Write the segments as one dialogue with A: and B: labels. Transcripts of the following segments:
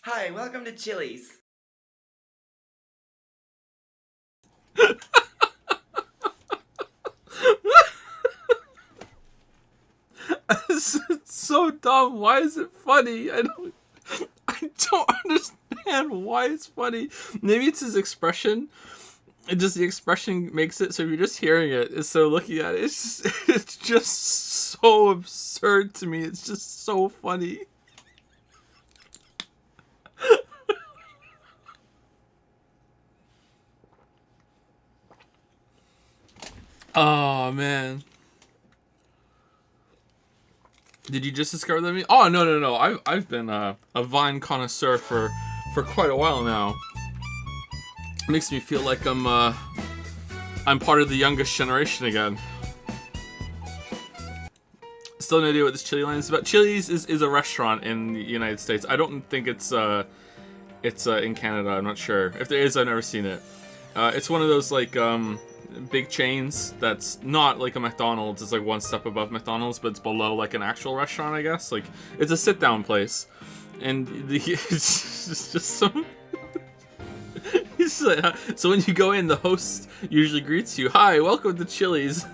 A: Hi, welcome to Chili's.
B: It's so dumb. Why is it funny? I don't understand why it's funny. Maybe it's his expression. And just the expression makes it so if you're just hearing it instead of looking at it, it's just so absurd to me. It's just so funny. Oh man. Did you just discover that? Oh no. I've been a Vine connoisseur for quite a while now. It makes me feel like I'm part of the youngest generation again. Still no idea what this Chili line is about. Chili's is a restaurant in the United States. I don't think it's in Canada. I'm not sure. If there is, I've never seen it. It's one of those like big chains that's not like a McDonald's. It's like one step above McDonald's, but it's below like an actual restaurant, I guess. Like it's a sit down place, and it's just some. So when you go in, the host usually greets you. Hi, welcome to Chili's.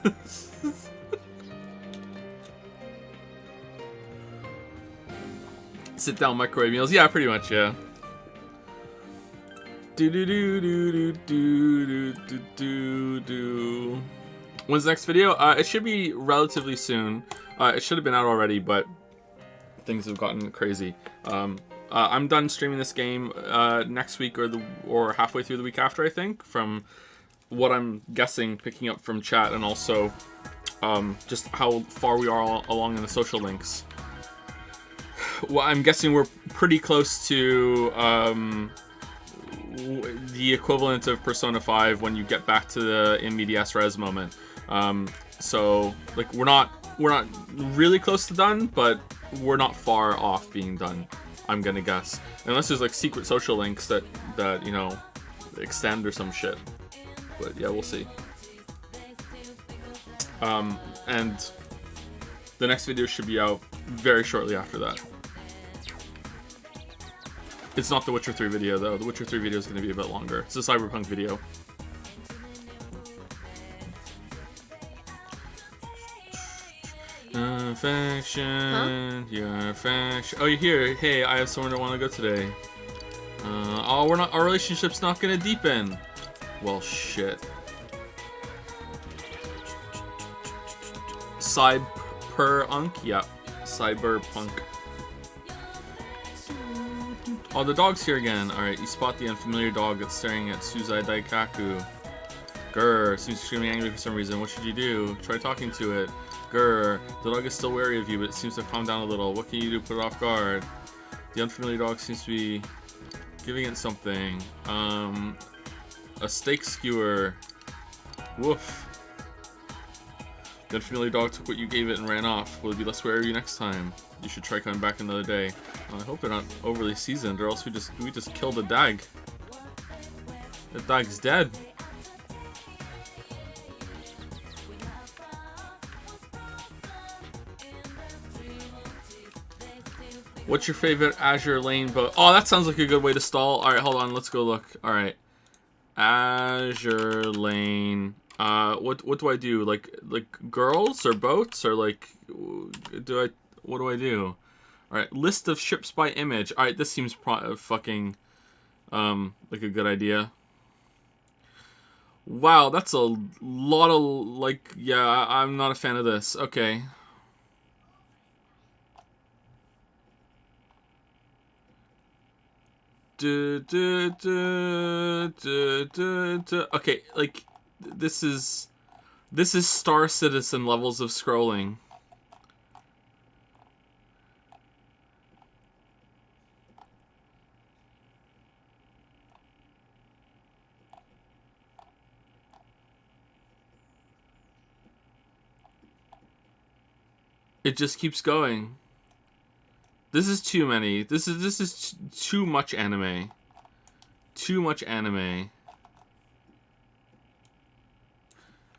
B: Sit down microwave meals. Yeah, pretty much. Yeah. Do. When's the next video? It should be relatively soon. It should have been out already, but things have gotten crazy. I'm done streaming this game next week or halfway through the week after, I think, from what I'm guessing, picking up from chat, and also just how far we are along in the social links. Well, I'm guessing we're pretty close to the equivalent of Persona 5 when you get back to the in medias res moment. So like we're not really close to done, but we're not far off being done, I'm gonna guess, unless there's like secret social links that you know extend or some shit. But yeah, we'll see. And the next video should be out very shortly after that. It's not the Witcher 3 video, though. The Witcher 3 video is going to be a bit longer. It's a Cyberpunk video. Affection, your affection. Oh, you're here. Hey, I have somewhere I want to go today. Oh, our relationship's not going to deepen. Well, shit. Cyberpunk? Yeah. Cyberpunk. Oh, the dog's here again. Alright, you spot the unfamiliar dog that's staring at Suzai Daikaku. Grr, seems extremely angry for some reason. What should you do? Try talking to it. Grr, the dog is still wary of you, but it seems to have calmed down a little. What can you do to put it off guard? The unfamiliar dog seems to be giving it something. A steak skewer. Woof. The unfamiliar dog took what you gave it and ran off. Will it be less wary of you next time? You should try coming back another day. I hope they're not overly seasoned, or else we just killed a dag. The dag's dead. What's your favorite Azure Lane boat? Oh, that sounds like a good way to stall. All right, hold on. Let's go look. All right, Azure Lane. What do I do? Like girls or boats or like what do I do? All right, list of ships by image. All right, this seems fucking like a good idea. Wow, that's a lot of like. Yeah, I'm not a fan of this. Okay. Okay, like this is Star Citizen levels of scrolling. It just keeps going. This is too many. This is too much anime. Too much anime.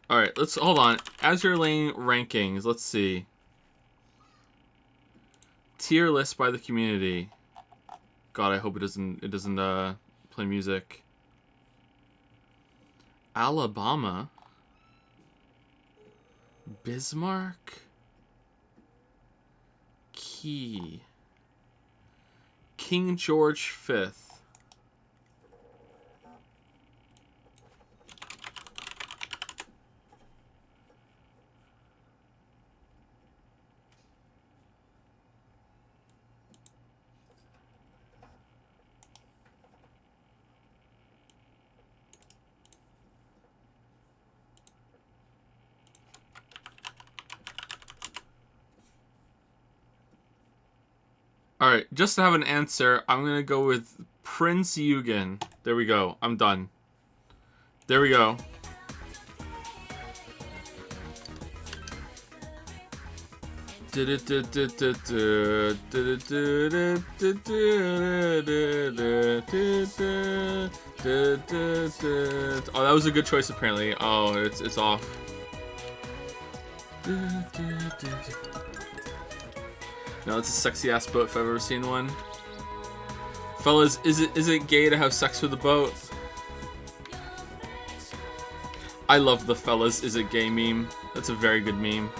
B: Alright, let's hold on. Azure Lane rankings. Let's see. Tier list by the community. God, I hope it doesn't play music. Alabama. Bismarck. Key. King George V. Alright, just to have an answer, I'm going to go with Prince Eugen. There we go. I'm done. There we go. Oh, that was a good choice apparently. Oh, it's off. No, it's a sexy ass boat if I've ever seen one. Fellas, is it gay to have sex with a boat? I love the fellas is it gay meme. That's a very good meme.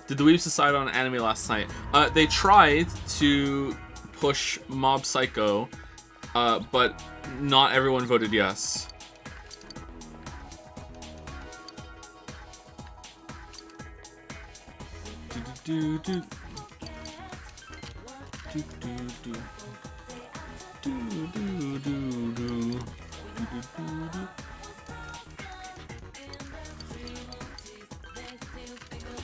B: Did the Weebs decide on anime last night? They tried to push Mob Psycho, but not everyone voted yes.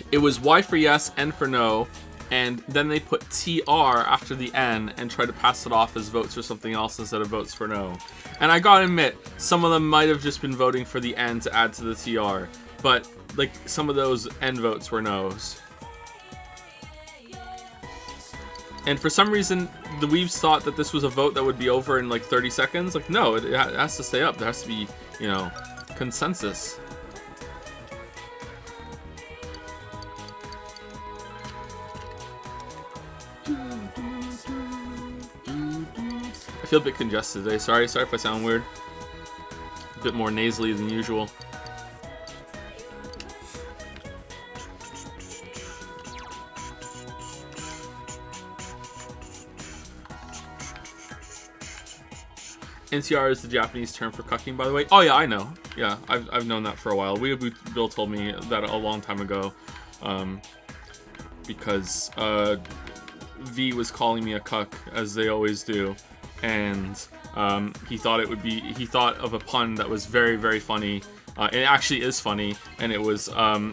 B: It was Y for yes, N for no, and then they put TR after the N and tried to pass it off as votes for something else instead of votes for no. And I gotta admit, some of them might have just been voting for the N to add to the TR, but like some of those N votes were no's. And for some reason, the Weebs thought that this was a vote that would be over in like 30 seconds. Like, no, it has to stay up. There has to be, you know, consensus. I feel a bit congested today. Sorry if I sound weird. A bit more nasally than usual. NTR is the Japanese term for cucking, by the way. Oh yeah, I know. Yeah, I've known that for a while. Bill told me that a long time ago, because V was calling me a cuck, as they always do, and he thought of a pun that was very, very funny. It actually is funny, and it was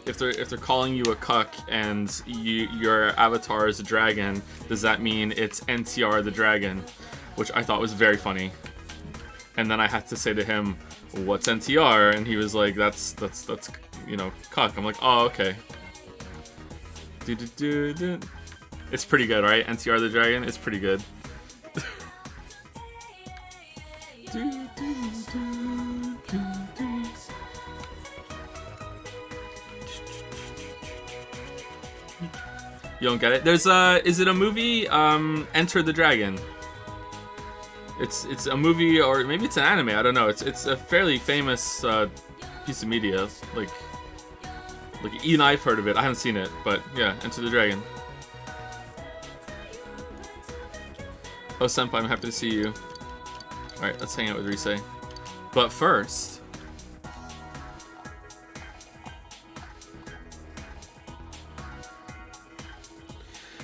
B: if they're calling you a cuck and your avatar is a dragon, does that mean it's NTR the dragon? Which I thought was very funny. And then I had to say to him, "What's NTR?" And he was like, "That's you know, cuck." I'm like, "Oh, okay." It's pretty good, right? NTR the dragon. It's pretty good. You don't get it? There's is it a movie? Enter the Dragon. It's a movie, or maybe it's an anime. I don't know. It's a fairly famous piece of media. Like even I've heard of it. I haven't seen it, but yeah, Enter the Dragon. Oh, senpai, I'm happy to see you. All right, let's hang out with Risei. But first,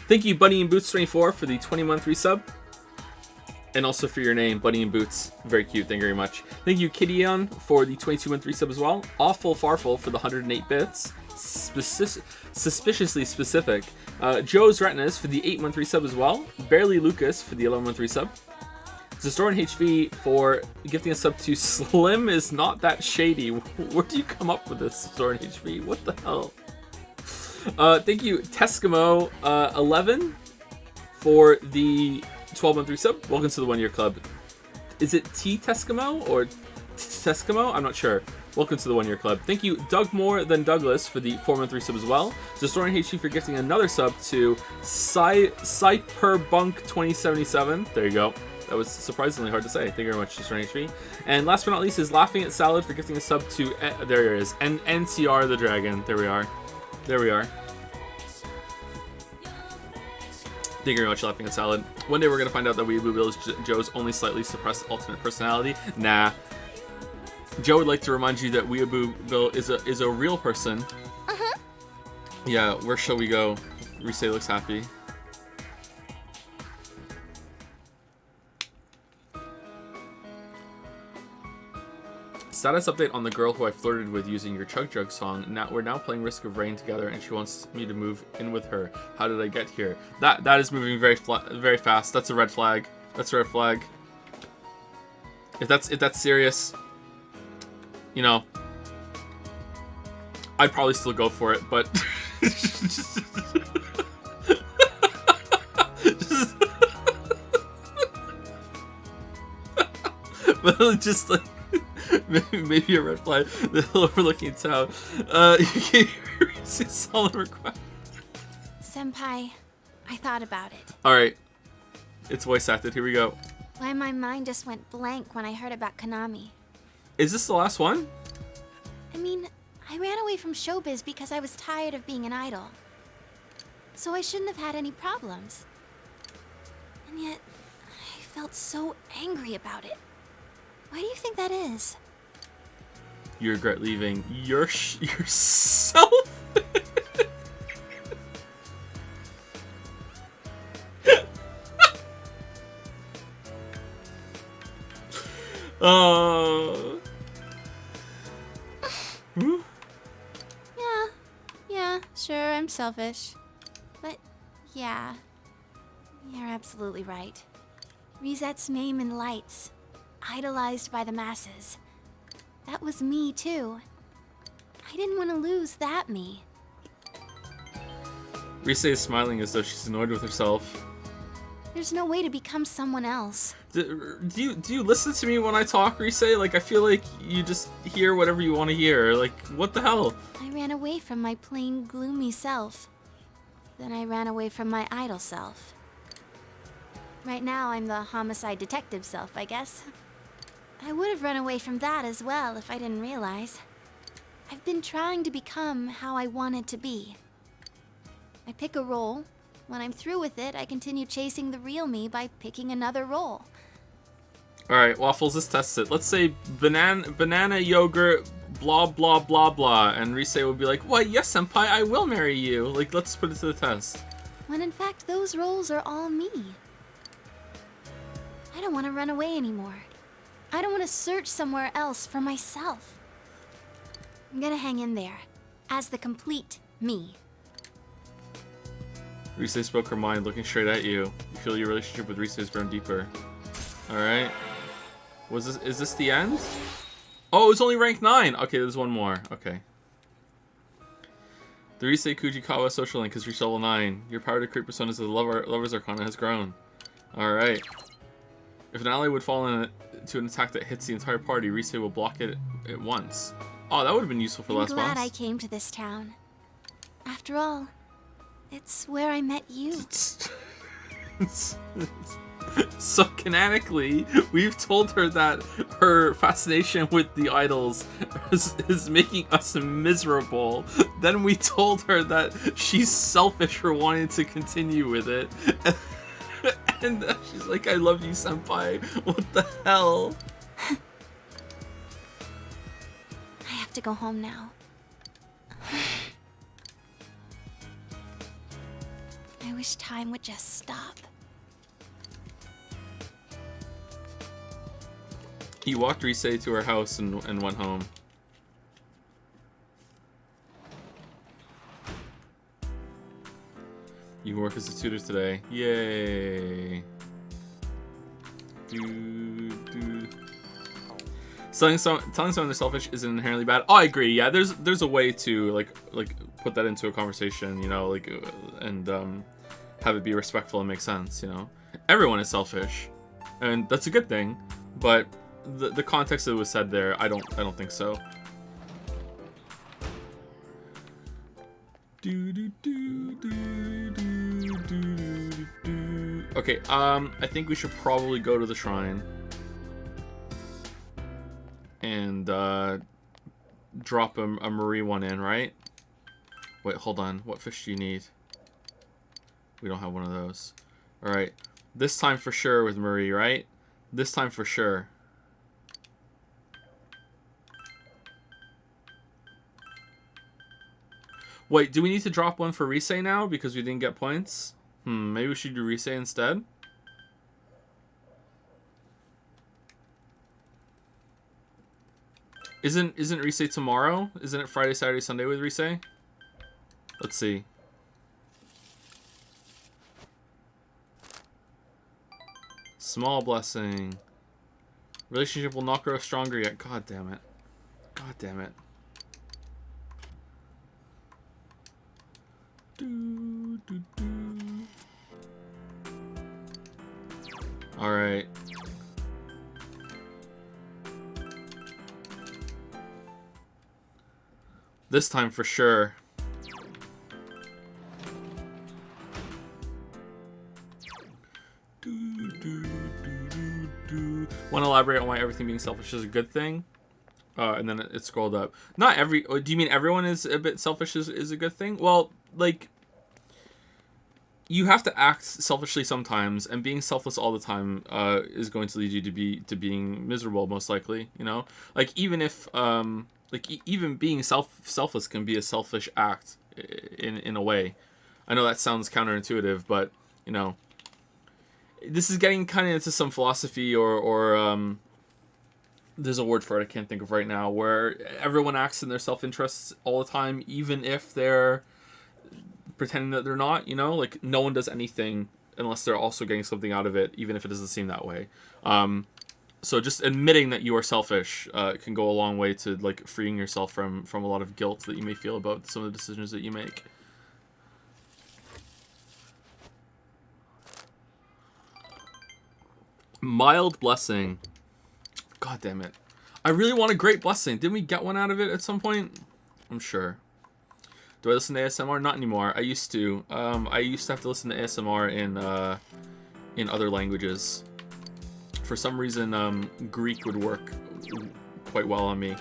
B: thank you, Bunny and Boots 24 for the 20-month resub. And also for your name, Bunny and Boots. Very cute, thank you very much. Thank you, Kiddion, for the 22-month resub as well. Awful Farful for the 108 bits. Suspiciously specific. Joe's Retinas for the 8-month resub as well. Barely Lucas for the 11-month resub. Zestoran HV for gifting a sub to Slim is not that shady. Where do you come up with this, Zestoran HV? What the hell? Thank you, Teskimo 11 for the 12-month resub. Welcome to the 1 year club. Is it T Teskimo or Teskimo? I'm not sure. Welcome to the 1 Year Club. Thank you, Doug Moore than Douglas, for the 4-month sub as well. Destroying HG for gifting another sub to Cyperbunk 2077. There you go. That was surprisingly hard to say. Thank you very much, Destroying HG. And last but not least is Laughing at Salad for gifting a sub to... there it is. NCR the Dragon. There we are. There we are. Thank you very much, Laughing at Salad. One day we're going to find out that Weeaboo Bill is Joe's only slightly suppressed alternate personality. Nah. Joe would like to remind you that Weeaboo Bill is a real person.
A: Uh-huh.
B: Yeah, where shall we go? Rise looks happy. Status update on the girl who I flirted with using your Chug Jug song. We're now playing Risk of Rain together, and she wants me to move in with her. How did I get here? That is moving very fast. That's a red flag. That's a red flag. If that's serious, you know, I'd probably still go for it, but but just like. Maybe a red flag. The overlooking town. You gave a solid request.
A: Senpai, I thought about it.
B: Alright. It's voice acted. Here we go.
A: Why my mind just went blank when I heard about Konami.
B: Is this the last one?
A: I mean, I ran away from showbiz because I was tired of being an idol. So I shouldn't have had any problems. And yet, I felt so angry about it. Why do you think that is?
B: You regret leaving yourself.
A: Yeah, sure, I'm selfish. But, yeah, you're absolutely right. Risette's name in lights, idolized by the masses. That was me, too. I didn't want to lose that me.
B: Rise is smiling as though she's annoyed with herself.
A: There's no way to become someone else.
B: Do you listen to me when I talk, Rise? Like, I feel like you just hear whatever you want to hear. Like, what the hell?
A: I ran away from my plain, gloomy self. Then I ran away from my idol self. Right now, I'm the homicide detective self, I guess. I would have run away from that as well if I didn't realize. I've been trying to become how I wanted to be. I pick a role. When I'm through with it, I continue chasing the real me by picking another role.
B: Alright, Waffles, let's test it. Let's say banana yogurt, blah, blah, blah, blah. And Rise will be like, "What? Yes, senpai, I will marry you." Like, let's put it to the test.
A: When in fact, those roles are all me. I don't want to run away anymore. I don't want to search somewhere else for myself. I'm gonna hang in there, as the complete me.
B: Rise spoke her mind, looking straight at you. You feel your relationship with Rise has grown deeper. Alright. Is this the end? Oh, it's only rank 9! Okay, there's one more. Okay. The Rise Kujikawa social link has reached level 9. Your power to create personas as the Lover's Arcana has grown. Alright. If an ally would fall into an attack that hits the entire party, Rise will block it at once. Oh, that would have been useful for the last boss.
A: I'm glad I came to this town. After all, it's where I met you.
B: So canonically, we've told her that her fascination with the idols is making us miserable. Then we told her that she's selfish for wanting to continue with it. And she's like, "I love you, senpai." What the hell?
A: I have to go home now. I wish time would just stop.
B: He walked Rise to her house and went home. You can work as a tutor today. Yay. Telling someone they're selfish isn't inherently bad. Oh, I agree. Yeah, there's a way to like put that into a conversation, you know, like and have it be respectful and make sense, you know. Everyone is selfish, and that's a good thing. But the context that was said there, I don't think so. Okay, I think we should probably go to the shrine and drop a Marie one in, right? Wait, hold on. What fish do you need? We don't have one of those. All right, this time for sure with Marie, right? This time for sure. Wait, do we need to drop one for Rise now because we didn't get points? Maybe we should do Rise instead. Isn't Rise tomorrow? Isn't it Friday, Saturday, Sunday with Rise? Let's see. Small blessing. Relationship will not grow stronger yet. God damn it. God damn it. All right. This time for sure. Want to elaborate on why everything being selfish is a good thing? And then it scrolled up. Not every... Do you mean everyone is a bit selfish is a good thing? Well, like... You have to act selfishly sometimes, and being selfless all the time is going to lead you to being miserable, most likely, you know? Like, even if... even being selfless can be a selfish act in a way. I know that sounds counterintuitive, but, you know... This is getting kind of into some philosophy or there's a word for it I can't think of right now, where everyone acts in their self-interest all the time, even if they're pretending that they're not, you know? Like, no one does anything unless they're also getting something out of it, even if it doesn't seem that way. So just admitting that you are selfish can go a long way to, like, freeing yourself from a lot of guilt that you may feel about some of the decisions that you make. Mild blessing. God damn it. I really want a great blessing. Didn't we get one out of it at some point? I'm sure. Do I listen to ASMR? Not anymore. I used to. I used to have to listen to ASMR in other languages. For some reason, Greek would work quite well on me.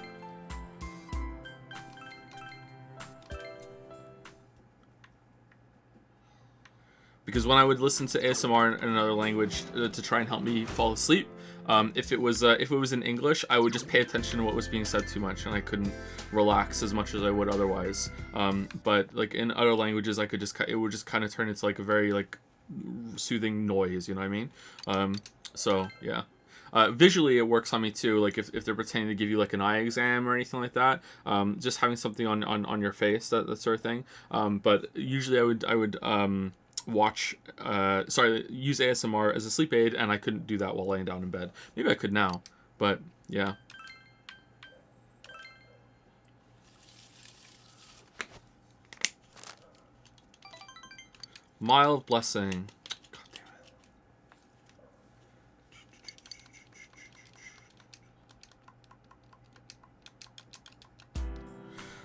B: Because when I would listen to ASMR in another language to try and help me fall asleep, if it was in English, I would just pay attention to what was being said too much, and I couldn't relax as much as I would otherwise. But like in other languages, it would just kind of turn into like a very like soothing noise. You know what I mean? So yeah. Visually, it works on me too. Like if they're pretending to give you like an eye exam or anything like that, just having something on your face, that sort of thing. But usually, I would use ASMR as a sleep aid, and I couldn't do that while laying down in bed. Maybe I could now, but yeah. Mild blessing. God damn it.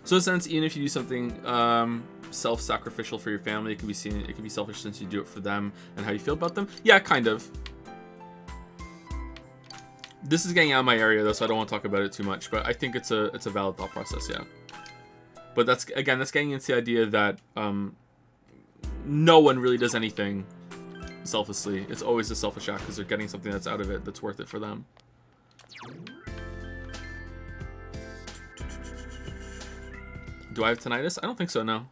B: So in a sense, even if you do something self-sacrificial for your family, it can be selfish since you do it for them and how you feel about them. Yeah, kind of. This is getting out of my area though, so I don't want to talk about it too much, but I think it's a valid thought process, yeah. But that's getting into the idea that no one really does anything selflessly. It's always a selfish act because they're getting something that's out of it that's worth it for them. Do I have tinnitus? I don't think so, no.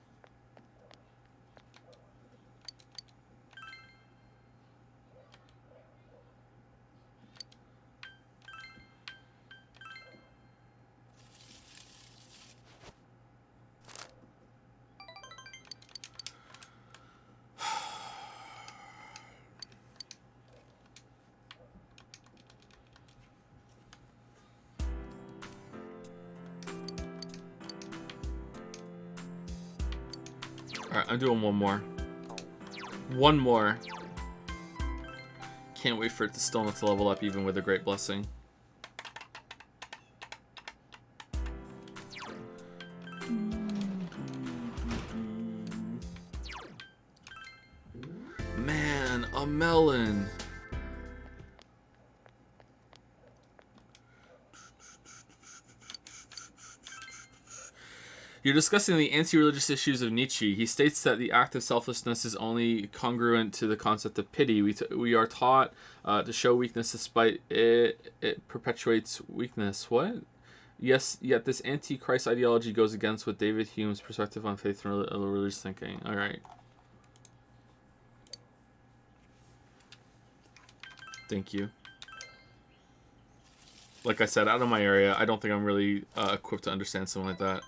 B: Alright, I'm doing one more. One more. Can't wait for it to still not to level up even with a great blessing. A melon. You're discussing the anti-religious issues of Nietzsche. He states that the act of selflessness is only congruent to the concept of pity. We are taught to show weakness despite it perpetuates weakness. What? Yes, yet this anti-Christ ideology goes against what David Hume's perspective on faith and religious thinking. All right. Thank you. Like I said, out of my area, I don't think I'm really equipped to understand something like that.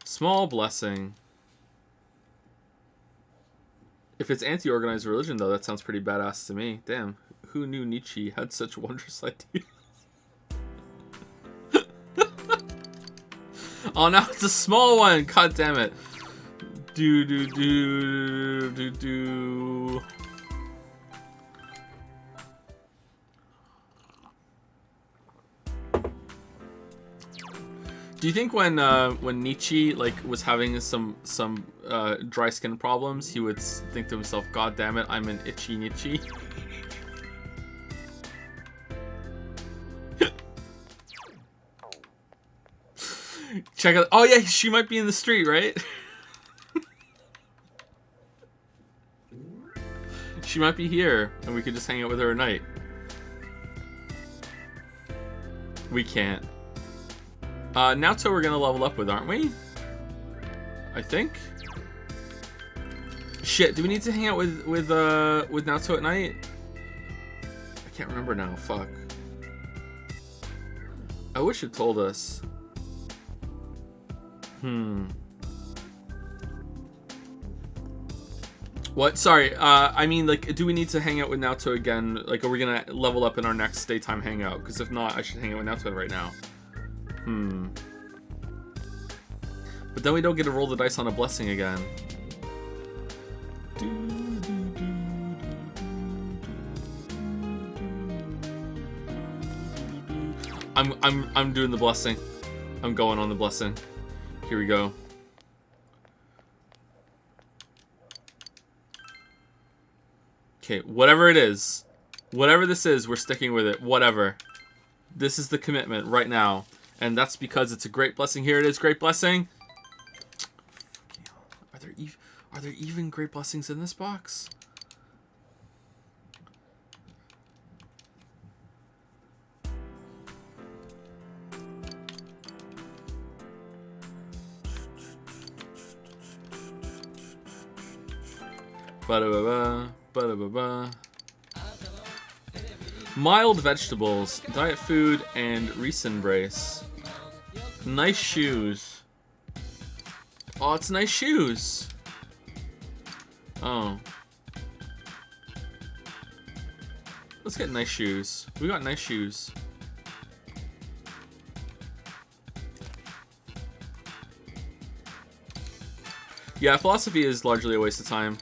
B: Small blessing. If it's anti-organized religion, though, that sounds pretty badass to me. Damn, who knew Nietzsche had such wondrous ideas? Oh, now it's a small one. God damn it. Do. Do you think when Nietzsche was having some dry skin problems, he would think to himself, "God damn it, I'm an itchy Nietzsche"? Check out. Oh yeah, she might be in the street, right? She might be here, and we could just hang out with her at night. We can't. Naoto we're gonna level up with, aren't we? I think. Shit, do we need to hang out with Naoto at night? I can't remember now. Fuck. I wish it told us. What? Sorry. I mean, do we need to hang out with Naoto again? Are we gonna level up in our next daytime hangout? Because if not, I should hang out with Naoto right now. But then we don't get to roll the dice on a blessing again. I'm doing the blessing. I'm going on the blessing. Here we go. Okay, whatever it is. Whatever this is, we're sticking with it. Whatever. This is the commitment right now. And that's because it's a great blessing. Here it is, great blessing. Are there even great blessings in this box? Ba-da-ba-ba, ba-da-ba-ba. Mild vegetables, diet food, and Reese embrace. Nice shoes. Oh, it's nice shoes. Oh. Let's get nice shoes. We got nice shoes. Yeah, philosophy is largely a waste of time.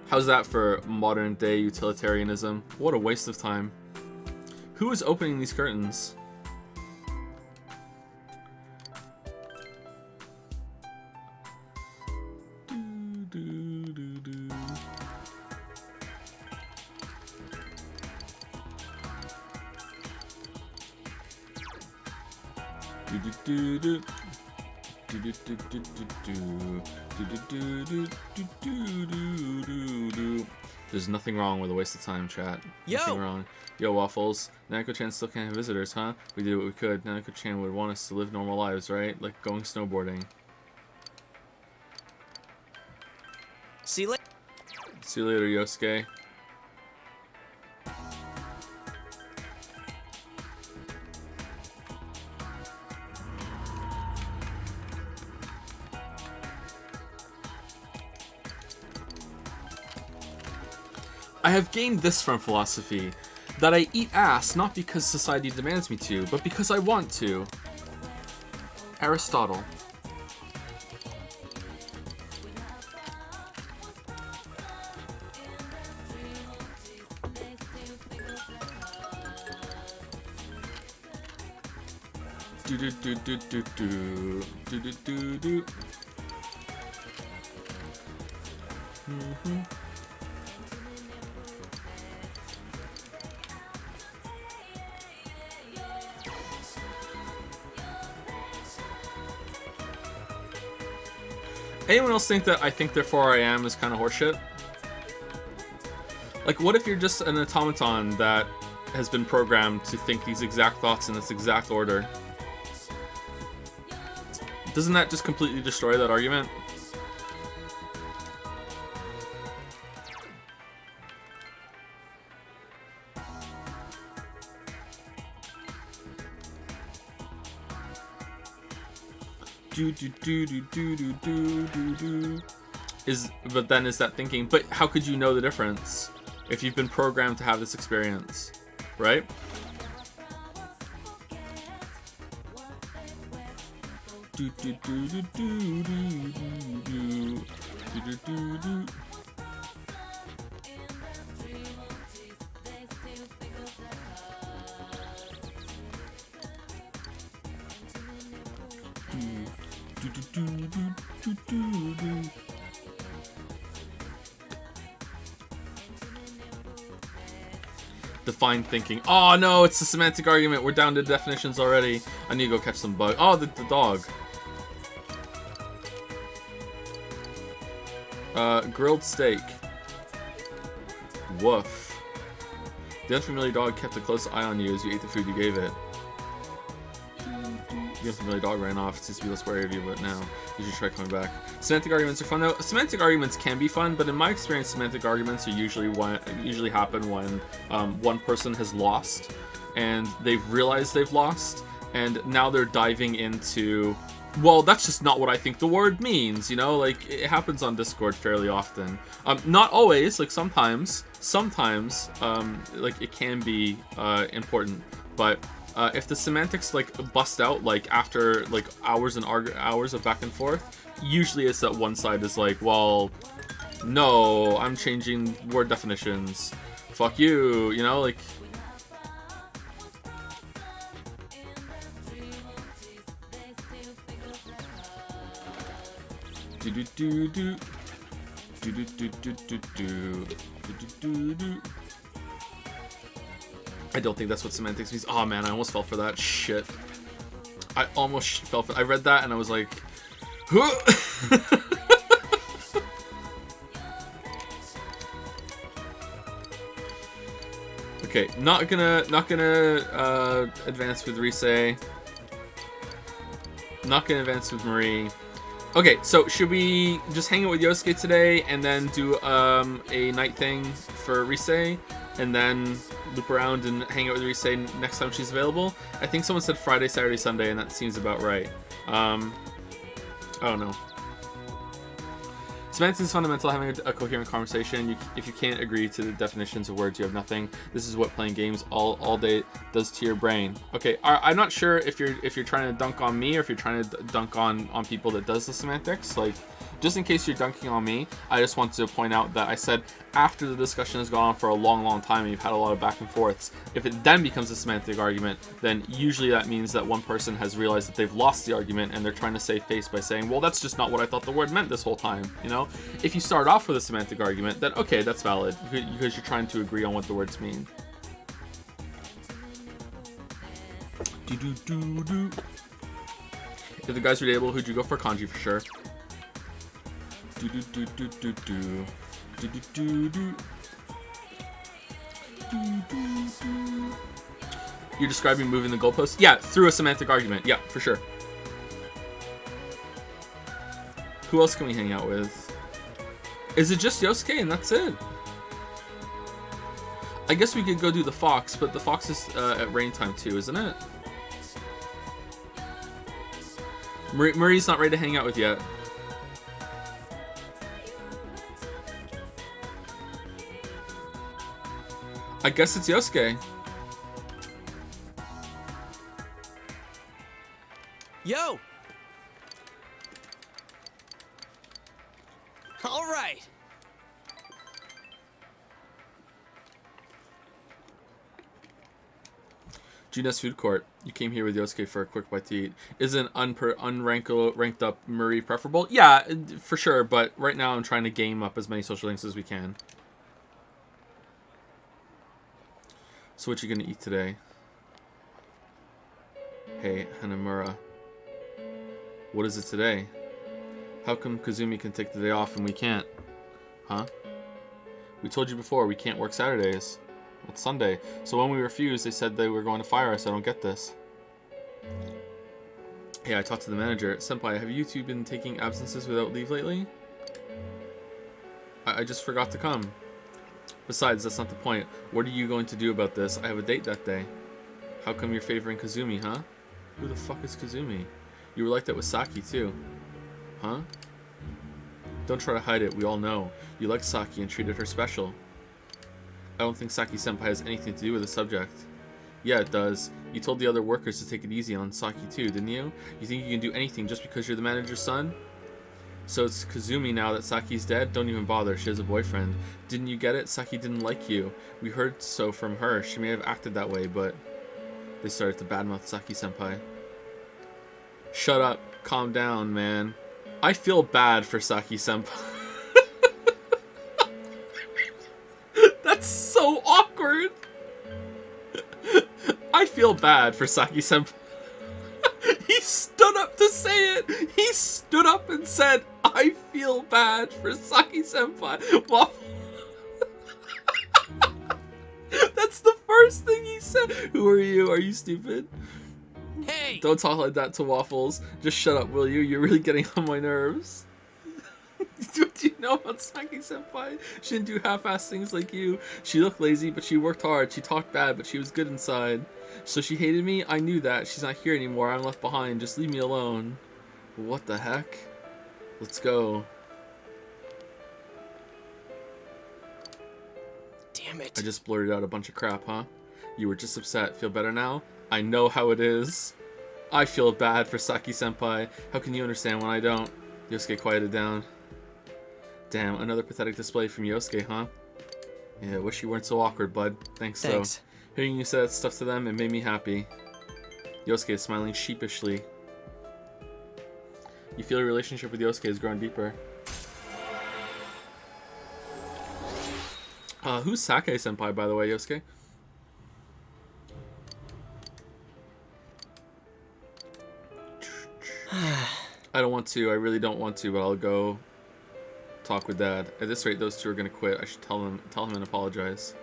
B: How's that for modern day utilitarianism? What a waste of time. Who is opening these curtains? There's nothing wrong with a waste of time, chat. Nothing wrong. Yo, Waffles. Nanako-chan still can't have visitors, huh? We did what we could. Nanako-chan would want us to live normal lives, right? Like going snowboarding.
C: See you later.
B: See you later, Yosuke. I have gained this from philosophy, that I eat ass not because society demands me to, but because I want to. Aristotle. Do do do do do do do do do do. Anyone else think that I think therefore I am is kind of horseshit? Like, what if you're just an automaton that has been programmed to think these exact thoughts in this exact order? Doesn't that just completely destroy that argument? But then is that thinking, but how could you know the difference if you've been programmed to have this experience, right? Define thinking. Oh no, it's a semantic argument. We're down to definitions already. I need to go catch some bug. Oh, the dog. Grilled steak. Woof. The unfamiliar dog kept a close eye on you as you ate the food you gave it. The unfamiliar dog ran off. It seems to be less wary of you, but now you should try coming back. Semantic arguments are fun though. Semantic arguments can be fun, but in my experience, semantic arguments are usually happen when one person has lost and they've realized they've lost, and now they're diving into, well, that's just not what I think the word means, you know? Like, it happens on Discord fairly often. Not always, like sometimes, like it can be important, but if the semantics like bust out like after like hours and hours of back and forth, usually it's that one side is like, well, no, I'm changing word definitions. Fuck you, you know, like. I don't think that's what semantics means. Oh man, I almost fell for that shit. I almost fell for. I read that and I was like, huh? Okay, not gonna advance with Rise. Not gonna advance with Marie. Okay, so should we just hang out with Yosuke today and then do a night thing for Rise, and then loop around and hang out with Rise next time she's available? I think someone said Friday, Saturday, Sunday, and that seems about right. I don't know. Semantics is fundamental, having a coherent conversation. If you can't agree to the definitions of words, you have nothing. This is what playing games all day does to your brain. Okay, I'm not sure if you're trying to dunk on me or if you're trying to dunk on people that does the semantics. Like, just in case you're dunking on me, I just want to point out that I said after the discussion has gone on for a long time and you've had a lot of back and forths, if it then becomes a semantic argument, then usually that means that one person has realized that they've lost the argument and they're trying to save face by saying, well, that's just not what I thought the word meant this whole time, you know? If you start off with a semantic argument, then okay, that's valid, because you're trying to agree on what the words mean. If the guys are able, who'd you go for? Kanji for sure. You're describing moving the goalpost? Yeah, through a semantic argument. Yeah, for sure. Who else can we hang out with? Is it just Yosuke and that's it? I guess we could go do the Fox, but the Fox is at rain time too, isn't it? Marie's not ready to hang out with yet. I guess it's Yosuke.
C: Yo! All right.
B: Junes Food Court. You came here with Yosuke for a quick bite to eat. Isn't ranked up Marie preferable? Yeah, for sure, but right now I'm trying to game up as many social links as we can. So what you gonna eat today? Hey, Hanamura. What is it today? How come Kazumi can take the day off and we can't? Huh? We told you before, we can't work Saturdays. It's Sunday. So when we refused, they said they were going to fire us. I don't get this. Hey, I talked to the manager. Senpai, have you two been taking absences without leave lately? I just forgot to come. Besides, that's not the point. What are you going to do about this? I have a date that day. How come you're favoring Kazumi, huh? Who the fuck is Kazumi? You were like that with Saki, too. Huh? Don't try to hide it. We all know. You like Saki and treated her special. I don't think Saki-senpai has anything to do with the subject. Yeah, it does. You told the other workers to take it easy on Saki too, didn't you? You think you can do anything just because you're the manager's son? So it's Kazumi now that Saki's dead? Don't even bother. She has a boyfriend. Didn't you get it? Saki didn't like you. We heard so from her. She may have acted that way, but... They started to badmouth Saki-senpai. Shut up. Calm down, man. I feel bad for Saki-senpai. That's so awkward. I feel bad for Saki-senpai. He stood up to say it. He stood up and said, I feel bad for Saki-senpai. Well, that's the first thing he said. Who are you? Are you stupid?
C: Hey!
B: Don't talk like that to Waffles. Just shut up, will you? You're really getting on my nerves. What do you know about Saki-senpai? She didn't do half-assed things like you. She looked lazy, but she worked hard. She talked bad, but she was good inside. So she hated me? I knew that. She's not here anymore. I'm left behind. Just leave me alone. What the heck? Let's go.
C: Damn it.
B: I just blurted out a bunch of crap, huh? You were just upset. Feel better now? I know how it is. I feel bad for Saki-senpai. How can you understand when I don't? Yosuke quieted down. Damn, another pathetic display from Yosuke, huh? Yeah, wish you weren't so awkward, bud. Thanks. Though. Hearing you say that stuff to them, it made me happy. Yosuke is smiling sheepishly. You feel your relationship with Yosuke is growing deeper. Who's Sake-senpai, by the way, Yosuke? I don't want to. I really don't want to, but I'll go talk with Dad. At this rate, those two are gonna quit. I should tell him and apologize.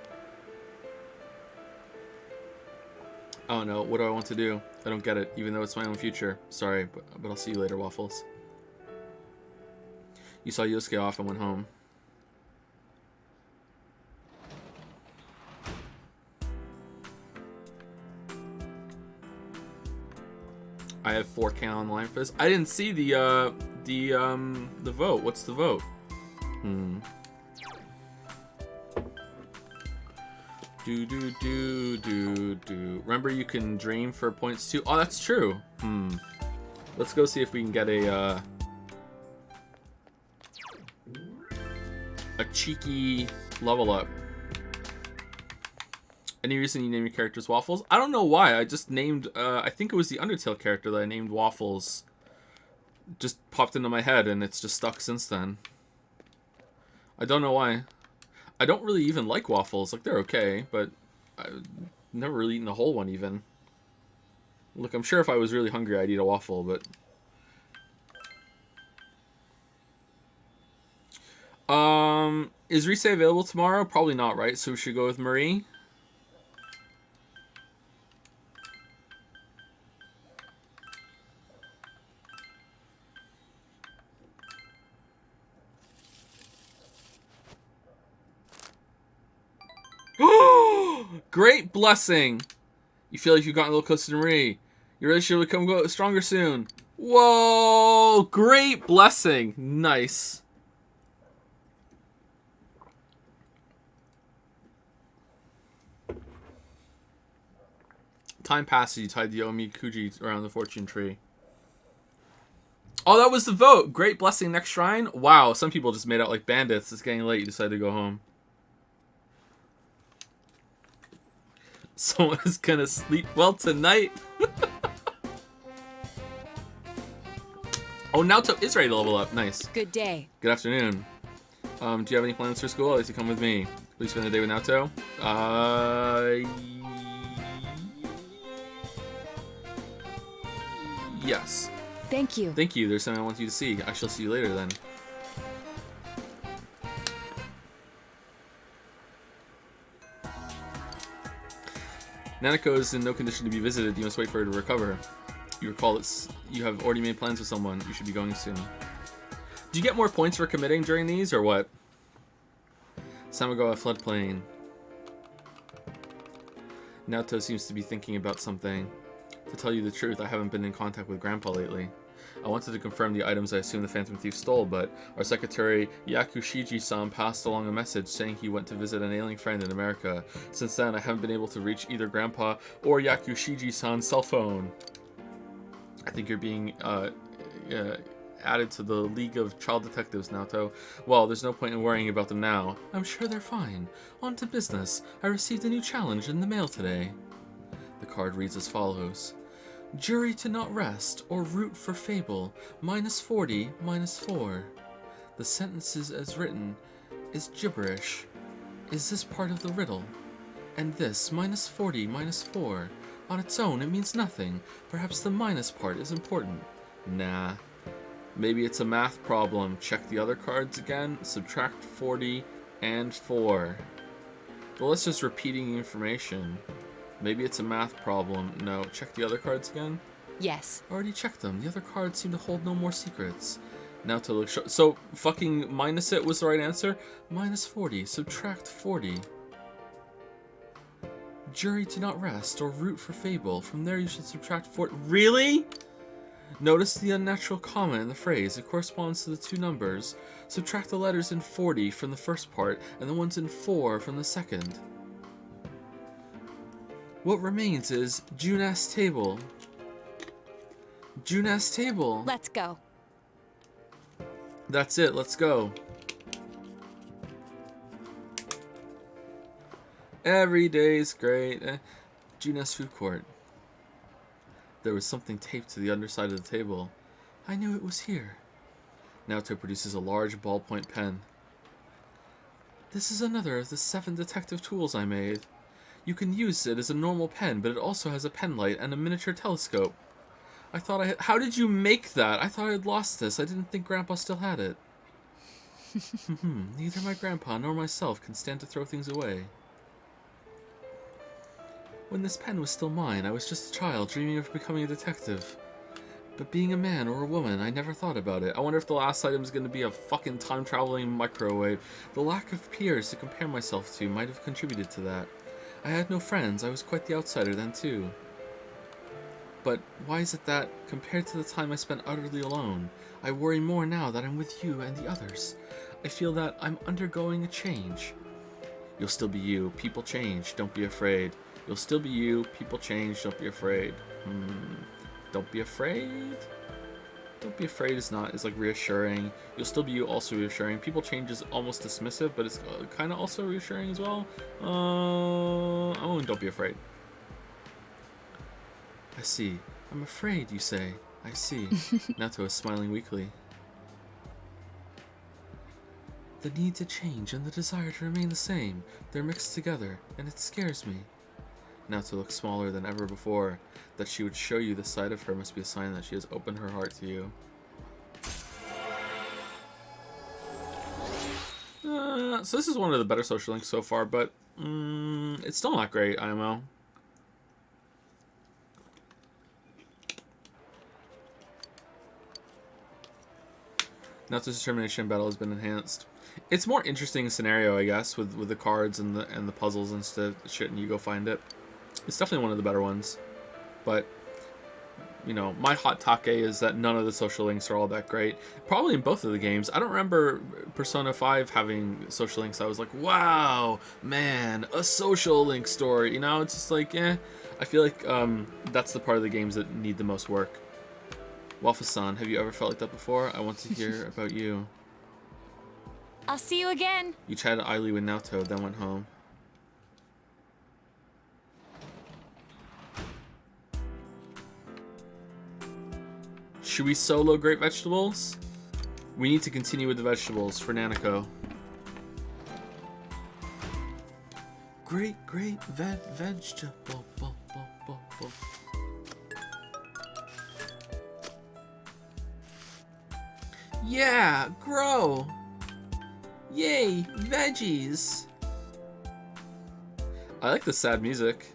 B: Oh no, what do I want to do? I don't get it, even though it's my own future. Sorry, but I'll see you later, Waffles. You saw Yosuke off and went home. I have 4K online for this. I didn't see the vote. What's the vote? Do. Remember, you can dream for points too. Oh, that's true. Let's go see if we can get a cheeky level up. Any reason you name your characters Waffles? I don't know why. I just named, I think it was the Undertale character that I named Waffles. Just popped into my head and it's just stuck since then. I don't know why. I don't really even like waffles. Like, they're okay, but I've never really eaten a whole one even. Look, I'm sure if I was really hungry, I'd eat a waffle, but... Is Rise available tomorrow? Probably not, right? So we should go with Marie. Great blessing. You feel like you've gotten a little closer to Marie. Your relationship will become stronger soon. Whoa! Great blessing. Nice. Time passes. You tied the Omikuji around the fortune tree. Oh, that was the vote. Great blessing next shrine. Wow, some people just made out like bandits. It's getting late. You decided to go home. Someone is gonna sleep well tonight. Oh, Naoto is ready to level up. Nice.
D: Good day.
B: Good afternoon. Do you have any plans for school? At least you come with me. Will you spend the day with Naoto? Yes.
D: Thank you.
B: Thank you. There's something I want you to see. I shall see you later then. Nanako is in no condition to be visited. You must wait for her to recover. You recall that you have already made plans with someone. You should be going soon. Do you get more points for committing during these, or what? Samagoa floodplain. Naoto seems to be thinking about something. To tell you the truth, I haven't been in contact with Grandpa lately. I wanted to confirm the items I assume the Phantom Thief stole, but our secretary Yakushiji-san passed along a message saying he went to visit an ailing friend in America. Since then, I haven't been able to reach either Grandpa or Yakushiji-san's cell phone. I think you're being added to the League of Child Detectives, Naoto. Well, there's no point in worrying about them now. I'm sure they're fine. On to business. I received a new challenge in the mail today. The card reads as follows. Jury to not rest or root for fable. -40, -4. The sentences as written is gibberish. Is this part of the riddle? And this, -40, -4. On its own, it means nothing. Perhaps the minus part is important. Nah. Maybe it's a math problem. Check the other cards again. Subtract 40 and 4. Well, that's just repeating information. Maybe it's a math problem. No. Check the other cards again?
D: Yes.
B: Already checked them. The other cards seem to hold no more secrets. Now to look. So, fucking minus it was the right answer? -40. Subtract 40. Jury to not rest or root for fable. From there you should subtract 40. Really? Notice the unnatural comma in the phrase. It corresponds to the two numbers. Subtract the letters in 40 from the first part and the ones in 4 from the second. What remains is Junas table. Junas table.
D: Let's go.
B: That's it. Let's go. Every day's great. Junas food court. There was something taped to the underside of the table. I knew it was here. Naoto produces a large ballpoint pen. This is another of the 7 detective tools I made. You can use it as a normal pen, but it also has a pen light and a miniature telescope. I thought I had... How did you make that? I thought I had lost this. I didn't think Grandpa still had it. Neither my grandpa nor myself can stand to throw things away. When this pen was still mine, I was just a child dreaming of becoming a detective. But being a man or a woman, I never thought about it. I wonder if the last item is going to be a fucking time-traveling microwave. The lack of peers to compare myself to might have contributed to that. I had no friends. I was quite the outsider then, too. But why is it that, compared to the time I spent utterly alone, I worry more now that I'm with you and the others? I feel that I'm undergoing a change. You'll still be you. People change. Don't be afraid. You'll still be you. People change. Don't be afraid. Don't be afraid? Don't be afraid is like reassuring. You'll still be you, also reassuring. People change is almost dismissive, but it's kind of also reassuring as well. Oh, don't be afraid. I see. I'm afraid, you say. I see. Naoto is smiling weakly. The need to change and the desire to remain the same. They're mixed together, and it scares me. Naoto looks smaller than ever before. That she would show you the side of her must be a sign that she has opened her heart to you. So this is one of the better social links so far, but it's still not great, IMO. Naoto's determination battle has been enhanced. It's more interesting scenario, I guess, with the cards and the puzzles and shit, and you go find it. It's definitely one of the better ones. But, you know, my hot take is that none of the social links are all that great. Probably in both of the games. I don't remember Persona 5 having social links. I was like, wow, man, a social link story. You know, it's just like, I feel like that's the part of the games that need the most work. Wafa-san, have you ever felt like that before? I want to hear about you.
D: I'll see you again.
B: You chatted idly with Naoto, then went home. Should we solo great vegetables? We need to continue with the vegetables for Nanako. Great vegetable. Yeah, grow. Yay, veggies. I like the sad music.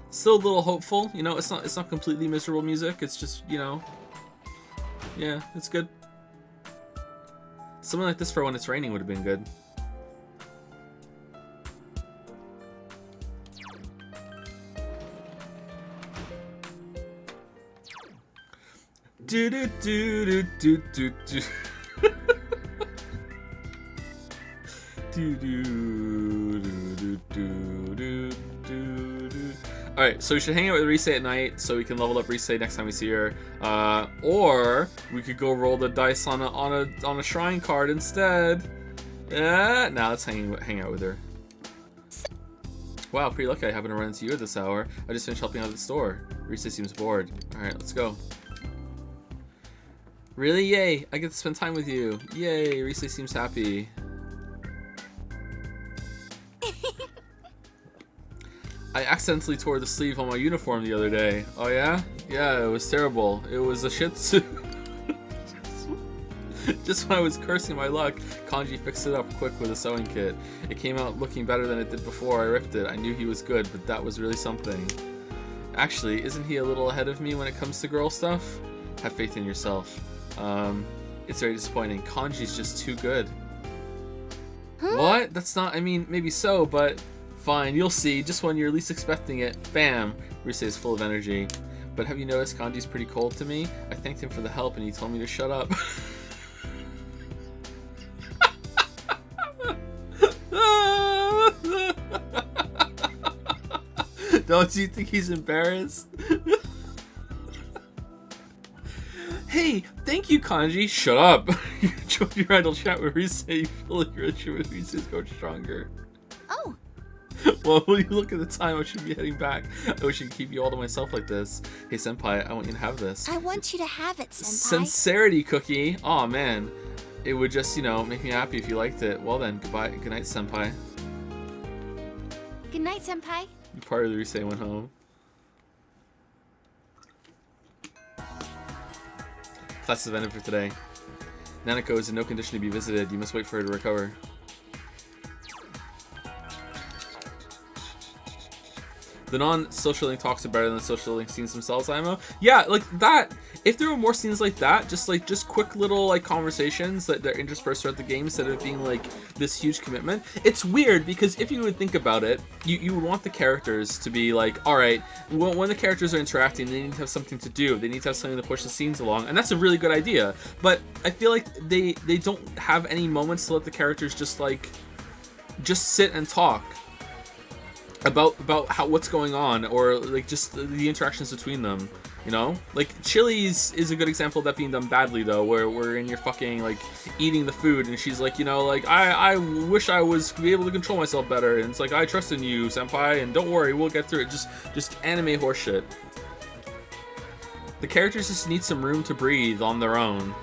B: Still a little hopeful, you know. It's not completely miserable music. It's just, you know, yeah, it's good. Something like this for when it's raining would have been good. Do do do do do do. Do do do do do do. All right, so we should hang out with Rise at night so we can level up Rise next time we see her, or we could go roll the dice on a shrine card instead. Yeah, now let's hang out with her. Wow, pretty lucky I happened to run into you at this hour. I just finished helping out at the store. Rise seems bored. All right, let's go. Really? Yay! I get to spend time with you. Yay! Rise seems happy. I accidentally tore the sleeve on my uniform the other day. Oh yeah? Yeah, it was terrible. It was a Shih Tzu. Just when I was cursing my luck, Kanji fixed it up quick with a sewing kit. It came out looking better than it did before I ripped it. I knew he was good, but that was really something. Actually, isn't he a little ahead of me when it comes to girl stuff? Have faith in yourself. It's very disappointing. Kanji's just too good.
A: Huh?
B: What? That's not, I mean, maybe so, but fine, you'll see. Just when you're least expecting it, bam! Rise is full of energy. But have you noticed Kanji's pretty cold to me? I thanked him for the help and he told me to shut up. Don't you think he's embarrassed? Hey, thank you, Kanji. Shut up. You enjoyed your idle chat with Rise. You feel like your relationship with Rise is going stronger.
A: Oh.
B: Well, when you look at the time, I should be heading back. I wish I could keep you all to myself like this. Hey, Senpai, I want you to have this.
A: I want you to have it, Senpai.
B: Sincerity cookie. Aw, man. It would just, you know, make me happy if you liked it. Well then, goodbye. Good night, Senpai.
A: Good night, Senpai.
B: Part of the Rise went home. Class is ended for today. Nanako is in no condition to be visited. You must wait for her to recover. The non-social link talks are better than the social link scenes themselves, IMO. Yeah, like that. If there were more scenes like that, just quick little like conversations that they're interspersed throughout the game instead of being like this huge commitment. It's weird because if you would think about it, you would want the characters to be like, all right, when the characters are interacting, they need to have something to do. They need to have something to push the scenes along, and that's a really good idea. But I feel like they don't have any moments to let the characters just sit and talk about what's going on, or like just the interactions between them, you know? Like Chili's is a good example of that being done badly though, where we're in your fucking like eating the food and she's like, you know, like I wish I was be able to control myself better, and it's like, I trust in you, Senpai, and don't worry, we'll get through it. Just anime horseshit. The characters just need some room to breathe on their own.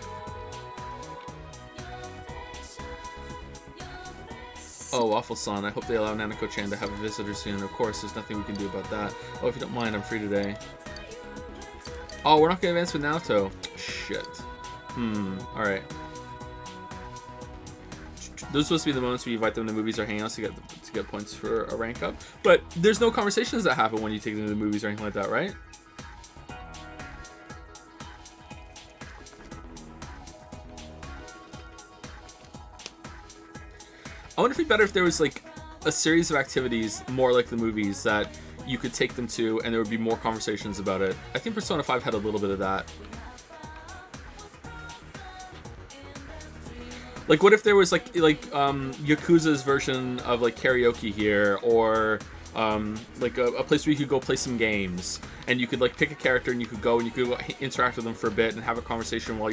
B: Oh, Waffle-san, I hope they allow Nanako-chan to have a visitor soon. Of course, there's nothing we can do about that. Oh, if you don't mind, I'm free today. Oh, we're not going to advance with Naoto. Shit. Alright. Those are supposed to be the moments where you invite them to movies or hangouts to get points for a rank up. But there's no conversations that happen when you take them to the movies or anything like that, right? I wonder if it'd be better if there was like a series of activities more like the movies that you could take them to and there would be more conversations about it. I think Persona 5 had a little bit of that. Like what if there was like Yakuza's version of like karaoke here, or like a place where you could go play some games and you could like pick a character and you could go and you could interact with them for a bit and have a conversation while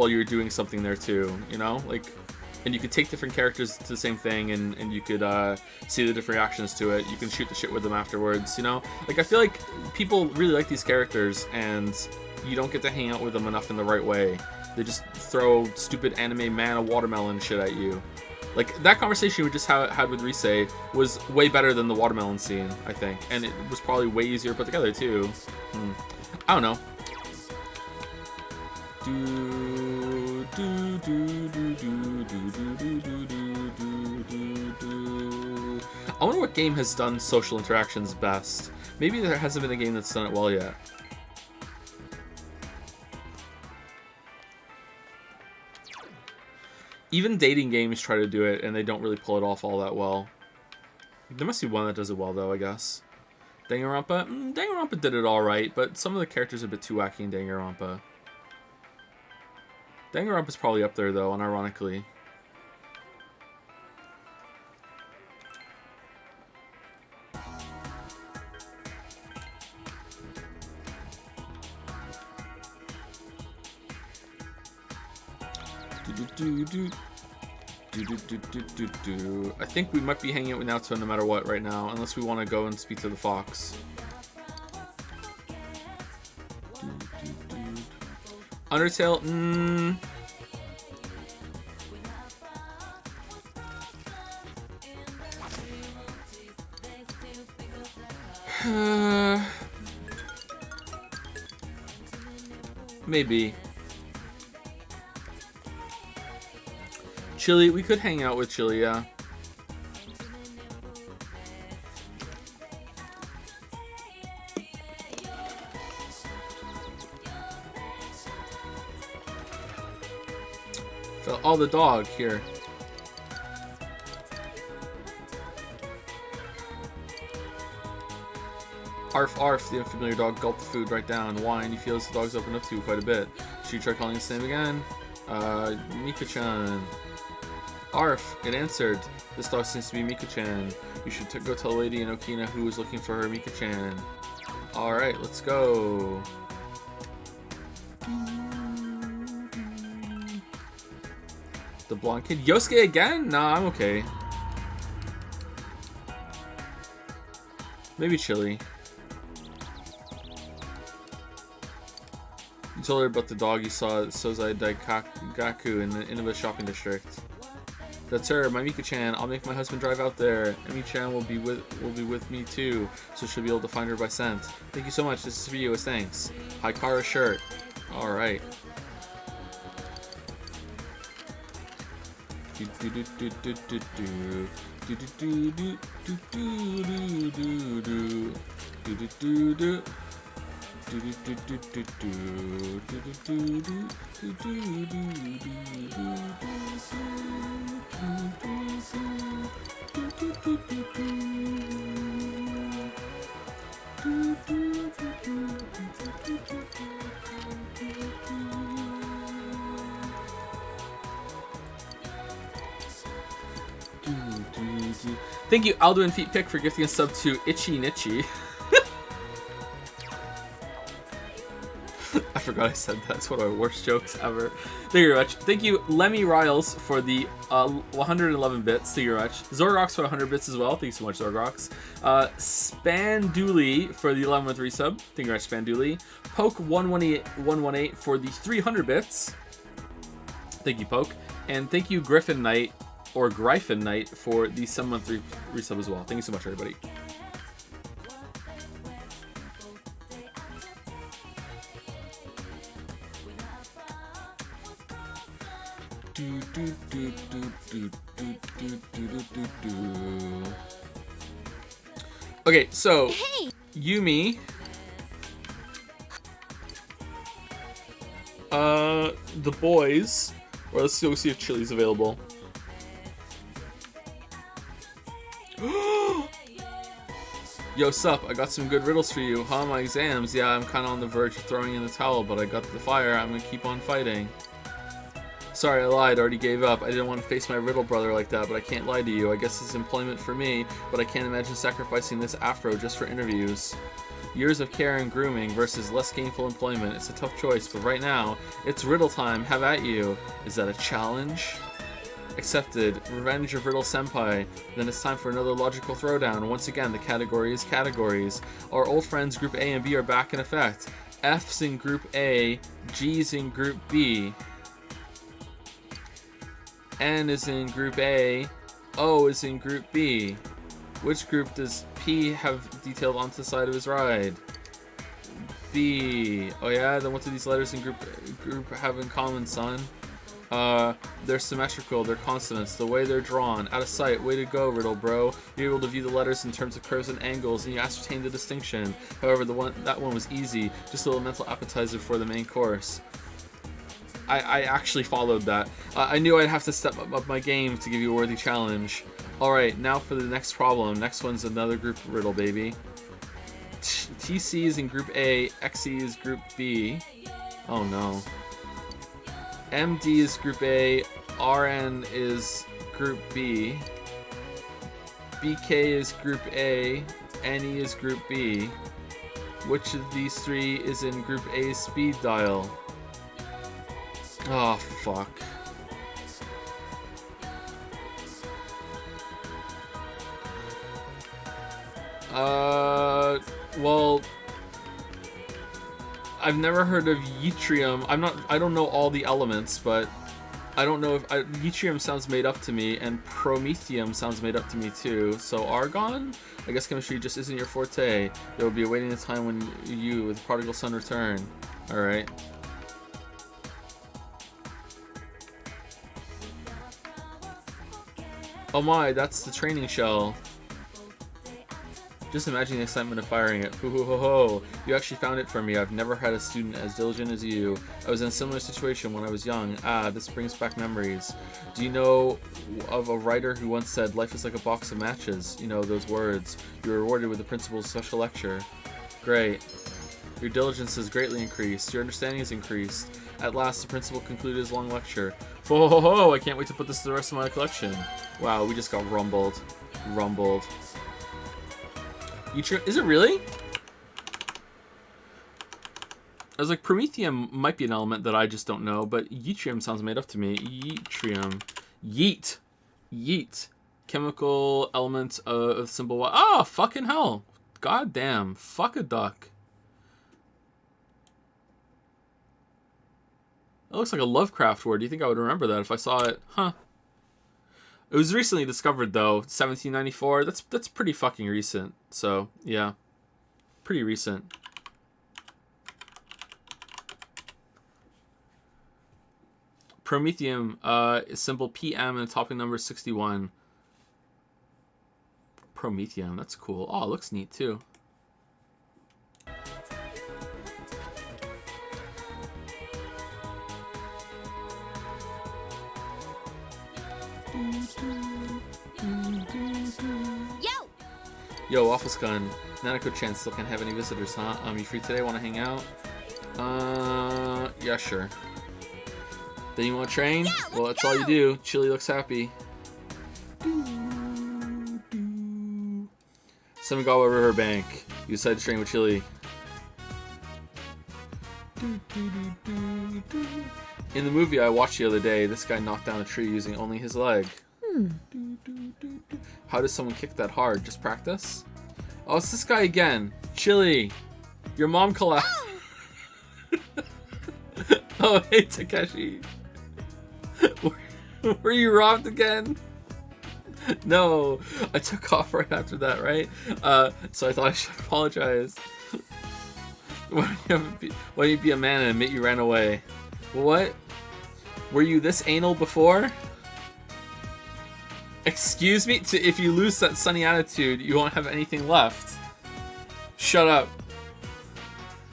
B: you're doing something there too, you know? Like and you could take different characters to the same thing, and you could see the different reactions to it. You can shoot the shit with them afterwards, you know? Like, I feel like people really like these characters, and you don't get to hang out with them enough in the right way. They just throw stupid anime man a watermelon shit at you. Like, that conversation we just had with Rise was way better than the watermelon scene, I think. And it was probably way easier to put together, too. I don't know. I wonder what game has done social interactions best. Maybe there hasn't been a game that's done it well yet. Even dating games try to do it, and they don't really pull it off all that well. There must be one that does it well, though, I guess. Danganronpa? Danganronpa did it alright, but some of the characters are a bit too wacky in Danganronpa. Danganronpa's probably up there, though, unironically. I think we might be hanging out with Naoto no matter what right now, unless we want to go and speak to the fox. Undertale, maybe. Chili, we could hang out with Chili, yeah. Oh, the dog, here. Arf, arf, the unfamiliar dog gulped the food right down. Whine, he feels the dog's opened up to quite a bit. Should you try calling his name again? Mika-chan. Arf, it answered. This dog seems to be Mika-chan. You should go tell a lady in Okina who is looking for her Mika-chan. Alright, let's go. The blonde kid. Yosuke again? Nah, I'm okay. Maybe Chili. You told her about the dog you saw at Sozai Daigaku in the Inaba shopping district. That's her, my Mika-chan. I'll make my husband drive out there. Emi-chan will be with me too, so she'll be able to find her by scent. Thank you so much. This is for you as thanks. Hikara shirt. All right. Thank you, Aldo and Feet Pick, for gifting a sub to Itchy Nitchy. I forgot I said that. It's one of my worst jokes ever. Thank you very much. Thank you, Lemmy Riles, for the 111 bits. Thank you very much. Zorgrox for 100 bits as well. Thank you so much, Zorgrox. Spandooley for the 11th resub. Thank you very much, Spandooley. Poke118 for the 300 bits. Thank you, Poke. And thank you, Griffin Knight, or Gryphon Knight, for the 7-month resub as well. Thank you so much, everybody. Okay, so
A: Hey!
B: Yumi, the boys, or let's go see if Chili's available. Yo, sup, I got some good riddles for you. Huh, my exams? Yeah, I'm kind of on the verge of throwing in the towel, but I got the fire. I'm gonna keep on fighting. Sorry, I lied. I already gave up. I didn't want to face my riddle brother like that, but I can't lie to you. I guess it's employment for me, but I can't imagine sacrificing this afro just for interviews. Years of care and grooming versus less gainful employment. It's a tough choice, but right now, it's riddle time. Have at you. Is that a challenge? Accepted. Revenge of Riddle Senpai. Then it's time for another logical throwdown. Once again, the category is categories. Our old friends Group A and B are back in effect. F's in Group A, G's in Group B. N is in Group A, O is in Group B. Which group does P have detailed onto the side of his ride? B. Oh yeah, then what do these letters in group have in common, son? They're symmetrical, they're consonants, the way they're drawn, out of sight. Way to go, Riddle bro. You're able to view the letters in terms of curves and angles, and you ascertain the distinction. However, that one was easy, just a little mental appetizer for the main course. I actually followed that. I knew I'd have to step up my game to give you a worthy challenge. Alright, now for the next problem. Next one's another group riddle, baby. TC is in Group A, XE is Group B. Oh no. MD is Group A, RN is Group B. BK is Group A, NE is Group B. Which of these three is in Group A's speed dial? Oh, fuck. Well, I've never heard of yttrium. I don't know all the elements, but I don't know if yttrium sounds made up to me, and promethium sounds made up to me too. So argon? I guess chemistry just isn't your forte. There will be awaiting the time when you, the prodigal son, return. Alright. Oh my, that's the training shell. Just imagine the excitement of firing it. Hoo hoo ho ho. You actually found it for me. I've never had a student as diligent as you. I was in a similar situation when I was young. Ah, this brings back memories. Do you know of a writer who once said, life is like a box of matches? You know, those words. You were rewarded with the principal's special lecture. Great. Your diligence has greatly increased. Your understanding has increased. At last, the principal concluded his long lecture. Ho ho ho! I can't wait to put this to the rest of my collection. Wow, we just got rumbled. Rumbled. Yttrium? Is it really? I was like, promethium might be an element that I just don't know, but yttrium sounds made up to me. Yttrium. Yeet. Yeet. Chemical element of symbol Y. Oh, fucking hell. God damn. Fuck a duck. That looks like a Lovecraft word. Do you think I would remember that if I saw it? Huh. It was recently discovered, though. 1794. That's pretty fucking recent. So, yeah. Pretty recent. Promethium, symbol PM and topic number 61. Promethium, that's cool. Oh, it looks neat, too. Yo, Waffles Gun. Nanako Chan still can't have any visitors, huh? You free today? Want to hang out? Yeah, sure. Then you want to train? Yeah, well, that's all you do. Chili looks happy. Semigawa Riverbank. You decided to train with Chili. In the movie I watched the other day, this guy knocked down a tree using only his leg. How does someone kick that hard? Just practice? Oh, it's this guy again. Chili. Your mom collapsed. Oh, hey, Takeshi. Were you robbed again? No, I took off right after that, right? So I thought I should apologize. Why don't you be a man and admit you ran away? What? Were you this anal before? Excuse me? If you lose that sunny attitude, you won't have anything left. Shut up.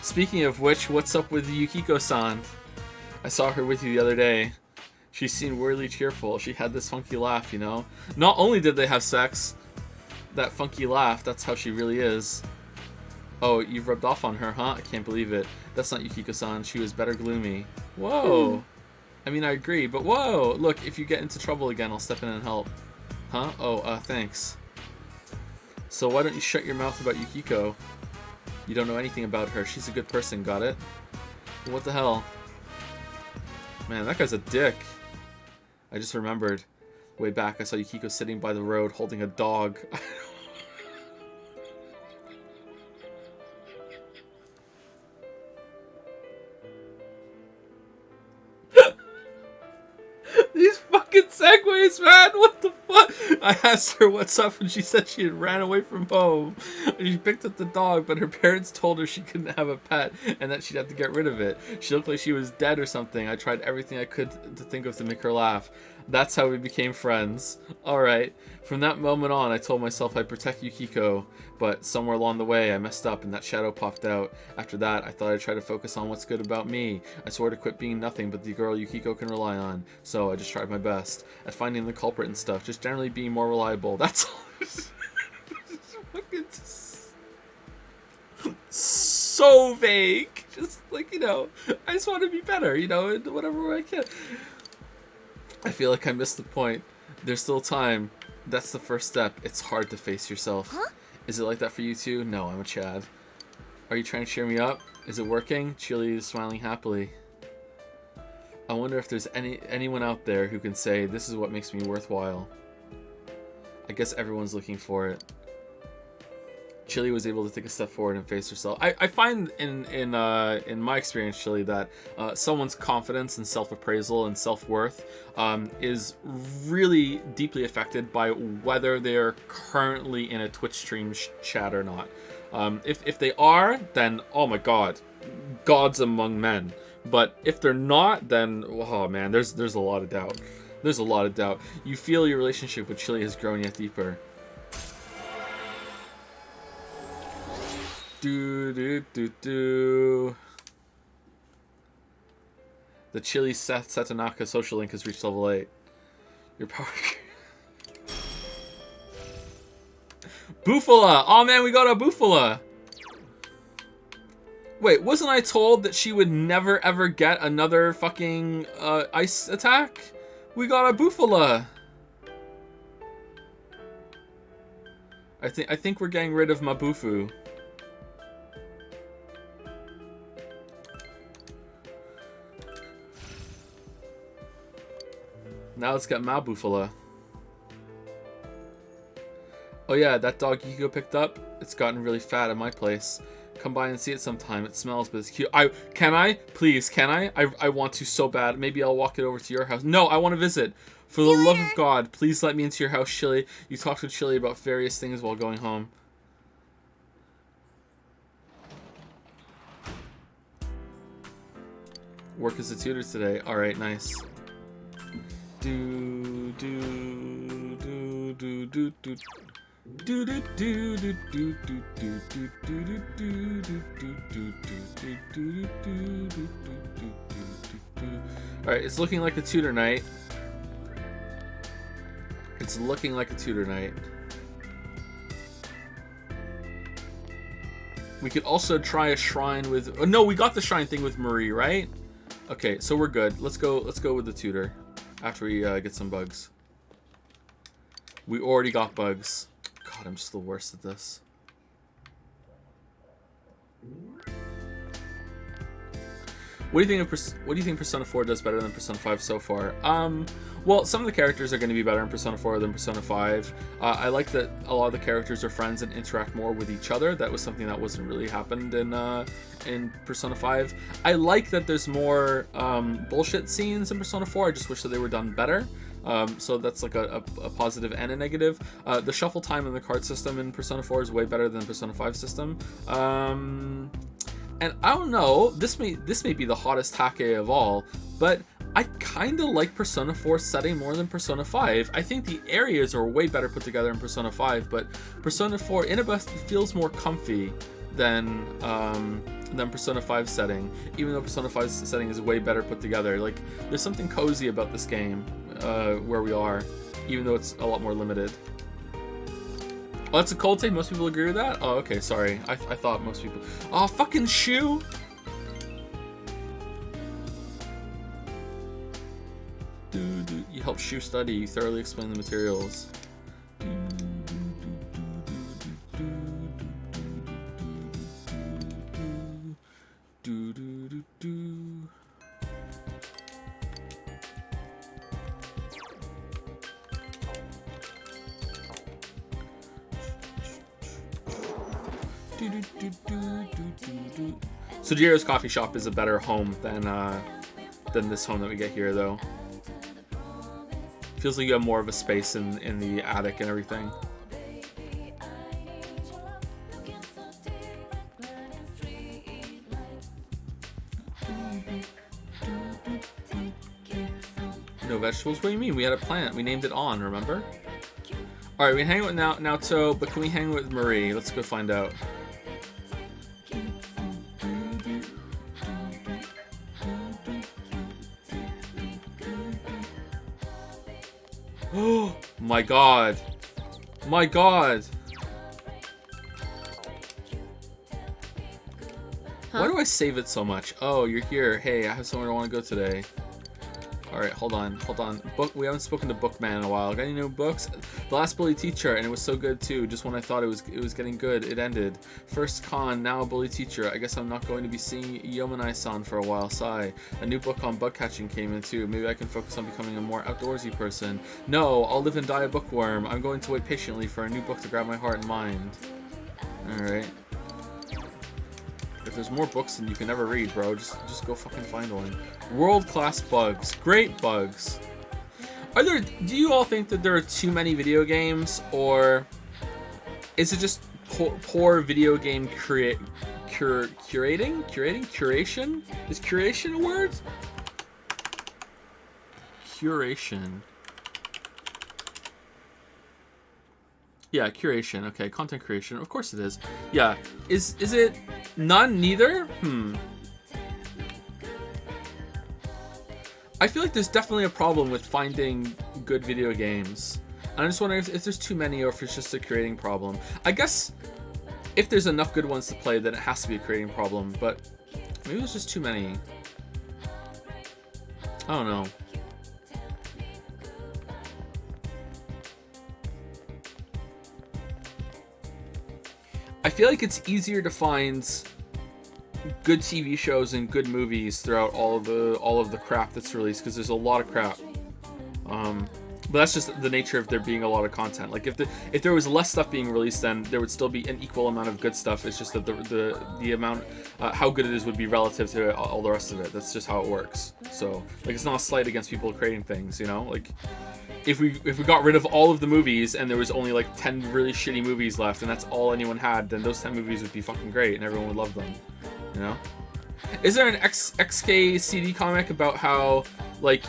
B: Speaking of which, what's up with Yukiko-san? I saw her with you the other day. She seemed weirdly cheerful. She had this funky laugh, you know? Not only did they have sex, that funky laugh, that's how she really is. Oh, you've rubbed off on her, huh? I can't believe it. That's not Yukiko-san. She was better gloomy. Whoa. I mean, I agree, but whoa. Look, if you get into trouble again, I'll step in and help. Huh? Oh, thanks. So why don't you shut your mouth about Yukiko? You don't know anything about her. She's a good person, got it? What the hell? Man, that guy's a dick. I just remembered. Way back, I saw Yukiko sitting by the road holding a dog. These fucking segues, man! What the fuck? I asked her what's up, and she said she had ran away from home. And she picked up the dog, but her parents told her she couldn't have a pet and that she'd have to get rid of it. She looked like she was dead or something. I tried everything I could to think of to make her laugh. That's how we became friends. Alright. From that moment on, I told myself I'd protect Yukiko, but somewhere along the way, I messed up and that shadow popped out. After that, I thought I'd try to focus on what's good about me. I swore to quit being nothing but the girl Yukiko can rely on, so I just tried my best at finding the culprit and stuff, just generally being more reliable. That's all. Fucking so vague. Just like, you know, I just want to be better, you know, in whatever way I can. I feel like I missed the point. There's still time. That's the first step. It's hard to face yourself.
A: Huh?
B: Is it like that for you too? No, I'm a Chad. Are you trying to cheer me up? Is it working? Chili is smiling happily. I wonder if there's anyone out there who can say, this is what makes me worthwhile. I guess everyone's looking for it. Chili was able to take a step forward and face herself. I find in my experience, Chili, that someone's confidence and self-appraisal and self-worth is really deeply affected by whether they're currently in a Twitch stream chat or not. If they are, then oh my god, gods among men. But if they're not, then oh man, there's a lot of doubt. There's a lot of doubt. You feel your relationship with Chili has grown yet deeper. The Chili Seth Satanaka social link has reached level 8. Your power. Bufala! Oh man, we got a Bufala! Wait, wasn't I told that she would never ever get another fucking ice attack? We got a Bufala! I think we're getting rid of Mabufu. Now let's get Mabufala. Oh yeah, that dog Yukiko picked up, it's gotten really fat at my place. Come by and see it sometime. It smells, but it's cute. Can I? Please, can I? I want to so bad. Maybe I'll walk it over to your house. No, I want to visit. For the love of God, please let me into your house, Chili. You talked to Chili about various things while going home. Work as a tutor today. Alright, nice. Alright, it's looking like a tutor night. It's looking like a tutor night. We could also try a shrine with... Oh, no, we got the shrine thing with Marie, right? Okay, so we're good. Let's go with the tutor after we get some bugs. We already got bugs. God, I'm just the worst at this. What do you think Persona 4 does better than Persona 5 so far? Well, some of the characters are going to be better in Persona 4 than Persona 5. I like that a lot of the characters are friends and interact more with each other. That was something that wasn't really happened in Persona 5. I like that there's more bullshit scenes in Persona 4. I just wish that they were done better. So that's like a positive and a negative. The shuffle time and the card system in Persona 4 is way better than the Persona 5 system. And I don't know, this may be the hottest take of all, but I kind of like Persona 4 setting more than Persona 5. I think the areas are way better put together in Persona 5, but Persona 4 Inabest feels more comfy than Persona 5 setting, even though Persona 5 setting is way better put together. Like, there's something cozy about this game where we are, even though it's a lot more limited. Oh, that's a cold take? Most people agree with that? Oh, okay, sorry. I thought most people... Oh, fucking Shu! You help Shu study. You thoroughly explain the materials. Sojiro's coffee shop is a better home than this home that we get here, though. Feels like you have more of a space in the attic and everything. No vegetables? What do you mean? We had a plant. We named it On, remember? Alright, we can hang out with Naoto, but can we hang with Marie? Let's go find out. Oh my god. My god. Why do I save it so much? Oh, you're here. Hey, I have somewhere I want to go today. Alright, hold on. We haven't spoken to Bookman in a while. Got any new books? The Last Bully Teacher, and it was so good too. Just when I thought it was getting good, it ended. First con, now a bully teacher. I guess I'm not going to be seeing Yomanai-san for a while. Sigh. A new book on bug catching came in too. Maybe I can focus on becoming a more outdoorsy person. No, I'll live and die a bookworm. I'm going to wait patiently for a new book to grab my heart and mind. Alright. If there's more books than you can ever read, bro, just go fucking find one. World-class bugs. Great bugs. Do you all think that there are too many video games, or is it just poor video game curation? Is curation a word? Curation. Yeah, curation. Okay, content creation. Of course it is. Yeah. Is it none? Neither? I feel like there's definitely a problem with finding good video games. And I'm just wondering if there's too many or if it's just a creating problem. I guess if there's enough good ones to play, then it has to be a creating problem. But maybe there's just too many. I don't know. I feel like it's easier to find good TV shows and good movies throughout all of the crap that's released, because there's a lot of crap. But that's just the nature of there being a lot of content. Like if there was less stuff being released, then there would still be an equal amount of good stuff. It's just that the amount how good it is would be relative to all the rest of it. That's just how it works. So like it's not a slight against people creating things, you know? Like if we got rid of all of the movies and there was only like 10 really shitty movies left and that's all anyone had, then those 10 movies would be fucking great and everyone would love them. You know? Is there an XK CD comic about how like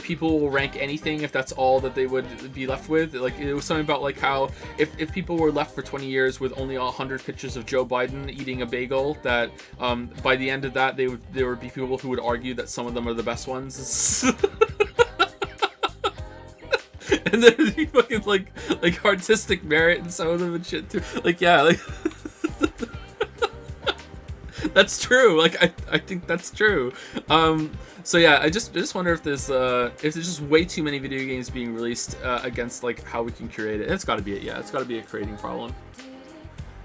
B: people will rank anything if that's all that they would be left with? Like it was something about like how if people were left for 20 years with only 100 pictures of Joe Biden eating a bagel, that by the end of that there would be people who would argue that some of them are the best ones. And there'd be fucking like artistic merit in some of them and shit too. Like yeah, like that's true. Like I think that's true. So yeah, I just wonder if there's just way too many video games being released against like how we can curate it. It's got to be it. Yeah, it's got to be a creating problem.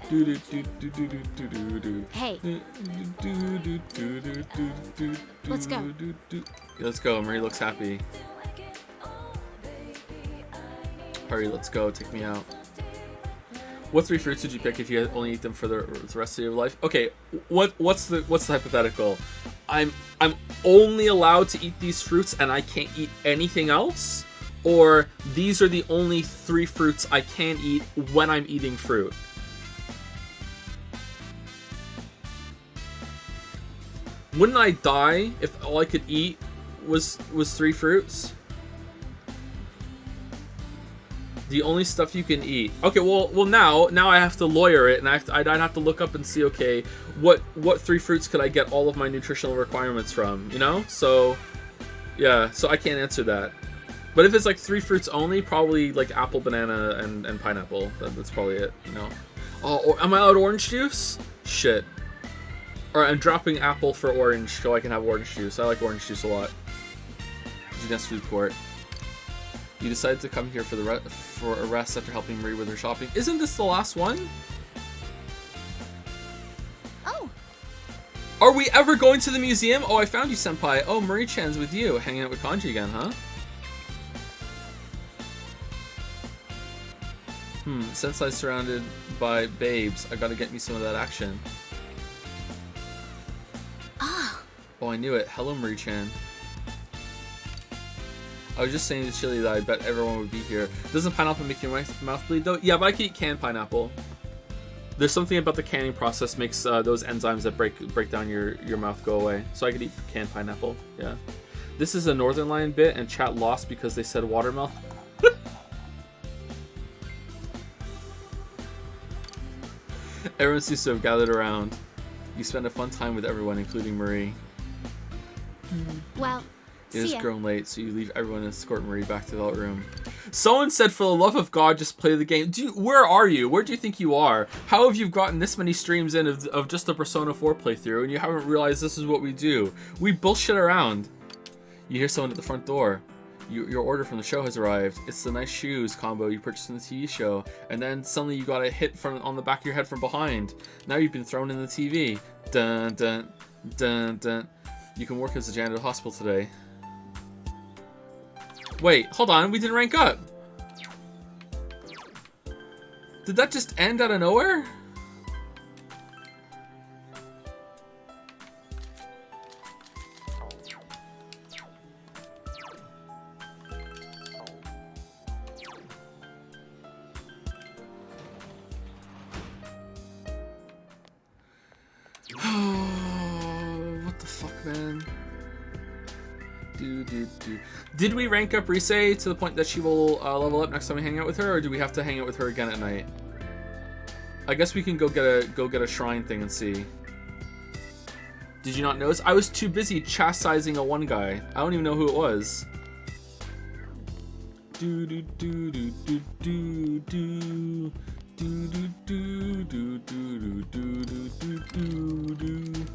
A: Hey. Let's go.
B: Yeah, let's go. Marie looks happy. Hurry, let's go. Take me out. What 3 fruits would you pick if you only eat them for the rest of your life? Okay, what's the hypothetical? I'm only allowed to eat these fruits and I can't eat anything else? Or these are the only 3 fruits I can eat when I'm eating fruit? Wouldn't I die if all I could eat was 3 fruits? The only stuff you can eat. Okay, well now I have to lawyer it, and I'd have to look up and see, okay, what 3 fruits could I get all of my nutritional requirements from, you know? So yeah, so I can't answer that. But if it's like 3 fruits only, probably like apple, banana, and pineapple. That's probably it, you know? Oh, or am I allowed orange juice? Shit. Alright, I'm dropping apple for orange so I can have orange juice. I like orange juice a lot. Genius Food Court. You decided to come here for a rest after helping Marie with her shopping. Isn't this the last one?
A: Oh.
B: Are we ever going to the museum? Oh, I found you, senpai. Oh, Marie-chan's with you. Hanging out with Kanji again, huh? Since I'm surrounded by babes, I gotta get me some of that action.
A: Ah,
B: Oh, I knew it. Hello, Marie-chan. I was just saying to Chili that I bet everyone would be here. Doesn't pineapple make your mouth bleed, though? Yeah, but I can eat canned pineapple. There's something about the canning process makes those enzymes that break down your mouth go away. So I could eat canned pineapple, yeah. This is a Northern Lion bit, and chat lost because they said watermelon. Everyone seems to have gathered around. You spend a fun time with everyone, including Marie.
A: well,
B: It
A: see
B: has
A: ya.
B: grown late, so you leave everyone and escort Marie back to the room. Someone said, for the love of God, just play the game. Where are you? Where do you think you are? How have you gotten this many streams in of just the Persona 4 playthrough, and you haven't realized this is what we do? We bullshit around. You hear someone at the front door. Your order from the show has arrived. It's the nice shoes combo you purchased in the TV show, and then suddenly you got a hit on the back of your head from behind. Now you've been thrown in the TV. Dun dun dun dun. You can work as a janitor at the hospital today. Wait, hold on, we didn't rank up. Did that just end out of nowhere? What the fuck, man? Did we rank up Rise to the point that she will level up next time we hang out with her, or do we have to hang out with her again at night? I guess we can go get a shrine thing and see. Did you not notice? I was too busy chastising a one guy. I don't even know who it was. Do do do do do do do. Do do do do do do do do do do.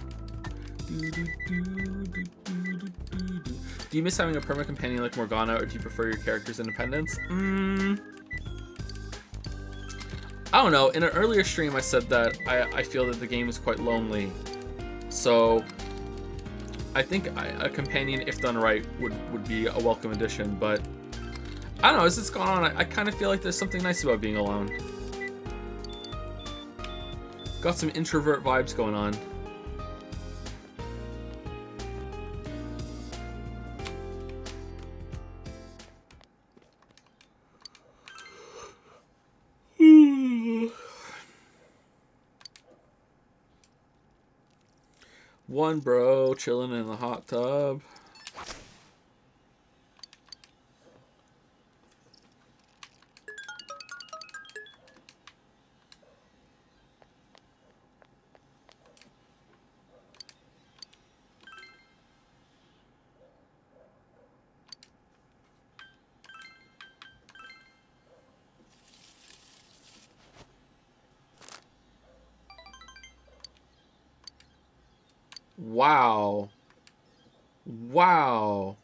B: Do you miss having a permanent companion like Morgana, or do you prefer your character's independence? I don't know. In an earlier stream I said that I feel that the game is quite lonely. So I think a companion, if done right, would be a welcome addition, but I don't know, as it's gone on, I kind of feel like there's something nice about being alone. Got some introvert vibes going on. One bro chilling in the hot tub. Wow. Wow.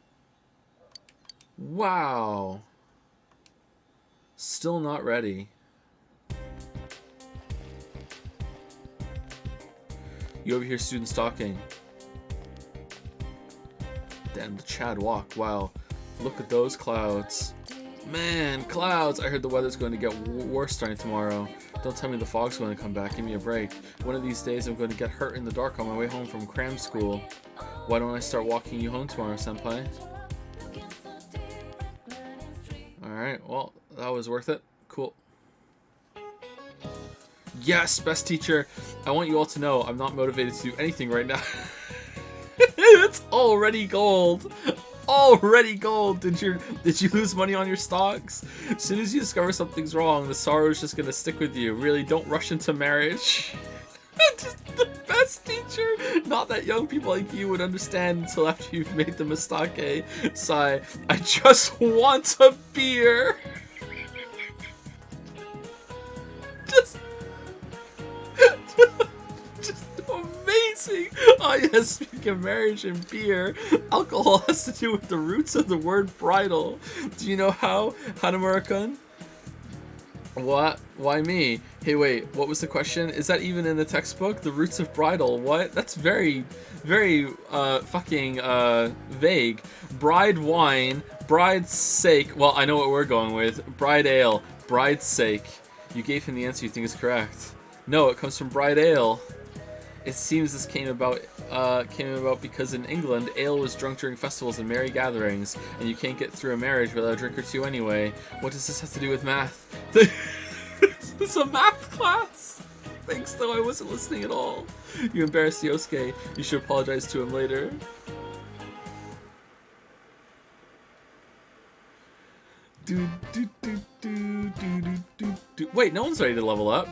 B: Wow. Still not ready. You over here student stalking. Damn, the Chad walk. Wow. Look at those clouds. Man, clouds! I heard the weather's going to get worse starting tomorrow. Don't tell me the fog's going to come back. Give me a break. One of these days I'm going to get hurt in the dark on my way home from cram school. Why don't I start walking you home tomorrow, senpai? Alright, well, that was worth it. Cool. Yes, best teacher! I want you all to know I'm not motivated to do anything right now. It's already gold! Already gold! Did you lose money on your stocks? As soon as you discover something's wrong, the sorrow is just gonna stick with you. Really, don't rush into marriage. Just the best teacher! Not that young people like you would understand until after you've made the mistake. Sigh, I just want a beer! Just amazing! Oh yes, speaking of marriage and beer, alcohol has to do with the roots of the word bridal. Do you know how, Hanamura-kun? What? Why me? Hey wait, what was the question? Is that even in the textbook? The roots of bridal? What? That's very, very, fucking, vague. Bride wine, bride's sake. Well, I know what we're going with. Bride ale, bride's sake. You gave him the answer you think is correct. No, it comes from Bride Ale. It seems this came about because in England, ale was drunk during festivals and merry gatherings, and you can't get through a marriage without a drink or two anyway. What does this have to do with math? It's a math class! Thanks, though, I wasn't listening at all. You embarrassed Yosuke. You should apologize to him later. Wait, no one's ready to level up.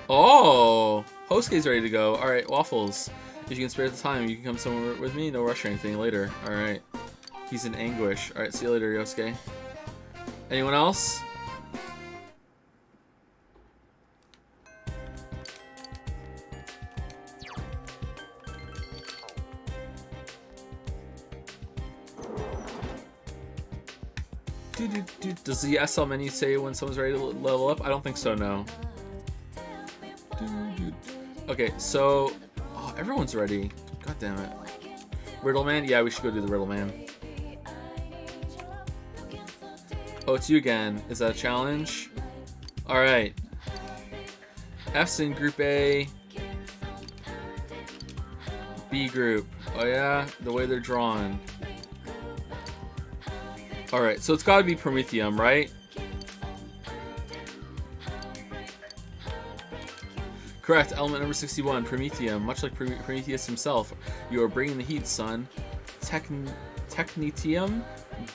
B: Oh! Hosuke's ready to go. Alright, Waffles. If you can spare the time, you can come somewhere with me. No rush or anything later. Alright. He's in anguish. Alright, see you later, Yosuke. Anyone else? Does the SL menu say when someone's ready to level up? I don't think so, no. Okay, so... Oh, everyone's ready. God damn it. Riddle Man? Yeah, we should go do the Riddle Man. Oh, it's you again. Is that a challenge? Alright. F's in Group A. B Group. Oh yeah? The way they're drawn. Alright, so it's gotta be Prometheum, right? Correct, element number 61, Prometheum. Much like Prometheus himself, you are bringing the heat, son. Technetium,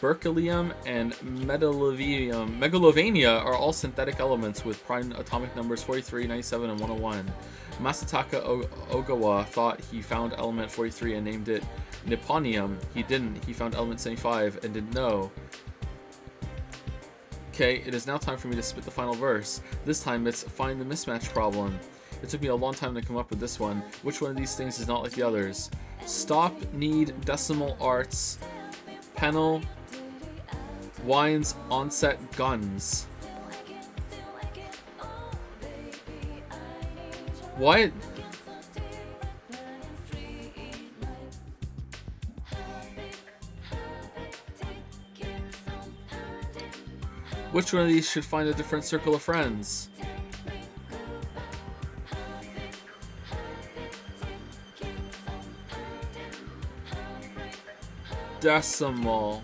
B: Berkelium, and Megalovania are all synthetic elements with prime atomic numbers 43, 97, and 101. Masataka Ogawa thought he found element 43 and named it Nipponium. He didn't. He found element 75 and didn't know. Okay, it is now time for me to spit the final verse. This time it's find the mismatch problem. It took me a long time to come up with this one. Which one of these things is not like the others? Stop, need, decimal arts, panel, wines, onset, guns. What? Which one of these should find a different circle of friends? Decimal.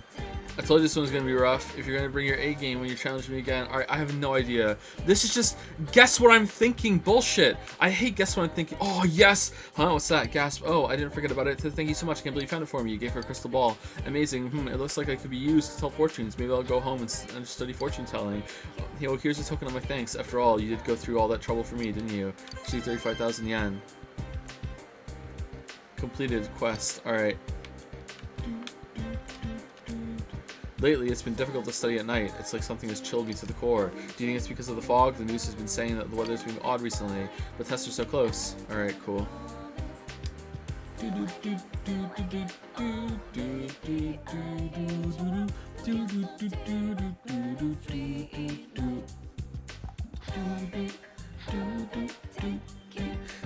B: I told you this one's gonna be rough. If you're gonna bring your A game when you challenge me again. Alright, I have no idea. This is just guess what I'm thinking bullshit. I hate guess what I'm thinking. Oh, yes! Huh? What's that? Gasp. Oh, I didn't forget about it. Thank you so much. I can't believe you found it for me. You gave her a crystal ball. Amazing. It looks like it could be used to tell fortunes. Maybe I'll go home and study fortune telling. Well, here's a token of my thanks. After all, you did go through all that trouble for me, didn't you? Actually, 35,000 yen. Completed quest. Alright. Lately, it's been difficult to study at night. It's like something has chilled me to the core. Do you think it's because of the fog? The news has been saying that the weather's been odd recently, but tests are so close. Alright, cool.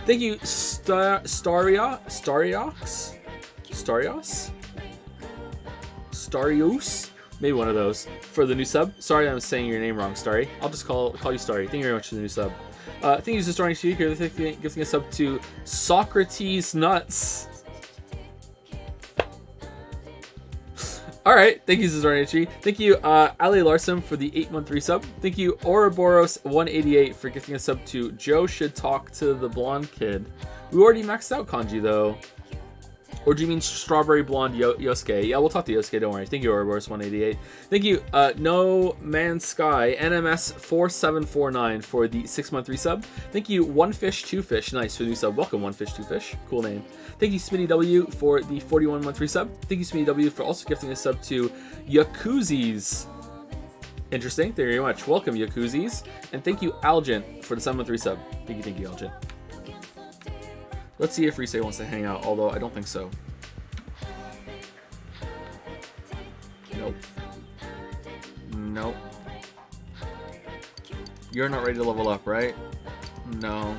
B: Thank you, Starios? Maybe one of those. For the new sub. Sorry I'm saying your name wrong, Starry. I'll just call you Starry. Thank you very much for the new sub. Thank you for starting speaker. Giving a sub to Socrates Nuts. Alright, thank you, Zazornichi. Thank you, Ali Larson for the 8-month resub. Thank you, Ouroboros188 for gifting a sub to Joe Should Talk to the Blonde Kid. We already maxed out kanji, though. Or do you mean Strawberry Blonde Yosuke? Yeah, we'll talk to Yosuke, don't worry. Thank you, Ouroboros188. Thank you, No Man's Sky, NMS4749 for the 6-month resub. Thank you, One Fish, Two Fish. Nice for the new sub. Welcome, One Fish, Two Fish. Cool name. Thank you, Smitty W for the 41-month resub. Thank you, Smitty W for also gifting a sub to Yakuzis. Interesting. Thank you very much. Welcome, Yakuzis. And thank you, Algent, for the 7-month resub. Thank you, Algent. Let's see if Rise wants to hang out, although I don't think so. Nope. Nope. You're not ready to level up, right? No.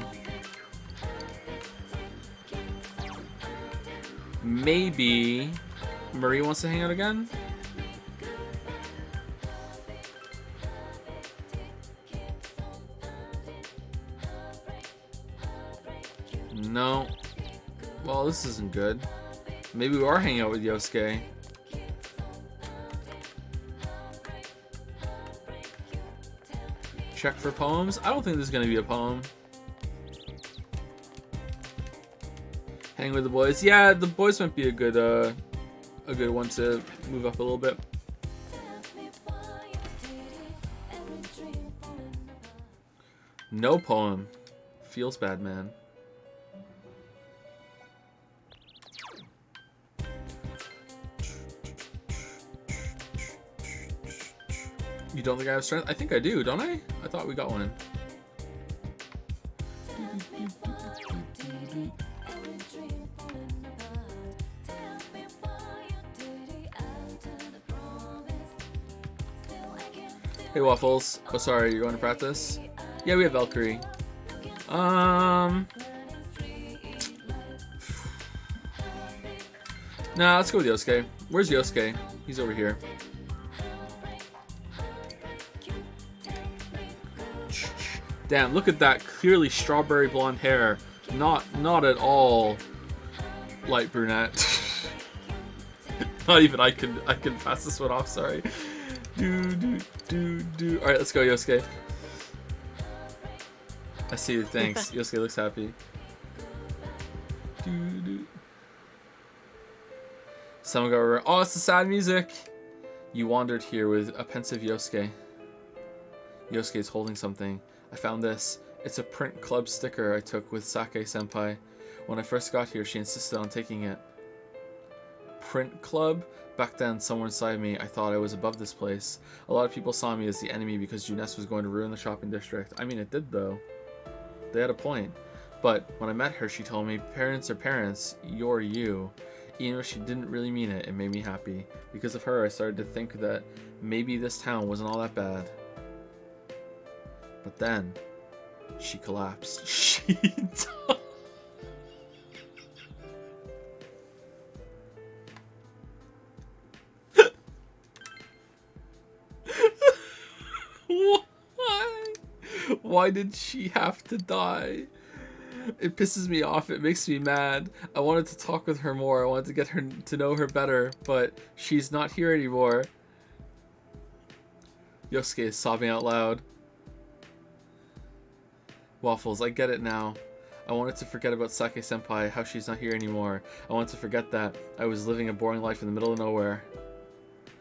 B: Maybe Marie wants to hang out again? No. Well, this isn't good. Maybe we are hanging out with Yosuke. Check for poems. I don't think there's gonna be a poem. Hang with the boys. Yeah, the boys might be a good one to move up a little bit. No poem. Feels bad, man. You don't think I have strength? I think I do, don't I? I thought we got one. Hey Waffles. Oh sorry, you're going to practice? Yeah, we have Valkyrie. Nah, let's go with Yosuke. Where's Yosuke? He's over here. Damn, look at that clearly strawberry blonde hair. Not at all light brunette. Not even I can pass this one off, sorry. Alright, let's go, Yosuke. I see you, thanks. Yosuke looks happy. Someone got over. Oh, it's the sad music! You wandered here with a pensive Yosuke. Yosuke's holding something. I found this. It's a print club sticker I took with Sake-senpai. When I first got here, she insisted on taking it. Print club? Back then, somewhere inside me, I thought I was above this place. A lot of people saw me as the enemy because Junes was going to ruin the shopping district. I mean, it did, though. They had a point. But when I met her, she told me, parents are parents, you're you. Even if she didn't really mean it, it made me happy. Because of her, I started to think that maybe this town wasn't all that bad. But then, she collapsed. She died. Why? Why did she have to die? It pisses me off. It makes me mad. I wanted to talk with her more. I wanted to get her to know her better, but she's not here anymore. Yosuke is sobbing out loud. Waffles, I get it now. I wanted to forget about Sake-senpai, how she's not here anymore. I wanted to forget that I was living a boring life in the middle of nowhere.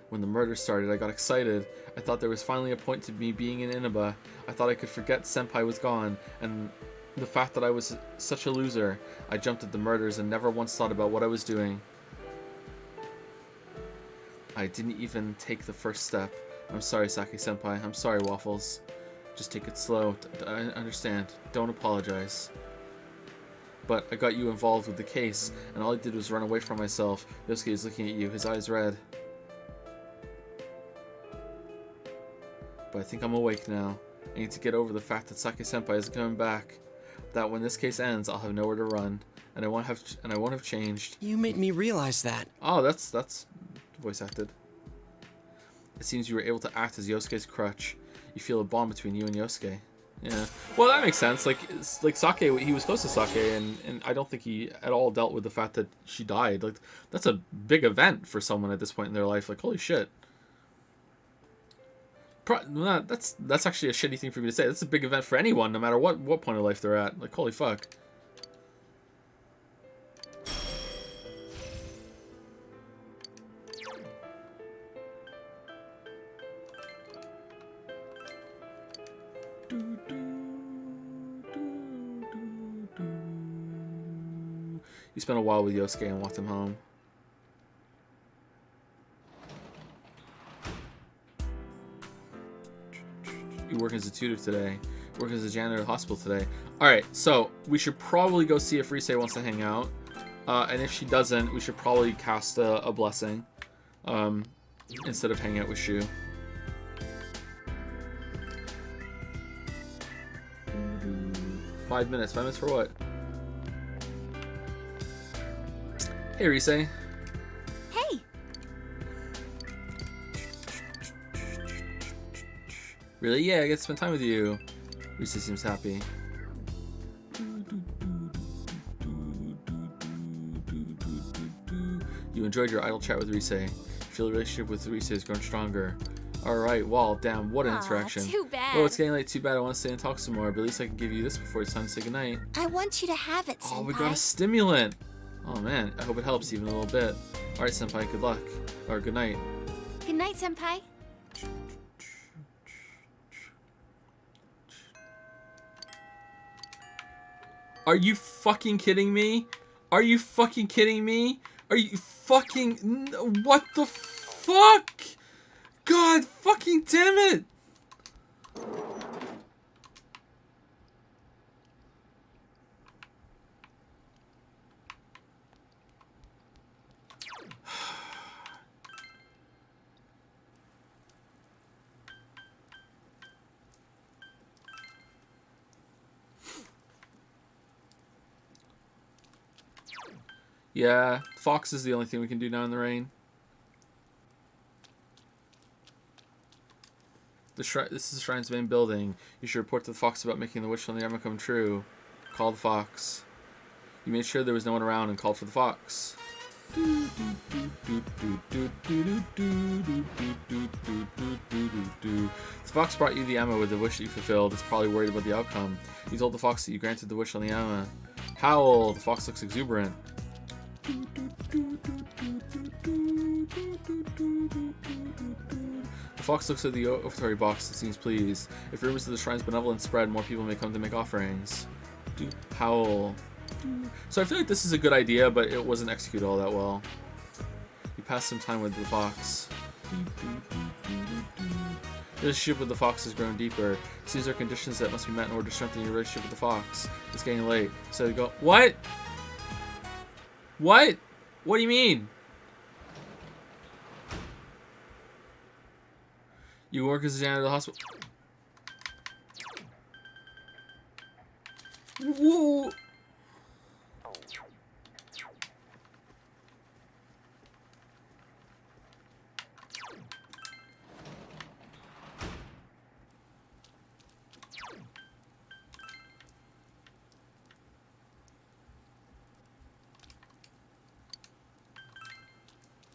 B: When the murder started, I got excited. I thought there was finally a point to me being in Inaba. I thought I could forget Senpai was gone, and the fact that I was such a loser. I jumped at the murders and never once thought about what I was doing. I didn't even take the first step. I'm sorry, Sake-senpai. I'm sorry, Waffles. Just take it slow. I understand. Don't apologize. But I got you involved with the case, and all I did was run away from myself. Yosuke is looking at you, his eyes red. But I think I'm awake now. I need to get over the fact that Sake-senpai isn't coming back. That when this case ends, I'll have nowhere to run, and I won't have changed.
C: You made me realize that.
B: Oh, that's voice acted. It seems you were able to act as Yosuke's crutch. You feel a bond between you and Yosuke. Yeah. Well, that makes sense. Like Sake, he was close to Sake, and I don't think he at all dealt with the fact that she died. Like, that's a big event for someone at this point in their life. Like, holy shit. That's actually a shitty thing for me to say. That's a big event for anyone, no matter what point of life they're at. Like, holy fuck. You spent a while with Yosuke and walked him home. You work as a tutor today. Work as a janitor at the hospital today. Alright, so we should probably go see if Rise wants to hang out. And if she doesn't, we should probably cast a blessing. Instead of hanging out with Shu. Five minutes for what? Hey, Rise.
A: Hey!
B: Really? Yeah, I get to spend time with you. Rise seems happy. You enjoyed your idle chat with Rise. You feel the relationship with Rise has grown stronger. Alright, well, damn, what an
A: Aw,
B: interaction.
A: too bad.
B: Oh, it's getting late, too bad. I want to stay and talk some more, but at least I can give you this before it's time to say goodnight.
A: I want you to have it, Senpai.
B: Oh, we got a stimulant! Oh man, I hope it helps even a little bit. Alright, Senpai, good luck. Or good night.
A: Good night, Senpai.
B: Are you fucking kidding me? Are you fucking kidding me? Are you fucking... What the fuck? God fucking damn it! Yeah, Fox is the only thing we can do now in the rain. This is the Shrine's main building. You should report to the Fox about making the wish on the Yama come true. Call the Fox. You made sure there was no one around and called for the Fox. The Fox brought you the Yama with the wish that you fulfilled. It's probably worried about the outcome. You told the Fox that you granted the wish on the Yama. Howl! The Fox looks exuberant. The Fox looks at the offertory box and seems pleased. If rumors of the Shrine's benevolence spread, more people may come to make offerings. Howl. So I feel like this is a good idea, but it wasn't executed all that well. You passed some time with the Fox. The relationship with the Fox has grown deeper. These are conditions that must be met in order to strengthen your relationship with the Fox. It's getting late. So you go, what? What? What do you mean? You work as a janitor at the hospital. Whoa.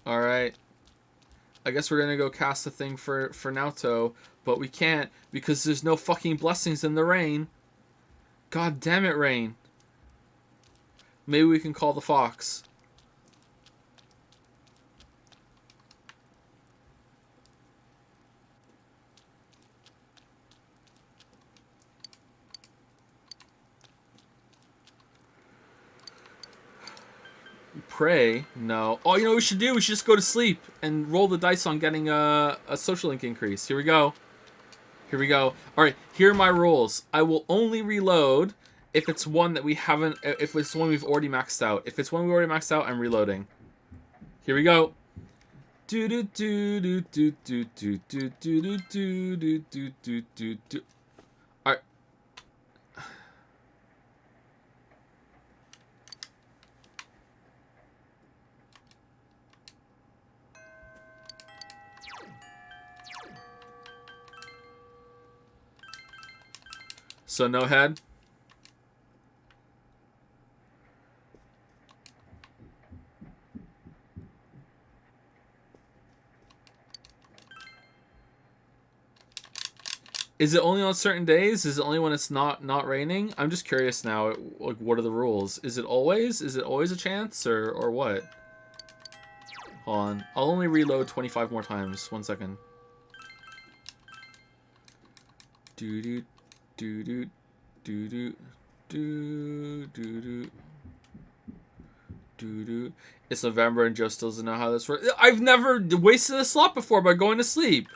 B: Alright. I guess we're gonna go cast a thing for Naoto, but we can't because there's no fucking blessings in the rain. God damn it, rain. Maybe we can call the Fox. Pray? No. Oh, you know what we should do? We should just go to sleep and roll the dice on getting a social link increase. Here we go. Here we go. Alright, here are my rules. I will only reload if it's one that we haven't... If it's one we've already maxed out. If it's one we already maxed out, I'm reloading. Here we go. Do do do do do do do do do do do do do do do. Alright. So no head. Is it only on certain days? Is it only when it's not raining? I'm just curious now. Like, what are the rules? Is it always? Is it always a chance or what? Hold on. I'll only reload 25 more times. 1 second. Do do do do do do do do do do do. It's November and Joe still doesn't know how this works. I've never wasted a slot before by going to sleep.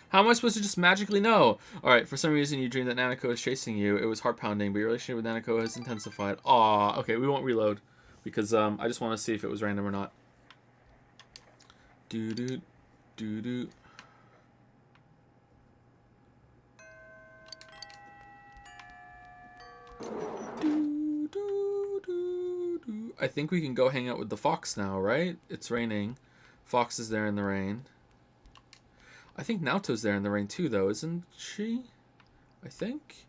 B: How am I supposed to just magically know? Alright, for some reason you dreamed that Nanako was chasing you. It was heart pounding, but your relationship with Nanako has intensified. Aw, okay, we won't reload. Because I just want to see if it was random or not. Do do do do. I think we can go hang out with the Fox now, right? It's raining. Fox is there in the rain. I think Naoto's there in the rain too, though, isn't she? I think?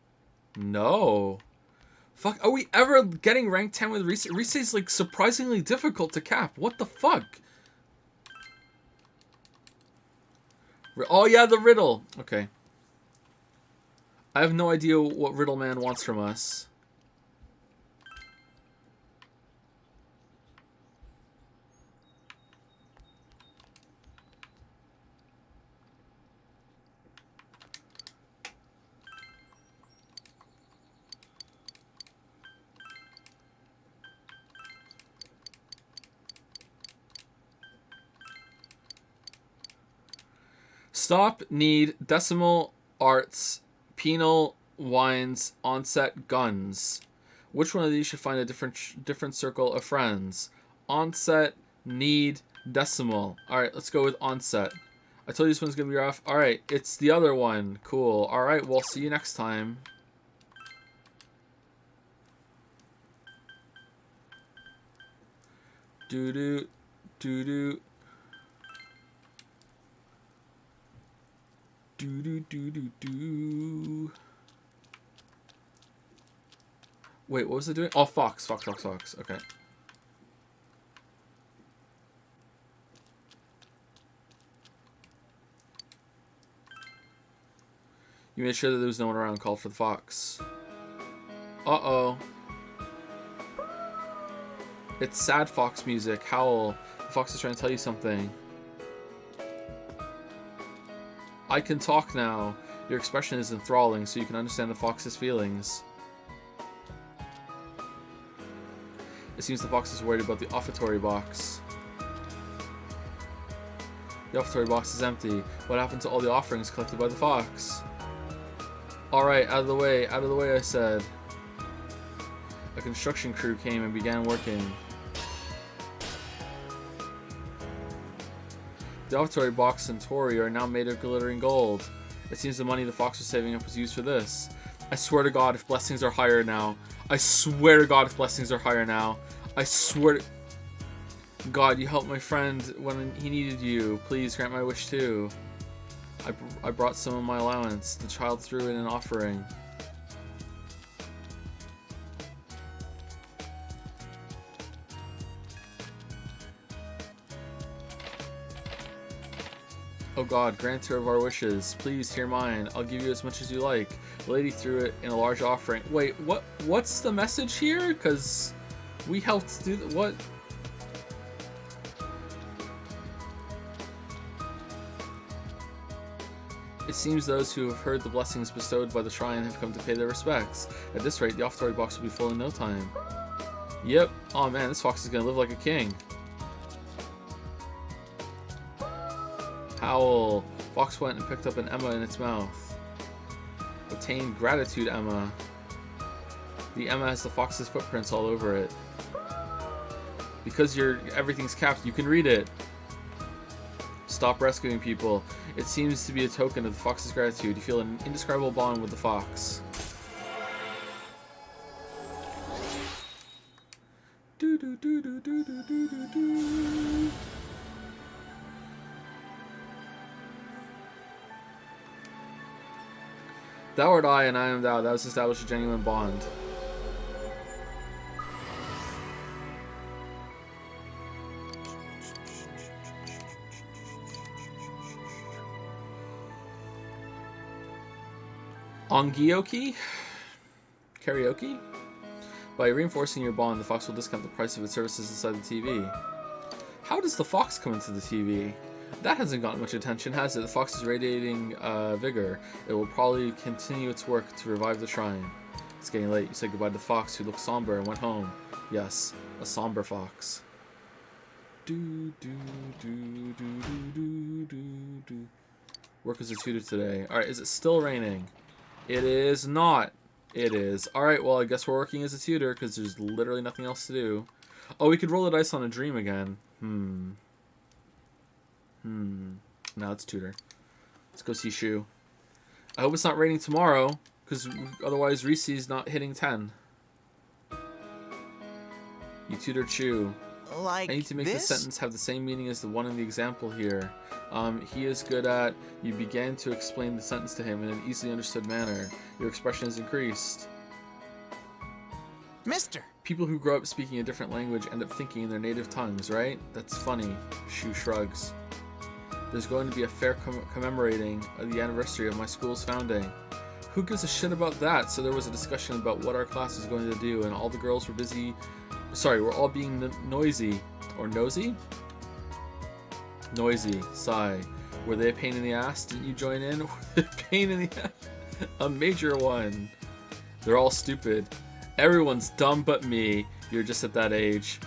B: No. Fuck, are we ever getting rank 10 with Rise? Rise's like surprisingly difficult to cap. What the fuck? Oh yeah, the riddle. Okay. I have no idea what Riddle Man wants from us. Stop, need, decimal, arts, penal, wines, onset, guns. Which one of these should find a different circle of friends? Onset, need, decimal. Alright, let's go with onset. I told you this one's gonna be rough. Alright, it's the other one. Cool. Alright, we'll see you next time. Doo-doo, doo-doo. Do. Wait, what was it doing? Oh, Fox. Okay. You made sure that there was no one around. Called for the Fox. Uh-oh. It's sad Fox music. Howl. The Fox is trying to tell you something. I can talk now. Your expression is enthralling, so you can understand the Fox's feelings. It seems the Fox is worried about the offertory box. The offertory box is empty. What happened to all the offerings collected by the Fox? Alright, out of the way, I said. A construction crew came and began working. The offertory box and Tori are now made of glittering gold. It seems the money the Fox was saving up was used for this. I swear to God if blessings are higher now. I swear to God if blessings are higher now. I swear to God, you helped my friend when he needed you. Please grant my wish too. I brought some of my allowance. The child threw in an offering. Oh God, granter of our wishes, please hear mine. I'll give you as much as you like. The lady threw it in a large offering. Wait, what's the message here? Because we helped do what? It seems those who have heard the blessings bestowed by the shrine have come to pay their respects. At this rate, the offertory box will be full in no time. Yep. Oh man, this fox is gonna live like a king. Howl. Fox went and picked up an Emma in its mouth. Obtain gratitude, Emma. The Emma has the fox's footprints all over it. Because everything's capped, you can read it. Stop rescuing people. It seems to be a token of the fox's gratitude. You feel an indescribable bond with the fox. Do do do do do do do do do. Thou art I, and I am thou. Thou hast established a genuine bond. Ongyoki? Karaoke? By reinforcing your bond, the fox will discount the price of its services inside the TV. How does the fox come into the TV? That hasn't gotten much attention, has it? The fox is radiating vigor. It will probably continue its work to revive the shrine. It's getting late. You said goodbye to the fox, who looked somber and went home. Yes, a somber fox. Do do do do do do do. Work as a tutor today. Alright, is it still raining? It is not. It is. Alright, well, I guess we're working as a tutor because there's literally nothing else to do. Oh, we could roll the dice on a dream again. Now it's tutor. Let's go see Shu. I hope it's not raining tomorrow because otherwise Reese's not hitting 10. You tutor Shu.
C: Like
B: I need to make
C: this?
B: the sentence have the same meaning as the one in the example here. He is good at... You began to explain the sentence to him in an easily understood manner. Your expression has increased.
C: Mister!
B: People who grow up speaking a different language end up thinking in their native tongues, right? That's funny. Shu shrugs. There's going to be a fair commemorating the anniversary of my school's founding. Who gives a shit about that? So there was a discussion about what our class was going to do, and all the girls were busy. Sorry, we're all being noisy. Or nosy? Noisy. Sigh. Were they a pain in the ass? Didn't you join in? Were they a pain in the ass? A major one. They're all stupid. Everyone's dumb but me. You're just at that age.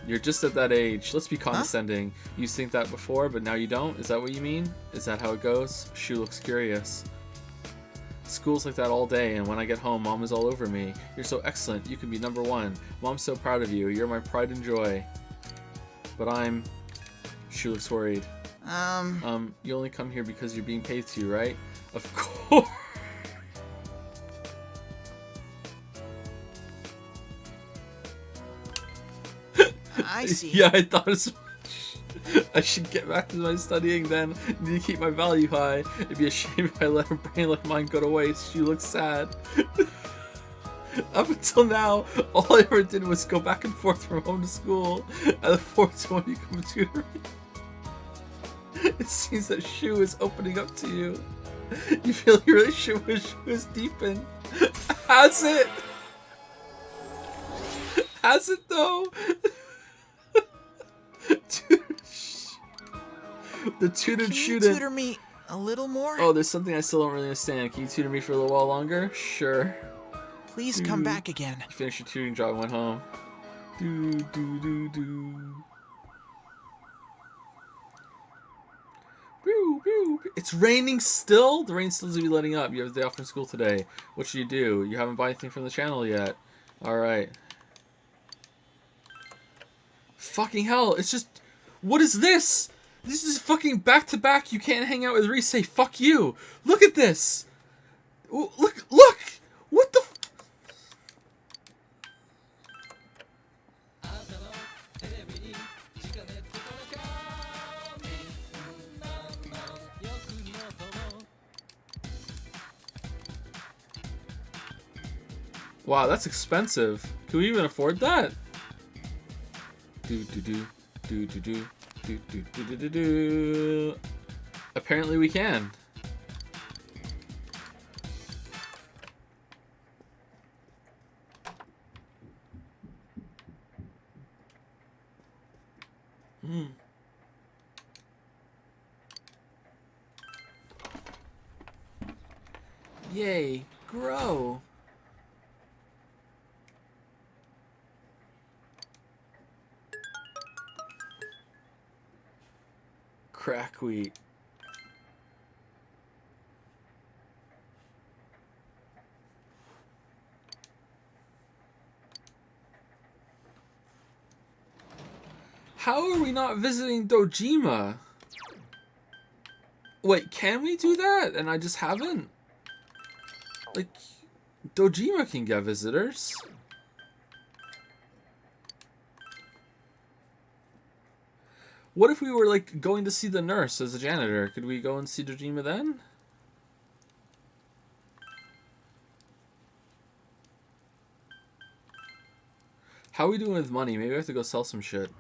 B: You're just at that age. Let's be condescending. Huh? You think that before, but now you don't? Is that what you mean? Is that how it goes? Shu looks curious. School's like that all day, and when I get home, Mom is all over me. You're so excellent. You can be number one. Mom's so proud of you. You're my pride and joy. But I'm... Shu looks worried. You only come here because you're being paid to, right? Of course.
C: I see.
B: Yeah, I thought as much. I should get back to my studying then. Need to keep my value high. It'd be a shame if I let a brain like mine go to waste. She looks sad. Up until now, all I ever did was go back and forth from home to school. I look forward to when you come tutoring. It seems that Shu is opening up to you. You feel your relationship with Shu is deepened. Has it? Has it though? The tutored
C: Can you
B: student.
C: tutor me a little more?
B: Oh, there's something I still don't really understand. Can you tutor me for a little while longer? Sure.
C: Please come back again.
B: You finished your tutoring job and went home. It's raining still? The rain still doesn't be letting up. You have the day off from school today. What should you do? You haven't bought anything from the channel yet. Alright. Fucking hell, it's just... What is this? This is fucking back-to-back. You can't hang out with Rise. Fuck you. Look at this. Look. What the... Wow, that's expensive. Can we even afford that? Apparently we can. Yay, grow. Crack wheat. How are we not visiting Dojima? Wait, can we do that? And I just haven't? Like, Dojima can get visitors. What if we were, like, going to see the nurse as a janitor? Could we go and see Dojima then? How are we doing with money? Maybe we have to go sell some shit.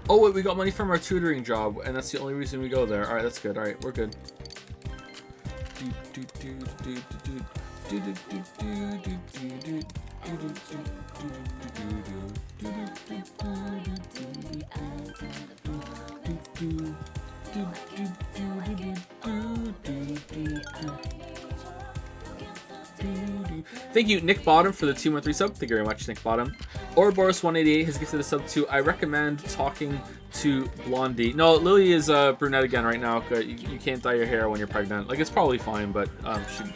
B: Oh, wait, we got money from our tutoring job, and that's the only reason we go there. Alright, that's good. Alright, we're good. Thank you, Nick Bottom, for the 213 sub. Thank you very much, Nick Bottom. Ouroboros188 has gifted a sub to I recommend talking to Blondie. No, Lily is brunette again right now. You can't dye your hair when you're pregnant. Like, it's probably fine, but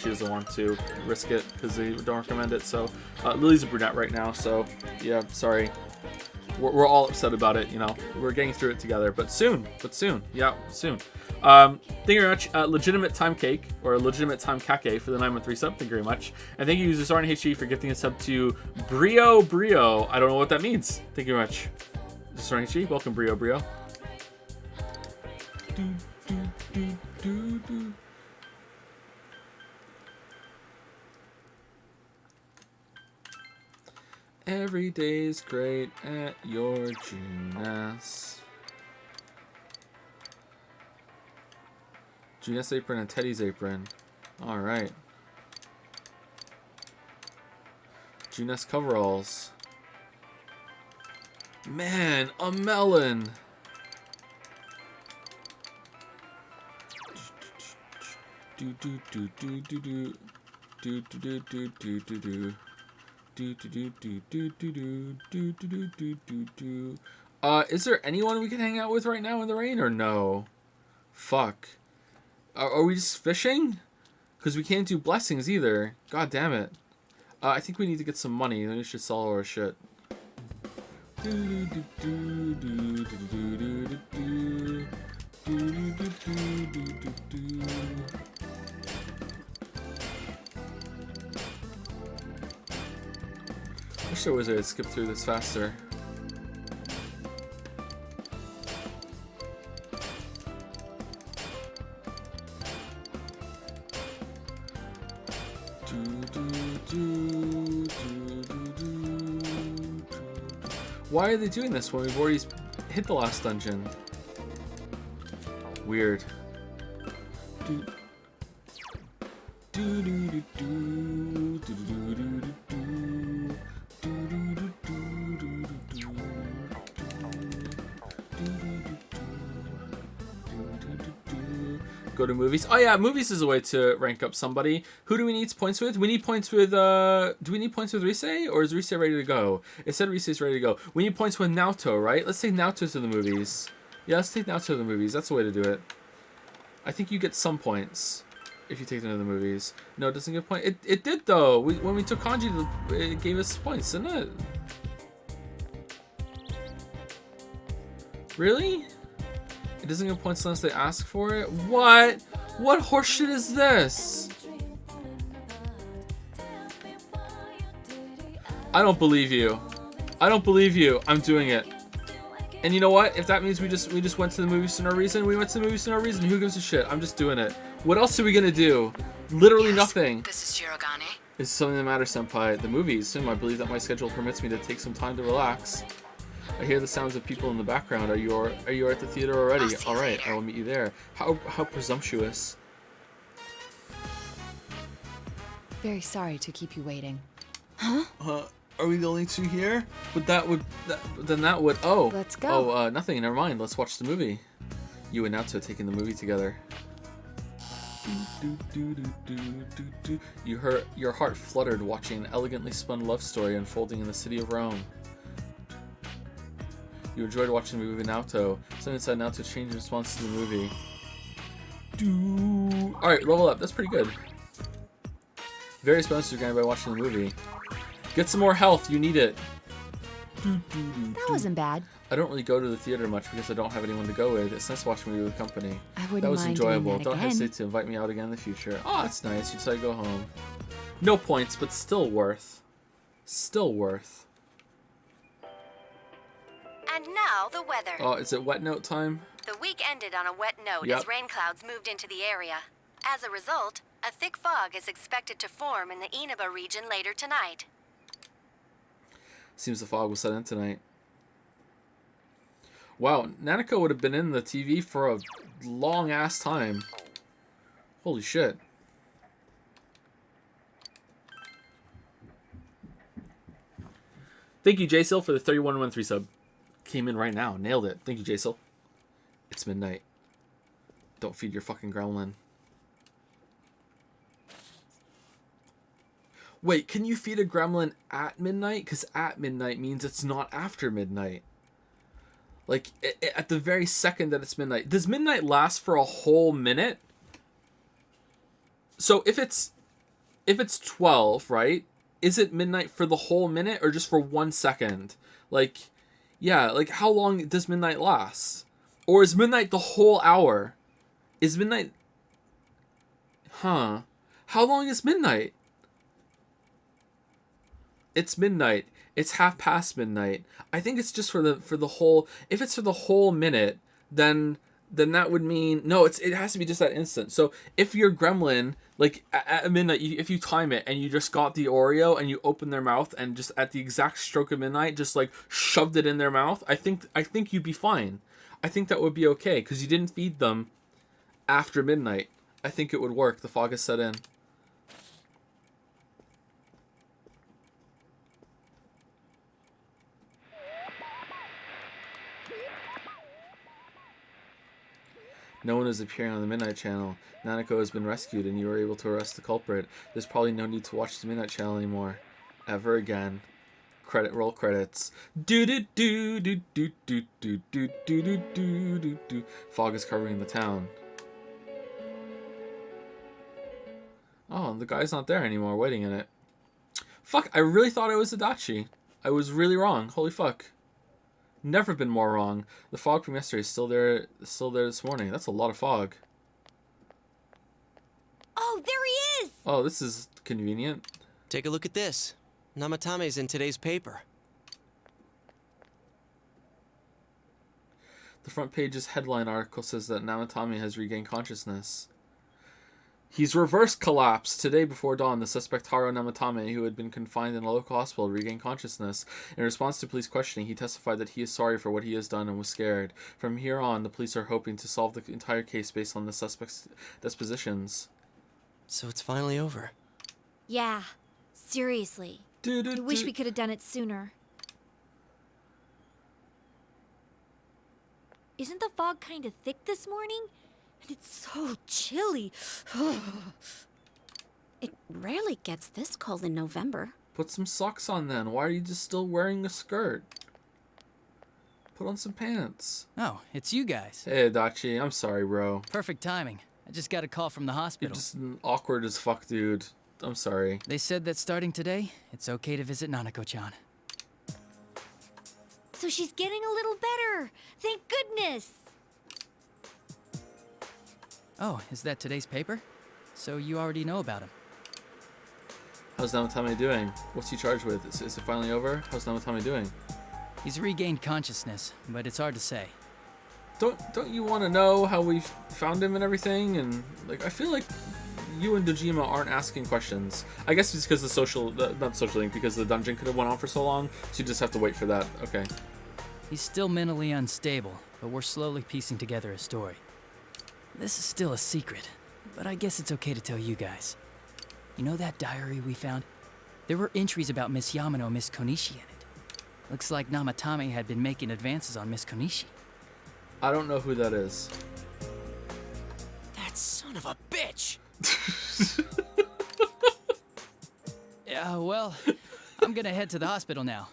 B: she doesn't want to risk it because they don't recommend it. So Lily's a brunette right now. So yeah, sorry. We're all upset about it. You know, we're getting through it together. But soon. Yeah, soon. Thank you very much, Legitimate Time Cake, or Legitimate Time Kake for the 913 sub. Thank you very much. And thank you, user SarnHG, for gifting a sub to Brio. I don't know what that means. Thank you very much. SarnHG, welcome, Brio. Every day's great at your Junas. Junette's apron and Teddy's apron. Alright. Junette's coveralls. Man, a melon! Do do do do do do do do do do do do. Is there anyone we can hang out with right now in the rain or no? Fuck. Are we just fishing? Because we can't do blessings either. God damn it. I think we need to get some money. Then we should sell all our shit. I wish there was a way to skip through this faster. Why are they doing this when we've already hit the last dungeon? Weird. Go to movies. Oh yeah, movies is a way to rank up somebody. Who do we need points with? We need points with, do we need points with Rise? Or is Rise ready to go? It said Rise is ready to go. We need points with Naoto, right? Let's take Naoto to the movies. Yeah, let's take Naoto to the movies. That's the way to do it. I think you get some points if you take them to the movies. No, it doesn't give points. It did though. When we took Kanji, it gave us points, didn't it? Really? It doesn't give points unless they ask for it? What? What horseshit is this? I don't believe you. I don't believe you. I'm doing it. And you know what? If that means we just went to the movies for no reason, we went to the movies for no reason. Who gives a shit? I'm just doing it. What else are we gonna do? Literally nothing.
E: This is Shirogane.
B: Is something that matters, Senpai. The movies. I believe that my schedule permits me to take some time to relax. I hear the sounds of people in the background. Are you at the theater already? All right, I will meet you there. How presumptuous.
D: Very sorry to keep you waiting.
B: Are we the only two here? Then that would. Oh.
D: Let's go.
B: Oh, nothing. Never mind. Let's watch the movie. You and Naoto taking the movie together. Your heart fluttered watching an elegantly spun love story unfolding in the city of Rome. You enjoyed watching the movie with Naoto. Something inside Naoto changed in response to the movie. Alright, level up. That's pretty good. Various bonuses are granted by watching the movie. Get some more health. You need it.
D: That wasn't bad.
B: I don't really go to the theater much because I don't have anyone to go with. It's nice watching a movie with company.
D: I wouldn't
B: That was
D: mind
B: enjoyable.
D: doing that
B: Don't
D: again.
B: hesitate to invite me out again in the future. Oh, that's nice. You decided to go home. No points, but still worth. Still worth.
E: And now the weather.
B: Oh, is it wet note time?
E: The week ended on a wet note
B: Yep.
E: as rain clouds moved into the area. As a result, a thick fog is expected to form in the Inaba region later tonight.
B: Seems the fog will set in tonight. Wow, Nanako would have been in the TV for a long ass time. Holy shit. Thank you, Jaysil, for the 3113 sub. Came in right now. Nailed it. Thank you, Jaysil. It's midnight. Don't feed your fucking gremlin. Wait, can you feed a gremlin at midnight? Because at midnight means it's not after midnight. Like, at the very second that it's midnight. Does midnight last for a whole minute? So if it's 12, right? Is it midnight for the whole minute or just for 1 second? Like, yeah, like how long does midnight last? Or is midnight the whole hour? Is midnight... Huh. How long is midnight? It's midnight. It's half past midnight. I think it's just for the whole... If it's for the whole minute, then that would mean... No, it has to be just that instant. So if your gremlin, like at midnight, if you time it and you just got the Oreo and you open their mouth and just at the exact stroke of midnight, just like shoved it in their mouth, I think you'd be fine. I think that would be okay because you didn't feed them after midnight. I think it would work. The fog has set in. No one is appearing on the Midnight Channel. Nanako has been rescued and you were able to arrest the culprit. There's probably no need to watch the Midnight Channel anymore. Ever again. Roll credits. Do do do do do do do do do do do do. Fog is covering the town. Oh, the guy's not there anymore, waiting in it. Fuck, I really thought it was Adachi. I was really wrong. Holy fuck. Never been more wrong. The fog from yesterday is still there this morning. That's a lot of fog.
A: Oh, there he is!
B: Oh, this is convenient.
F: Take a look at this. Namatame's in today's paper.
B: The front page's headline article says that Namatame has regained consciousness. He's reverse collapsed. Today before dawn, the suspect Taro Namatame, who had been confined in a local hospital, regained consciousness. In response to police questioning, he testified that he is sorry for what he has done and was scared. From here on, the police are hoping to solve the entire case based on the suspect's dispositions.
F: So it's finally over.
A: Yeah, seriously. I wish we could have done it sooner. Isn't the fog kind of thick this morning? And it's so chilly.
G: It rarely gets this cold in November.
B: Put some socks on then. Why are you just still wearing a skirt? Put on some pants.
H: Oh, it's you guys.
B: Hey, Adachi. I'm sorry, bro.
H: Perfect timing. I just got a call from the
B: You're
H: hospital.
B: just awkward as fuck, dude. I'm sorry.
H: They said that starting today, it's okay to visit Nanako-chan.
A: So she's getting a little better. Thank goodness.
H: Oh, is that today's paper? So you already know about him.
B: How's Namatame doing? What's he charged with? Is it finally over? How's Namatame doing?
H: He's regained consciousness, but it's hard to say.
B: Don't you want to know how we found him and everything? And like, I feel like you and Dojima aren't asking questions. I guess it's because not social link, because the dungeon could have went on for so long, so you just have to wait for that. Okay.
H: He's still mentally unstable, but we're slowly piecing together a story. This is still a secret, but I guess it's okay to tell you guys. You know that diary we found? There were entries about Miss Yamano and Miss Konishi in it. Looks like Namatame had been making advances on Miss Konishi.
B: I don't know who that is.
F: That son of a bitch!
H: Yeah, well, I'm gonna head to the hospital now.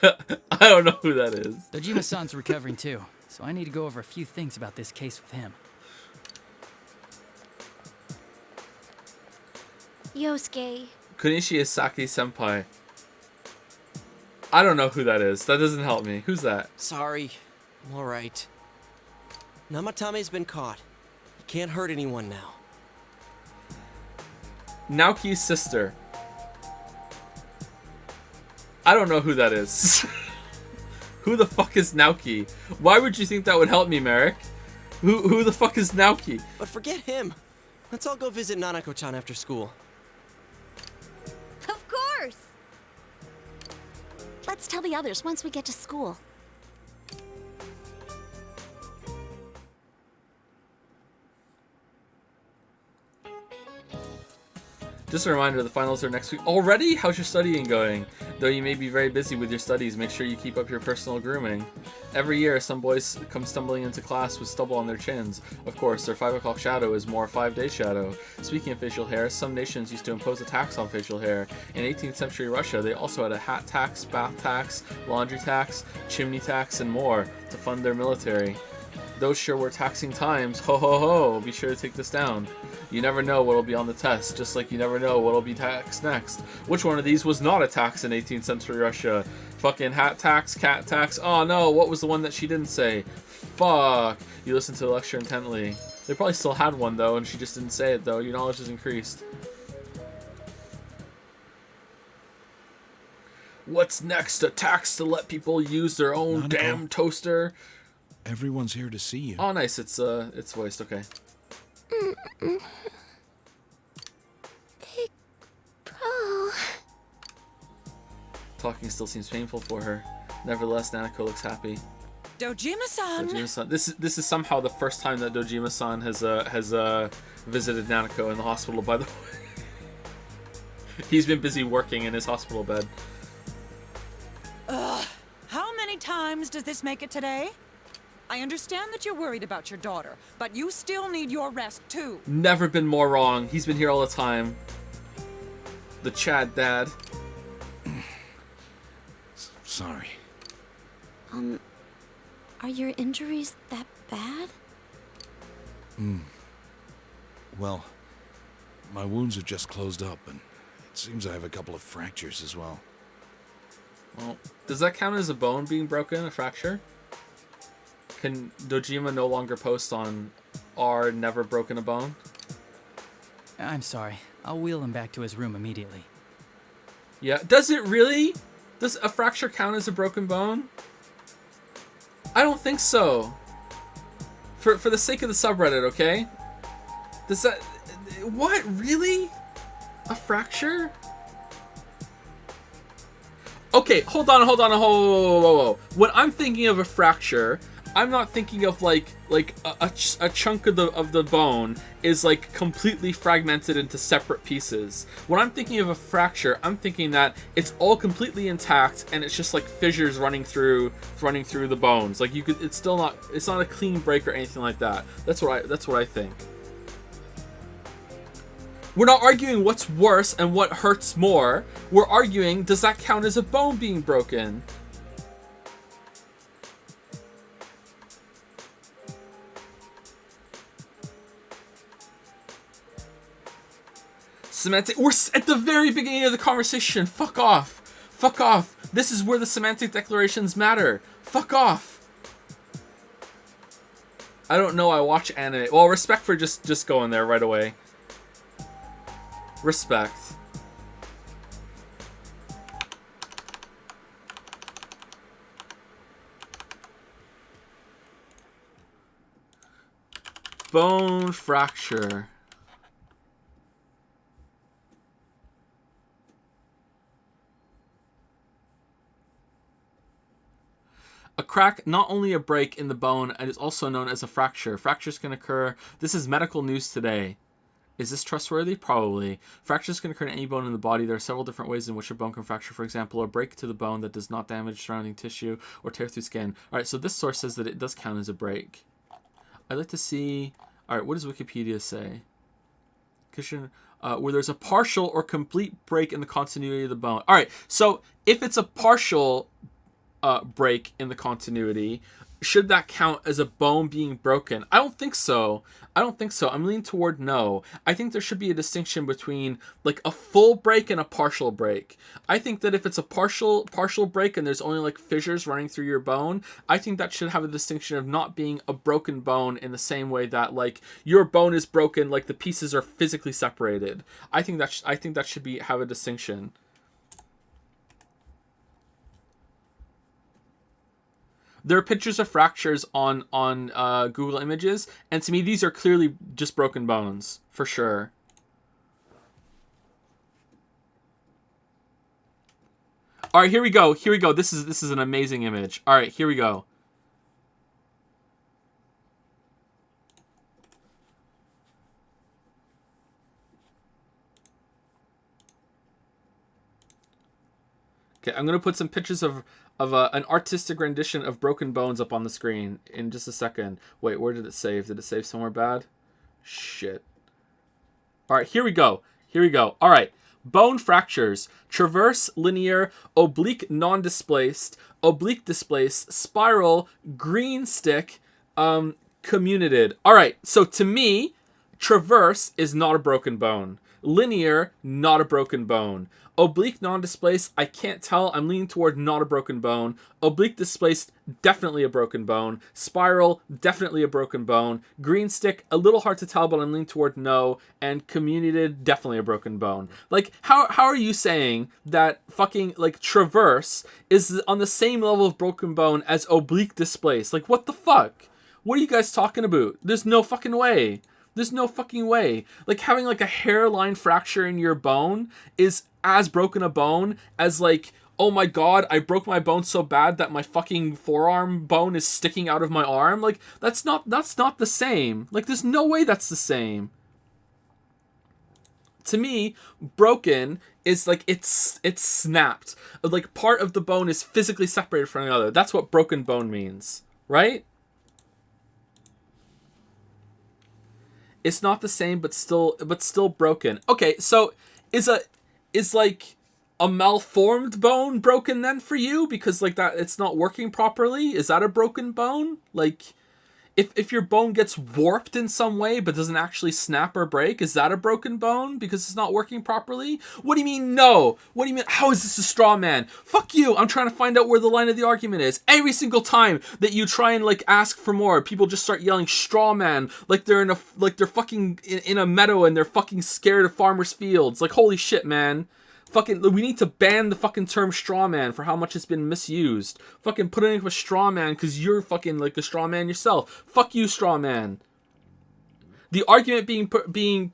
B: I don't know who that is.
H: Dojima-san's recovering too, so I need to go over a few things about this case with him.
A: Yosuke.
B: Konishi is Saki-senpai. I don't know who that is. That doesn't help me. Who's that?
F: Sorry. I'm alright. Namatame's been caught. He can't hurt anyone now.
B: Naoki's sister. I don't know who that is. Who the fuck is Naoki? Why would you think that would help me, Merrick? Who the fuck is Naoki?
F: But forget him. Let's all go visit Nanako-chan after school.
A: Of course.
G: Let's tell the others once we get to school.
B: Just a reminder, the finals are next week. Already? How's your studying going? Though you may be very busy with your studies, make sure you keep up your personal grooming. Every year, some boys come stumbling into class with stubble on their chins. Of course, their 5 o'clock shadow is more 5-day shadow. Speaking of facial hair, some nations used to impose a tax on facial hair. In 18th century Russia, they also had a hat tax, bath tax, laundry tax, chimney tax, and more to fund their military. Those sure were taxing times. Ho ho ho, be sure to take this down. You never know what'll be on the test, just like you never know what'll be taxed next. Which one of these was not a tax in 18th century Russia? Fucking hat tax, cat tax. Oh no, what was the one that she didn't say? Fuck. You listened to the lecture intently. They probably still had one though, and she just didn't say it though. Your knowledge has increased. What's next? A tax to let people use their own
I: Nanako.
B: damn toaster?
I: Everyone's here to see you.
B: Oh nice, it's voiced, okay.
A: Big bro.
B: Talking still seems painful for her. Nevertheless, Nanako looks happy.
J: Dojima-san!
B: Dojima-san. This is somehow the first time that Dojima-san has visited Nanako in the hospital, by the way. He's been busy working in his hospital bed.
J: Ugh. How many times does this make it today? I understand that you're worried about your daughter, but you still need your rest too.
B: Never been more wrong. He's been here all the time. The Chad dad.
I: Sorry.
G: Are your injuries that bad?
I: Well, my wounds are just closed up, and it seems I have a couple of fractures as well.
B: Well, does that count as a bone being broken, a fracture? Can Dojima no longer post on R never broken a bone?
H: I'm sorry. I'll wheel him back to his room immediately.
B: Yeah, does it really? Does a fracture count as a broken bone? I don't think so. For the sake of the subreddit, okay? Does that... What? Really? A fracture? Okay, hold on. Whoa. When I'm thinking of a fracture, I'm not thinking of like a chunk of the bone is like completely fragmented into separate pieces. When I'm thinking of a fracture, I'm thinking that it's all completely intact and it's just like fissures running through the bones. Like you could, it's not a clean break or anything like that. That's what I think. We're not arguing what's worse and what hurts more. We're arguing, does that count as a bone being broken? Semantic. We're at the very beginning of the conversation. Fuck off. Fuck off. This is where the semantic declarations matter. Fuck off. I don't know. I watch anime. Well, respect for just going there right away. Respect. Bone fracture. A crack, not only a break in the bone, and is also known as a fracture. Fractures can occur. This is medical news today. Is this trustworthy? Probably. Fractures can occur in any bone in the body. There are several different ways in which a bone can fracture. For example, a break to the bone that does not damage surrounding tissue or tear through skin. Alright, so this source says that it does count as a break. I'd like to see... Alright, what does Wikipedia say? Where there's a partial or complete break in the continuity of the bone. Alright, so if it's a partial break in the continuity, should that count as a bone being broken? I don't think so. I'm leaning toward no. I think there should be a distinction between like a full break and a partial break. I think that if it's a partial break and there's only like fissures running through your bone, I think that should have a distinction of not being a broken bone in the same way that like your bone is broken, like the pieces are physically separated. I think that should have a distinction. There are pictures of fractures on Google Images, and to me, these are clearly just broken bones, for sure. All right, here we go. This is an amazing image. All right, here we go. Okay, I'm gonna put some pictures of an artistic rendition of broken bones up on the screen in just a second. Wait, where did it save? Did it save somewhere bad? Shit. All right, here we go. All right, bone fractures: transverse, linear, oblique, non-displaced, oblique displaced, spiral, green stick, comminuted. All right, so to me, transverse is not a broken bone. Linear, not a broken bone. Oblique non-displaced, I can't tell. I'm leaning toward not a broken bone. Oblique displaced, definitely a broken bone. Spiral, definitely a broken bone. Green stick, a little hard to tell, but I'm leaning toward no. And comminuted, definitely a broken bone. Like, how are you saying that fucking, like, transverse is on the same level of broken bone as oblique displaced? Like, what the fuck? What are you guys talking about? There's no fucking way. Like, having, like, a hairline fracture in your bone is as broken a bone as, like, oh my god, I broke my bone so bad that my fucking forearm bone is sticking out of my arm. Like, that's not the same. Like, there's no way that's the same. To me, broken is like it's snapped. Like, part of the bone is physically separated from another. That's what broken bone means, right? It's not the same, but still broken. Okay, so is like a malformed bone broken then for you because like that it's not working properly? Is that a broken bone? Like, if your bone gets warped in some way but doesn't actually snap or break, is that a broken bone because it's not working properly? What do you mean no? What do you mean, how is this a straw man? Fuck you, I'm trying to find out where the line of the argument is. Every single time that you try and like ask for more, people just start yelling straw man like they're fucking in a meadow and they're fucking scared of farmers' fields. Like, holy shit, man. Fucking, we need to ban the fucking term straw man for how much it's been misused. Fucking putting up a straw man because you're fucking like a straw man yourself. Fuck you, straw man. The argument being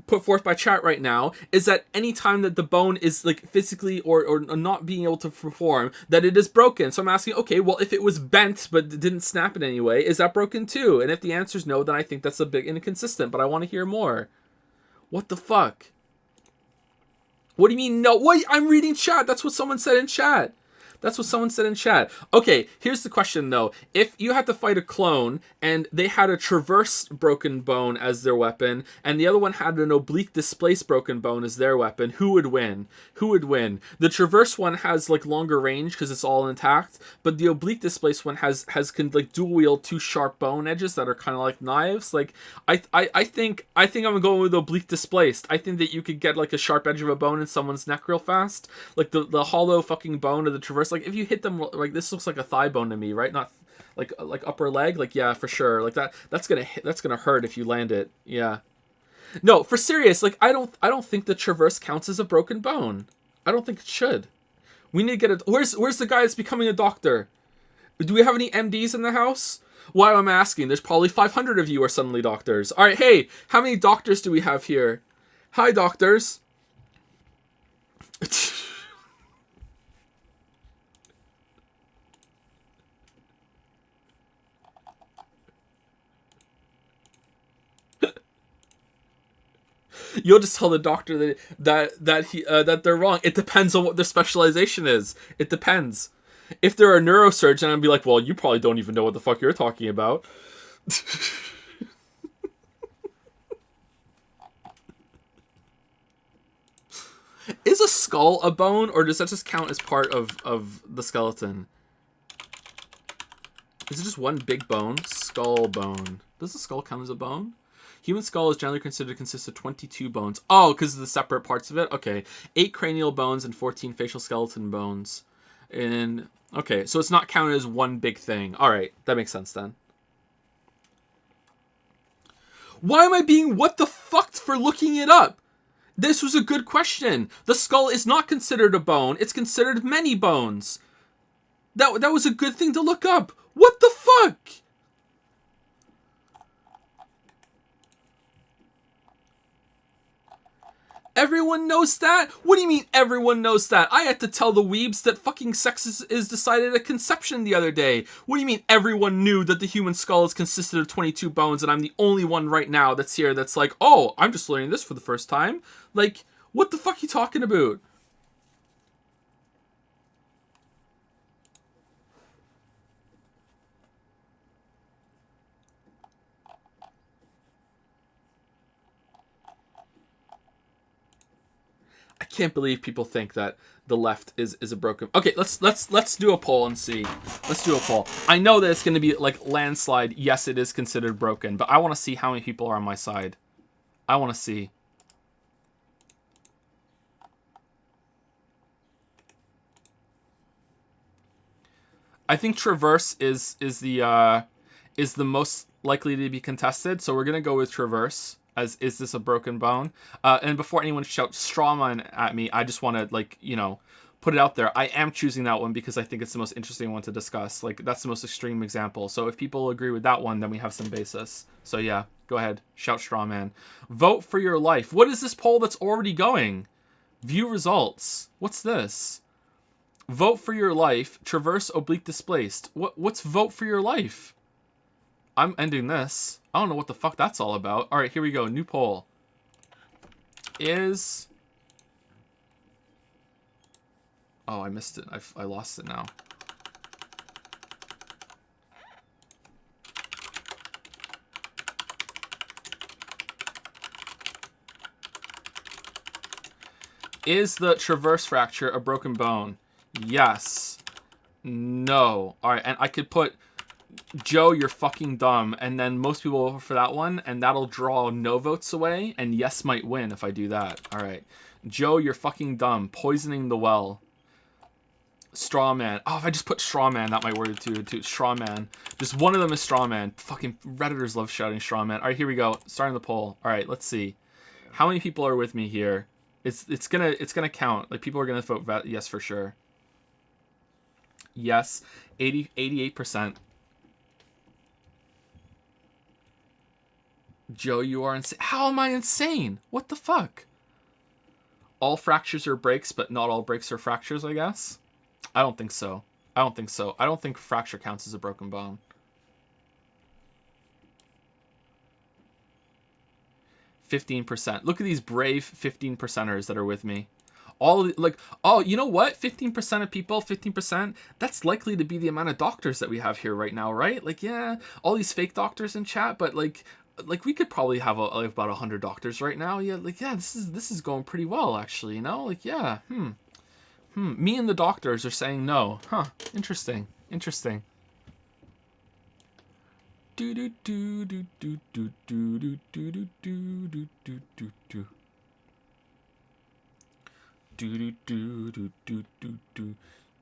B: put forth by chat right now is that any time that the bone is like physically or not being able to perform, that it is broken. So I'm asking, okay, well, if it was bent but didn't snap in any way, is that broken too? And if the answer is no, then I think that's a bit inconsistent, but I want to hear more. What the fuck? What do you mean no? What? I'm reading chat. That's what someone said in chat. That's what someone said in chat. Okay, here's the question though. If you had to fight a clone and they had a traverse broken bone as their weapon and the other one had an oblique displaced broken bone as their weapon, who would win? Who would win? The traverse one has like longer range because it's all intact, but the oblique displaced one can like dual wield two sharp bone edges that are kind of like knives. Like I think I'm going with oblique displaced. I think that you could get like a sharp edge of a bone in someone's neck real fast. Like the hollow fucking bone of the traverse. Like, if you hit them, like, this looks like a thigh bone to me, right? Not like upper leg. Like, yeah, for sure. Like that's gonna hurt if you land it. Yeah. No, for serious. Like, I don't think the traverse counts as a broken bone. I don't think it should. We need to get where's the guy that's becoming a doctor? Do we have any MDs in the house? Why am I asking? There's probably 500 of you are suddenly doctors. All right, hey, how many doctors do we have here? Hi, doctors. You'll just tell the doctor that they're wrong. It depends on what their specialization is. It depends. If they're a neurosurgeon, I'd be like, well, you probably don't even know what the fuck you're talking about. Is a skull a bone, or does that just count as part of the skeleton? Is it just one big bone? Skull bone. Does the skull count as a bone? Human skull is generally considered to consist of 22 bones. Oh, because of the separate parts of it? Okay. 8 cranial bones and 14 facial skeleton bones. And, okay, so it's not counted as one big thing. Alright, that makes sense then. Why am I being what the fuck for looking it up? This was a good question. The skull is not considered a bone. It's considered many bones. That was a good thing to look up. What the fuck? Everyone knows that? What do you mean everyone knows that? I had to tell the weebs that fucking sex is decided at conception the other day. What do you mean everyone knew that the human skull is consisted of 22 bones and I'm the only one right now that's here that's like, oh, I'm just learning this for the first time? Like, what the fuck are you talking about? I can't believe people think that the left is a broken. Okay, let's do a poll and see. Let's do a poll. I know that it's going to be like landslide. Yes, it is considered broken, but I want to see how many people are on my side. I want to see. I think Traverse is the most likely to be contested, so we're gonna go with Traverse. As is this a broken bone? And before anyone shouts strawman at me, I just want to, like, you know, put it out there. I am choosing that one because I think it's the most interesting one to discuss. Like, that's the most extreme example. So if people agree with that one, then we have some basis. So yeah, go ahead, shout strawman. Vote for your life. What is this poll that's already going? View results. What's this? Vote for your life. Traverse oblique displaced. What's vote for your life? I'm ending this. I don't know what the fuck that's all about. All right, here we go. New poll. Is... Oh, I missed it. I lost it now. Is the traverse fracture a broken bone? Yes. No. All right, and I could put Joe, you're fucking dumb, and then most people will vote for that one, and that'll draw no votes away, and yes might win if I do that. All right. Joe, you're fucking dumb. Poisoning the well. Straw man. Oh, if I just put straw man, that might work too. Straw man. Just one of them is straw man. Fucking Redditors love shouting straw man. All right, here we go. Starting the poll. All right, let's see. How many people are with me here? It's gonna count. Like, people are gonna vote yes for sure. Yes, 88%. Joe, you are insane. How am I insane? What the fuck? All fractures are breaks, but not all breaks are fractures, I guess. I don't think so. I don't think so. I don't think fracture counts as a broken bone. 15%. Look at these brave 15%ers that are with me. All like, oh, you know what? 15% of people, 15%, that's likely to be the amount of doctors that we have here right now, right? Like, yeah, all these fake doctors in chat, but like we could probably have about 100 doctors right now. Yeah, like, yeah, this is going pretty well, actually, you know? Like, yeah, me and the doctors are saying no. Huh, interesting. Do do do do do do do do do do do do do do do. Do do do do do do do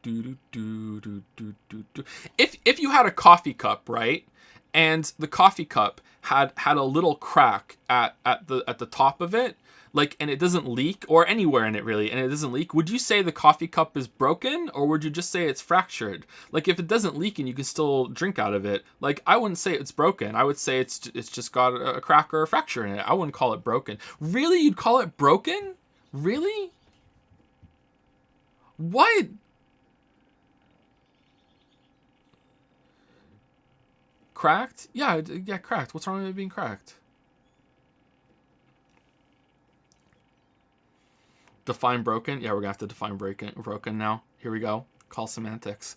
B: do do do do do do. If you had a coffee cup, right, and the coffee cup had a little crack at the top of it, like, and it doesn't leak, or anywhere in it really, and it doesn't leak, would you say the coffee cup is broken, or would you just say it's fractured? Like, if it doesn't leak and you can still drink out of it, like, I wouldn't say it's broken. I would say it's just got a crack or a fracture in it. I wouldn't call it broken. Really? You'd call it broken? Really? What? Cracked? Yeah, cracked. What's wrong with it being cracked? Define broken? Yeah, we're gonna have to define broken now. Here we go. Call semantics.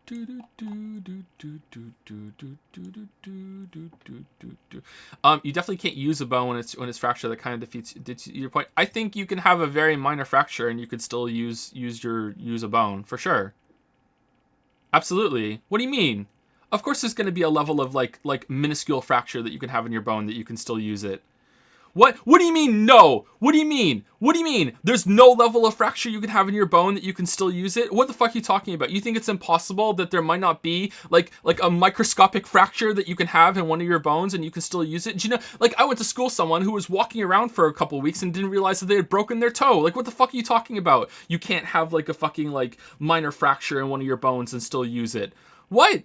B: You definitely can't use a bone when it's fractured. That kind of defeats your point. I think you can have a very minor fracture and you could still use a bone for sure. Absolutely. What do you mean? Of course, there's going to be a level of like minuscule fracture that you can have in your bone that you can still use it. What do you mean, no? What do you mean? What do you mean? There's no level of fracture you can have in your bone that you can still use it? What the fuck are you talking about? You think it's impossible that there might not be like a microscopic fracture that you can have in one of your bones and you can still use it? Do you know, like, I went to school with someone who was walking around for a couple weeks and didn't realize that they had broken their toe. Like, what the fuck are you talking about? You can't have like a fucking like minor fracture in one of your bones and still use it. What?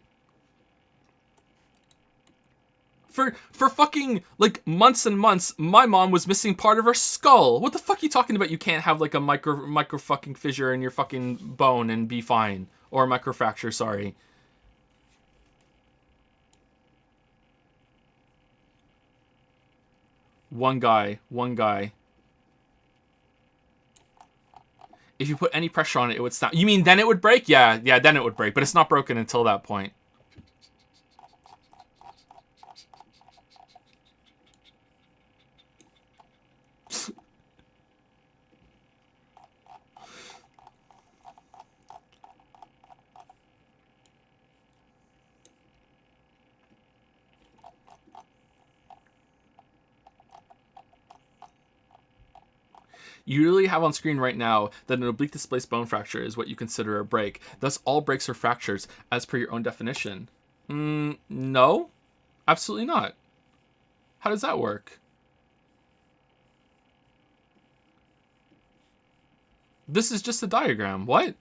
B: For fucking, like, months and months, my mom was missing part of her skull. What the fuck are you talking about? You can't have, like, a micro fucking fissure in your fucking bone and be fine. Or a micro fracture, sorry. One guy. If you put any pressure on it, it would snap. You mean then it would break? Yeah, then it would break. But it's not broken until that point. You really have on screen right now that an oblique displaced bone fracture is what you consider a break. Thus, all breaks are fractures, as per your own definition. No, absolutely not. How does that work? This is just a diagram. What?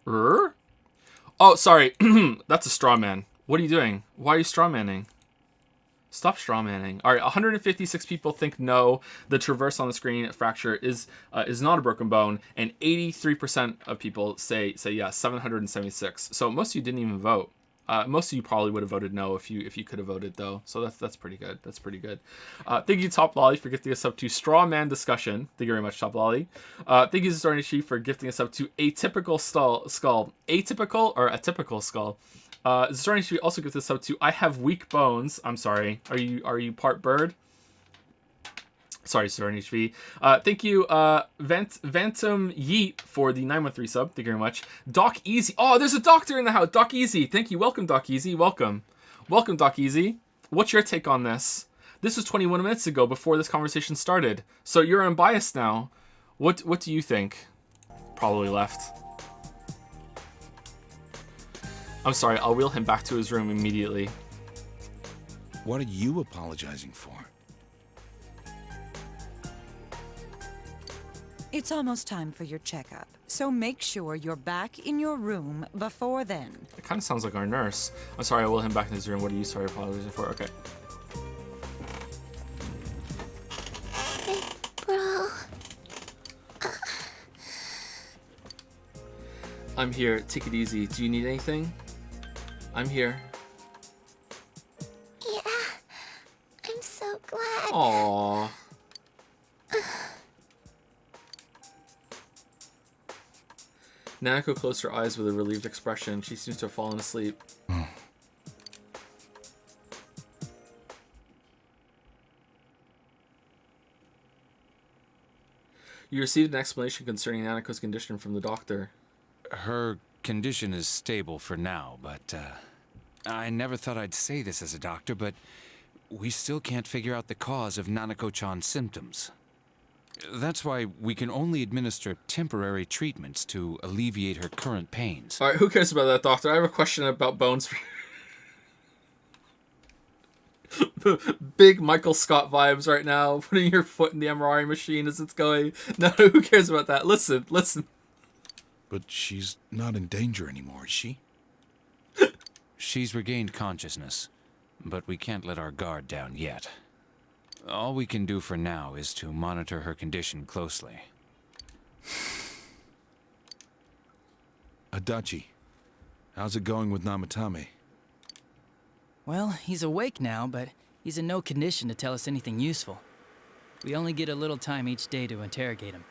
B: Oh, sorry. That's a straw man. What are you doing? Why are you straw manning? Stop strawmanning. All right, 156 people think no. The traverse on the screen fracture is not a broken bone, and 83% of people say yes. 776. So most of you didn't even vote. Most of you probably would have voted no if you could have voted though. So that's pretty good. That's pretty good. Thank you, Top Lolly, for gifting us up to Straw Man Discussion. Thank you very much, Top Lolly. Thank you, Starting Chief, for gifting us up to Atypical Skull. Atypical or a typical skull? Starting Chief also gives us up to I Have Weak Bones. I'm sorry. Are you part bird? Sorry, Sir HV. Thank you, Vantum Yeet, for the 913 sub. Thank you very much. Doc Easy. Oh, there's a doctor in the house. Doc Easy. Thank you. Welcome, Doc Easy. Welcome. Welcome, Doc Easy. What's your take on this? This was 21 minutes ago before this conversation started. So you're unbiased now. What do you think? Probably left. I'm sorry. I'll wheel him back to his room immediately.
I: What are you apologizing for?
J: It's almost time for your checkup, so make sure you're back in your room before then.
B: It kind of sounds like our nurse. I'm sorry, I will him back in his room. What are you sorry apologizing for? Okay.
A: Bro.
B: I'm here. Take it easy. Do you need anything? I'm here.
A: Yeah. I'm so glad.
B: Aww. Nanako closed her eyes with a relieved expression. She seems to have fallen asleep. You received an explanation concerning Nanako's condition from the doctor.
K: Her condition is stable for now, but I never thought I'd say this as a doctor, but we still can't figure out the cause of Nanako-chan's symptoms. That's why we can only administer temporary treatments to alleviate her current pains.
B: Alright, who cares about that, doctor? I have a question about bones for you. Big Michael Scott vibes right now. Putting your foot in the MRI machine as it's going. No, who cares about that? Listen.
I: But she's not in danger anymore, is she?
K: She's regained consciousness, but we can't let our guard down yet. All we can do for now is to monitor her condition closely.
I: Adachi, how's it going with Namatame?
H: Well, he's awake now, but he's in no condition to tell us anything useful. We only get a little time each day to interrogate him,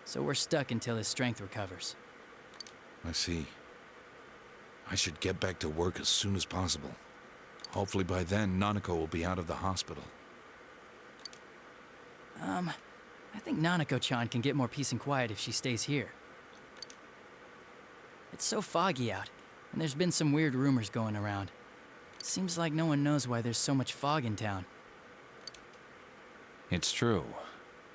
H: so we're stuck until his strength recovers.
I: I see. I should get back to work as soon as possible. Hopefully by then, Nanako will be out of the hospital.
H: I think Nanako-chan can get more peace and quiet if she stays here. It's so foggy out, and there's been some weird rumors going around. Seems like no one knows why there's so much fog in town.
K: It's true.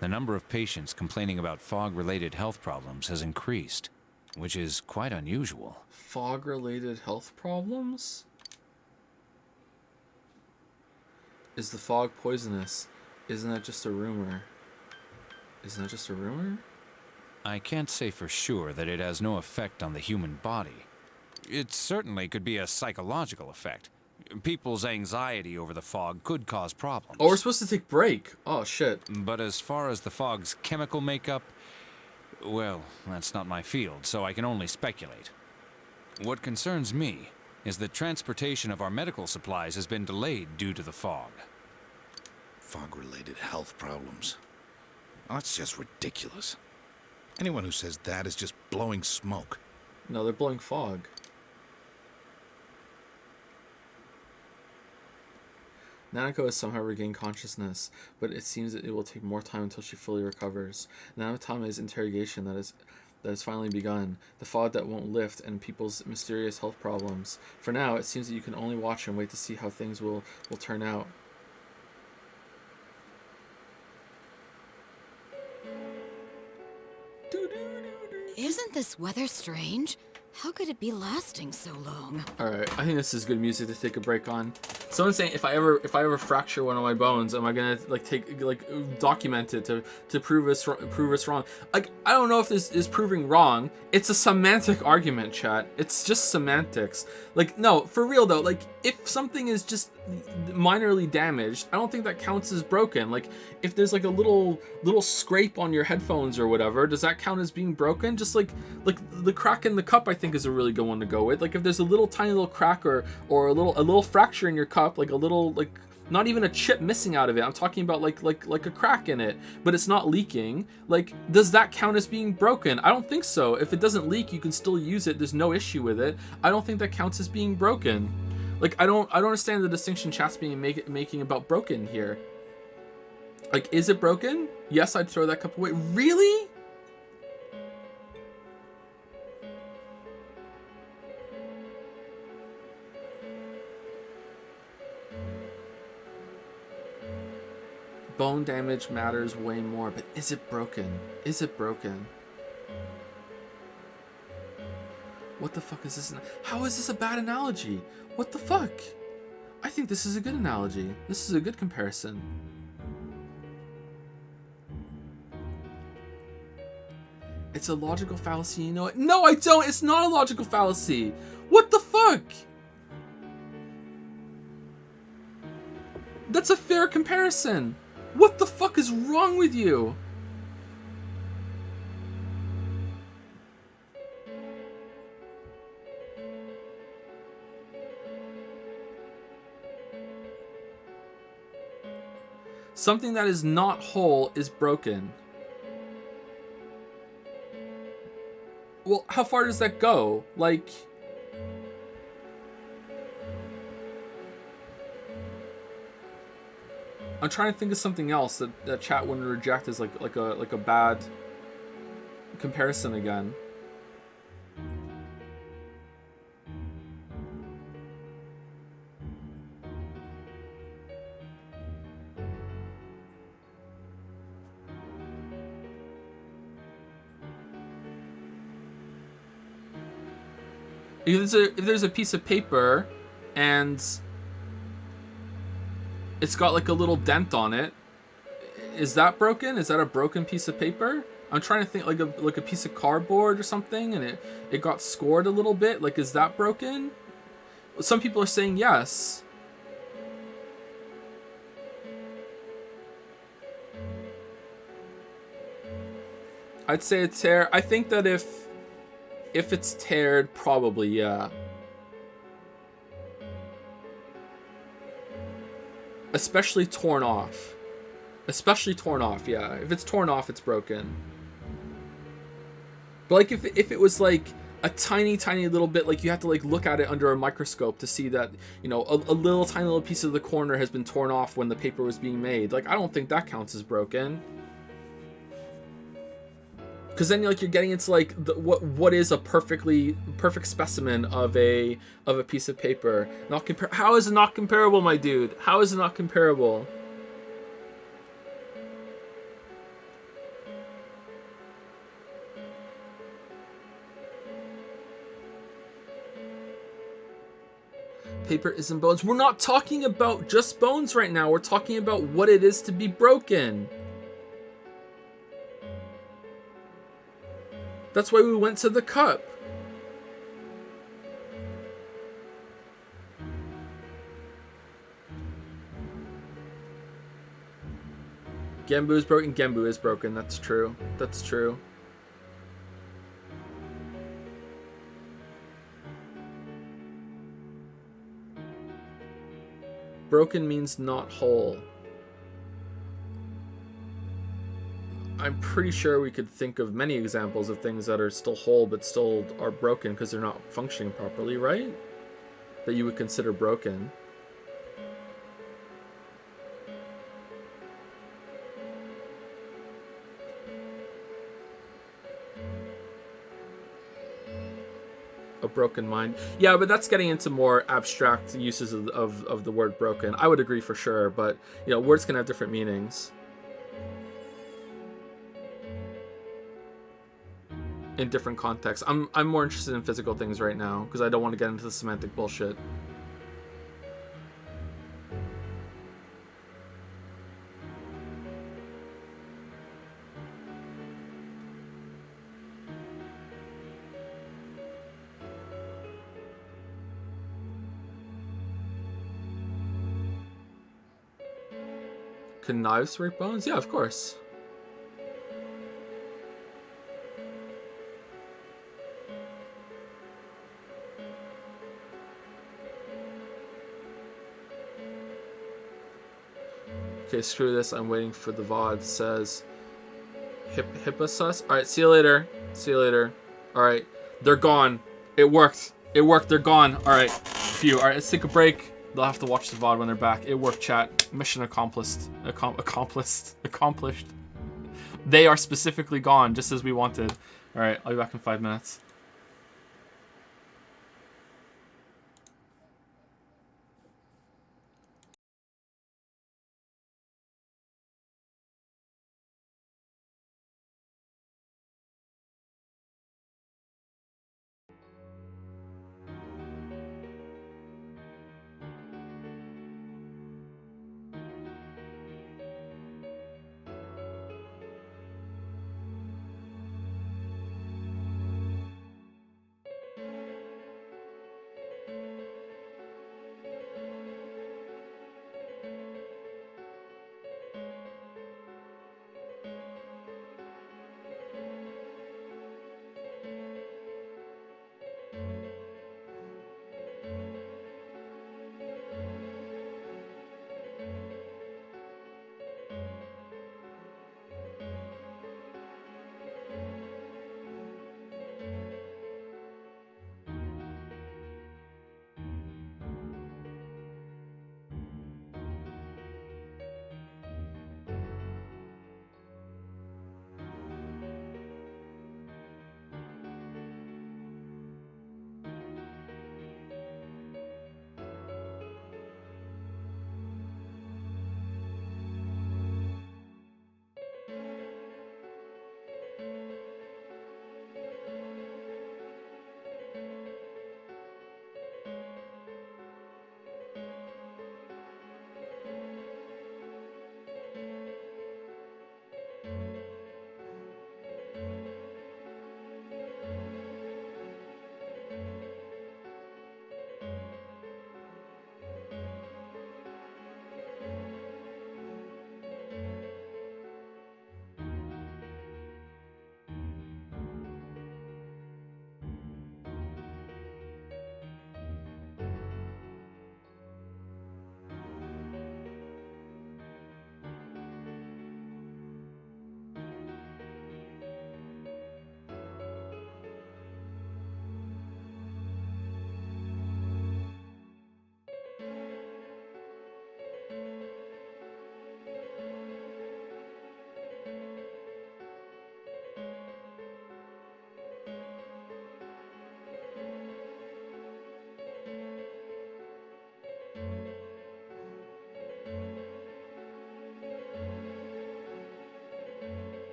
K: The number of patients complaining about fog-related health problems has increased, which is quite unusual.
B: Fog-related health problems? Is the fog poisonous? Isn't that just a rumor?
K: I can't say for sure that it has no effect on the human body. It certainly could be a psychological effect. People's anxiety over the fog could cause problems.
B: Oh, we're supposed to take break. Oh, shit.
K: But as far as the fog's chemical makeup, well, that's not my field, so I can only speculate. What concerns me is that transportation of our medical supplies has been delayed due to the fog.
I: Fog-related health problems. Oh, that's just ridiculous. Anyone who says that is just blowing smoke.
B: No, they're blowing fog. Nanako has somehow regained consciousness, but it seems that it will take more time until she fully recovers. Namatame's interrogation that has finally begun. The fog that won't lift and people's mysterious health problems. For now, it seems that you can only watch and wait to see how things will turn out.
G: Isn't this weather strange? How could it be lasting so long?
B: Alright, I think this is good music to take a break on. Someone's saying if I ever fracture one of my bones, am I gonna document it to prove us wrong? Like, I don't know if this is proving wrong. It's a semantic argument, chat. It's just semantics. Like, no, for real though. Like, if something is just minorly damaged, I don't think that counts as broken. Like, if there's like a little scrape on your headphones or whatever, does that count as being broken? Just like the crack in the cup, I think is a really good one to go with. Like, if there's a little tiny little crack or a little fracture in your cup, like a little, like, not even a chip missing out of it. I'm talking about like a crack in it, but it's not leaking. Like, does that count as being broken? I don't think so. If it doesn't leak, you can still use it. There's no issue with it. I don't think that counts as being broken. Like, I don't understand the distinction chat's being making about broken here. Like, is it broken? Yes, I'd throw that cup away. Really? Bone damage matters way more, but is it broken? Is it broken? What the fuck is this? How is this a bad analogy? What the fuck? I think this is a good analogy. This is a good comparison. It's a logical fallacy, you know it? No, I don't! It's not a logical fallacy! What the fuck? That's a fair comparison! What the fuck is wrong with you? Something that is not whole is broken. Well, how far does that go? Like, I'm trying to think of something else that chat wouldn't reject as like a bad comparison again. If there's a piece of paper and it's got like a little dent on it, is that broken? Is that a broken piece of paper? I'm trying to think, like a piece of cardboard or something, and it got scored a little bit. Like, is that broken? Some people are saying yes. I'd say it's tear. I think that if it's teared, probably, yeah. Especially torn off. Especially torn off, yeah. If it's torn off, it's broken. But like if it was like a tiny little bit, like you have to like look at it under a microscope to see that, you know, a little tiny little piece of the corner has been torn off when the paper was being made. Like, I don't think that counts as broken. Because then, like, you're getting into like what is a perfect specimen of a piece of paper. Not compare. How is it not comparable, my dude? How is it not comparable? Paper isn't bones. We're not talking about just bones right now. We're talking about what it is to be broken. That's why we went to the cup. Genbu is broken. Genbu is broken. That's true. That's true. Broken means not whole. I'm pretty sure we could think of many examples of things that are still whole but still are broken because they're not functioning properly, right? That you would consider broken. A broken mind. Yeah, but that's getting into more abstract uses of the word broken. I would agree for sure, but, you know, words can have different meanings. In different contexts. I'm more interested in physical things right now because I don't want to get into the semantic bullshit. Can knives break bones? Yeah, of course. Okay, screw this. I'm waiting for the VOD. Says Hipposus. Alright, see you later. See you later. Alright, they're gone. It worked. It worked. They're gone. Alright, phew. Alright, let's take a break. They'll have to watch the VOD when they're back. It worked, chat. Mission accomplished. Accomplished. They are specifically gone, just as we wanted. Alright, I'll be back in 5 minutes.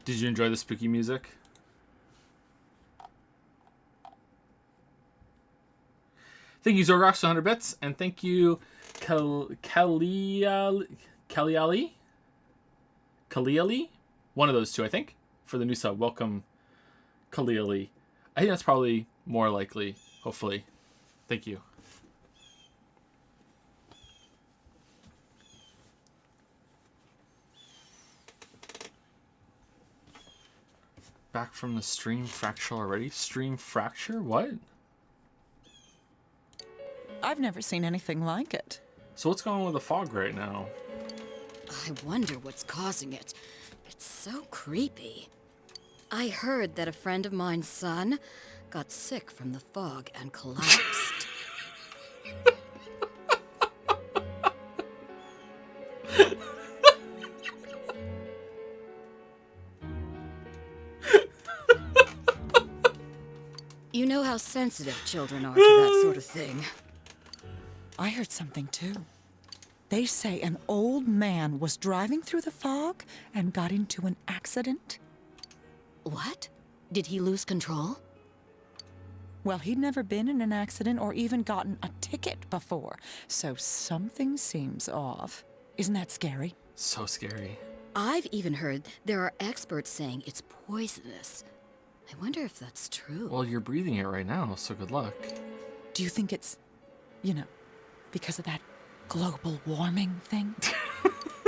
B: Did you enjoy the spooky music? Thank you, Zorgox, for 100 bits. And thank you, Kaliali? One of those two, I think, for the new sub. Welcome, Kaliali. I think that's probably more likely, hopefully. Thank you. Back from the stream fracture already? Stream fracture? What?
J: I've never seen anything like it.
B: So what's going on with the fog right now?
G: I wonder what's causing it. It's so creepy. I heard that a friend of mine's son got sick from the fog and collapsed. You know how sensitive children are to that sort of thing.
J: I heard something too. They say an old man was driving through the fog and got into an accident.
G: What? Did he lose control?
J: Well, he'd never been in an accident or even gotten a ticket before, so something seems off. Isn't that scary?
B: So scary.
G: I've even heard there are experts saying it's poisonous. I wonder if that's true.
B: Well, you're breathing it right now, so good luck.
J: Do you think it's, because of that global warming thing?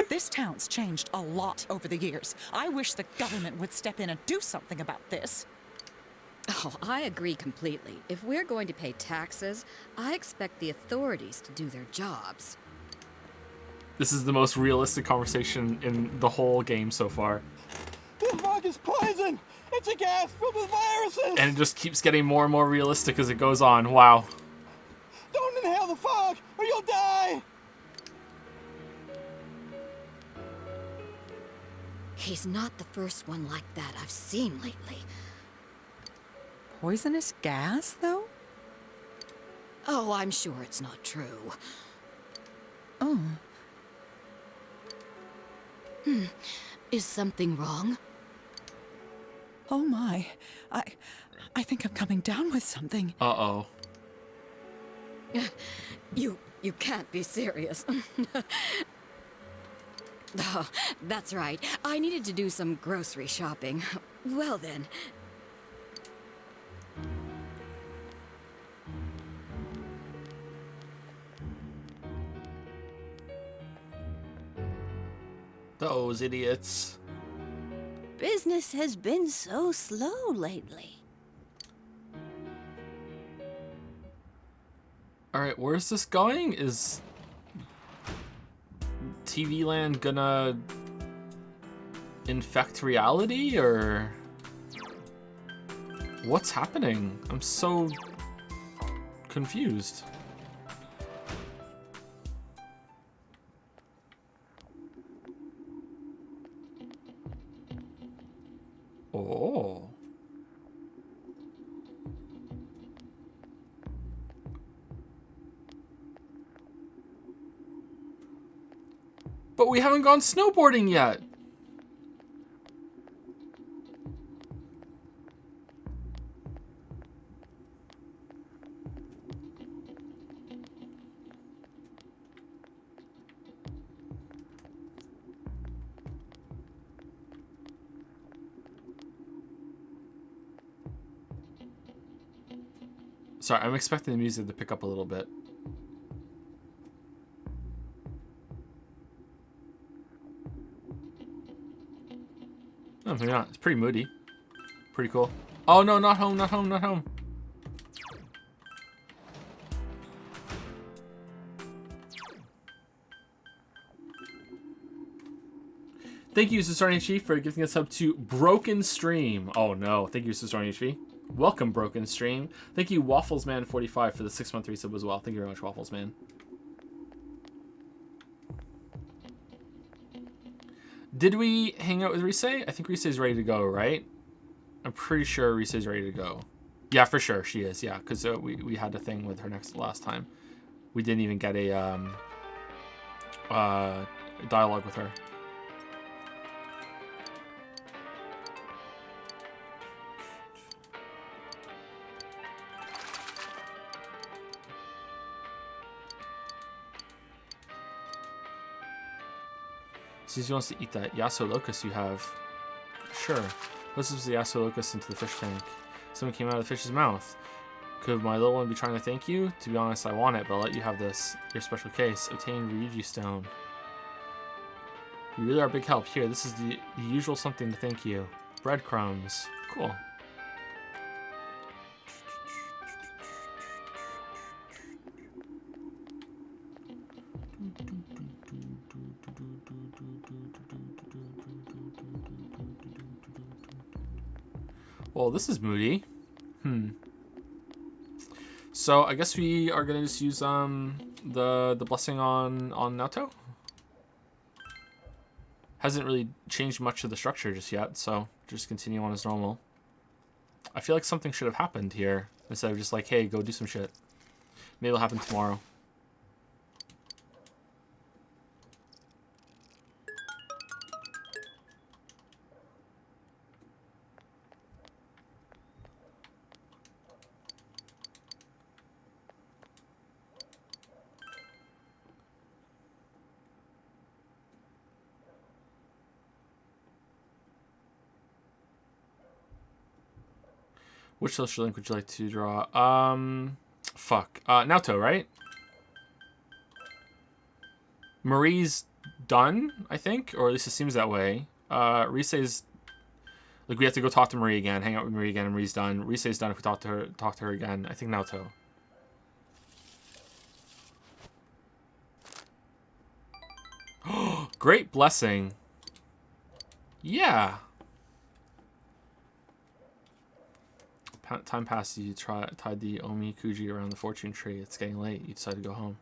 J: This town's changed a lot over the years. I wish the government would step in and do something about this.
G: Oh, I agree completely. If we're going to pay taxes, I expect the authorities to do their jobs.
B: This is the most realistic conversation in the whole game so far.
L: The fog is poison! It's a gas filled with viruses!
B: And it just keeps getting more and more realistic as it goes on. Wow.
L: Don't inhale the fog, or you'll die!
G: He's not the first one like that I've seen lately.
J: Poisonous gas, though?
G: Oh, I'm sure it's not true.
J: Oh.
G: Is something wrong?
J: Oh my. I think I'm coming down with something.
B: Uh-oh.
G: You can't be serious. Oh, that's right. I needed to do some grocery shopping. Well then.
B: Those idiots.
A: Business has been so slow lately.
B: Alright, where's this going? Is TV Land gonna infect reality, or what's happening? I'm so confused. Oh. But we haven't gone snowboarding yet. Sorry, I'm expecting the music to pick up a little bit. Oh, maybe not. It's pretty moody. Pretty cool. Oh no, not home, not home, not home. Thank you, Sasorian Chief, for giving us up to Broken Stream. Oh no, thank you, Sasorian Chief. Welcome, Broken Stream. Thank you, Wafflesman45, for the 613 sub as well. Thank you very much, Wafflesman. Did we hang out with Rise? I think Rise's ready to go, right? I'm pretty sure Rise's ready to go. Yeah, for sure, she is, yeah, because we had a thing with her last time. We didn't even get a dialogue with her. Since he wants to eat that Yasso locust you have. Sure. Let's use the Yasso locust into the fish tank. Something came out of the fish's mouth. Could my little one be trying to thank you? To be honest, I want it, but I'll let you have this. Your special case. Obtain Ryuji Stone. You really are a big help. Here, this is the usual something to thank you. Breadcrumbs. Cool. Well, this is moody. So I guess we are gonna just use the blessing on Naoto. Hasn't really changed much of the structure just yet, so just continue on as normal. I feel like something should have happened here instead of just like, hey, go do some shit. Maybe it'll happen tomorrow. Which social link would you like to draw? Naoto, right? Marie's done, I think, or at least it seems that way. Risei's like we have to go talk to Marie again, hang out with Marie again, and Marie's done. Risei's done if we talk to her again. I think Naoto. Great blessing. Yeah. Time passes, you tied the Omikuji around the fortune tree. It's getting late. You decide to go home.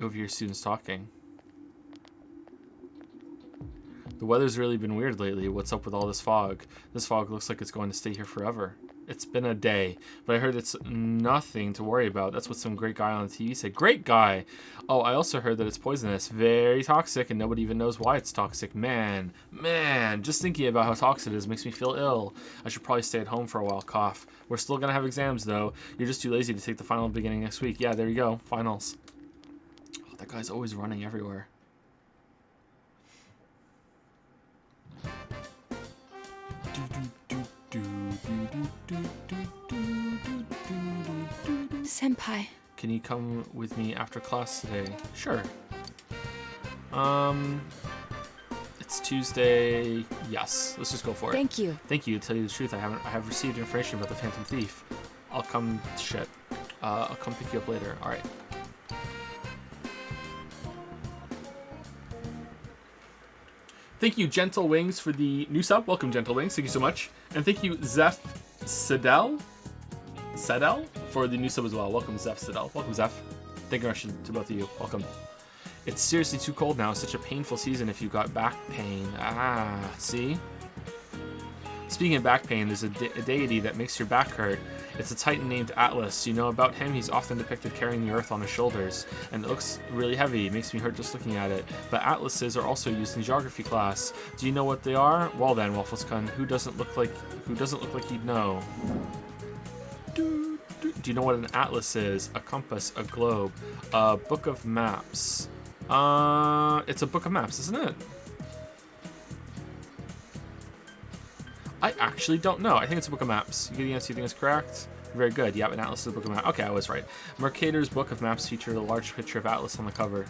B: Over your students talking. The weather's really been weird lately. What's up with all this fog? This fog looks like it's going to stay here forever. It's been a day, but I heard it's nothing to worry about. That's what some great guy on the TV said. Great guy! Oh, I also heard that it's poisonous. Very toxic, and nobody even knows why it's toxic. Man, just thinking about how toxic it is makes me feel ill. I should probably stay at home for a while. Cough. We're still gonna have exams, though. You're just too lazy to take the final beginning next week. Yeah, there you go. Finals. Oh, that guy's always running everywhere.
A: Senpai.
B: Can you come with me after class today? Sure. It's Tuesday. Yes, let's just go for it.
A: Thank you.
B: Thank you. To tell you the truth, I have received information about the Phantom Thief. I'll come. Shit. I'll come pick you up later. All right. Thank you, Gentle Wings, for the new sub. Welcome, Gentle Wings. Thank you so much. And thank you, Zeph Sedel for the new sub as well. Welcome, Zeph Sedel. Welcome, Zeph. Thank you to both of you. Welcome. It's seriously too cold now. It's such a painful season if you've got back pain. Ah, see? Speaking of back pain, there's a deity that makes your back hurt. It's a titan named Atlas. You know about him? He's often depicted carrying the earth on his shoulders, and it looks really heavy. It makes me hurt just looking at it. But atlases are also used in geography class. Do you know what they are? Well then, Waffles-kun, who doesn't look like he'd know? Do you know what an atlas is? A compass, a globe, a book of maps. It's a book of maps, isn't it? I actually don't know. I think it's a book of maps. You get the answer you think is correct? Very good. Yep, an atlas is a book of maps. Okay, I was right. Mercator's book of maps featured a large picture of Atlas on the cover.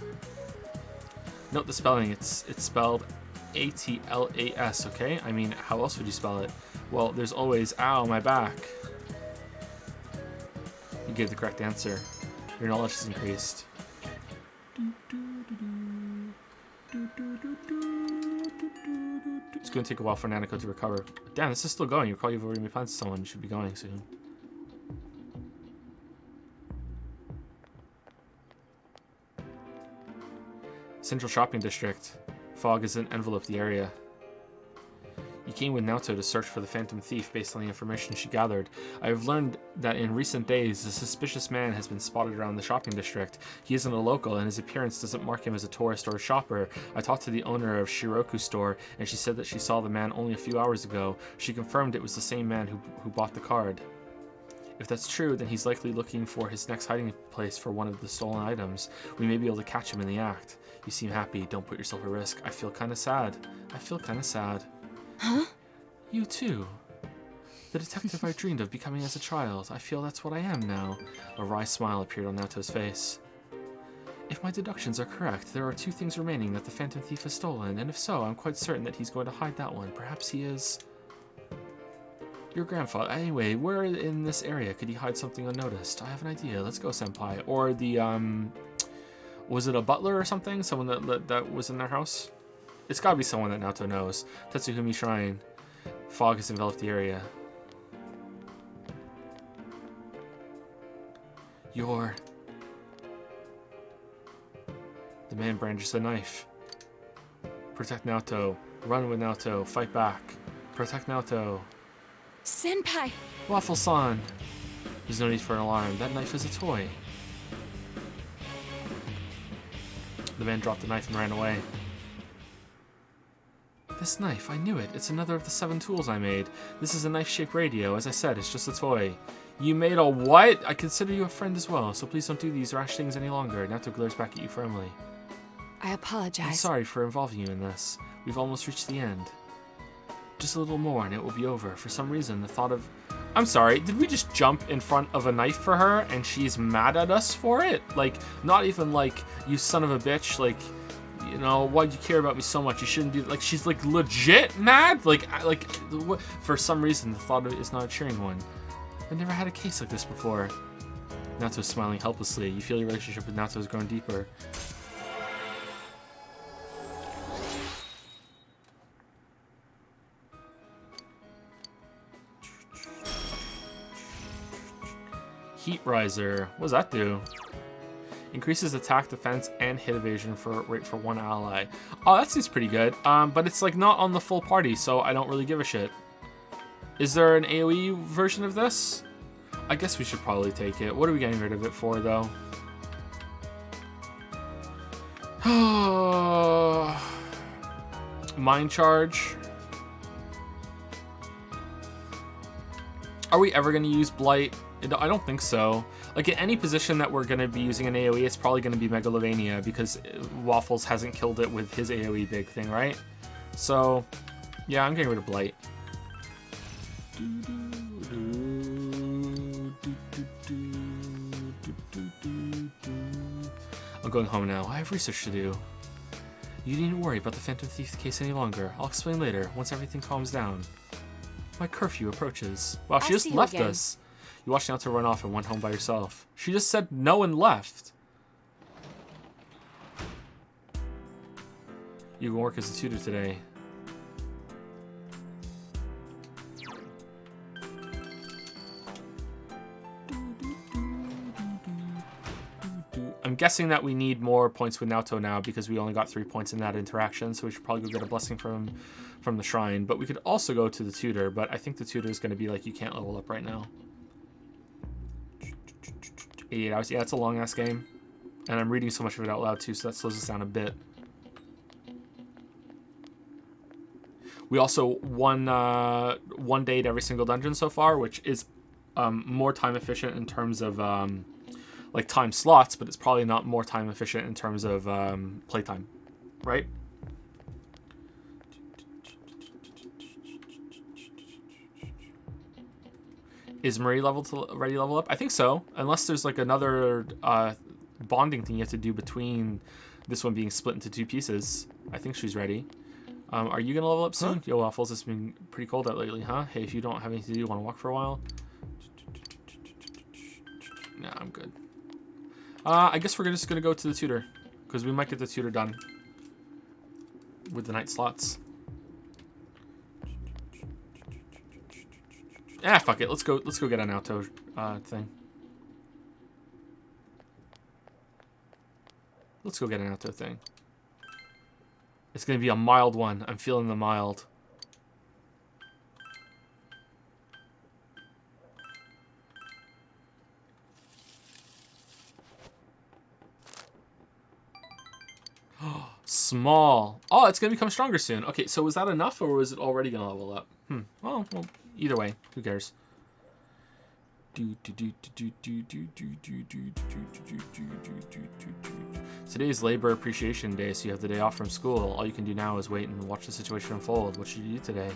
B: Note the spelling. It's spelled A-T-L-A-S, okay? I mean, how else would you spell it? Well, there's always, ow, my back. You gave the correct answer. Your knowledge has increased. It's going to take a while for Nanako to recover. Damn, this is still going. You've already made plans to someone. You should be going soon. Central Shopping District. Fog has enveloped the area. You came with Naoto to search for the Phantom Thief based on the information she gathered. I have learned that in recent days, a suspicious man has been spotted around the shopping district. He isn't a local, and his appearance doesn't mark him as a tourist or a shopper. I talked to the owner of Shiroku store, and she said that she saw the man only a few hours ago. She confirmed it was the same man who bought the card. If that's true, then he's likely looking for his next hiding place for one of the stolen items. We may be able to catch him in the act. You seem happy. Don't put yourself at risk. I feel kind of sad. I feel kind of sad.
A: Huh?
B: You too. The detective I dreamed of becoming as a child. I feel that's what I am now. A wry smile appeared on Naoto's face. If my deductions are correct, there are 2 things remaining that the Phantom Thief has stolen, and if so, I'm quite certain that he's going to hide that one. Perhaps he is... your grandfather. Anyway, where in this area could he hide something unnoticed? I have an idea. Let's go, Senpai. Or the, was it a butler or something? Someone that was in their house? It's gotta be someone that Naoto knows. Tetsuhumi Shrine. Fog has enveloped the area. You're... The man brandished a knife. Protect Naoto. Run with Naoto. Fight back. Protect Naoto.
D: Senpai!
B: Waffle-san! There's no need for an alarm. That knife is a toy. The man dropped the knife and ran away. This knife, I knew it. It's another of the 7 tools I made. This is a knife-shaped radio. As I said, it's just a toy. You made a what? I consider you a friend as well, so please don't do these rash things any longer. Naoto glares back at you firmly.
D: I apologize.
B: I'm sorry for involving you in this. We've almost reached the end. Just a little more and it will be over. For some reason, the thought of... I'm sorry, did we just jump in front of a knife for her and she's mad at us for it? Like, not even like, you son of a bitch, like, you know, why'd you care about me so much? You shouldn't do... Like, she's like legit mad? Like, for some reason, the thought of it is not a cheering one. I've never had a case like this before. Naoto's smiling helplessly. You feel your relationship with Naoto has grown deeper. Heat Riser. What does that do? Increases attack, defense, and hit evasion rate for 1 ally. Oh, that seems pretty good. But it's like not on the full party, so I don't really give a shit. Is there an AoE version of this? I guess we should probably take it. What are we getting rid of it for, though? Mind Charge. Are we ever going to use Blight? I don't think so. Like, in any position that we're going to be using an AoE, it's probably going to be Megalovania, because Waffles hasn't killed it with his AoE big thing, right? So, yeah, I'm getting rid of Blight. I'm going home now. I have research to do. You needn't worry about the Phantom Thief case any longer. I'll explain later, once everything calms down. My curfew approaches. Wow, she just left us. You watched Naoto run off and went home by herself. She just said no and left. You can work as a tutor today. I'm guessing that we need more points with Naoto now because we only got 3 points in that interaction, so we should probably go get a blessing from the shrine. But we could also go to the tutor, but I think the tutor is going to be like, you can't level up right now. 88 hours. Yeah, it's a long-ass game. And I'm reading so much of it out loud, too, so that slows us down a bit. We also won one day at every single dungeon so far, which is more time efficient in terms of like time slots, but it's probably not more time efficient in terms of playtime, right? Is Marie ready to level up? I think so, unless there's like another bonding thing you have to do between this one being split into 2 pieces. I think she's ready. Are you gonna level up soon? Huh? Yo, Waffles, it's been pretty cold out lately, huh? Hey, if you don't have anything to do, want to walk for a while? Nah, I'm good. I guess we're just gonna go to the tutor, because we might get the tutor done with the night slots. Ah, fuck it. Let's go get an Naoto thing. Let's go get an Naoto thing. It's gonna be a mild one. I'm feeling the mild. Small. Oh, it's gonna become stronger soon. Okay, so was that enough, or was it already gonna level up? Well, either way, who cares?
M: Today's Labor Appreciation Day, so you have the day off from school. All you can do now is wait and watch the situation unfold. What should you do today?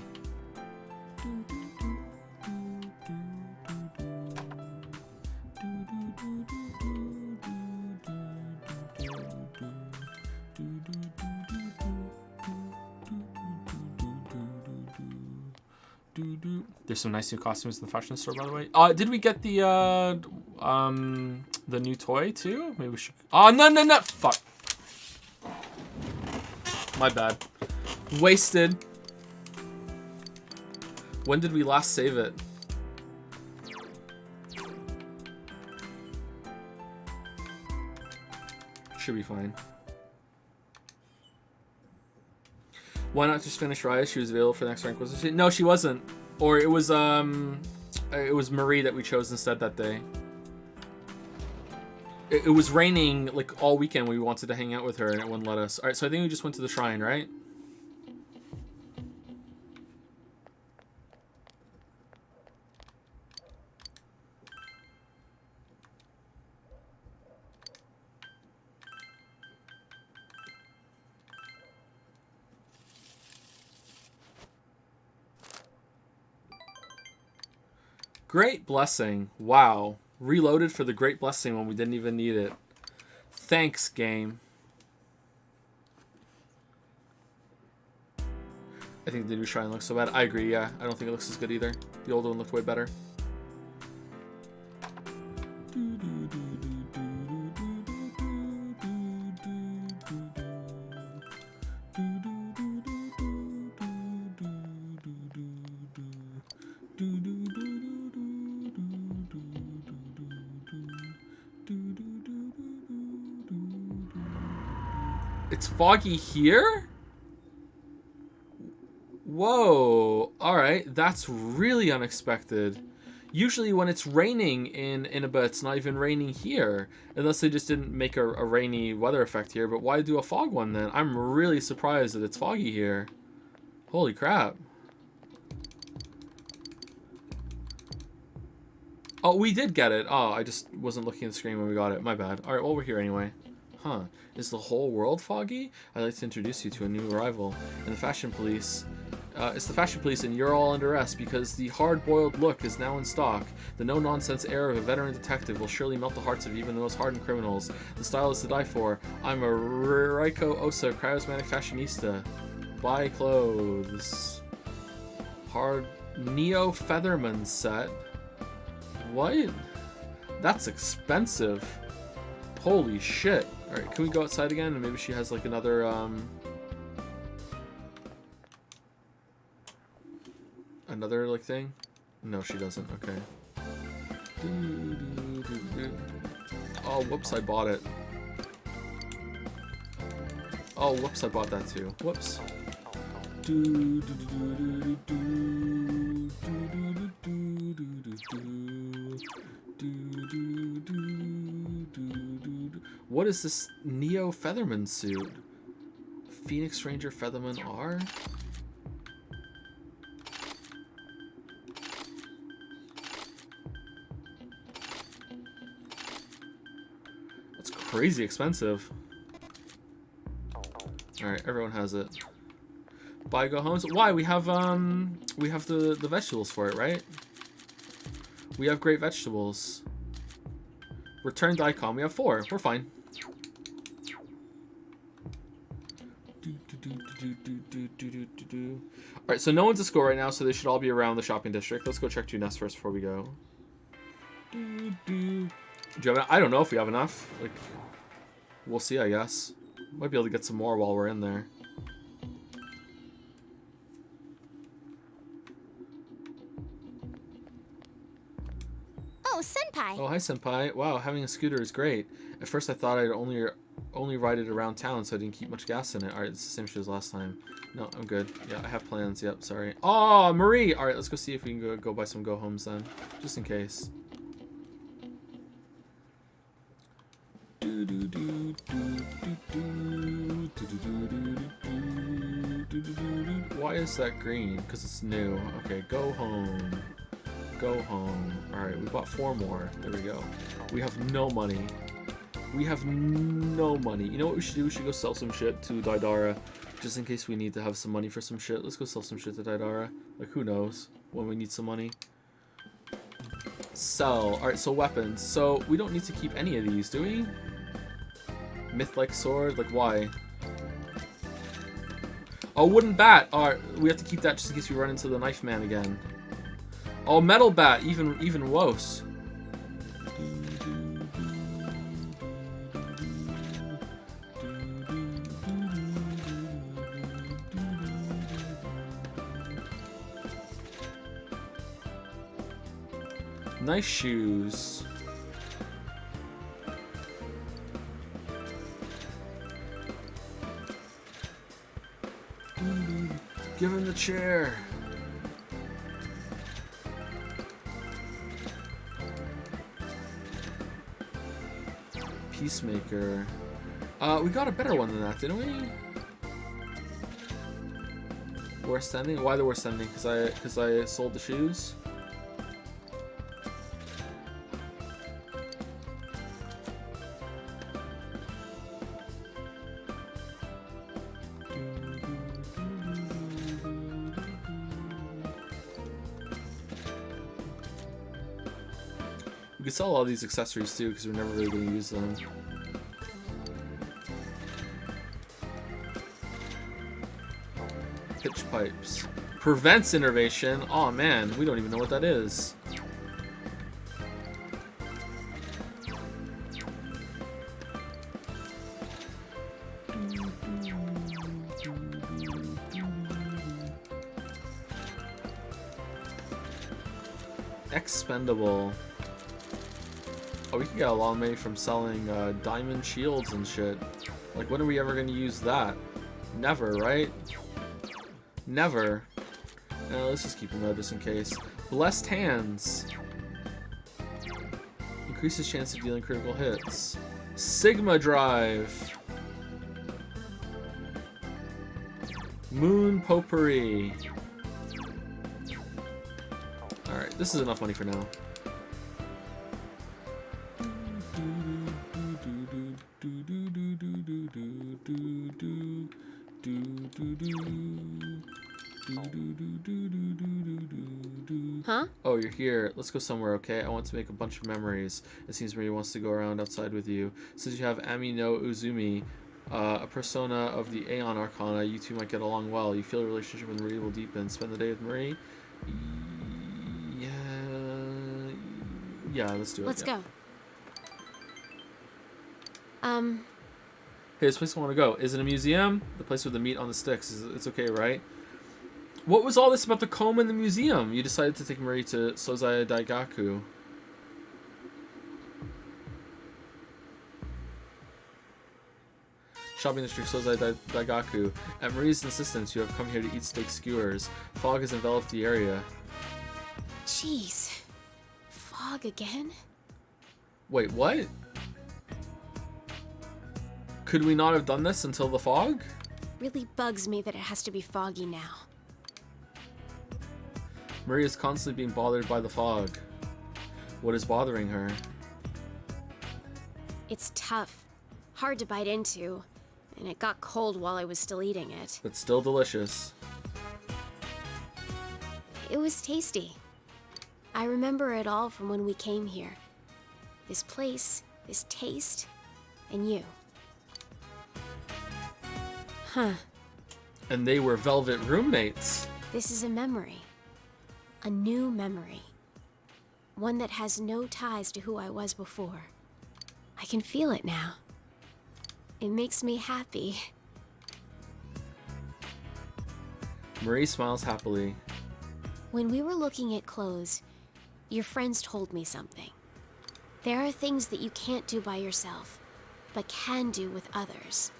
M: There's some nice new costumes in the fashion store, by the way. Did we get the new toy too? Maybe we should. Oh no! Fuck. My bad. Wasted. When did we last save it? Should be fine. Why not just finish Raya? She was available for the next rank. Was she? No, she wasn't. Or it was Marie that we chose instead that day. It was raining like all weekend. We wanted to hang out with her and it wouldn't let us. All right, so I think we just went to the shrine, right? Great Blessing. Wow. Reloaded for the Great Blessing when we didn't even need it. Thanks, game. I think the new shrine looks so bad. I agree, yeah. I don't think it looks as good either. The old one looked way better. It's foggy here? Whoa. Alright, that's really unexpected. Usually when it's raining in Inaba, it's not even raining here. Unless they just didn't make a rainy weather effect here. But why do a fog one then? I'm really surprised that it's foggy here. Holy crap. Oh, we did get it. Oh, I just wasn't looking at the screen when we got it. My bad. Alright, well, we're here anyway. Huh. Is the whole world foggy? I'd like to introduce you to a new arrival. And the Fashion Police. It's the Fashion Police and you're all under arrest because the hard-boiled look is now in stock. The no-nonsense air of a veteran detective will surely melt the hearts of even the most hardened criminals. The style is to die for. I'm a Reiko Osa charismatic fashionista. Buy clothes. Hard Neo Featherman set. What? That's expensive. Holy shit. Alright, can we go outside again? And maybe she has like another, another like thing? No, she doesn't. Okay. Oh, whoops, I bought it. Oh, whoops, I bought that too. Whoops. What is this Neo Featherman suit? Phoenix Ranger Featherman R? That's crazy expensive. Alright, everyone has it. Buy, go home. So why? We have the vegetables for it, right? We have great vegetables. Returned icon. We have 4. We're fine. Alright, so no one's at school right now, so they should all be around the shopping district. Let's go check 2 nests first before we go. Do you have, I don't know if we have enough. Like, we'll see, I guess. Might be able to get some more while we're in there.
A: Oh, Senpai!
B: Oh, hi, Senpai. Wow, having a scooter is great. At first I thought I'd only ride it around town, so I didn't keep much gas in it. Alright, it's the same shit as last time. No, I'm good. Yeah, I have plans. Yep, sorry. Oh, Marie! Alright, let's go see if we can go buy some go-homes then. Just in case. Why is that green? Because it's new. Okay, go home. Go home. Alright, we bought 4 more. There we go. We have no money. We have no money. You know what we should do? We should go sell some shit to Daidara. Just in case we need to have some money for some shit. Let's go sell some shit to Daidara. Like, who knows when we need some money. Sell. Alright, so weapons. So, we don't need to keep any of these, do we? Myth-like sword? Like, why? Oh, wooden bat! Alright, we have to keep that just in case we run into the knife man again. Oh, metal bat! Even worse. Nice shoes. Give him the chair. Peacemaker. We got a better one than that, didn't we? Worst ending? Why the worst ending? Because I sold the shoes? We could sell all these accessories too, because we're never really going to use them. Pitch pipes. Prevents innervation. Oh man, we don't even know what that is. Expendable. Oh, we can get a lot of money from selling diamond shields and shit. Like, when are we ever going to use that? Never, right? Never. No, let's just keep them there just in case. Blessed hands. Increases chance of dealing critical hits. Sigma drive. Moon potpourri. Alright, this is enough money for now.
N: Huh?
B: Oh, you're here. Let's go somewhere, okay? I want to make a bunch of memories. It seems Marie wants to go around outside with you. Since you have Ami no Uzumi, a persona of the Aeon Arcana, you two might get along well. You feel a relationship with Marie will deepen. Spend the day with Marie? Yeah, let's do it.
N: Let's
B: yeah.
N: go.
B: Hey, this place I want to go. Is it a museum? The place with the meat on the sticks. It's okay, right? What was all this about the comb in the museum? You decided to take Marie to Sozai Daigaku. Shopping district Sozai Daigaku. At Marie's insistence, you have come here to eat steak skewers. Fog has enveloped the area.
N: Jeez. Fog again?
B: Wait, what? Could we not have done this until the fog?
N: Really bugs me that it has to be foggy now.
B: Marie is constantly being bothered by the fog. What is bothering her?
N: It's tough. Hard to bite into. And it got cold while I was still eating it.
B: But still delicious.
N: It was tasty. I remember it all from when we came here. This place, this taste, and you. Huh.
B: And they were velvet roommates.
N: This is a memory. A new memory. One that has no ties to who I was before. I can feel it now. It makes me happy.
B: Marie smiles happily.
N: When we were looking at clothes, your friends told me something. There are things that you can't do by yourself, but can do with others.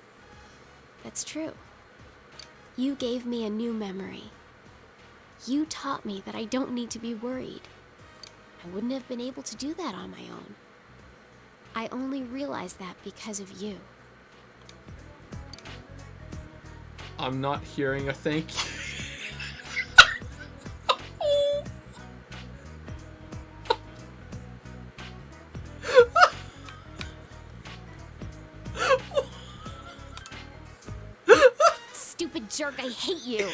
N: That's true. You gave me a new memory. You taught me that I don't need to be worried. I wouldn't have been able to do that on my own. I only realized that because of you.
B: I'm not hearing a thank you.
N: jerk, I hate you.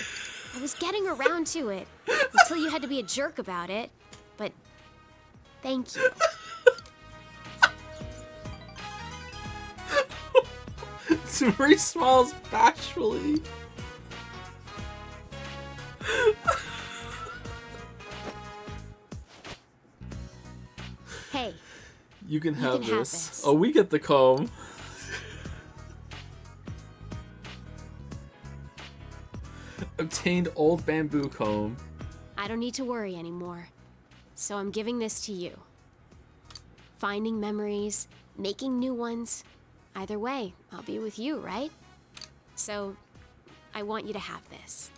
N: I was getting around to it until you had to be a jerk about it. But thank you.
M: Marie smiles bashfully.
N: Hey.
M: You can have
N: can have
M: this.
N: this.
M: Oh, we get the comb. Obtained old bamboo comb.
N: I don't need to worry anymore. So I'm giving this to you. Finding memories, making new ones. Either way, I'll be with you, right? So, I want you to have this.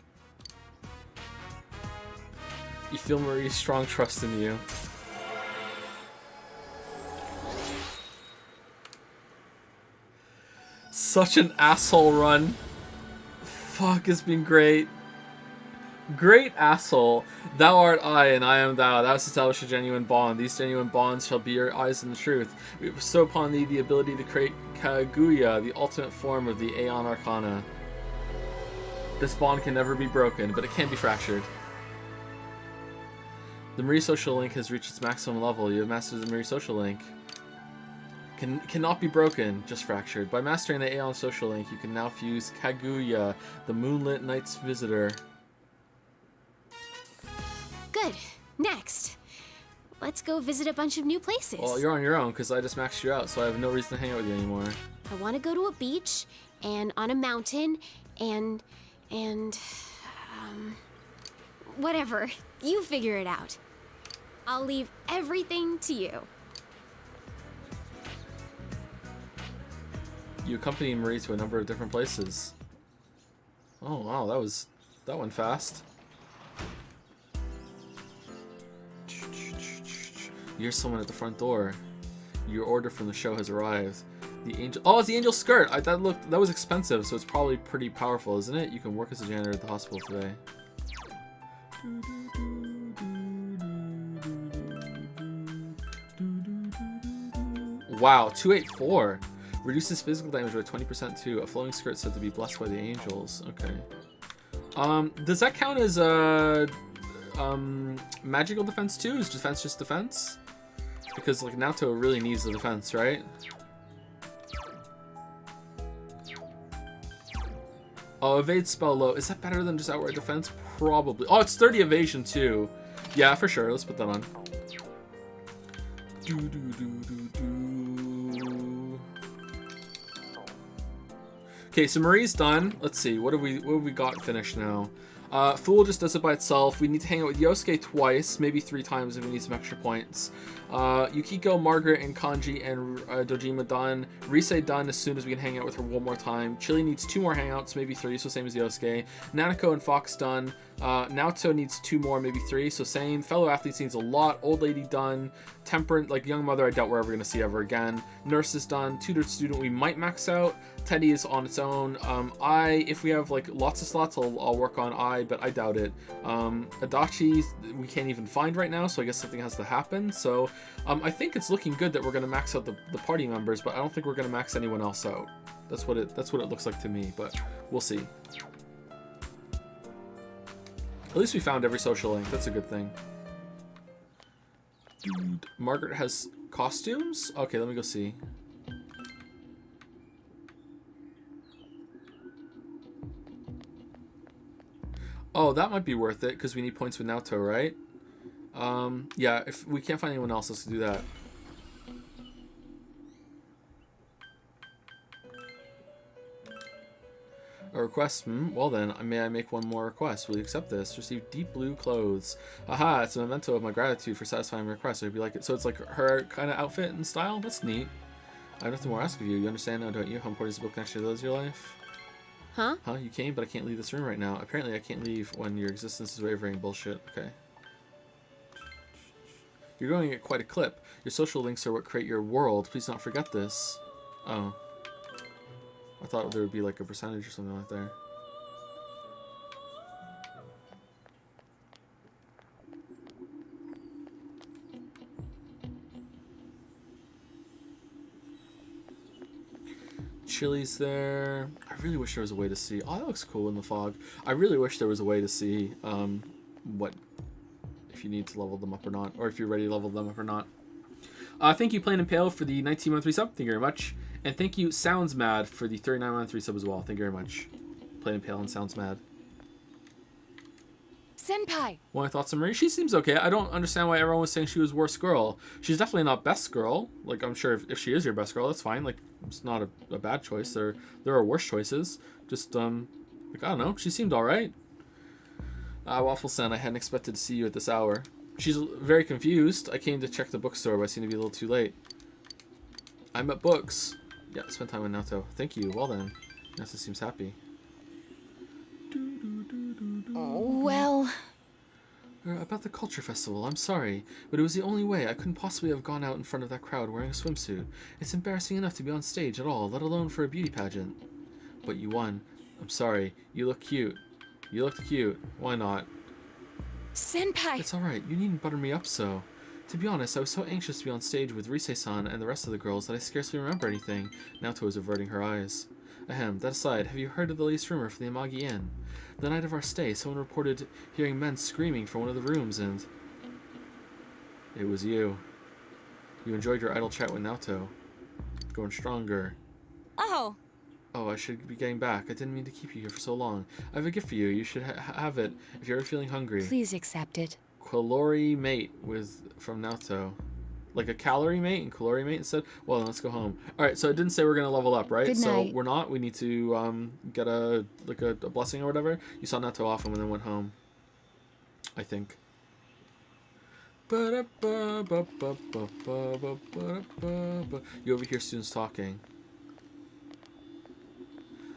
M: You feel Marie's strong trust in you. Such an asshole run. Fuck, it's been great. Great asshole. Thou art I, and I am thou. Thou hast established a genuine bond. These genuine bonds shall be your eyes in the truth. We bestow upon thee the ability to create Kaguya, the ultimate form of the Aeon Arcana. This bond can never be broken, but it can be fractured. The Marie Social Link has reached its maximum level. You have mastered the Marie Social Link. Cannot be broken, just fractured. By mastering the Aeon Social Link, you can now fuse Kaguya, the Moonlit Knight's Visitor.
N: Good. Next. Let's go visit a bunch of new places.
M: Well, you're on your own, because I just maxed you out, so I have no reason to hang out with you anymore.
N: I want to go to a beach, and on a mountain, and whatever. You figure it out. I'll leave everything to you.
M: You accompany Marie to a number of different places. Oh wow, that went fast. You hear someone at the front door. Your order from the show has arrived. The angel. Oh, it's the angel skirt. That was expensive, so it's probably pretty powerful, isn't it? You can work as a janitor at the hospital today. Wow, 284. Reduces physical damage by 20% too. A flowing skirt said to be blessed by the angels. Okay. Does that count as magical defense too? Is defense just defense? Because like Naoto really needs the defense, right? Oh, evade spell low. Is that better than just outright defense? Probably. Oh, it's 30 evasion too. Yeah, for sure. Let's put that on. Okay, so Marie's done. Let's see. What have we got finished now? Fool just does it by itself. We need to hang out with Yosuke twice, maybe 3 times if we need some extra points. Yukiko, Margaret, and Kanji and Dojima done. Rise done as soon as we can hang out with her one more time. Chili needs 2 more hangouts, maybe 3, so same as Yosuke. Nanako and Fox done. Naoto needs 2 more, maybe 3, so same. Fellow athletes needs a lot. Old lady done. Temperate, like young mother, I doubt we're ever going to see ever again. Nurse is done. Tutored student we might max out. Teddy is on its own. If we have like lots of slots, I'll work on but I doubt it. Adachi we can't even find right now, so I guess something has to happen. So I think it's looking good that we're gonna max out the party members, but I don't think we're gonna max anyone else out. That's what it looks like to me, but we'll see. At least we found every social link. That's a good thing. Dude, Margaret has costumes? Okay, let me go see. Oh, that might be worth it, because we need points with Naoto, right? Yeah, if we can't find anyone else, let's do that. A request? Well then, may I make one more request? Will you accept this? Receive deep blue clothes. Aha, it's a memento of my gratitude for satisfying my request. I hope you like it. So it's like her kind of outfit and style? That's neat. I have nothing more to ask of you. You understand now, don't you? How important is the book connection to those in your life?
N: Huh?
M: Huh? You came, but I can't leave this room right now. Apparently I can't leave when your existence is wavering. Bullshit. Okay. You're going at quite a clip. Your social links are what create your world. Please don't forget this. Oh. I thought there would be like a percentage or something like there. chilies there. I really wish there was a way to see. Oh, that looks cool in the fog. I really wish there was a way to see what, if you need to level them up or not, or if you're ready to level them up or not. Thank you, Plain and Pale, for the 19-month resub. Thank you very much. And thank you, Sounds Mad, for the 39-month resub as well. Thank you very much. Plain and Pale and Sounds Mad.
D: Senpai!
M: What are my thoughts on Marie? She seems okay. I don't understand why everyone was saying she was worst girl. She's definitely not best girl. Like, I'm sure if she is your best girl, that's fine. Like, it's not a bad choice. There are worse choices. Just, like, I don't know. She seemed alright. Waffle Sen, I hadn't expected to see you at this hour. She's very confused. I came to check the bookstore, but I seem to be a little too late. I'm at books. Yeah, spend time with Naoto. Thank you. Well then. Naoto seems happy.
D: Well...
M: About the culture festival, I'm sorry, but it was the only way. I couldn't possibly have gone out in front of that crowd wearing a swimsuit. It's embarrassing enough to be on stage at all, let alone for a beauty pageant. But you won. I'm sorry. You look cute. You looked cute. Why not?
D: Senpai!
M: It's alright. You needn't butter me up so. To be honest, I was so anxious to be on stage with Rise-san and the rest of the girls that I scarcely remember anything. Naoto was averting her eyes. Ahem, that aside, have you heard of the latest rumor for the Amagi Inn? The night of our stay, someone reported hearing men screaming from one of the rooms and... It was you. You enjoyed your idle chat with Naoto. Going stronger.
D: Oh!
M: Oh, I should be getting back. I didn't mean to keep you here for so long. I have a gift for you. You should have it if you're ever feeling hungry.
D: Please accept it.
M: Calori mate from Naoto. Like a calorie mate and caloric mate instead? Well, then let's go home. Alright, so it didn't say we're going to level up, right?
D: Good night.
M: So we're not. We need to get a blessing or whatever. You saw Naoto off and then went home. I think. You overhear students talking.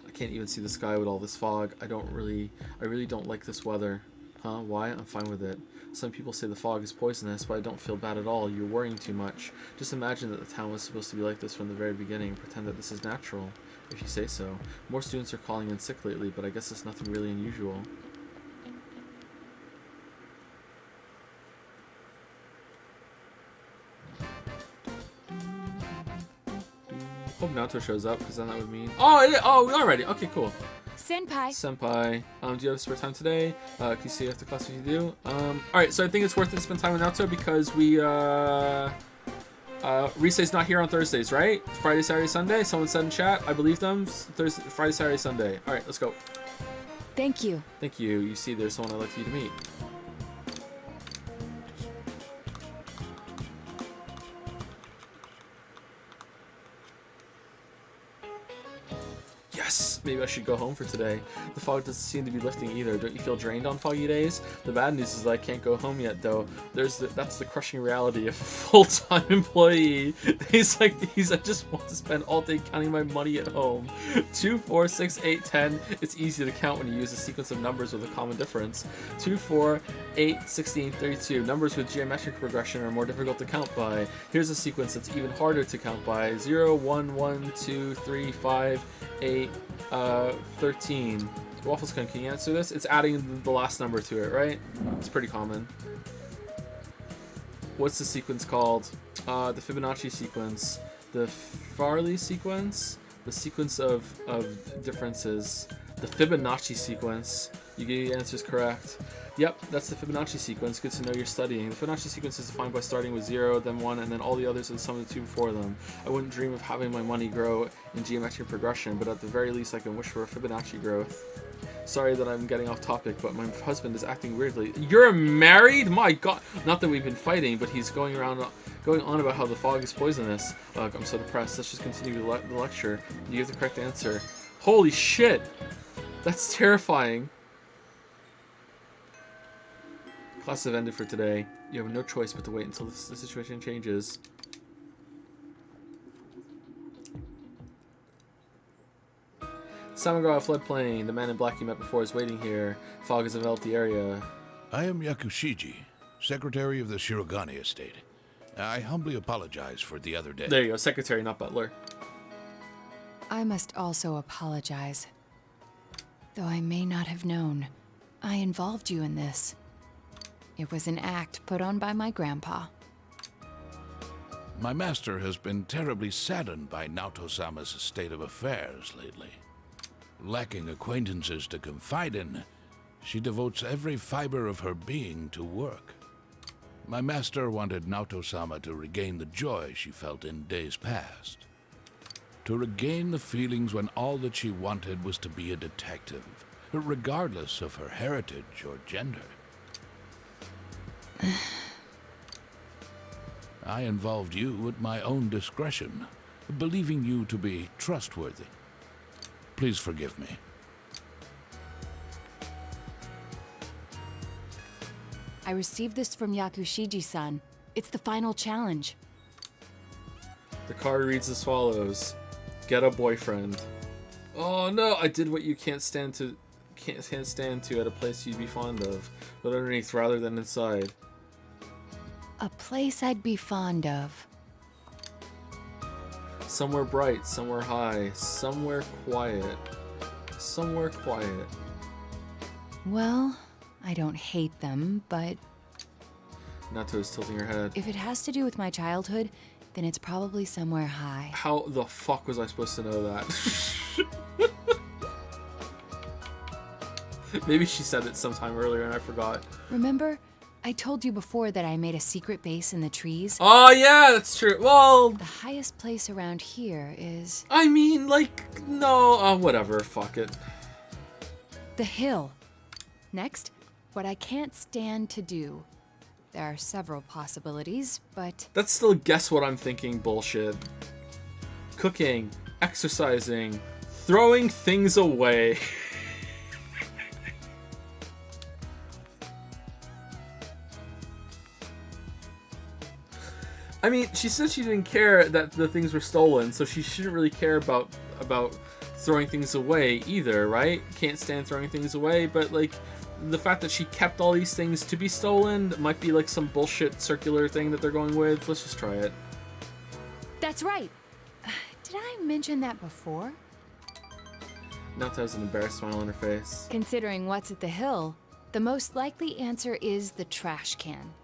M: I can't even see the sky with all this fog. I really don't like this weather. Huh? Why? I'm fine with it. Some people say the fog is poisonous, but I don't feel bad at all. You're worrying too much. Just imagine that the town was supposed to be like this from the very beginning. Pretend that this is natural, if you say so. More students are calling in sick lately, but I guess it's nothing really unusual. Hope Naoto shows up, because then that would mean... Oh, already. Okay, cool. Senpai. Do you have spare time today? Can you see after class if you do? Alright, so I think it's worth it to spend time with Naoto because Risei's not here on Thursdays, right? Friday, Saturday, Sunday. Someone said in chat. I believe them. Thursday, Friday, Saturday, Sunday. Alright, let's go.
D: Thank you.
M: Thank you. You see, there's someone I'd like you to meet. Yes! Maybe I should go home for today. The fog doesn't seem to be lifting either. Don't you feel drained on foggy days? The bad news is that I can't go home yet, though. That's the crushing reality of a full-time employee. Days like these, I just want to spend all day counting my money at home. 2, 4, 6, 8, 10. It's easy to count when you use a sequence of numbers with a common difference. 2, 4, 8, 16, 32. Numbers with geometric progression are more difficult to count by. Here's a sequence that's even harder to count by. 0, 1, 1, 2, 3, 5, 8, 13. Wafflescone, can you answer this? It's adding the last number to it, right? It's pretty common. What's the sequence called? The Fibonacci sequence. The Farley sequence? The sequence of differences. The Fibonacci sequence. You get your answers correct. Yep, that's the Fibonacci sequence. Good to know you're studying. The Fibonacci sequence is defined by starting with 0, then 1, and then all the others are the sum of the 2 before them. I wouldn't dream of having my money grow in geometric progression, but at the very least I can wish for a Fibonacci growth. Sorry that I'm getting off topic, but my husband is acting weirdly. You're married? My god. Not that we've been fighting, but he's going on about how the fog is poisonous. I'm so depressed. Let's just continue the lecture. You have the correct answer. Holy shit! That's terrifying. Classes have ended for today. You have no choice but to wait until the situation changes. Samagawa floodplain. The man in black you met before is waiting here. Fog has enveloped the area.
I: I am Yakushiji, secretary of the Shirogane estate. I humbly apologize for the other day.
M: There you go, secretary, not butler.
D: I must also apologize. Though I may not have known, I involved you in this. It was an act put on by my grandpa.
I: My master has been terribly saddened by Naoto-sama's state of affairs lately. Lacking acquaintances to confide in, she devotes every fiber of her being to work. My master wanted Naoto-sama to regain the joy she felt in days past. To regain the feelings when all that she wanted was to be a detective, regardless of her heritage or gender. I involved you at my own discretion, believing you to be trustworthy. Please forgive me.
D: I received this from Yakushiji-san. It's the final challenge.
M: The card reads as follows: get a boyfriend. Oh no, I did what you can't stand to at a place you'd be fond of, but underneath rather than inside.
D: A place I'd be fond of.
M: Somewhere bright, somewhere high, somewhere quiet. Somewhere quiet.
D: Well, I don't hate them, but
M: Nato is tilting her head.
D: if it has to do with my childhood, then it's probably somewhere high.
M: How the fuck was I supposed to know that? Maybe she said it sometime earlier and I forgot.
D: Remember, I told you before that I made a secret base in the trees?
M: Oh yeah, that's true. Well,
D: the highest place around here is...
M: I mean, like, no, whatever, fuck it.
D: the hill. Next, what I can't stand to do. There are several possibilities, but...
M: That's still guess what I'm thinking bullshit. Cooking, exercising, throwing things away. I mean, she said she didn't care that the things were stolen, so she shouldn't really care about throwing things away either, right? Can't stand throwing things away, but like the fact that she kept all these things to be stolen might be like some bullshit circular thing that they're going with. Let's just try it.
D: That's right. Did I mention that before?
M: Nata has an embarrassed smile on her face.
D: Considering what's at the hill, the most likely answer is the trash can.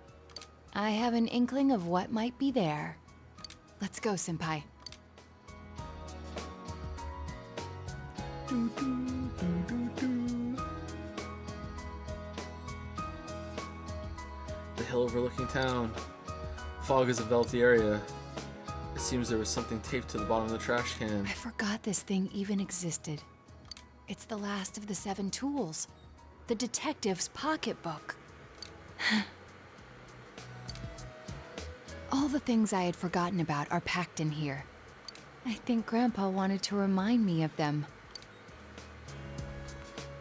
D: I have an inkling of what might be there. Let's go, Senpai.
M: The hill overlooking town. Fog has enveloped the area. It seems there was something taped to the bottom of the trash can.
D: I forgot this thing even existed. It's the last of the 7 tools. The detective's pocketbook. All the things I had forgotten about are packed in here. I think Grandpa wanted to remind me of them.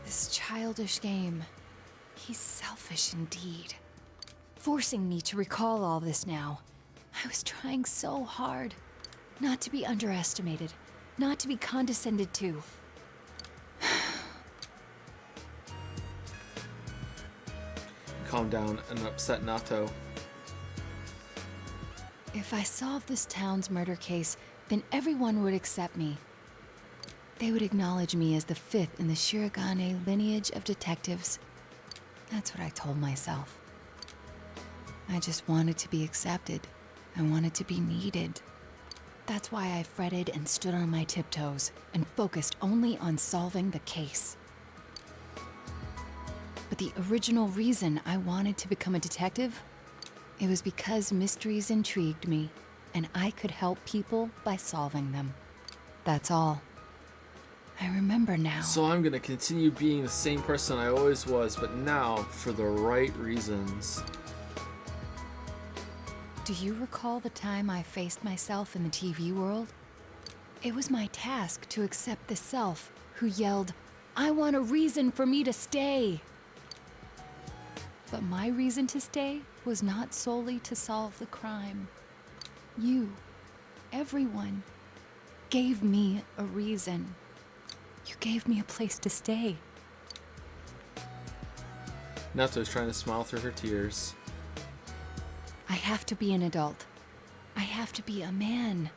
D: This childish game. He's selfish indeed. Forcing me to recall all this now. I was trying so hard. Not to be underestimated. Not to be condescended to.
M: Calm down and upset Nato.
D: If I solve this town's murder case, then everyone would accept me. They would acknowledge me as the 5th in the Shirogane lineage of detectives. That's what I told myself. I just wanted to be accepted. I wanted to be needed. That's why I fretted and stood on my tiptoes and focused only on solving the case. But the original reason I wanted to become a detective, it was because mysteries intrigued me, and I could help people by solving them. That's all. I remember now.
M: So I'm gonna continue being the same person I always was, but now for the right reasons.
D: Do you recall the time I faced myself in the TV world? It was my task to accept the self who yelled, "I want a reason for me to stay!" But my reason to stay was not solely to solve the crime. You, everyone, gave me a reason. You gave me a place to stay.
M: Nato is trying to smile through her tears.
D: I have to be an adult. I have to be a man.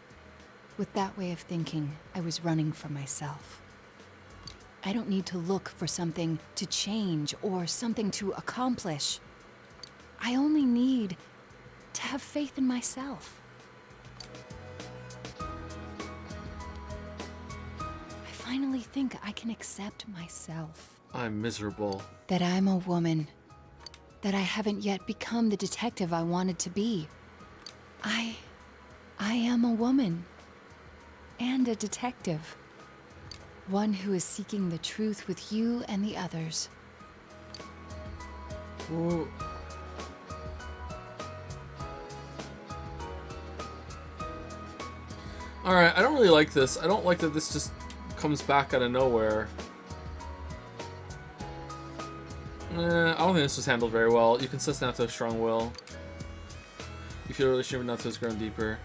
D: With that way of thinking, I was running from myself. I don't need to look for something to change or something to accomplish. I only need to have faith in myself. finally think I can accept myself.
M: I'm miserable.
D: That I'm a woman. That I haven't yet become the detective I wanted to be. I am a woman. And a detective. One who is seeking the truth with you and the others.
M: Ooh. Alright, I don't really like this. I don't like that this just comes back out of nowhere. I don't think this was handled very well. You can sense Naoto's strong will. You feel the relationship with Naoto has grown deeper.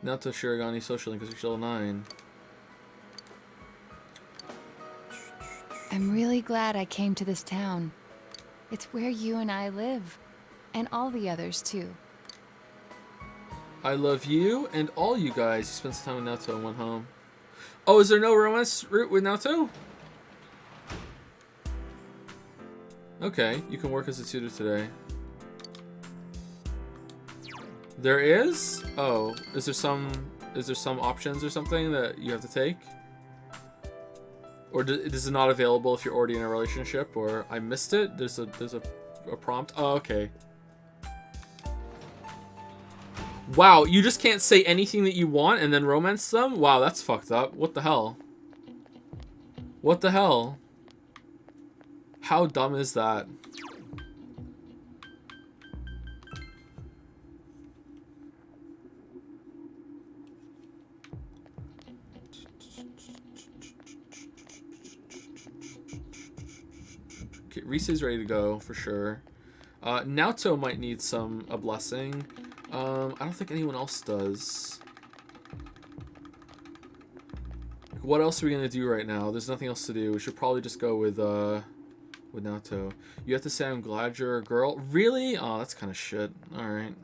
M: Naoto Shirogane social link is level 9.
D: I'm really glad I came to this town. It's where you and I live. And all the others, too.
M: I love you and all you guys. You spent some time with Naoto and went home. Oh, is there no romance route with Naoto? Okay, you can work as a tutor today. There is? Oh, is there some options or something that you have to take? Or is it not available if you're already in a relationship? Or I missed it? There's a prompt? Oh, okay. Wow, you just can't say anything that you want and then romance them? Wow, that's fucked up. What the hell? What the hell? How dumb is that? Okay, Reese is ready to go for sure. Naoto might need a blessing. I don't think anyone else does. What else are we gonna do right now? There's nothing else to do. We should probably just go with Naoto. You have to say I'm glad you're a girl. Really? Oh, that's kind of shit. All right.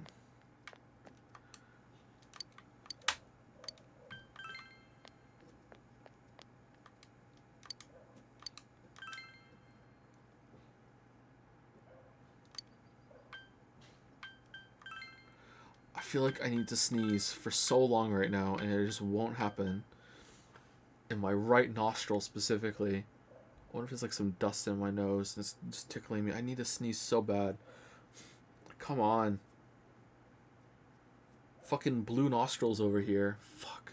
M: I feel like I need to sneeze for so long right now, and it just won't happen. In my right nostril specifically. I wonder if it's like some dust in my nose and it's just tickling me. I need to sneeze so bad. Come on. Fucking blue nostrils over here. Fuck.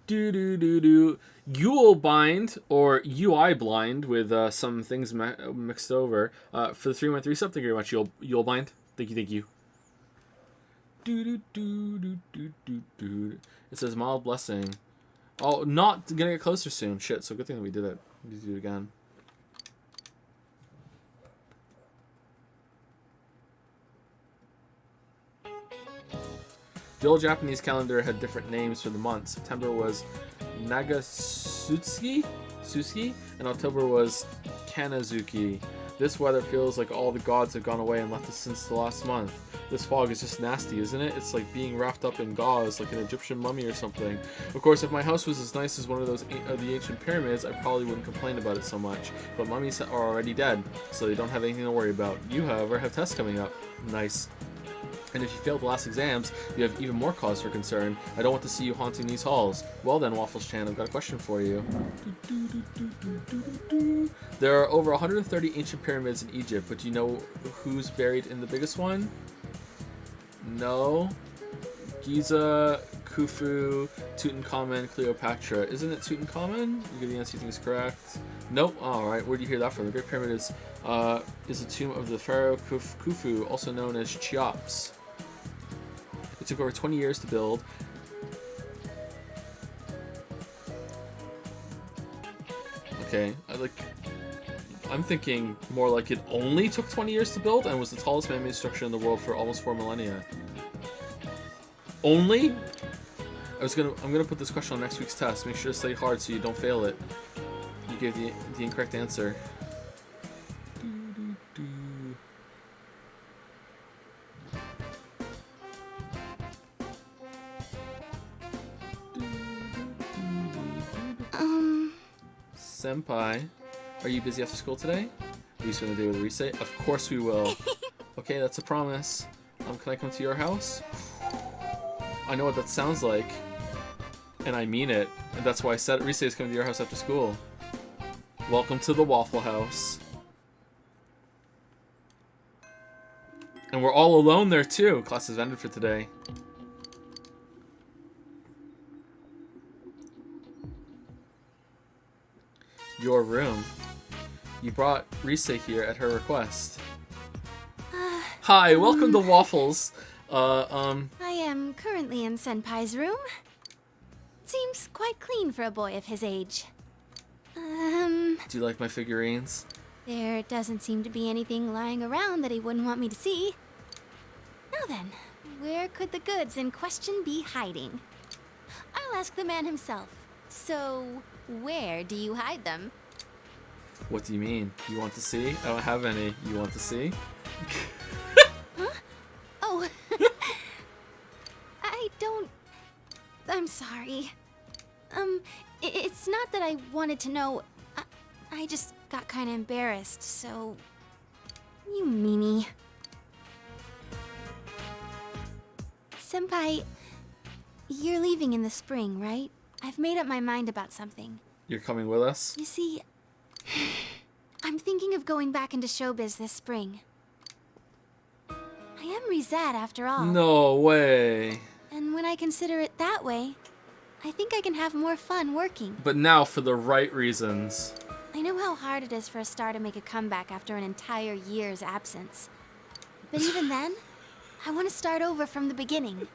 M: Do. Yule bind or UI blind with some things mixed over. For the 313 sub, thank you very much. Yule bind. Thank you. It says mild blessing. Oh, not gonna get closer soon. Shit. So good thing that we did it. We need to do it again. The old Japanese calendar had different names for the months. September was Nagasutsuki, and October was Kanazuki. This weather feels like all the gods have gone away and left us since the last month. This fog is just nasty, isn't it? It's like being wrapped up in gauze, like an Egyptian mummy or something. Of course, if my house was as nice as one of those of the ancient pyramids, I probably wouldn't complain about it so much. But mummies are already dead, so they don't have anything to worry about. You, however, have tests coming up. Nice. And if you fail the last exams, you have even more cause for concern. I don't want to see you haunting these halls. Well then, Waffles-chan, I've got a question for you. There are over 130 ancient pyramids in Egypt, but do you know who's buried in the biggest one? No. Giza, Khufu, Tutankhamun, Cleopatra. Isn't it Tutankhamun? You get the answer you think is correct. Nope. Alright, where do you hear that from? The Great Pyramid is the tomb of the pharaoh Khufu, also known as Cheops. It took over 20 years to build. Okay, I'm thinking more like it only took 20 years to build and was the tallest man-made structure in the world for almost 4 millennia. Only? I'm gonna put this question on next week's test. Make sure to study hard so you don't fail it. You gave the incorrect answer. Senpai. Are you busy after school today? Will you spend the day with Rise? Of course we will. Okay, that's a promise. Can I come to your house? I know what that sounds like. And I mean it. And that's why I said Rise is coming to your house after school. Welcome to the Waffle House. And we're all alone there too. Class has ended for today. Your room. You brought Rise here at her request. Hi, welcome to Waffles.
A: I am currently in Senpai's room. Seems quite clean for a boy of his age.
M: Do you like my figurines?
A: There doesn't seem to be anything lying around that he wouldn't want me to see. Now then, where could the goods in question be hiding? I'll ask the man himself. So, where do you hide them?
M: What do you mean? You want to see? I don't have any. You want to see?
A: Huh? Oh. I don't... I'm sorry. It's not that I wanted to know. I just got kind of embarrassed, so... You meanie. Senpai, you're leaving in the spring, right? I've made up my mind about something.
M: You're coming with us?
A: You see, I'm thinking of going back into showbiz this spring. I am Rizette after all.
M: No way.
A: And when I consider it that way, I think I can have more fun working.
M: But now for the right reasons.
A: I know how hard it is for a star to make a comeback after an entire year's absence. But even then, I want to start over from the beginning.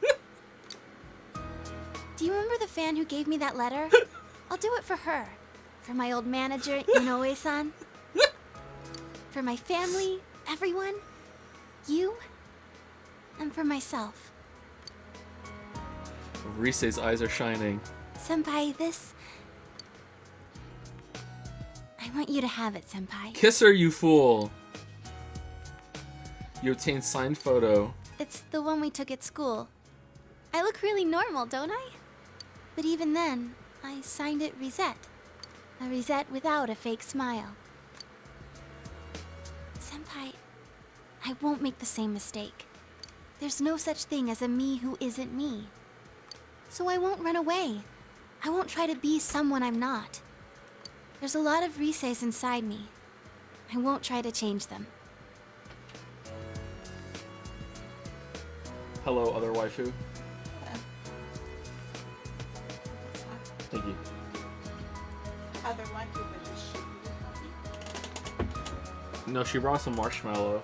A: Do you remember the fan who gave me that letter? I'll do it for her. For my old manager, Inoue-san. For my family, everyone. You. And for myself.
M: Rise's eyes are shining.
A: Senpai, this... I want you to have it, Senpai.
M: Kiss her, you fool! You obtained signed photo.
A: It's the one we took at school. I look really normal, don't I? But even then, I signed it Rizette. A Rizette without a fake smile. Senpai, I won't make the same mistake. There's no such thing as a me who isn't me. So I won't run away. I won't try to be someone I'm not. There's a lot of Rises inside me. I won't try to change them.
M: Hello, other waifu. Thank you.
J: Other waifu, but
M: No, she brought some marshmallow.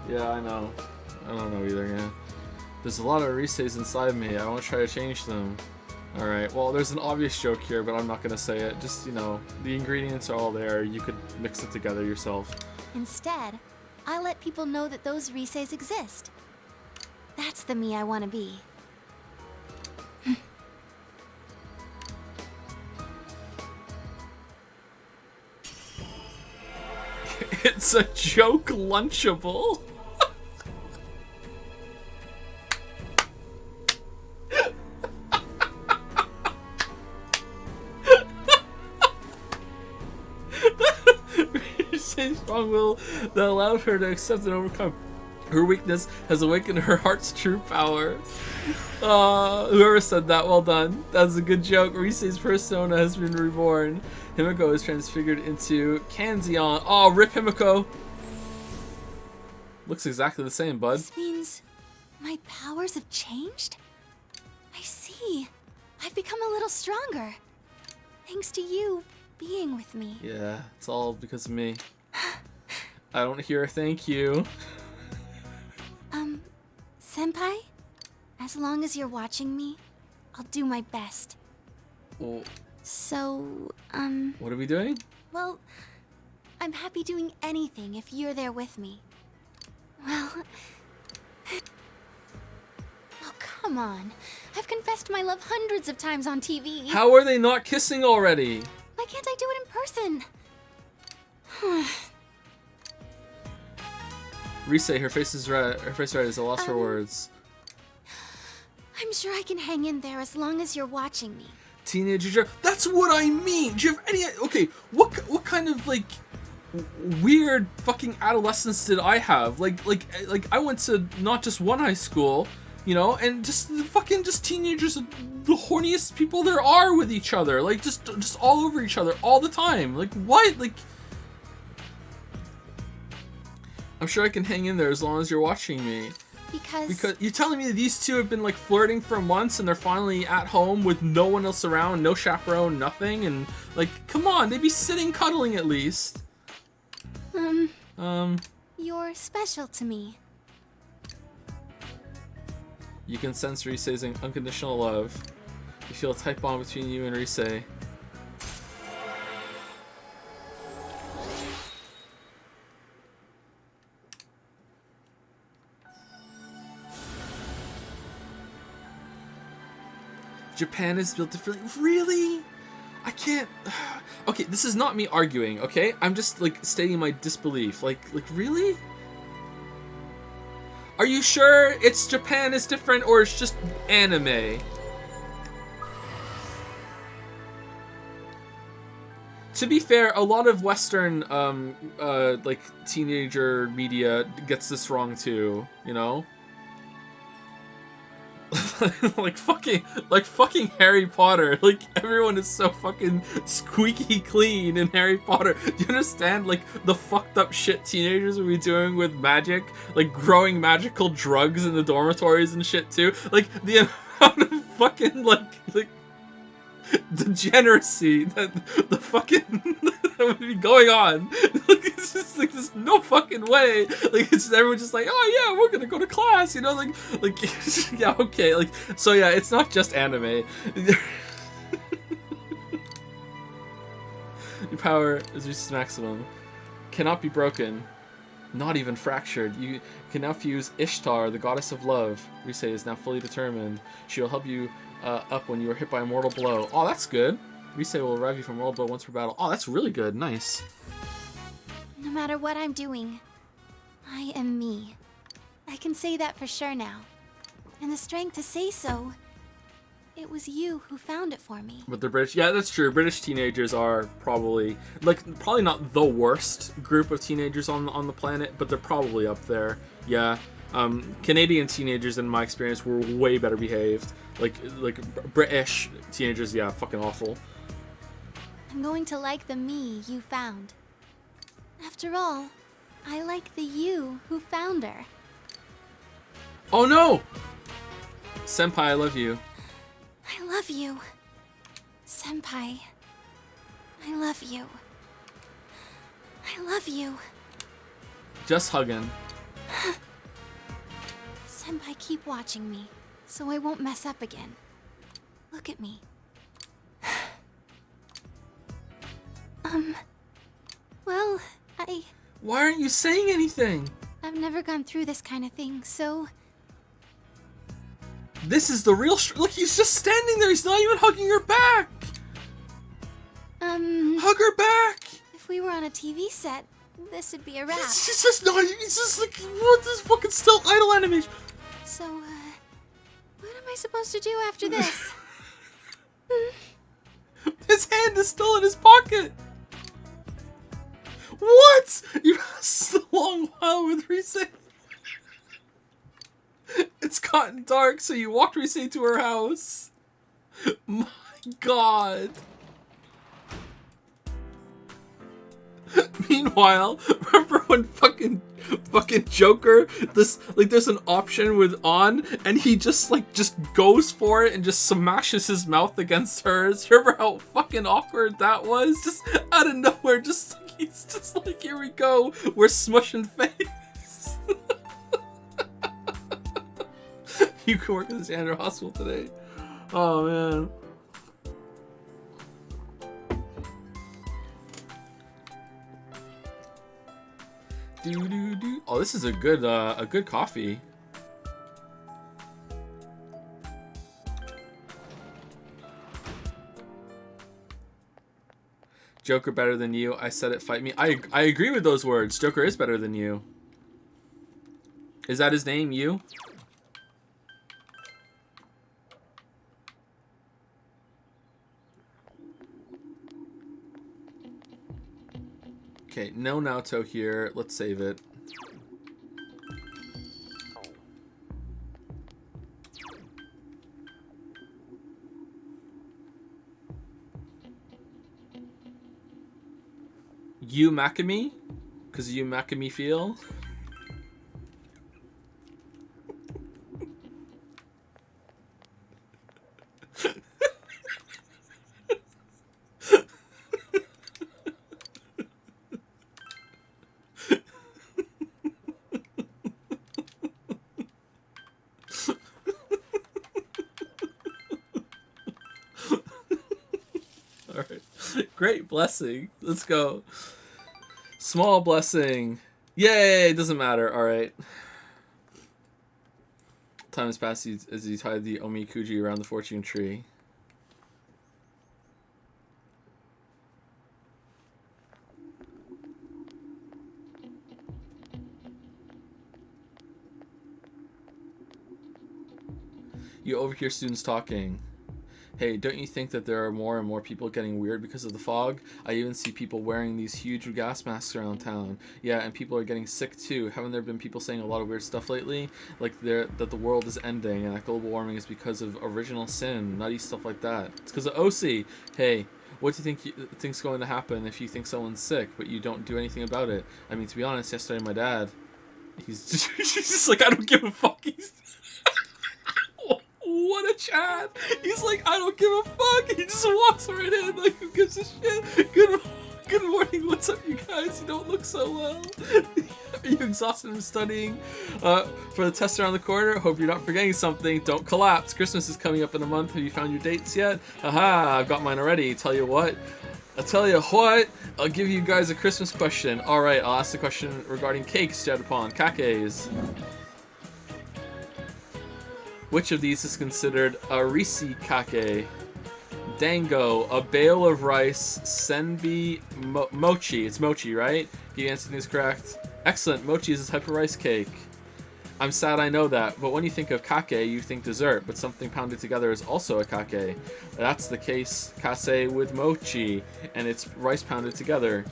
M: Yeah, I know. I don't know either, yeah. There's a lot of Rises inside me. I won't try to change them. Alright, well, there's an obvious joke here, but I'm not gonna say it. Just, you know, the ingredients are all there. You could mix it together yourself.
A: Instead, I let people know that those Rises exist. That's the me I want to be.
M: It's a joke Lunchable. Say strong will that allowed her to accept and overcome her weakness has awakened her heart's true power. Whoever said that, well done. That's a good joke. Rise's persona has been reborn. Himiko is transfigured into Kanzeon. Oh, rip Himiko. Looks exactly the same, bud.
A: This means my powers have changed? I see. I've become a little stronger. Thanks to you being with me.
M: Yeah, it's all because of me. I don't hear a thank you.
A: Senpai? As long as you're watching me, I'll do my best.
M: Well,
A: So,
M: what are we doing?
A: well, I'm happy doing anything if you're there with me. Well... Oh, come on. I've confessed my love hundreds of times on TV.
M: How are they not kissing already?
A: Why can't I do it in person?
M: Rise, her face is red. Her face red as I lost her words.
A: I'm sure I can hang in there as long as you're watching me.
M: Teenager. That's what I mean. Do you have any? Okay, what kind of like weird fucking adolescence did I have? Like I went to not just one high school, you know, and just the fucking just teenagers, the horniest people there are with each other, like just all over each other all the time. Like what? Like I'm sure I can hang in there as long as you're watching me. Because you're telling me that these two have been like flirting for months and they're finally at home with no one else around, no chaperone, nothing, and like, come on, they'd be sitting cuddling at least.
A: You're special to me.
M: You can sense Rise's unconditional love. You feel a tight bond between you and Rise. Japan is built differently. Really? I can't. Okay, this is not me arguing, okay? I'm just like stating my disbelief. Like really? Are you sure it's Japan is different or it's just anime? To be fair, a lot of Western like teenager media gets this wrong too, you know? like fucking Harry Potter. Like everyone is so fucking squeaky clean in Harry Potter. Do you understand like the fucked up shit teenagers will be doing with magic? Like growing magical drugs in the dormitories and shit too? Like the amount of fucking like degeneracy that the fucking that would be going on. Like it's just like there's no fucking way. Like it's just, everyone's just like, oh yeah, we're gonna go to class, you know, like yeah, okay, like so yeah, it's not just anime. Your power is reached maximum. Cannot be broken. Not even fractured. You can now fuse Ishtar, the goddess of love. Rise is now fully determined. She will help you up when you are hit by a mortal blow. Oh, that's good. Rise will revive you from mortal blow once per battle. Oh, that's really good. Nice.
A: No matter what I'm doing, I am me. I can say that for sure now. And the strength to say so, it was you who found it for me.
M: But they're British. Yeah, that's true. British teenagers are probably not the worst group of teenagers on the planet, but they're probably up there. Yeah. Canadian teenagers, in my experience, were way better behaved. Like British teenagers, yeah, fucking awful.
A: I'm going to like the me you found. After all, I like the you who found her.
M: Oh no! Senpai, I love you.
A: I love you. Senpai. I love you. I love you.
M: Just hugging.
A: Senpai, keep watching me, so I won't mess up again. Look at me. Well,
M: Why aren't you saying anything?
A: I've never gone through this kind of thing, so...
M: This is the real look, he's just standing there, he's not even hugging her back! Hug her back!
A: If we were on a TV set, this would be a wrap.
M: It's just not, it's just like, what this fucking still idle animation?
A: So, what am I supposed to do after this?
M: His hand is still in his pocket! What? You passed a long while with Rise. It's gotten dark, so you walked Rise to her house. My god. Meanwhile, remember when fucking Joker, there's an option with on, and he just goes for it and just smashes his mouth against hers. Remember how fucking awkward that was? Just out of nowhere, he's just like, here we go, we're smushing face. You can work at the Xander Hospital today. Oh man. Oh, this is a good coffee. Joker better than you. I said it, fight me. I agree with those words. Joker is better than you. Is that his name, you?
B: Okay, no Naoto here. Let's save it. You Makami? Because you Makami feel? Alright. Great blessing. Let's go. Small blessing. Yay! Doesn't matter. Alright. Time has passed as he tied the Omikuji around the fortune tree. You overhear students talking. Hey, don't you think that there are more and more people getting weird because of the fog? I even see people wearing these huge gas masks around town. Yeah, and people are getting sick too. Haven't there been people saying a lot of weird stuff lately? Like that the world is ending and that global warming is because of original sin, nutty stuff like that. It's because of OC. Hey, what do you think's going to happen if you think someone's sick but you don't do anything about it? I mean, to be honest, yesterday my dad, he's just like, I don't give a fuck. What a Chad! He's like, I don't give a fuck. He just walks right in like, who gives a shit? Good morning. What's up, you guys? You don't look so well. Are you exhausted from studying for the test around the corner? Hope you're not forgetting something. Don't collapse. Christmas is coming up in a month. Have you found your dates yet? Haha, I've got mine already. Tell you what. I'll give you guys a Christmas question. All right, I'll ask the question regarding cakes, Jetapon, kakes. Which of these is considered a risi kake? Dango, a bale of rice, senbi, mochi. It's mochi, right? You answer things correct. Excellent. Mochi is a type of rice cake. I'm sad I know that, but when you think of kake, you think dessert, but something pounded together is also a kake. That's the case, kase with mochi, and it's rice pounded together.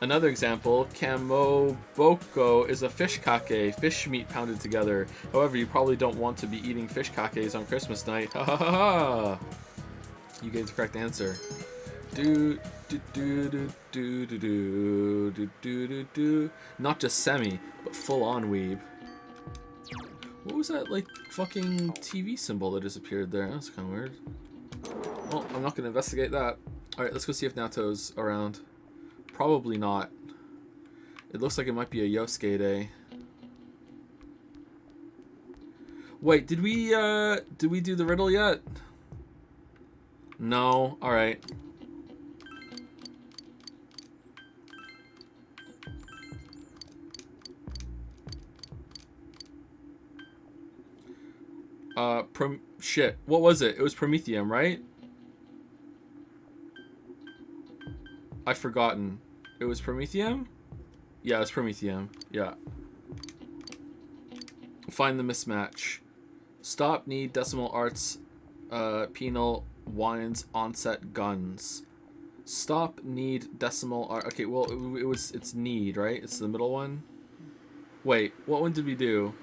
B: Another example, kamoboko is a fish kake, fish meat pounded together. However, you probably don't want to be eating fish kakes on Christmas night. Ha ha ha ha! You gave the correct answer. Not just semi, but full on weeb. What was that, like, fucking TV symbol that disappeared there? That's kind of weird. Well, I'm not going to investigate that. Alright, let's go see if Naoto's around. Probably not. It looks like it might be a Yosuke day. Wait, did we do the riddle yet? No. Alright. Shit. What was it? It was Prometheum, right? I've forgotten. It was Prometheum? Yeah, it's Prometheum. Yeah. Find the mismatch. Stop, need, decimal arts, penal, wines, onset, guns. Stop, need, decimal art. Okay, well, it's need, right? It's the middle one. Wait, what one did we do?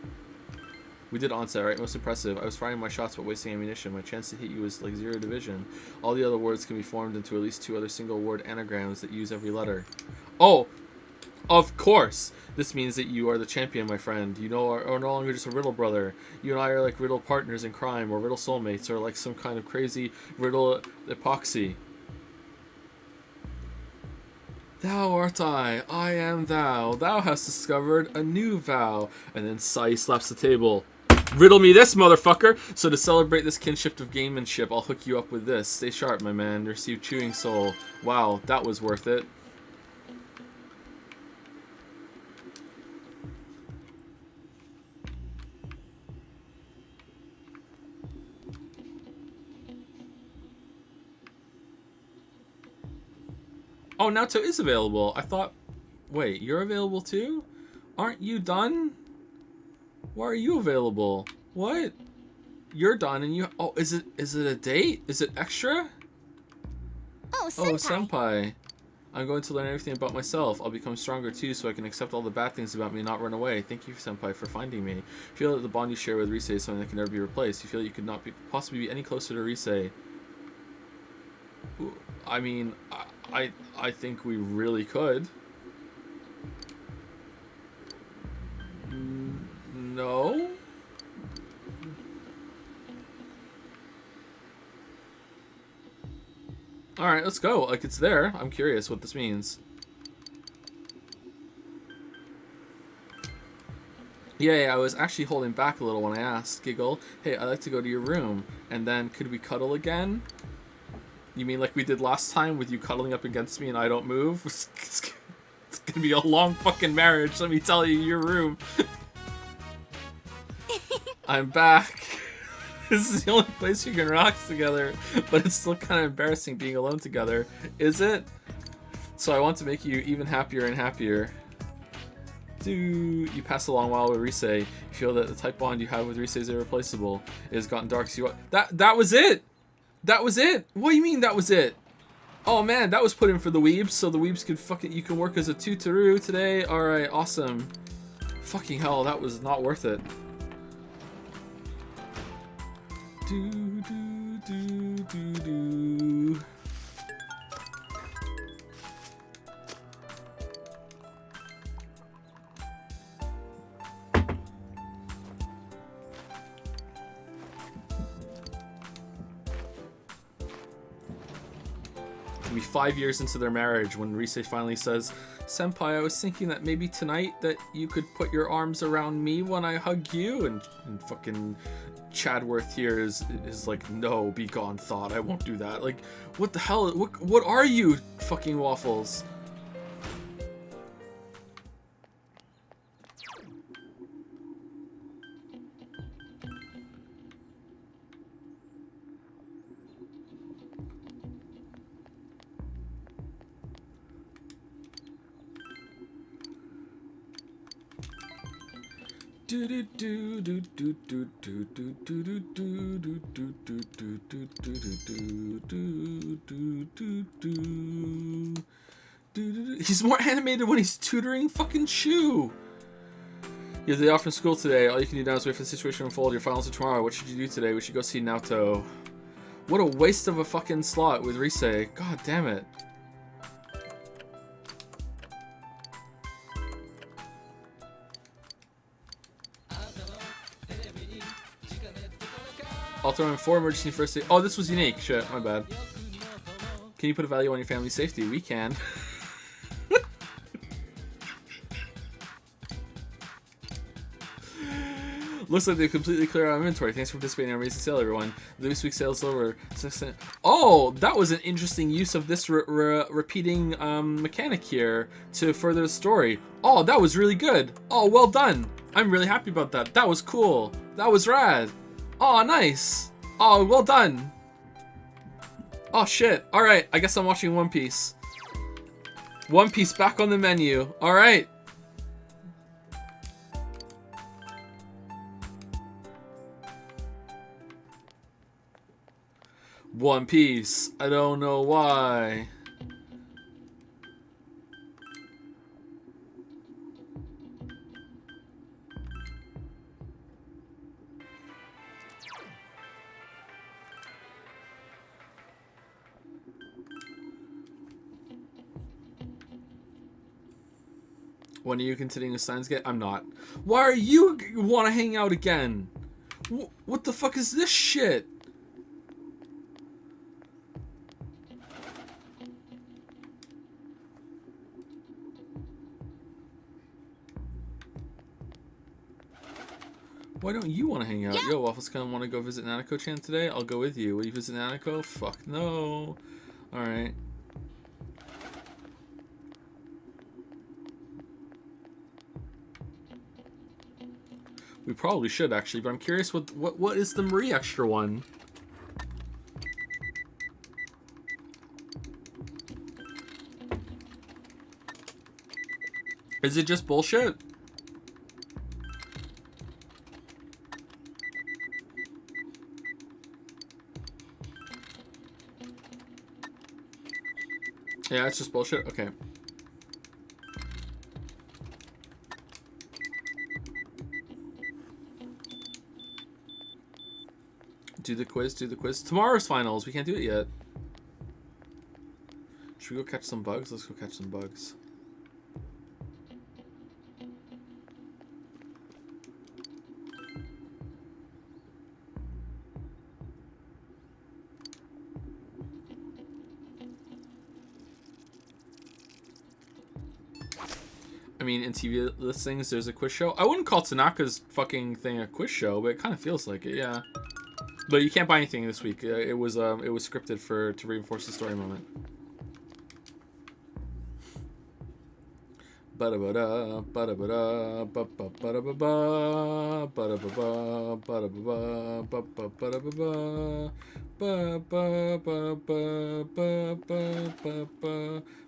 B: We did onset, right? Most impressive. I was firing my shots but wasting ammunition. My chance to hit you was like 0 division. All the other words can be formed into at least 2 other single word anagrams that use every letter. Oh! Of course! This means that you are the champion, my friend. You know, are no longer just a riddle brother. You and I are like riddle partners in crime, or riddle soulmates, or like some kind of crazy riddle epoxy. Thou art I am thou. Thou hast discovered a new vow. And then Sai slaps the table. Riddle me this, motherfucker! So to celebrate this kinship of gamemanship, I'll hook you up with this. Stay sharp, my man. Receive chewing soul. Wow, that was worth it. Oh, Naoto is available. I thought... Wait, you're available too? Aren't you done? Why are you available? What? You're done and you... Oh, is it a date? Is it extra?
A: Oh, senpai.
B: Oh, senpai. I'm going to learn everything about myself. I'll become stronger too, so I can accept all the bad things about me and not run away. Thank you, Senpai, for finding me. I feel that the bond you share with Rise is something that can never be replaced. You feel that you could not possibly be any closer to Rise. I mean, I think we really could. No? Alright, let's go. Like, it's there. I'm curious what this means. Yeah, I was actually holding back a little when I asked. Giggle. Hey, I'd like to go to your room. And then, could we cuddle again? You mean like we did last time with you cuddling up against me and I don't move? It's gonna be a long fucking marriage, let me tell you, your room. I'm back. This is the only place you can relax together, but it's still kind of embarrassing being alone together. Is it? So I want to make you even happier and happier. You pass a long while with Rise. You feel that the type bond you have with Rise is irreplaceable. It has gotten dark, so that was it! That was it! What do you mean that was it? Oh man, that was put in for the weebs, so the weebs could fucking, you can work as a tutoru today. Alright, awesome. Fucking hell, that was not worth it. It'll be 5 years into their marriage when Rise finally says, Senpai, I was thinking that maybe tonight that you could put your arms around me when I hug you, and fucking Chadworth here is like, no, be gone, thought, I won't do that. Like, what the hell, what are you, fucking Waffles? He's more animated when he's tutoring fucking Shu. You have the day off from school today. All you can do now is wait for the situation to unfold. Your finals are tomorrow. What should you do today? We should go see Naoto. What a waste of a fucking slot with Rise. God damn it. I'll throw in 4 emergency first aid. Oh, this was unique. Shit, my bad. Can you put a value on your family's safety? We can. Looks like they've completely cleared out inventory. Thanks for participating in our amazing sale, everyone. This week's sale is over. Oh, that was an interesting use of this repeating mechanic here to further the story. Oh, that was really good. Oh, well done. I'm really happy about that. That was cool. That was rad. Oh, nice. Oh, well done. Oh, shit. Alright, I guess I'm watching One Piece. One Piece back on the menu. Alright. One Piece. I don't know why. When are you continuing the signs get? I'm not. Why are you want to hang out again? What the fuck is this shit? Why don't you want to hang out? Yeah. Yo, Waffles, kind of want to go visit Nanako-chan today? I'll go with you. Will you visit Nanako? Fuck no. Alright. We probably should, actually, but I'm curious what is the Marie extra one? Is it just bullshit? Yeah, it's just bullshit. Okay. Do the quiz, do the quiz. Tomorrow's finals. We can't do it yet. Should we go catch some bugs? Let's go catch some bugs. I mean, in TV listings, there's a quiz show. I wouldn't call Tanaka's fucking thing a quiz show, but it kind of feels like it, yeah. But you can't buy anything this week. It was scripted to reinforce the story moment. Ba-da-ba-da, ba-da-ba-da, ba-ba-ba-da-ba-ba, ba-da-ba-ba, ba-da-ba-ba, ba-ba-ba-da-ba-ba,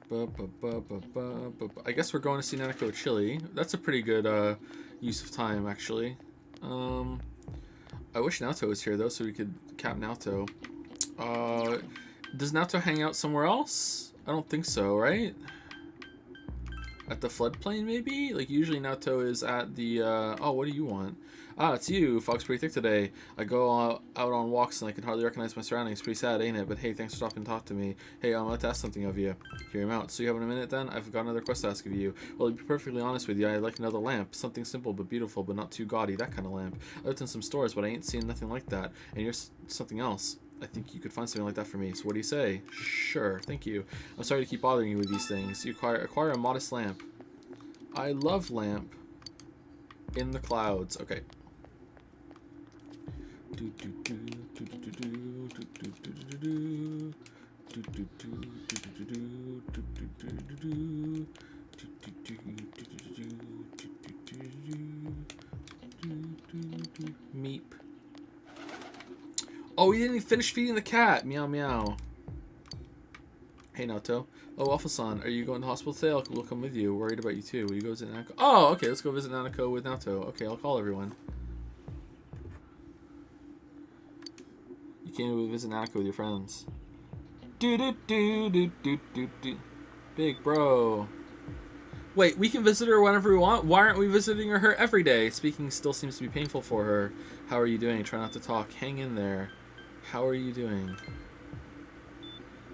B: ba-ba-ba-ba-ba-ba-ba-ba-ba. I guess we're going to see Nanako Chili. That's a pretty good use of time, actually. I wish Naoto was here, though, so we could cap Naoto. Does Naoto hang out somewhere else? I don't think so, right? At the floodplain, maybe? Like, usually Naoto is at the, oh, what do you want? Ah, it's you. Fog's pretty thick today. I go out on walks and I can hardly recognize my surroundings. Pretty sad, ain't it? But hey, thanks for stopping and talk to me. Hey, I'm about to ask something of you. Hear him out. So you have a minute then? I've got another quest to ask of you. Well, to be perfectly honest with you, I'd like another lamp. Something simple but beautiful, but not too gaudy. That kind of lamp. I looked in some stores, but I ain't seen nothing like that. And you're something else. I think you could find something like that for me. So what do you say? Sure, thank you. I'm sorry to keep bothering you with these things. You acquire a modest lamp. I love lamp in the clouds. Okay. Meep. Oh, we didn't even finish feeding the cat. Meow meow. Hey Naoto. Oh, Waffle-san, are you going to the hospital today? We'll come with you. Worried about you too. Will you go visit Nanako? Oh, okay. Let's go visit Nanako with Naoto. Okay, I'll call everyone. You can't visit Nanako with your friends. Do do do do do do do. Big bro. Wait, we can visit her whenever we want? Why aren't we visiting her every day? Speaking still seems to be painful for her. How are you doing? Try not to talk. Hang in there. How are you doing?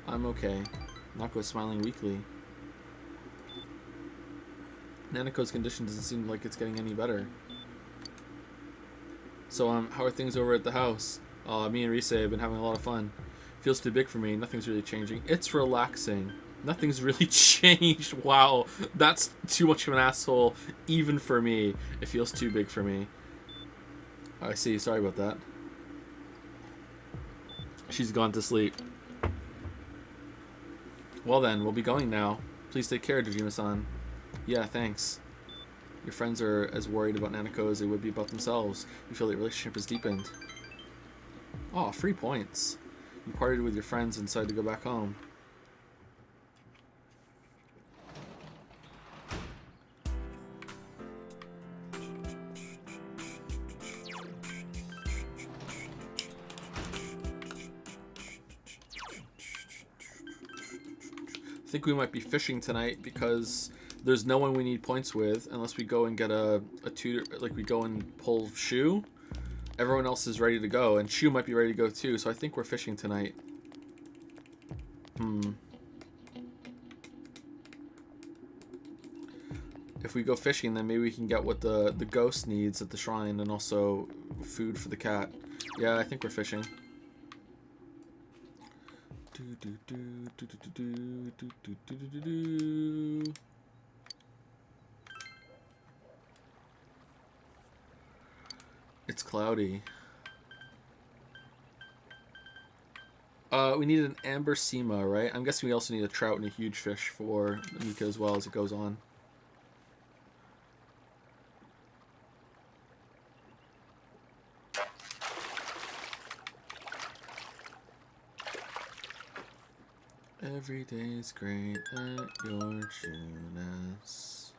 B: I'm okay. Nako is smiling weakly. Nanako's condition doesn't seem like it's getting any better. So, how are things over at the house? Me and Rise have been having a lot of fun. Feels too big for me. Nothing's really changing. It's relaxing. Nothing's really changed. Wow, that's too much of an asshole, even for me. It feels too big for me. I see. Sorry about that. She's gone to sleep. Well then, we'll be going now. Please take care, Dojima-san. Yeah, thanks. Your friends are as worried about Nanako as they would be about themselves. You feel the relationship is deepened. Oh, 3 points. You partied with your friends and decided to go back home. I think we might be fishing tonight because there's no one we need points with unless we go and get a tutor, like we go and pull Shu. Everyone else is ready to go, and Shu might be ready to go too, so I think we're fishing tonight. If we go fishing, then maybe we can get what the ghost needs at the shrine and also food for the cat. Yeah, I think we're fishing. It's cloudy. We need an amber sema, right? I'm guessing we also need a trout and a huge fish for Mika as well as it goes on. Every day's great at your Junas.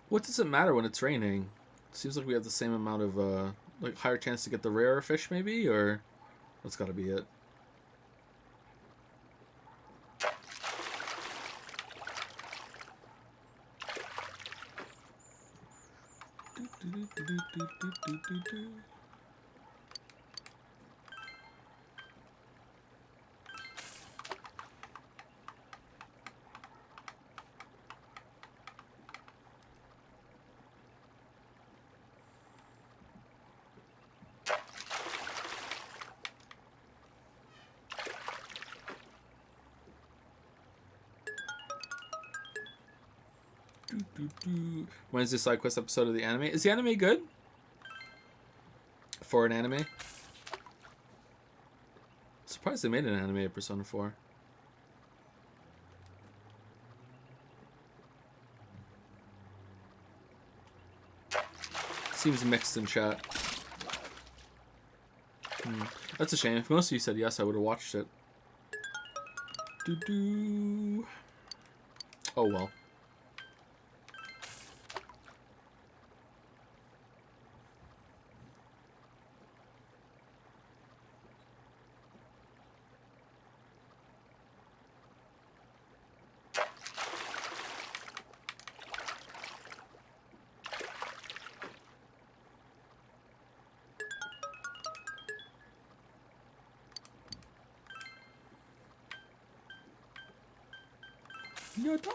B: What does it matter when it's raining? Seems like we have the same amount of, like, higher chance to get the rarer fish, maybe? Or that's gotta be it. When's this side quest episode of the anime? Is the anime good? For an anime? Surprised they made an anime of Persona 4. Seems mixed in chat. That's a shame. If most of you said yes, I would have watched it. Oh well. You're done.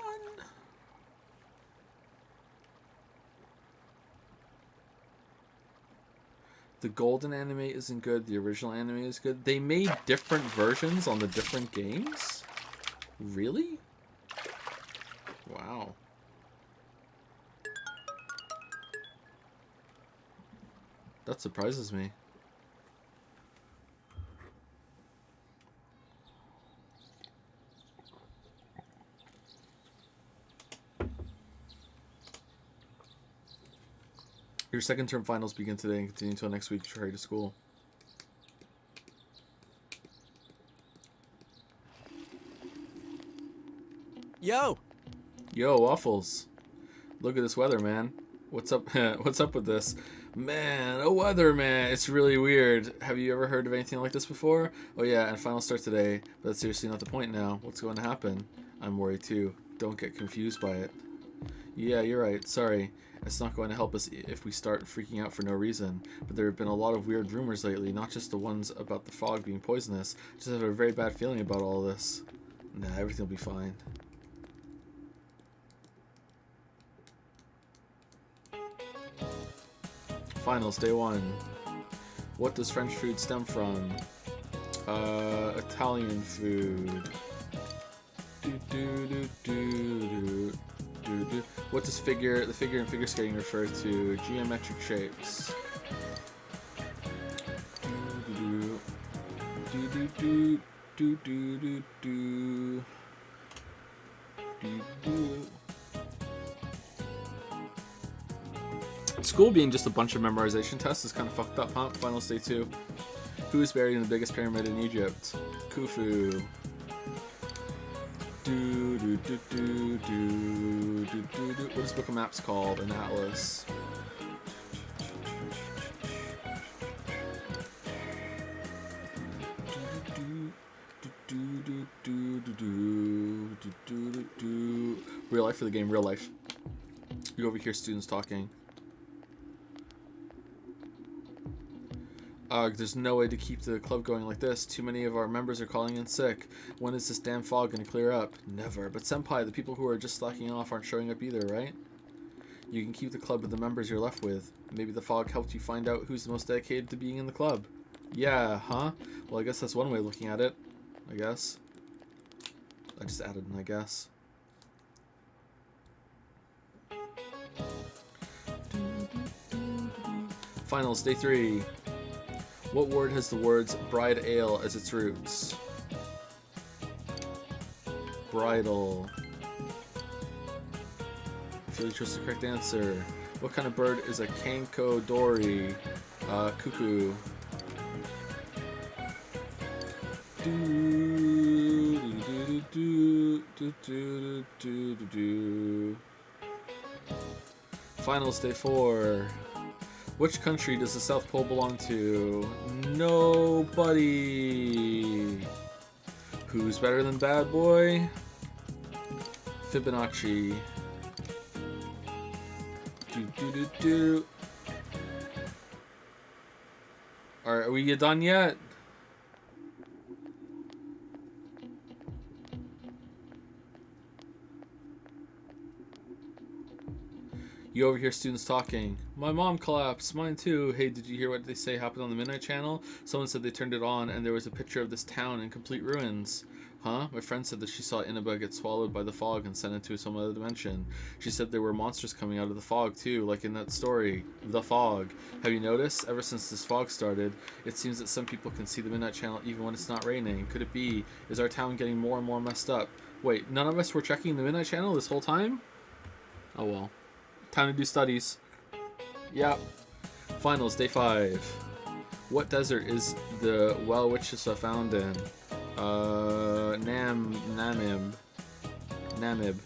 B: The golden anime isn't good. The original anime is good. They made different versions on the different games? Really? Wow. That surprises me. Your second term finals begin today and continue until next week to hurry to school.
F: Yo!
B: Yo, Waffles. Look at this weather, man. What's up? What's up with this? Man, a weather, man. It's really weird. Have you ever heard of anything like this before? Oh yeah, and finals start today, but that's seriously not the point now. What's going to happen? I'm worried too. Don't get confused by it. Yeah, you're right. Sorry. It's not going to help us if we start freaking out for no reason. But there have been a lot of weird rumors lately, not just the ones about the fog being poisonous. I just have a very bad feeling about all this. Nah, everything will be fine. Finals, day 1. What does French food stem from? Italian food. What does the figure in figure skating refer to? Geometric shapes. School being just a bunch of memorization tests is kind of fucked up, huh? Finals, day 2. Who is buried in the biggest pyramid in Egypt? Khufu. What is Book of Maps called? An atlas. Real life for the game, real life. You over here, students talking. There's no way to keep the club going like this. Too many of our members are calling in sick. When is this damn fog gonna clear up? Never. But Senpai, the people who are just slacking off aren't showing up either, right? You can keep the club with the members you're left with. Maybe the fog helped you find out who's the most dedicated to being in the club. Yeah, huh? Well, I guess that's one way of looking at it. I guess. I just added an I guess. Finals, day 3. What word has the words bride ale as its roots? Bridal. I feel you chose the correct answer. What kind of bird is a Kanko Dori? Cuckoo. Finals, day 4. Which country does the South Pole belong to? Nobody. Who's better than Bad Boy? Fibonacci. Are we done yet? You overhear students talking. My mom collapsed. Mine too. Hey, did you hear what they say happened on the Midnight Channel? Someone said they turned it on and there was a picture of this town in complete ruins. Huh? My friend said that she saw Inaba get swallowed by the fog and sent into some other dimension. She said there were monsters coming out of the fog too, like in that story, The Fog. Have you noticed? Ever since this fog started, it seems that some people can see the Midnight Channel even when it's not raining. Could it be? Is our town getting more and more messed up? Wait, none of us were checking the Midnight Channel this whole time? Oh well. Time to do studies. Yep. Finals, day 5. What desert is the Welwichisa found in? Namib.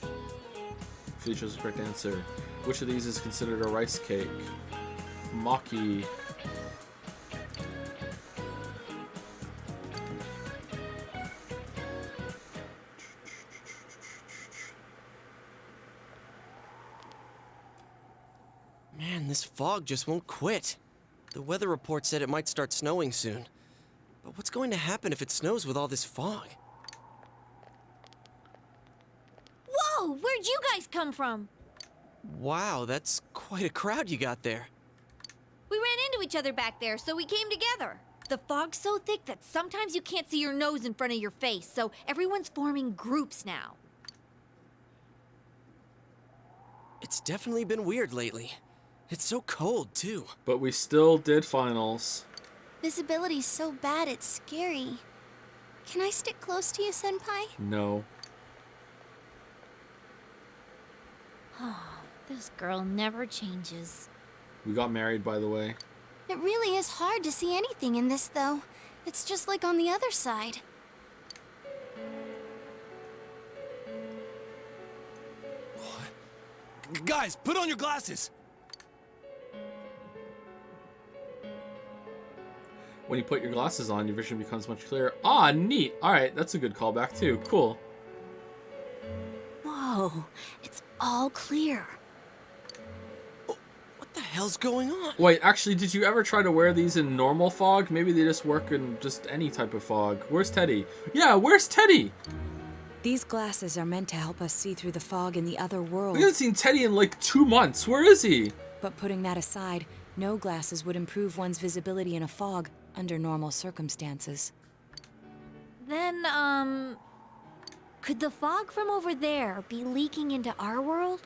B: Please choose the correct answer. Which of these is considered a rice cake? Maki.
F: Man, this fog just won't quit. The weather report said it might start snowing soon. But what's going to happen if it snows with all this fog?
O: Whoa! Where'd you guys come from?
F: Wow, that's quite a crowd you got there.
O: We ran into each other back there, so we came together. The fog's so thick that sometimes you can't see your nose in front of your face, so everyone's forming groups now.
F: It's definitely been weird lately. It's so cold, too.
B: But we still did finals.
A: Visibility's so bad it's scary. Can I stick close to you, Senpai?
B: No.
O: Oh, this girl never changes.
B: We got married, by the way.
A: It really is hard to see anything in this, though. It's just like on the other side.
P: Guys, put on your glasses!
B: When you put your glasses on, your vision becomes much clearer. Ah, neat! Alright, that's a good callback too. Cool.
O: Whoa, it's all clear.
F: What the hell's going on?
B: Wait, actually, did you ever try to wear these in normal fog? Maybe they just work in just any type of fog. Where's Teddy? Yeah, where's Teddy?
Q: These glasses are meant to help us see through the fog in the other world.
B: We haven't seen Teddy in like 2 months. Where is he?
Q: But putting that aside, no glasses would improve one's visibility in a fog under normal circumstances.
O: Then, could the fog from over there be leaking into our world?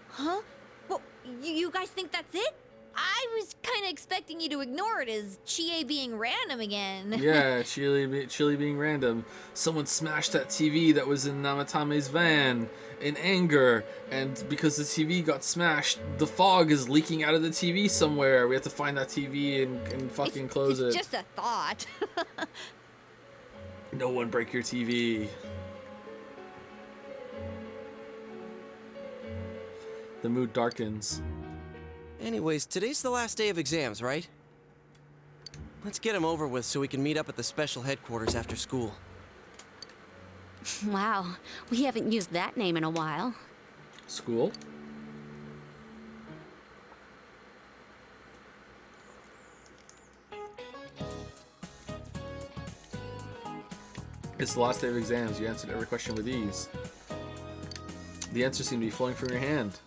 O: Huh? Well, you guys think that's it? I was kind of expecting you to ignore it as Chie being random again.
B: Yeah, Chili being random. Someone smashed that TV that was in Namatame's van in anger, and because the TV got smashed, the fog is leaking out of the TV somewhere. We have to find that TV and fucking close it.
O: It's just a thought.
B: No one break your TV. The mood darkens.
F: Anyways, today's the last day of exams, right? Let's get them over with so we can meet up at the special headquarters after school.
E: Wow, we haven't used that name in a while.
B: School? It's the last day of exams. You answered every question with ease. The answers seem to be flowing from your hand.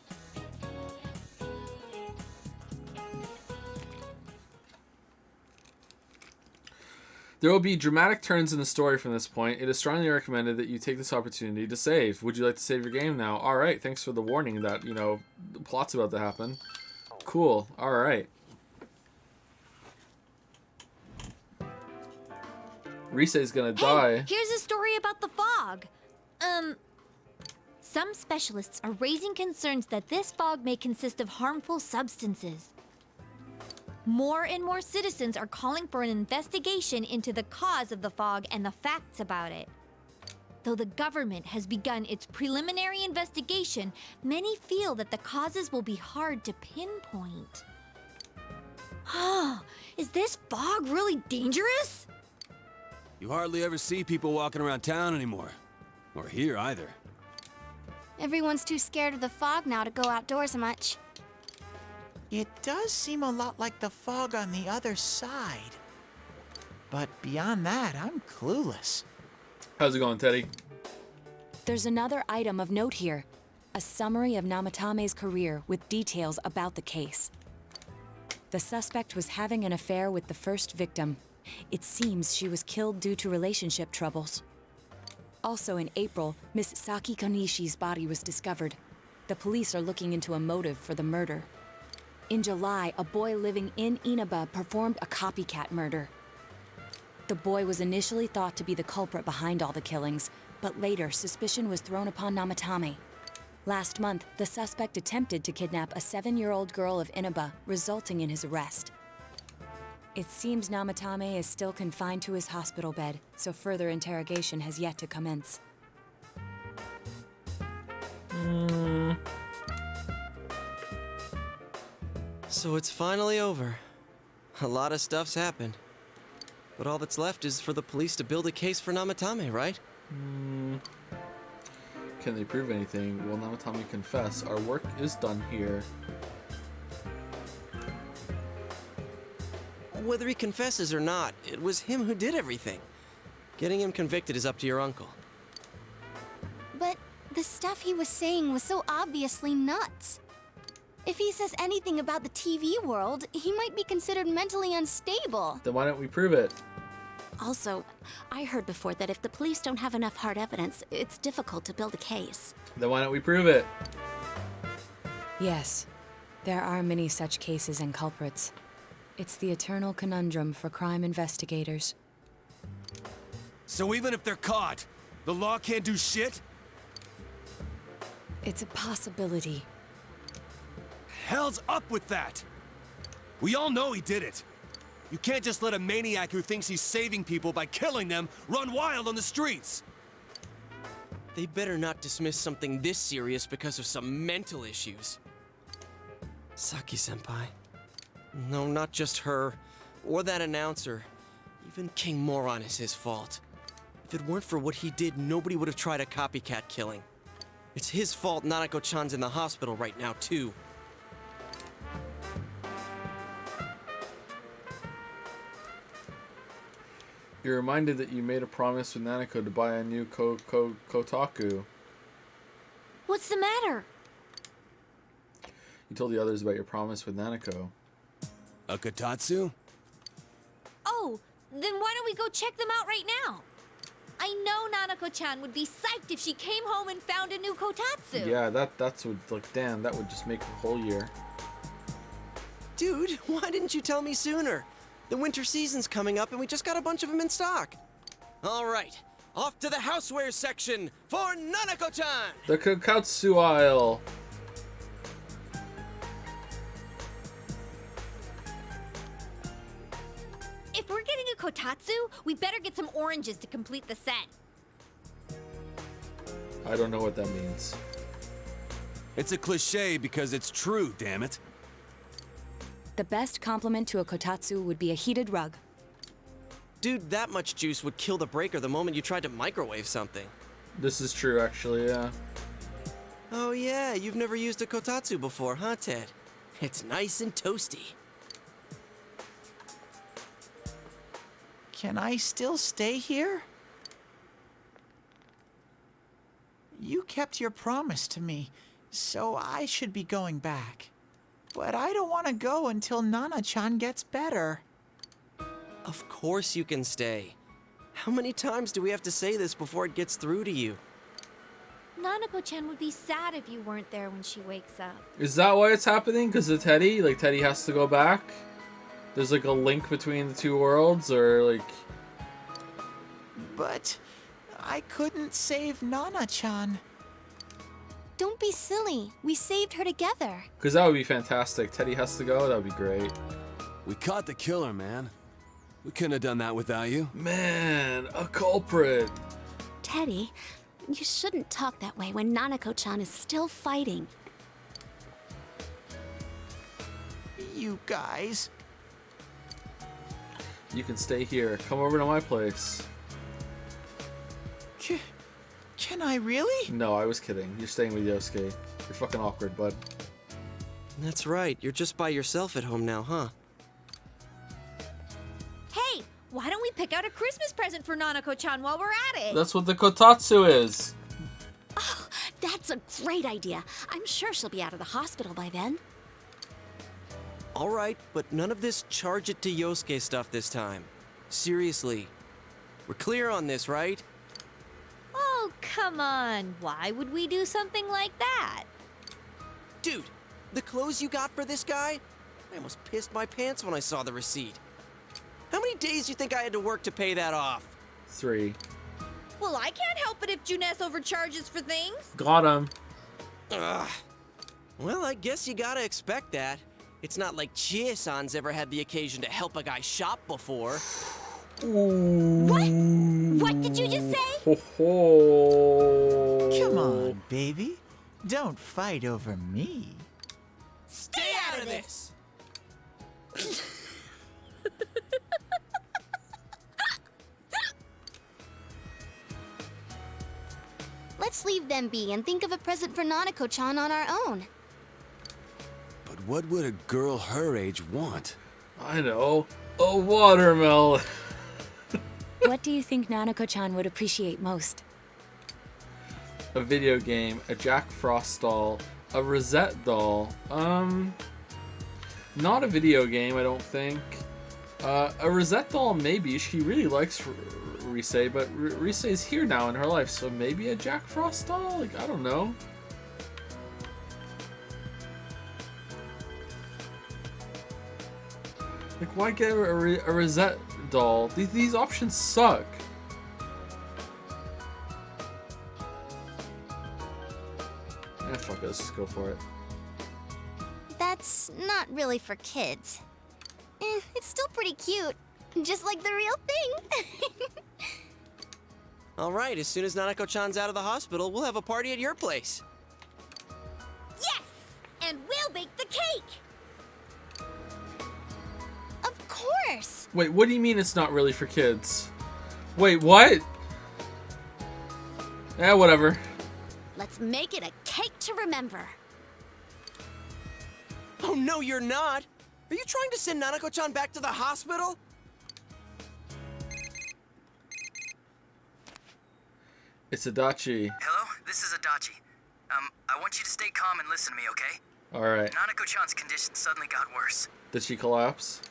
B: There will be dramatic turns in the story from this point. It is strongly recommended that you take this opportunity to save. Would you like to save your game now? Alright, thanks for the warning that, you know, the plot's about to happen. Cool, alright. Risei's gonna die.
O: Here's a story about the fog. Some specialists are raising concerns that this fog may consist of harmful substances. More and more citizens are calling for an investigation into the cause of the fog and the facts about it. Though the government has begun its preliminary investigation, many feel that the causes will be hard to pinpoint. Is this fog really dangerous?
P: You hardly ever see people walking around town anymore. Or here either.
A: Everyone's too scared of the fog now to go outdoors much.
C: It does seem a lot like the fog on the other side. But beyond that, I'm clueless.
B: How's it going, Teddy?
Q: There's another item of note here. A summary of Namatame's career with details about the case. The suspect was having an affair with the first victim. It seems she was killed due to relationship troubles. Also in April, Miss Saki Konishi's body was discovered. The police are looking into a motive for the murder. In July, a boy living in Inaba performed a copycat murder. The boy was initially thought to be the culprit behind all the killings, but later suspicion was thrown upon Namatame. Last month, the suspect attempted to kidnap a 7-year-old girl of Inaba, resulting in his arrest. It seems Namatame is still confined to his hospital bed, so further interrogation has yet to commence.
F: So it's finally over. A lot of stuff's happened. But all that's left is for the police to build a case for Namatame, right?
B: Can they prove anything? Will Namatame confess? Our work is done here.
F: Whether he confesses or not, it was him who did everything. Getting him convicted is up to your uncle.
A: But the stuff he was saying was so obviously nuts. If he says anything about the TV world, he might be considered mentally unstable.
B: Then why don't we prove it?
N: Also, I heard before that if the police don't have enough hard evidence, it's difficult to build a case.
B: Then why don't we prove it?
Q: Yes, there are many such cases and culprits. It's the eternal conundrum for crime investigators.
P: So even if they're caught, the law can't do shit?
Q: It's a possibility.
P: Hell's up with that! We all know he did it. You can't just let a maniac who thinks he's saving people by killing them run wild on the streets.
F: They better not dismiss something this serious because of some mental issues. Saki-senpai. No, not just her, or that announcer. Even King Moron is his fault. If it weren't for what he did, nobody would have tried a copycat killing. It's his fault Nanako-chan's in the hospital right now, too.
B: You're reminded that you made a promise with Nanako to buy a new Kotaku.
O: What's the matter?
B: You told the others about your promise with Nanako.
P: A Kotatsu?
O: Oh, then why don't we go check them out right now? I know Nanako-chan would be psyched if she came home and found a new Kotatsu.
B: Yeah, that's what, like, damn, that would just make a whole year.
F: Dude, why didn't you tell me sooner? The winter season's coming up and we just got a bunch of them in stock. All right, off to the housewares section for Nanako-chan!
B: The Kokatsu aisle.
O: If we're getting a Kotatsu, we better get some oranges to complete the set.
B: I don't know what that means.
P: It's a cliche because it's true, damn it.
Q: The best compliment to a kotatsu would be a heated rug.
F: Dude, that much juice would kill the breaker the moment you tried to microwave something.
B: This is true, actually, yeah.
F: Oh yeah, you've never used a kotatsu before, huh, Ted? It's nice and toasty.
C: Can I still stay here? You kept your promise to me, so I should be going back. But I don't want to go until Nana-chan gets better.
F: Of course you can stay. How many times do we have to say this before it gets through to you?
O: Nanako-chan would be sad if you weren't there when she wakes up.
B: Is that why it's happening? Because of Teddy? Like, Teddy has to go back? There's, like, a link between the two worlds, or, like...
C: But I couldn't save Nana-chan.
A: Don't be silly. We saved her together.
B: Because that would be fantastic. Teddy has to go? That would be great.
P: We caught the killer, man. We couldn't have done that without you.
B: Man, a culprit.
N: Teddy, you shouldn't talk that way when Nanako-chan is still fighting.
C: You guys.
B: You can stay here. Come over to my place.
C: Can I really?
B: No, I was kidding. You're staying with Yosuke. You're fucking awkward, bud.
F: That's right, you're just by yourself at home now, huh?
O: Hey, why don't we pick out a Christmas present for Nanako-chan while we're at it?
M: That's what the kotatsu is.
Q: Oh, that's a great idea. I'm sure she'll be out of the hospital by then.
F: Alright, but none of this charge it to Yosuke stuff this time. Seriously. We're clear on this, right?
O: Oh, come on. Why would we do something like that?
F: Dude, the clothes you got for this guy? I almost pissed my pants when I saw the receipt. How many days do you think I had to work to pay that off?
M: 3.
O: Well, I can't help it if Junes overcharges for things.
M: Got him.
F: Ugh. Well, I guess you gotta expect that. It's not like Chie-san's ever had the occasion to help a guy shop before.
O: What? What did you just say?
M: Ho ho.
C: Come on, baby. Don't fight over me.
F: Stay out of this!
A: Let's leave them be and think of a present for Nanako-chan on our own.
P: But what would a girl her age want?
M: I know. A watermelon.
Q: What do you think Nanako-chan would appreciate most?
M: A video game, a Jack Frost doll, a Rosette doll. Not a video game, I don't think. A Rosette doll, maybe. She really likes Rise, but Rise is here now in her life, so maybe a Jack Frost doll? Like, I don't know. Like, why get a Rosette doll? These options suck. Fuck it, let's just go for it.
A: That's not really for kids. It's still pretty cute. Just like the real thing.
F: Alright, as soon as Nanako-chan's out of the hospital, we'll have a party at your place.
O: Yes! And we'll bake the cake!
A: Of course!
M: Wait, what do you mean it's not really for kids? Wait, what? Yeah, whatever.
A: Let's make it a cake to remember.
F: Oh, no, you're not! Are you trying to send Nanako-chan back to the hospital?
M: It's Adachi.
R: Hello, this is Adachi. I want you to stay calm and listen to me, okay?
M: Alright.
R: Nanako-chan's condition suddenly got worse.
M: Did she collapse?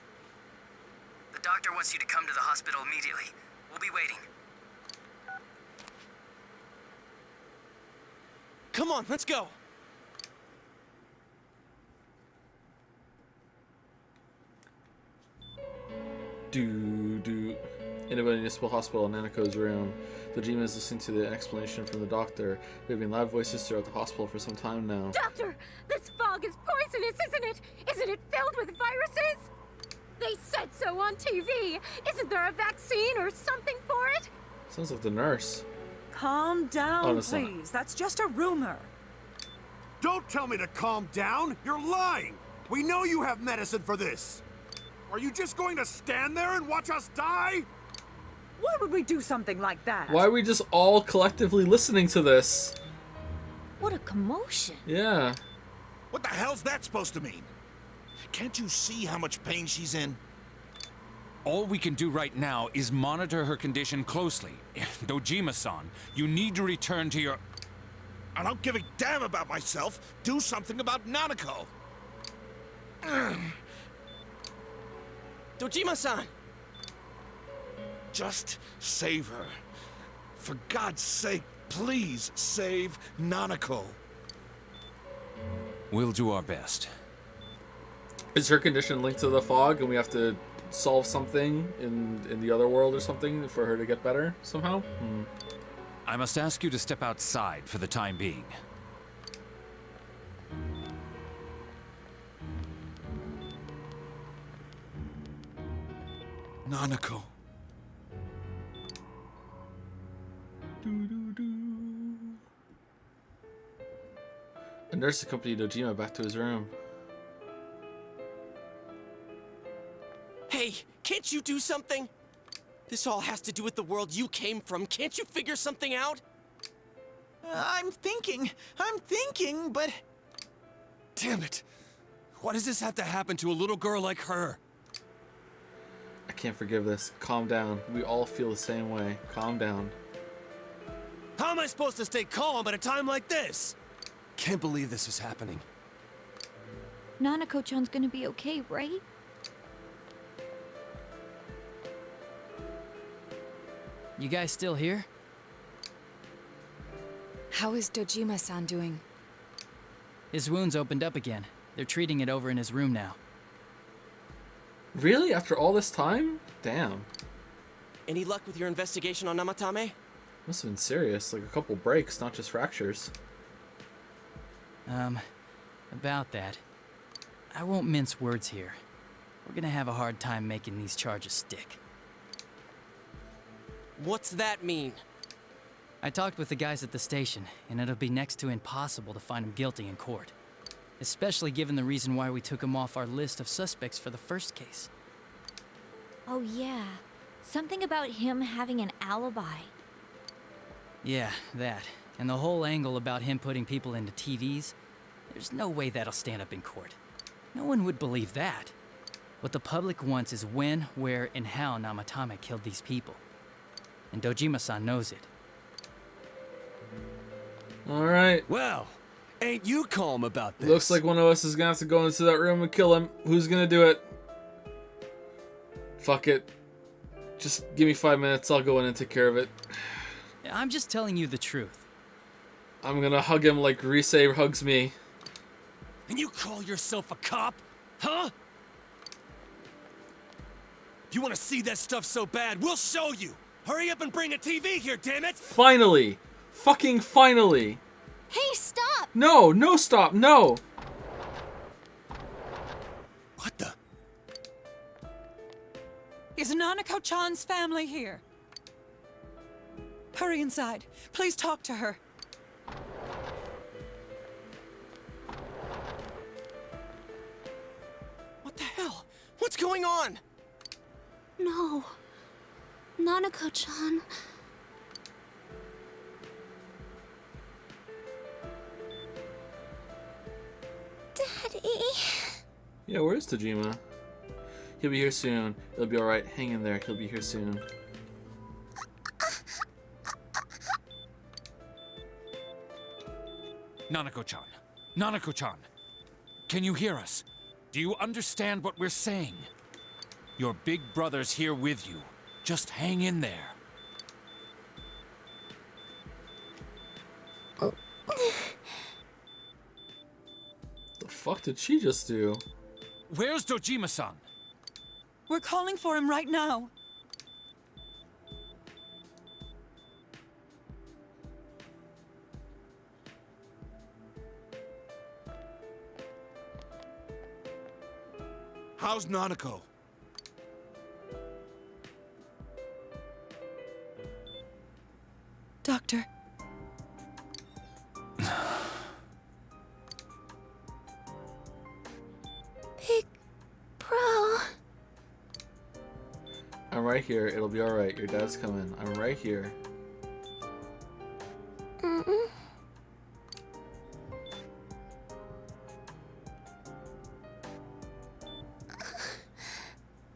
R: The doctor wants you to come to the hospital immediately. We'll be waiting.
F: Come on, let's go!
M: In a municipal hospital in Nanako's room, Dojima is listening to the explanation from the doctor. There have been loud voices throughout the hospital for some time now.
S: Doctor, this fog is poisonous, isn't it? Isn't it filled with viruses? They said so on TV. Isn't there a vaccine or something for it?
M: Sounds like the nurse.
J: Calm down,
M: Honestly.
J: please. That's just a rumor.
L: Don't tell me to calm down! You're lying! We know you have medicine for this! Are you just going to stand there and watch us die?
J: Why would we do something like that?
M: Why are we just all collectively listening to this?
O: What a commotion.
M: Yeah.
I: What the hell's that supposed to mean? Can't you see how much pain she's in?
K: All we can do right now is monitor her condition closely. Dojima-san, you need to return to your...
I: I don't give a damn about myself. Do something about Nanako.
F: Dojima-san!
I: Just save her. For God's sake, please save Nanako.
K: We'll do our best.
M: Is her condition linked to the fog and we have to solve something in the other world or something for her to get better somehow?
K: I must ask you to step outside for the time being.
I: Nanako.
M: A nurse accompanied Dojima back to his room.
F: Hey, can't you do something? This all has to do with the world you came from. Can't you figure something out?
C: I'm thinking, but...
I: Damn it.
P: Why does this have to happen to a little girl like her?
M: I can't forgive this. Calm down. We all feel the same way. Calm down.
P: How am I supposed to stay calm at a time like this? Can't believe this is happening.
O: Nanako-chan's gonna be okay, right?
H: You guys still here?
Q: How is Dojima-san doing?
H: His wounds opened up again. They're treating it over in his room now.
M: Really? After all this time? Damn.
F: Any luck with your investigation on Namatame?
M: Must have been serious. Like a couple breaks, not just fractures.
H: About that. I won't mince words here. We're gonna have a hard time making these charges stick.
F: What's that mean?
H: I talked with the guys at the station, and it'll be next to impossible to find him guilty in court. Especially given the reason why we took him off our list of suspects for the first case.
O: Oh yeah, something about him having an alibi.
H: Yeah, that. And the whole angle about him putting people into TVs, there's no way that'll stand up in court. No one would believe that. What the public wants is when, where, and how Namatame killed these people. And Dojima-san knows it.
M: Alright.
P: Well, ain't you calm about this?
M: Looks like one of us is gonna have to go into that room and kill him. Who's gonna do it? Fuck it. Just give me 5 minutes, I'll go in and take care of it.
H: I'm just telling you the truth.
M: I'm gonna hug him like Rise hugs me.
P: And you call yourself a cop? Huh? If you want to see that stuff so bad, we'll show you! Hurry up and bring a TV here, damn it!
M: Finally! Fucking finally!
N: Hey, stop!
M: No, no stop, no!
P: What the?
J: Is Nanako-chan's family here? Hurry inside. Please talk to her.
F: What the hell? What's going on?
N: No. Nanako-chan. Daddy.
M: Yeah, where's Dojima? He'll be here soon. It'll be alright. Hang in there. He'll be here soon.
K: Nanako-chan. Nanako-chan. Can you hear us? Do you understand what we're saying? Your big brother's here with you. Just hang in there.
M: The fuck did she just do?
K: Where's Dojima-san?
J: We're calling for him right now.
P: How's Nanako?
J: Doctor.
N: Big bro.
M: I'm right here. It'll be alright. Your dad's coming. I'm right here.
N: Mm-mm.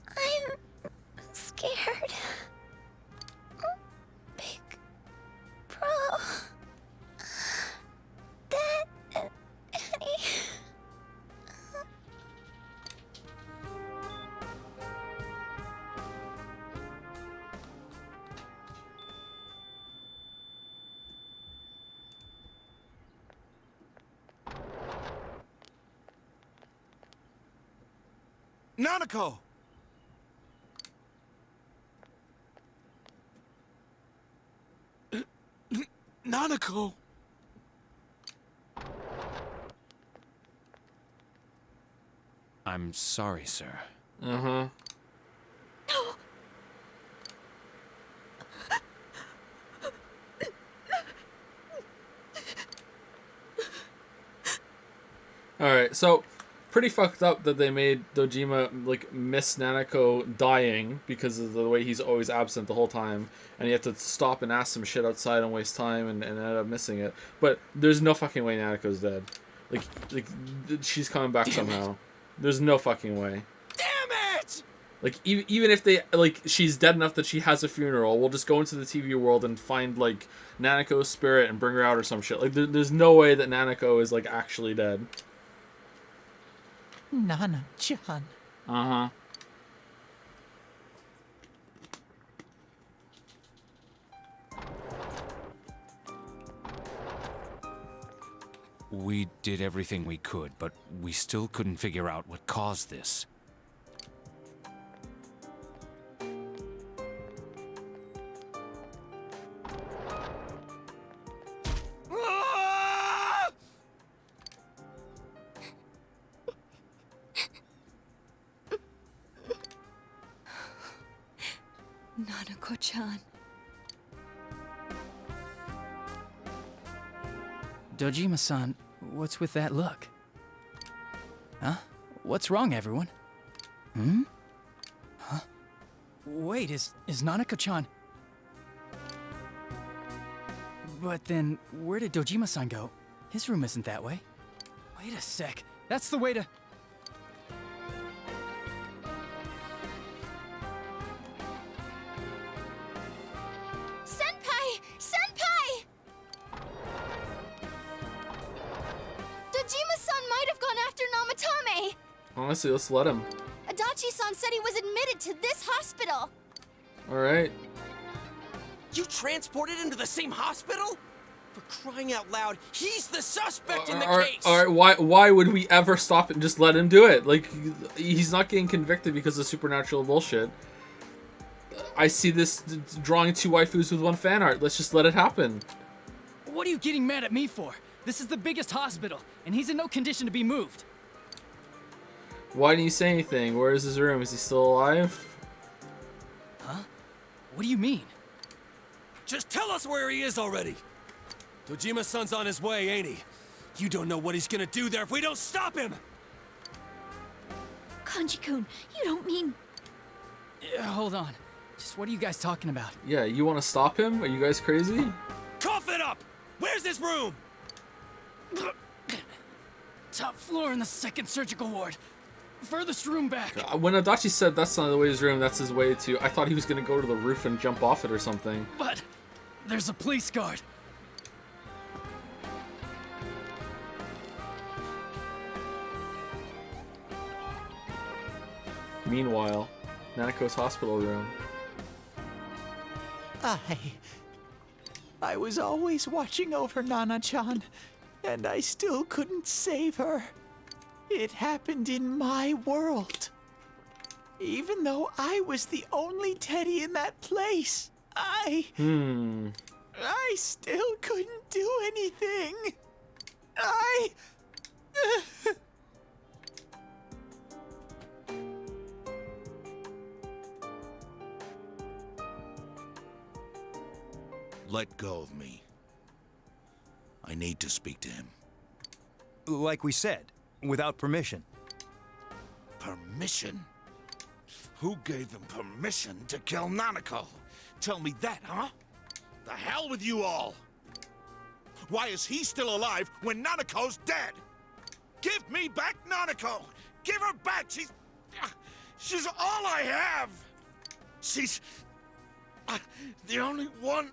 N: I'm scared. Big bro. Dad and Annie.
P: Nanako! Nanako!
K: I'm sorry, sir.
M: Uh-huh. Alright, so pretty fucked up that they made Dojima like miss Nanako dying because of the way he's always absent the whole time, and you have to stop and ask some shit outside and waste time and end up missing it. But there's no fucking way Nanako's dead. Like she's coming back somehow. There's no fucking way.
F: Damn it!
M: Like, even if they, like, she's dead enough that she has a funeral, we'll just go into the TV world and find, like, Nanako's spirit and bring her out or some shit. Like, there's no way that Nanako is, like, actually dead.
C: Nana-chan.
M: Uh-huh.
K: We did everything we could, but we still couldn't figure out what caused this.
D: Nanako-chan.
H: Dojima-san, what's with that look? Huh? What's wrong, everyone? Hmm? Huh? Wait, is Nanako-chan... But then, where did Dojima-san go? His room isn't that way. Wait a sec. That's the way to...
A: Senpai! Senpai! Dojima-san might have gone after Namatame!
M: Honestly, let's let him.
A: Adachi-san said he was admitted to this hospital!
M: Alright.
F: You transported him to the same hospital? For crying out loud, he's the suspect in the case!
M: Alright, why would we ever stop and just let him do it? Like, he's not getting convicted because of supernatural bullshit. I see this drawing 2 waifus with 1 fan art. Let's just let it happen.
H: What are you getting mad at me for? This is the biggest hospital, and he's in no condition to be moved.
M: Why didn't you say anything? Where is his room? Is he still alive?
H: Huh? What do you mean?
P: Just tell us where he is already! Dojima-san's on his way, ain't he? You don't know what he's gonna do there if we don't stop him!
O: Kanji-kun, you don't mean...
H: Hold on. Just what are you guys talking about?
M: Yeah, you want to stop him? Are you guys crazy?
P: Cough it up! Where's his room?
H: Top floor in the 2nd surgical ward. Furthest room back.
M: When Adachi said that's not the way his room, that's his way to... I thought he was going to go to the roof and jump off it or something.
H: But there's a police guard.
M: Meanwhile, Nanako's hospital room.
C: I was always watching over Nana-chan, and I still couldn't save her. It happened in my world. Even though I was the only teddy in that place, I still couldn't do anything.
I: Let go of me. I need to speak to him.
T: Like we said, without permission.
I: Permission? Who gave them permission to kill Nanako? Tell me that, huh? The hell with you all! Why is he still alive when Nanako's dead? Give me back Nanako! Give her back! She's all I have! She's... the only one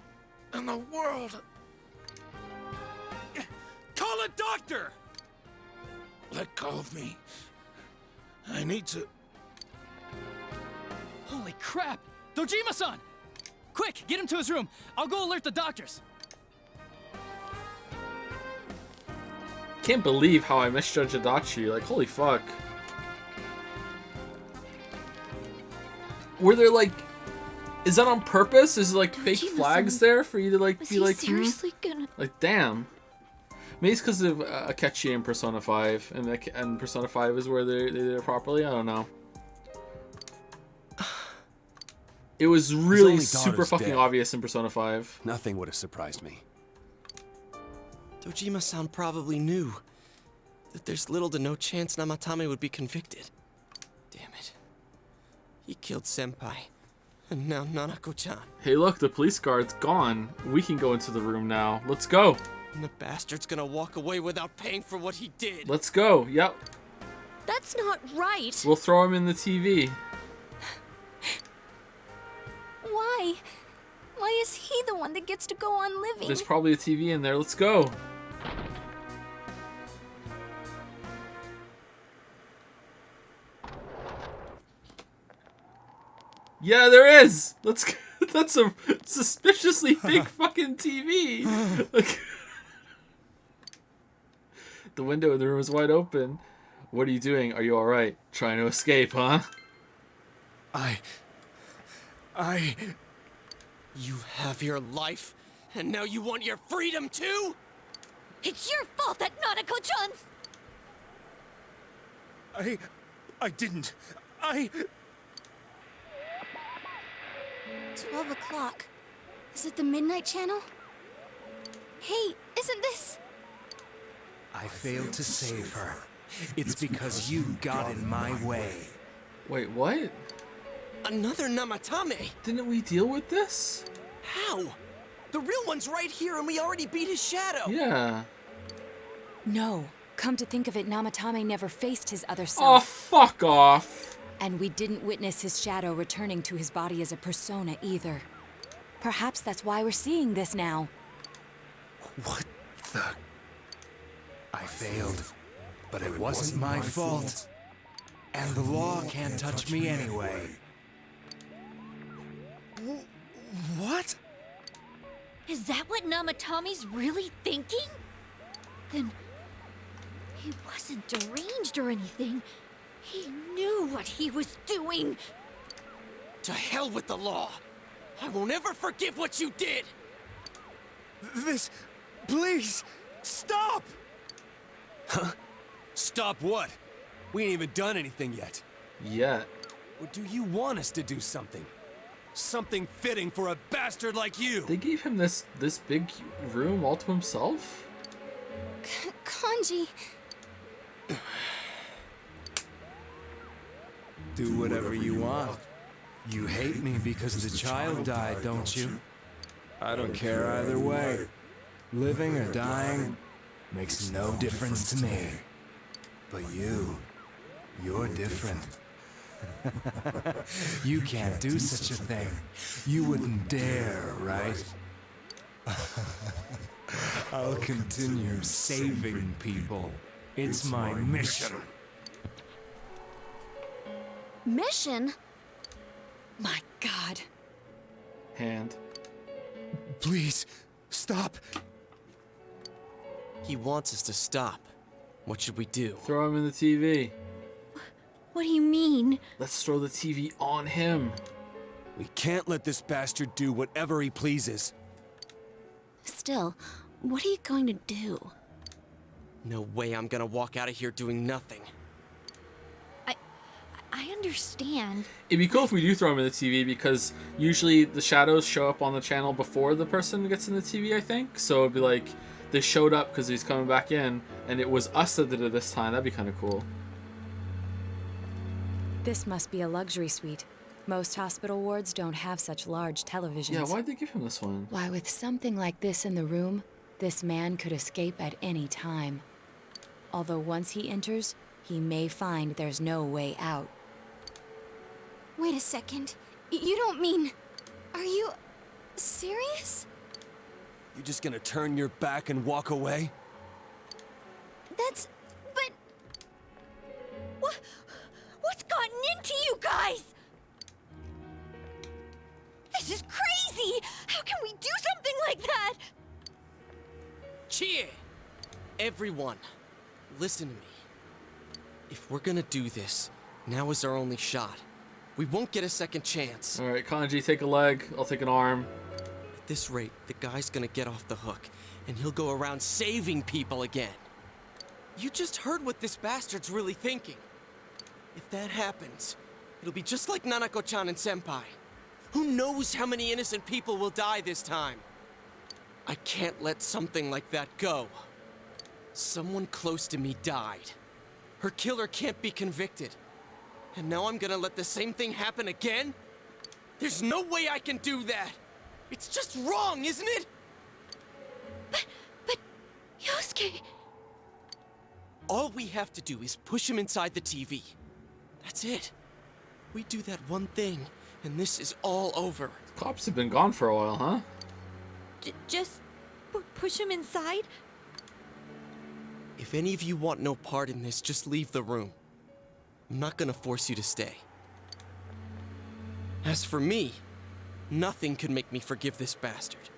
I: in the world.
P: Call a doctor!
I: Let go of me. I need to...
H: Holy crap! Dojima-san! Quick, get him to his room. I'll go alert the doctors.
M: Can't believe how I misjudged Adachi. Like, holy fuck. Were there, like... Is that on purpose? Is there, like, fake flags there for you to, like, be like...
O: seriously gonna...
M: Like, damn. Maybe it's because of Akechi and Persona 5. And Persona 5 is where they did it properly? I don't know. It was really super fucking obvious in Persona 5.
T: Nothing would have surprised me.
F: Dojima-san probably knew that there's little to no chance Namatame would be convicted. Damn it. He killed Senpai. And now Nanako-chan.
M: Hey look, the police guard's gone. We can go into the room now. Let's go.
F: And the bastard's gonna walk away without paying for what he did.
M: Let's go. Yep.
O: That's not right.
M: We'll throw him in the TV.
A: Why? Why is he the one that gets to go on living?
M: There's probably a TV in there. Let's go. Yeah, there is. Let's. That's a suspiciously big fucking TV. Like, the window in the room is wide open. What are you doing? Are you all right? Trying to escape, huh?
F: You have your life, and now you want your freedom too?
O: It's your fault that Nanako-chan's...
P: I didn't.
A: 12 o'clock. Is it the Midnight Channel? Hey, isn't this...
T: I failed to save her. It's because you got in my way.
M: Wait, what?
F: Another Namatame?
M: Didn't we deal with this?
F: How? The real one's right here and we already beat his shadow.
M: Yeah.
Q: No. Come to think of it, Namatame never faced his other
M: Oh,
Q: self.
M: fuck off.
Q: And we didn't witness his shadow returning to his body as a persona either. Perhaps that's why we're seeing this now.
T: What the... I failed, but it wasn't my fault. And the law can't touch me anyway.
F: What?
O: Is that what Namatame's really thinking? Then... he wasn't deranged or anything. He knew what he was doing.
F: To hell with the law. I won't ever forgive what you did.
P: This... please, stop! Huh? Stop what? We ain't even done anything yet.
M: Yet.
P: Or do you want us to do something? Something fitting for a bastard like you!
M: They gave him this big room all to himself?
A: Kanji...
T: Do whatever you want. You hate me because the child died, don't you? I don't care either way. Living or dying makes no difference to me. But you're different. You can't do such a thing. You wouldn't dare, right? I'll continue saving people. It's my mission.
A: Mission?
Q: My God.
M: Hand.
P: Please, stop.
F: He wants us to stop. What should we do?
M: Throw him in the TV.
O: What do you mean?
M: Let's throw the TV on him.
P: We can't let this bastard do whatever he pleases.
A: Still, what are you going to do?
F: No way I'm gonna walk out of here doing nothing.
O: I understand.
M: It'd be cool if we do throw him in the TV because usually the shadows show up on the channel before the person gets in the TV, I think. So it'd be like they showed up because he's coming back in and it was us that did it this time. That'd be kind of cool.
Q: This must be a luxury suite. Most hospital wards don't have such large televisions.
M: Yeah, why'd they give him this one?
Q: Why, with something like this in the room, this man could escape at any time. Although once he enters, he may find there's no way out.
A: Wait a second. You don't mean... Are you... serious?
P: You just gonna turn your back and walk away?
O: But... What's gotten into you guys? This is crazy! How can we do something like that?
F: Chie! Everyone, listen to me. If we're gonna do this, now is our only shot. We won't get a second chance.
M: Alright, Kanji, take a leg. I'll take an arm.
F: At this rate, the guy's gonna get off the hook, and he'll go around saving people again. You just heard what this bastard's really thinking. If that happens, it'll be just like Nanako-chan and Senpai. Who knows how many innocent people will die this time? I can't let something like that go. Someone close to me died. Her killer can't be convicted. And now I'm gonna let the same thing happen again? There's no way I can do that! It's just wrong, isn't it?
O: But... Yosuke...
F: All we have to do is push him inside the TV. That's it. We do that one thing, and this is all over.
M: Cops have been gone for a while, huh?
O: Just push him inside?
F: If any of you want no part in this, just leave the room. I'm not gonna force you to stay. As for me, nothing could make me forgive this bastard.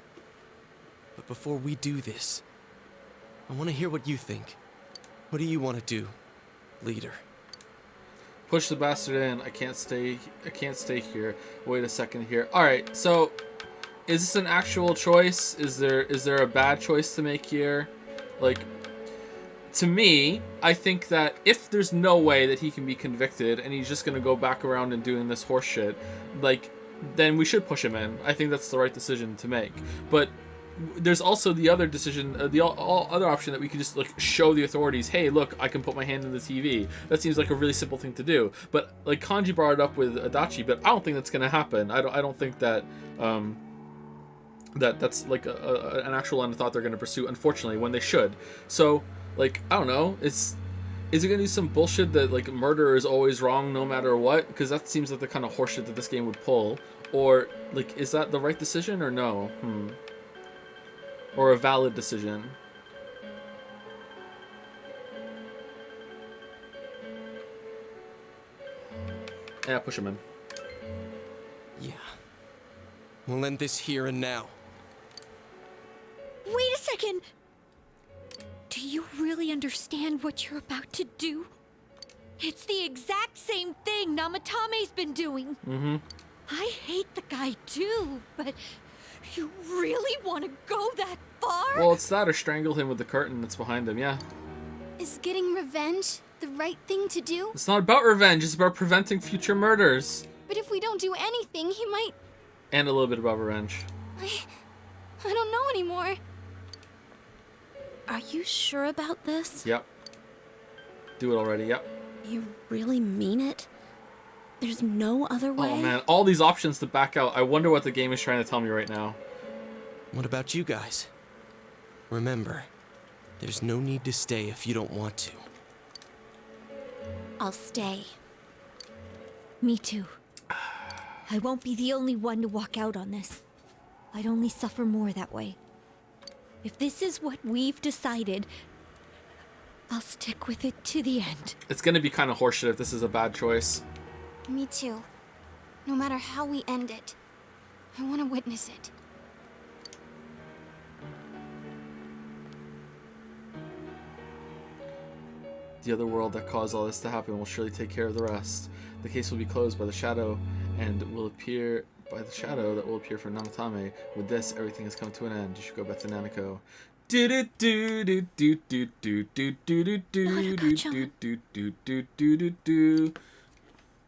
F: But before we do this, I want to hear what you think. What do you want to do, leader?
M: Push the bastard in. I can't stay here. Wait a second here. Alright, so is this an actual choice? Is there a bad choice to make here? Like, to me, I think that if there's no way that he can be convicted and he's just gonna go back around and doing this horse shit, like, then we should push him in. I think that's the right decision to make. But there's also the other decision, the other option that we could just like show the authorities, hey, look, I can put my hand in the TV. That seems like a really simple thing to do. But like Kanji brought it up with Adachi, but I don't think that's gonna happen. I don't think that that's like an actual line of thought they're gonna pursue. Unfortunately, when they should. So like I don't know. Is it gonna be some bullshit that like murder is always wrong no matter what? Because that seems like the kind of horseshit that this game would pull. Or like, is that the right decision or no? Or a valid decision? Yeah, push him in.
F: Yeah. We'll end this here and now.
O: Wait a second! Do you really understand what you're about to do? It's the exact same thing Namatame's been doing.
M: Mm-hmm.
O: I hate the guy too, but you really want to go that far?
M: Well, it's that or strangle him with the curtain that's behind him, yeah.
A: Is getting revenge the right thing to do?
M: It's not about revenge, it's about preventing future murders.
A: But if we don't do anything, he might...
M: And a little bit about revenge.
A: I don't know anymore.
N: Are you sure about this?
M: Yep. Do it already, yep.
N: You really mean it? There's no other way?
M: Oh man, all these options to back out. I wonder what the game is trying to tell me right now.
F: What about you guys? Remember, there's no need to stay if you don't want to.
N: I'll stay.
O: Me too. I won't be the only one to walk out on this. I'd only suffer more that way. If this is what we've decided, I'll stick with it to the end.
M: It's gonna be kind of horseshit if this is a bad choice.
A: Me too. No matter how we end it, I want to witness it.
M: The other world that caused all this to happen will surely take care of the rest. The case will be closed by the shadow and will appear by the shadow that will appear for Namatame. With this, everything has come to an end. You should go back to Nanako.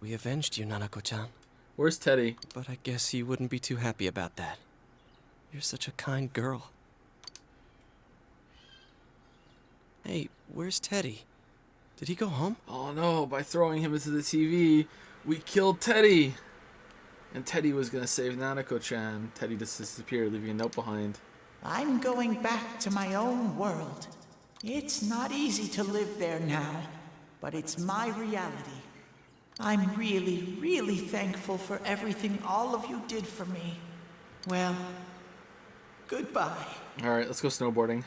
F: We avenged you, Nanako-chan.
M: Where's Teddy?
F: But I guess you wouldn't be too happy about that. You're such a kind girl. Hey, where's Teddy? Did he go home?
M: Oh no, by throwing him into the TV, we killed Teddy! And Teddy was gonna save Nanako-chan. Teddy just disappeared, leaving a note behind.
C: I'm going back to my own world. It's not easy to live there now, but it's my reality. I'm really, really thankful for everything all of you did for me. Well, goodbye.
M: Alright, let's go snowboarding.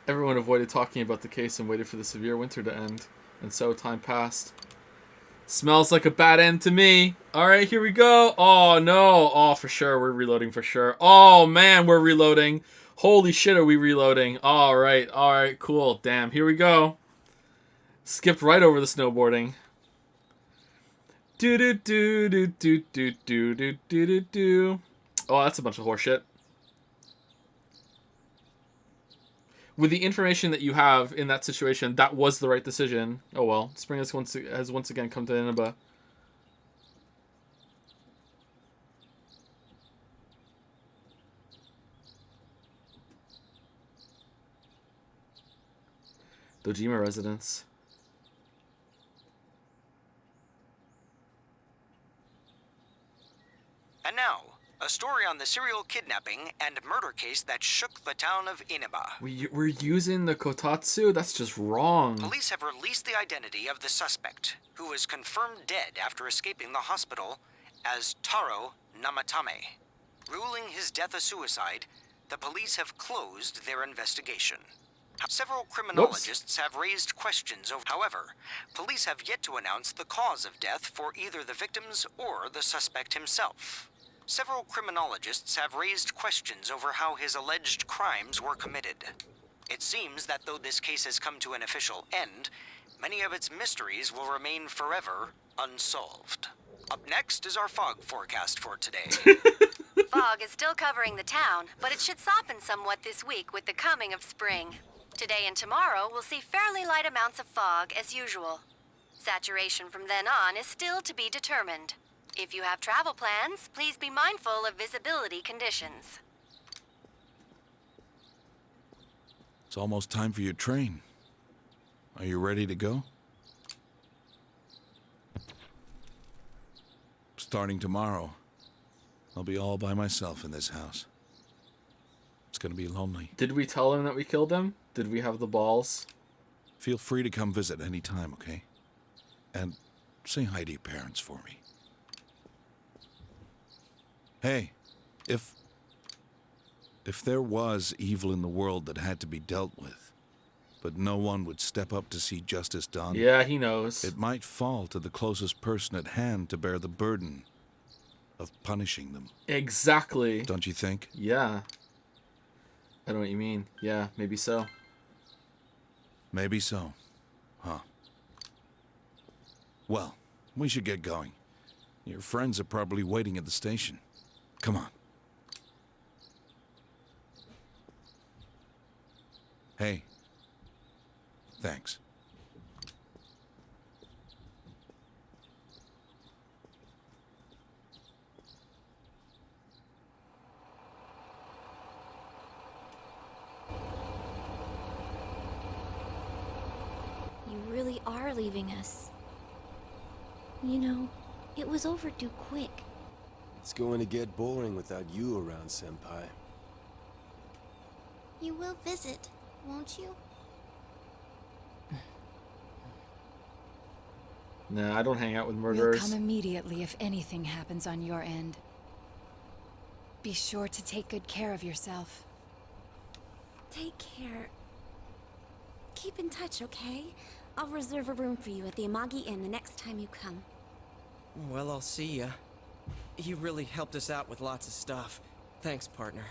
M: Everyone avoided talking about the case and waited for the severe winter to end. And so time passed. Smells like a bad end to me. Alright, here we go. Oh no. Oh, for sure. We're reloading for sure. Oh man, we're reloading. Holy shit, are we reloading. Alright, alright, cool. Damn, here we go. Skipped right over the snowboarding. Do do do do do do do do do do do. Oh, that's a bunch of horseshit. With the information that you have in that situation, that was the right decision. Oh well, Spring has once again come to Inaba. Dojima residence.
U: And now, a story on the serial kidnapping and murder case that shook the town of Inaba.
B: We're using the kotatsu? That's just wrong.
U: Police have released the identity of the suspect, who was confirmed dead after escaping the hospital, as Taro Namatame. Ruling his death a suicide, the police have closed their investigation. Several criminologists have raised questions over. However, police have yet to announce the cause of death for either the victims or the suspect himself. Several criminologists have raised questions over how his alleged crimes were committed. It seems that though this case has come to an official end, many of its mysteries will remain forever unsolved. Up next is our fog forecast for today.
E: Fog is still covering the town, but it should soften somewhat this week with the coming of spring. Today and tomorrow we'll see fairly light amounts of fog as usual. Saturation from then on is still to be determined. If you have travel plans, please be mindful of visibility conditions.
I: It's almost time for your train. Are you ready to go? Starting tomorrow, I'll be all by myself in this house. It's gonna be lonely.
B: Did we tell him that we killed him? Did we have the balls?
I: Feel free to come visit any time, okay? And say hi to your parents for me. Hey, if there was evil in the world that had to be dealt with, but no one would step up to see justice done.
B: Yeah, he knows.
I: It might fall to the closest person at hand to bear the burden of punishing them.
B: Exactly.
I: Don't you think?
B: Yeah. I know what you mean. Yeah, maybe so.
I: Maybe so. Huh. Well, we should get going. Your friends are probably waiting at the station. Come on. Hey. Thanks.
N: You really are leaving us. You know, it was overdue quick.
T: It's going to get boring without you around, Senpai.
A: You will visit, won't you?
B: Nah, I don't hang out with
D: We'll
B: murderers.
D: come immediately if anything happens on your end. Be sure to take good care of yourself.
A: Take care. Keep in touch, okay? I'll reserve a room for you at the Amagi Inn the next time you come.
F: Well, I'll see ya. You really helped us out with lots of stuff. Thanks, partner.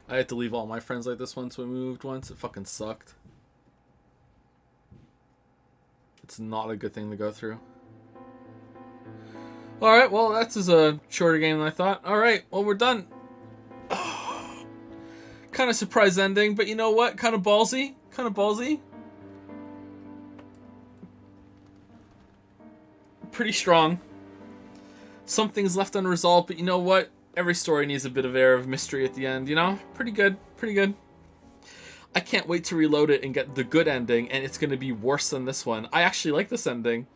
B: I had to leave all my friends like this once we moved once. It fucking sucked. It's not a good thing to go through. Alright, well, that's a shorter game than I thought. Alright, well, we're done. Kind of surprise ending, but you know what? Kind of ballsy. Kind of ballsy. Pretty strong. Some things left unresolved, but you know what? Every story needs a bit of air of mystery at the end, you know? Pretty good. Pretty good. I can't wait to reload it and get the good ending, and it's going to be worse than this one. I actually like this ending.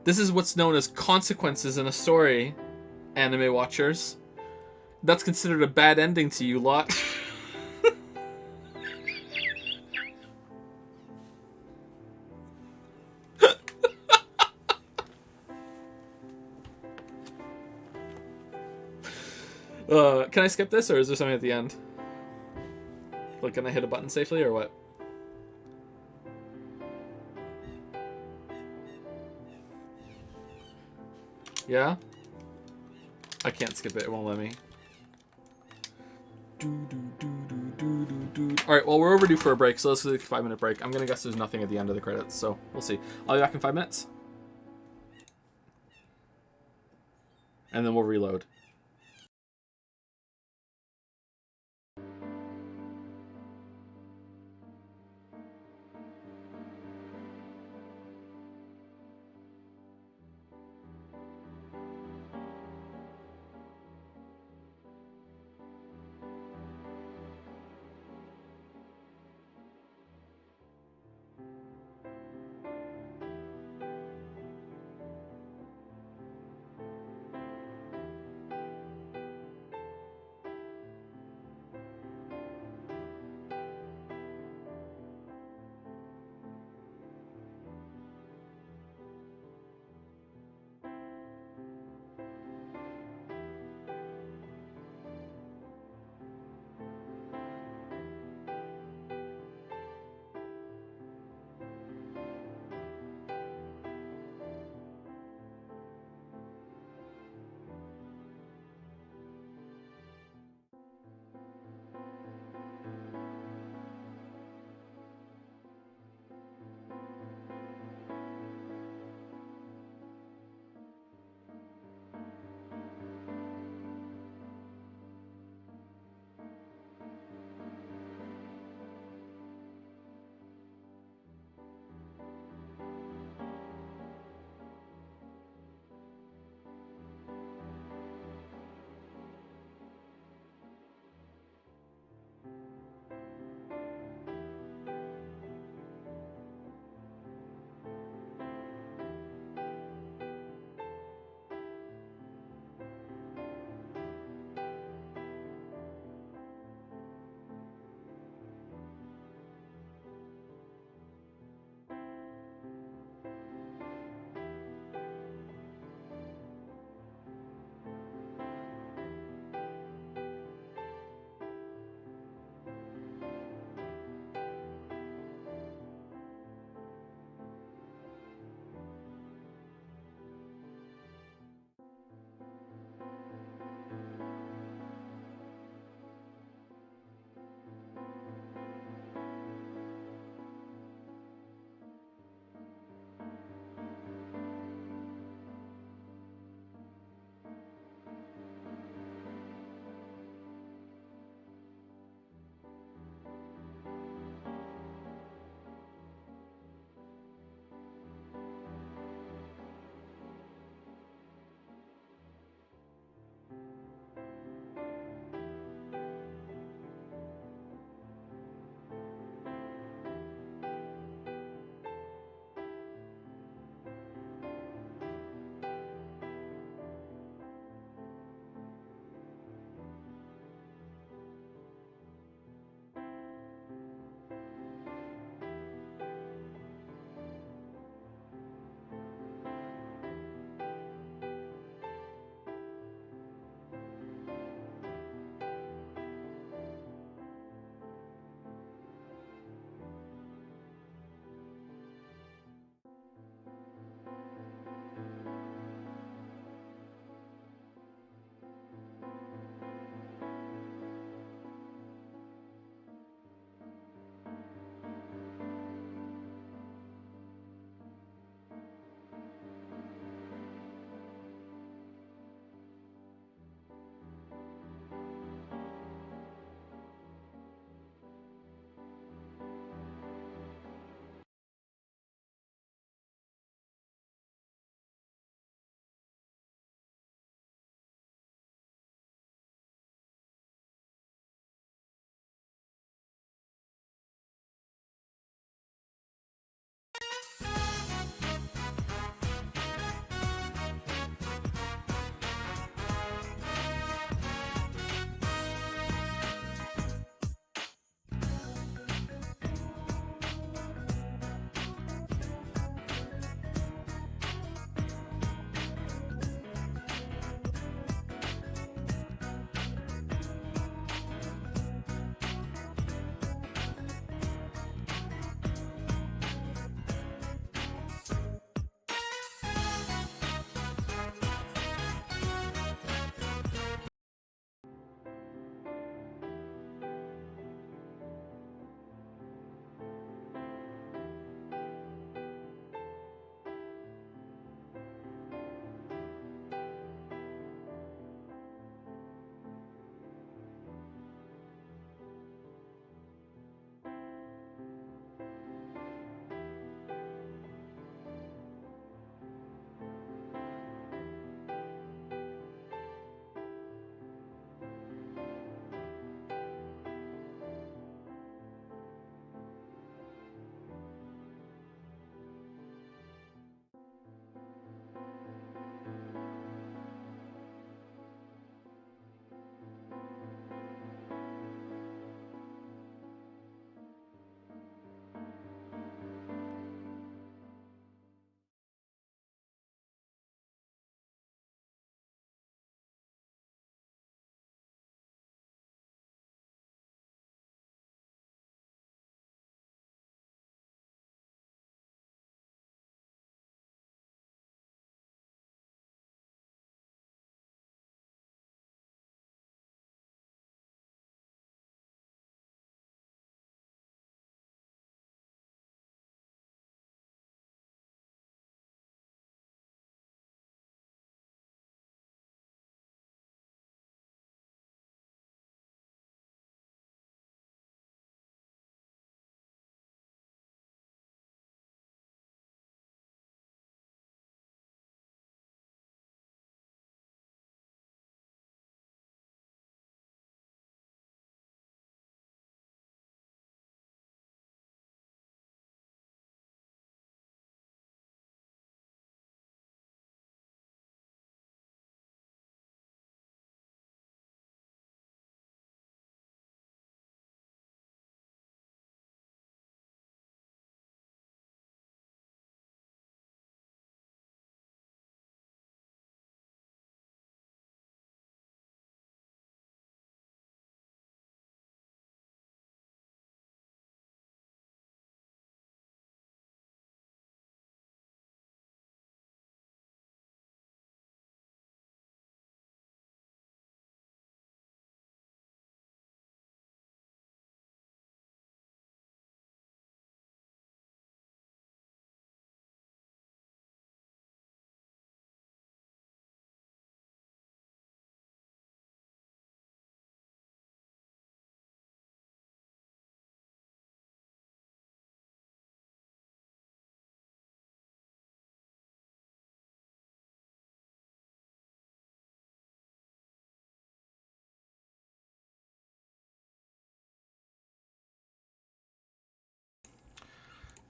B: This is what's known as consequences in a story, anime watchers. That's considered a bad ending to you lot. Can I skip this, or is there something at the end? Like, can I hit a button safely, or what? Yeah? I can't skip it, it won't let me. Alright, well, we're overdue for a break, so let's do a 5-minute break. I'm gonna guess there's nothing at the end of the credits, so we'll see. I'll be back in 5 minutes. And then we'll reload.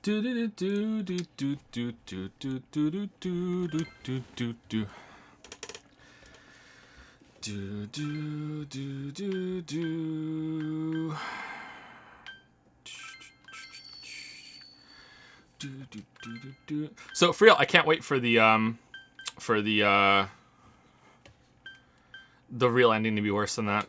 B: Do do do do do do do do do do do do do do. Do do do do do. Do, do, do, do, do. So for real, I can't wait for the real ending to be worse than that.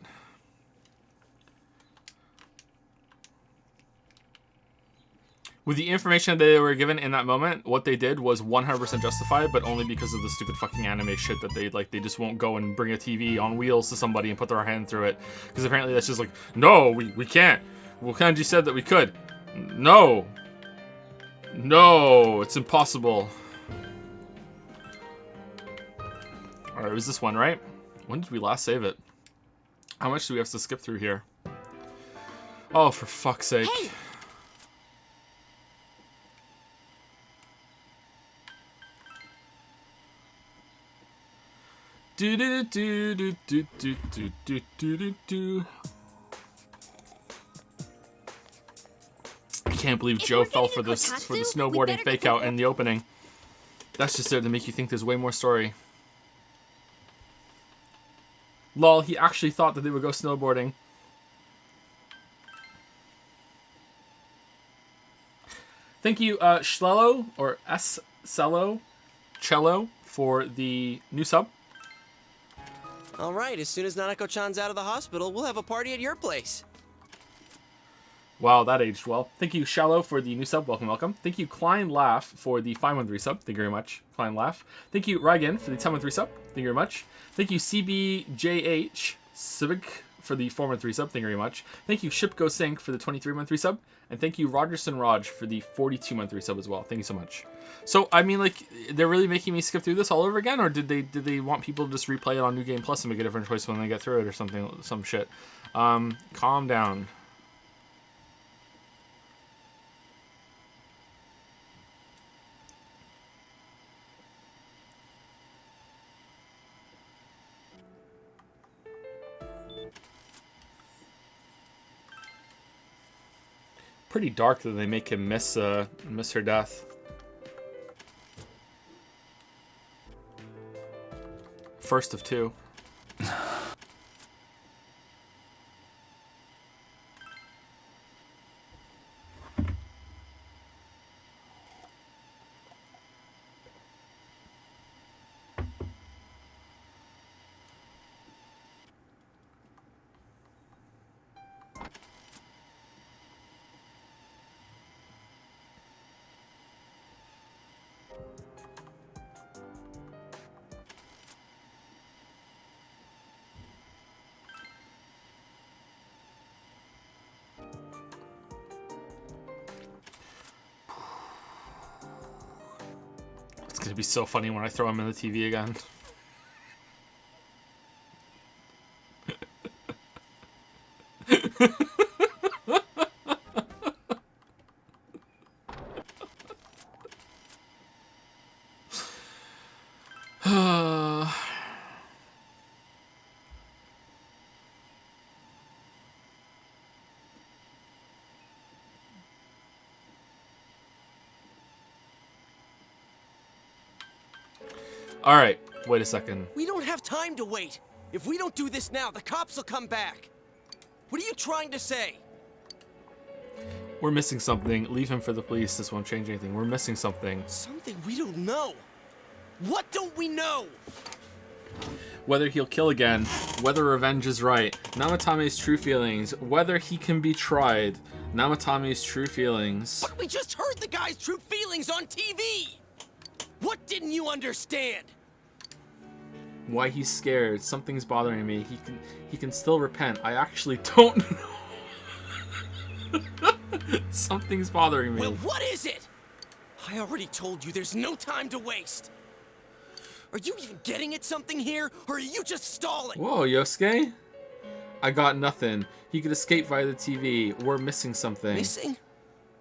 B: With the information that they were given in that moment, what they did was 100% justified, but only because of the stupid fucking anime shit that they just won't go and bring a TV on wheels to somebody and put their hand through it. Because apparently that's just like, no, we can't. Well, Kanji said that we could. No. No, it's impossible. Alright, it was this one, right? When did we last save it? How much do we have to skip through here? Oh, for fuck's sake. Hey. Do do do do do do do do do do do. I can't believe Joe fell for the snowboarding fake out in the opening. That's just there to make you think there's way more story. Lol, he actually thought that they would go snowboarding. Thank you, Schlello, or S-Cello, Cello, for the new sub.
F: All right, as soon as Nanako-chan's out of the hospital, we'll have a party at your place.
B: Wow, that aged well. Thank you, Shallow, for the new sub. Welcome, welcome. Thank you, Klein Laugh, for the 513 sub. Thank you very much, Klein Laugh. Thank you, Raigan, for the 1013 sub. Thank you very much. Thank you, CBJH Civic, for the 413 sub. Thank you very much. Thank you, Shipgo Sync, for the 23-month sub. And thank you, Rogerson Raj, for the 42-month sub as well. Thank you so much. So, I mean, like, they're really making me skip through this all over again? Or did they want people to just replay it on New Game Plus and make a different choice when they get through it or something, some shit? Calm down. Pretty dark that they make him miss her death. First of two. It'd be so funny when I throw him in the TV again. All right, wait a second.
F: We don't have time to wait. If we don't do this now, the cops will come back. What are you trying to say?
B: We're missing something. Leave him for the police. This won't change anything. We're missing something.
F: Something we don't know. What don't we know?
B: Whether he'll kill again, whether revenge is right, Namatame's true feelings, whether he can be tried, Namatame's true feelings.
F: But we just heard the guy's true feelings on TV! What didn't you understand?
B: Why he's scared. Something's bothering me. He can still repent. I actually don't know. Something's bothering me.
F: Well, what is it? I already told you there's no time to waste. Are you even getting at something here, or are you just stalling?
B: Whoa, Yosuke? I got nothing. He could escape via the TV. We're missing something.
F: Missing?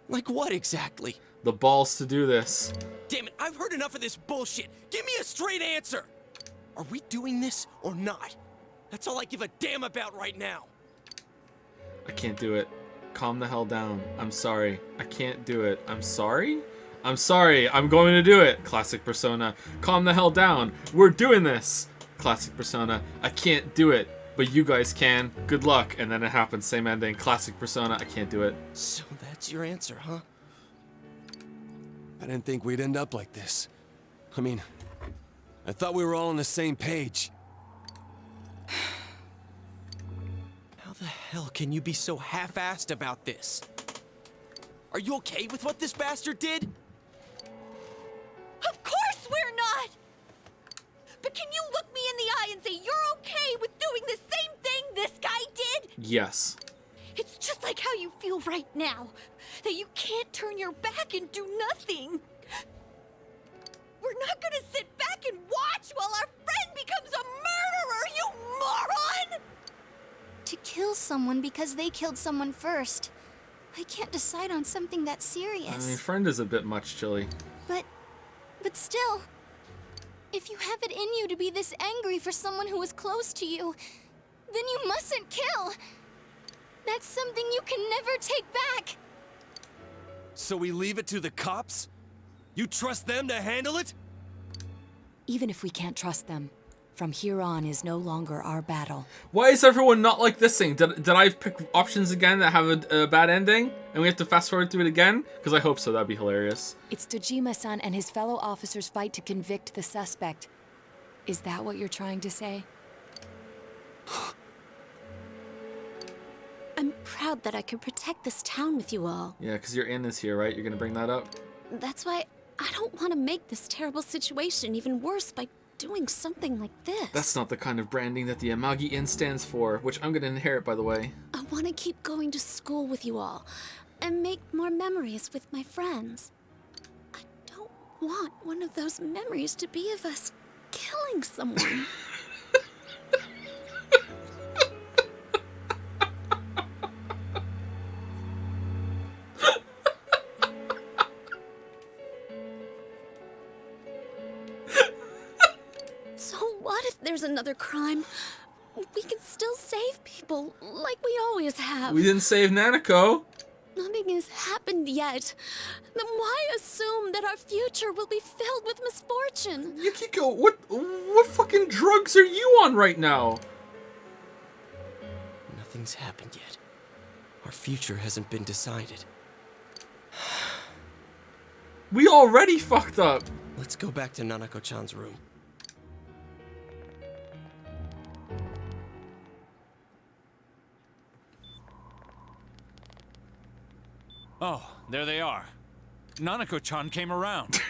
F: Like what exactly?
B: The balls to do this.
F: Damn it, I've heard enough of this bullshit. Give me a straight answer. Are we doing this or not? That's all I give a damn about right now.
B: I can't do it.
M: Calm the hell down. I'm sorry. I can't do it. I'm sorry? I'm sorry. I'm going to do it. Classic Persona. Calm the hell down. We're doing this. Classic Persona. I can't do it. But you guys can. Good luck. And then it happens. Same ending. Classic Persona. I can't do it.
F: So that's your answer, huh?
P: I didn't think we'd end up like this. I mean, I thought we were all on the same page.
F: How the hell can you be so half-assed about this? Are you okay with what this bastard did?
O: Of course we're not! But can you look me in the eye and say you're okay with doing the same thing this guy did?
M: Yes.
O: It's just like how you feel right now. That you can't turn your back and do nothing. We're not gonna sit back and watch while our friend becomes a murderer, you moron!
A: To kill someone because they killed someone first. I can't decide on something that serious.
M: I mean, friend is a bit much, Chili.
A: But still, if you have it in you to be this angry for someone who was close to you, then you mustn't kill. That's something you can never take back.
P: So we leave it to the cops? You trust them to handle it?
Q: Even if we can't trust them, from here on is no longer our battle.
M: Why is everyone not like this thing? Did I pick options again that have a bad ending? And we have to fast forward through it again? Because I hope so, that'd be hilarious.
Q: It's Dojima-san and his fellow officers' fight to convict the suspect. Is that what you're trying to say?
N: I'm proud that I could protect this town with you all.
M: Yeah, because your inn is here, right? You're gonna bring that up?
N: That's why I don't want to make this terrible situation even worse by doing something like this.
M: That's not the kind of branding that the Amagi Inn stands for, which I'm gonna inherit, by the way.
N: I want to keep going to school with you all and make more memories with my friends. I don't want one of those memories to be of us killing someone. So what if there's another crime? We can still save people, like we always have.
M: We didn't save Nanako.
N: Nothing has happened yet. Then why assume that our future will be filled with misfortune?
M: Yukiko, what fucking drugs are you on right now?
F: Nothing's happened yet. Our future hasn't been decided.
M: We already fucked up.
F: Let's go back to Nanako-chan's room.
K: Oh, there they are. Nanako-chan came around.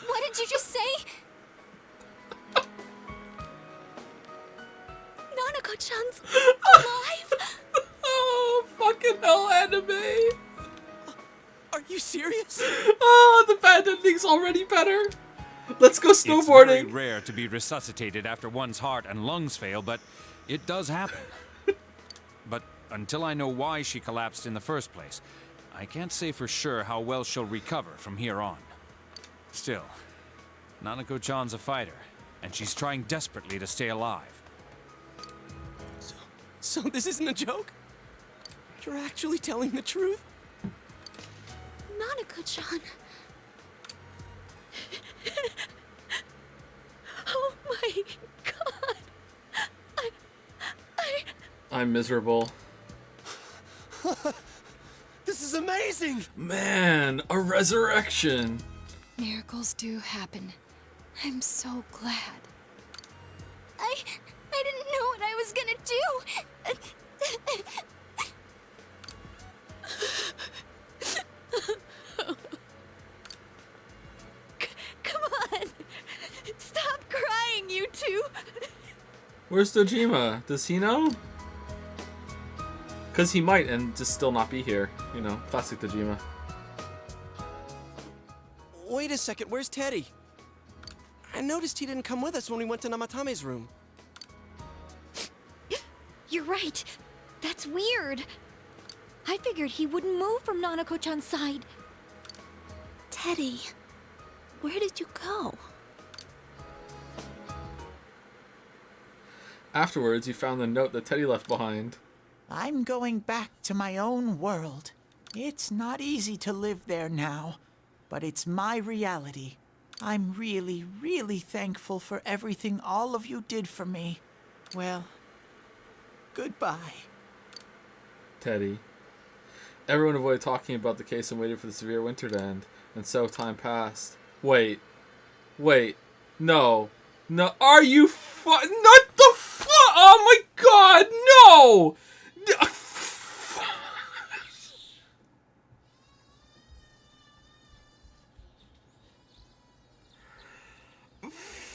A: What did you just say?
N: Nanako-chan's alive?
M: Oh, fucking hell, anime.
F: Are you serious?
M: Oh, the bad ending's already better. Let's go
K: It's very
M: snowboarding.
K: rare to be resuscitated after one's heart and lungs fail, but it does happen. But until I know why she collapsed in the first place, I can't say for sure how well she'll recover from here on. Still, Nanako-chan's a fighter, and she's trying desperately to stay alive.
F: So this isn't a joke? You're actually telling the truth?
N: Nanako-chan. Oh my god.
M: I'm miserable.
P: This is amazing!
M: Man, a resurrection.
D: Miracles do happen. I'm so glad.
A: I didn't know what I was gonna do.
O: Come on! Stop crying, you two!
M: Where's Dojima? Does he know? Because he might and just still not be here. You know, classic Dojima.
F: Wait a second, where's Teddy? I noticed he didn't come with us when we went to Namatame's room.
O: You're right. That's weird. I figured he wouldn't move from Nanako-chan's side.
A: Teddy, where did you go?
M: Afterwards, you found the note that Teddy left behind.
C: I'm going back to my own world. It's not easy to live there now, but it's my reality. I'm really, really thankful for everything all of you did for me. Well, goodbye.
M: Teddy. Everyone avoided talking about the case and waited for the severe winter to end. And so time passed. Wait. No. Are you not the oh my god, no!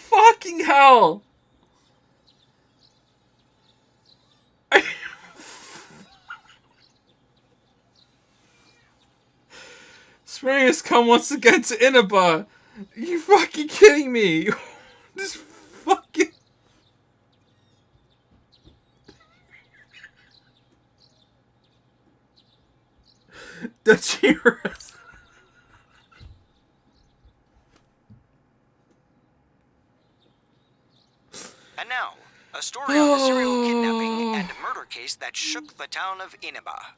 M: Fucking hell! Spring has come once again to Inaba. You fucking kidding me? This fucking... The cheers.
U: And now, a story of a serial kidnapping and murder case that shook the town of Inaba.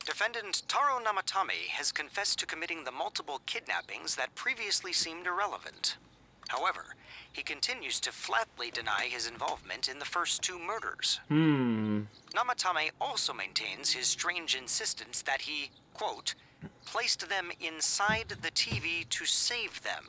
U: Defendant Taro Namatame has confessed to committing the multiple kidnappings that previously seemed irrelevant. However, he continues to flatly deny his involvement in the first two murders. Namatame also maintains his strange insistence that he, quote, placed them inside the TV to save them.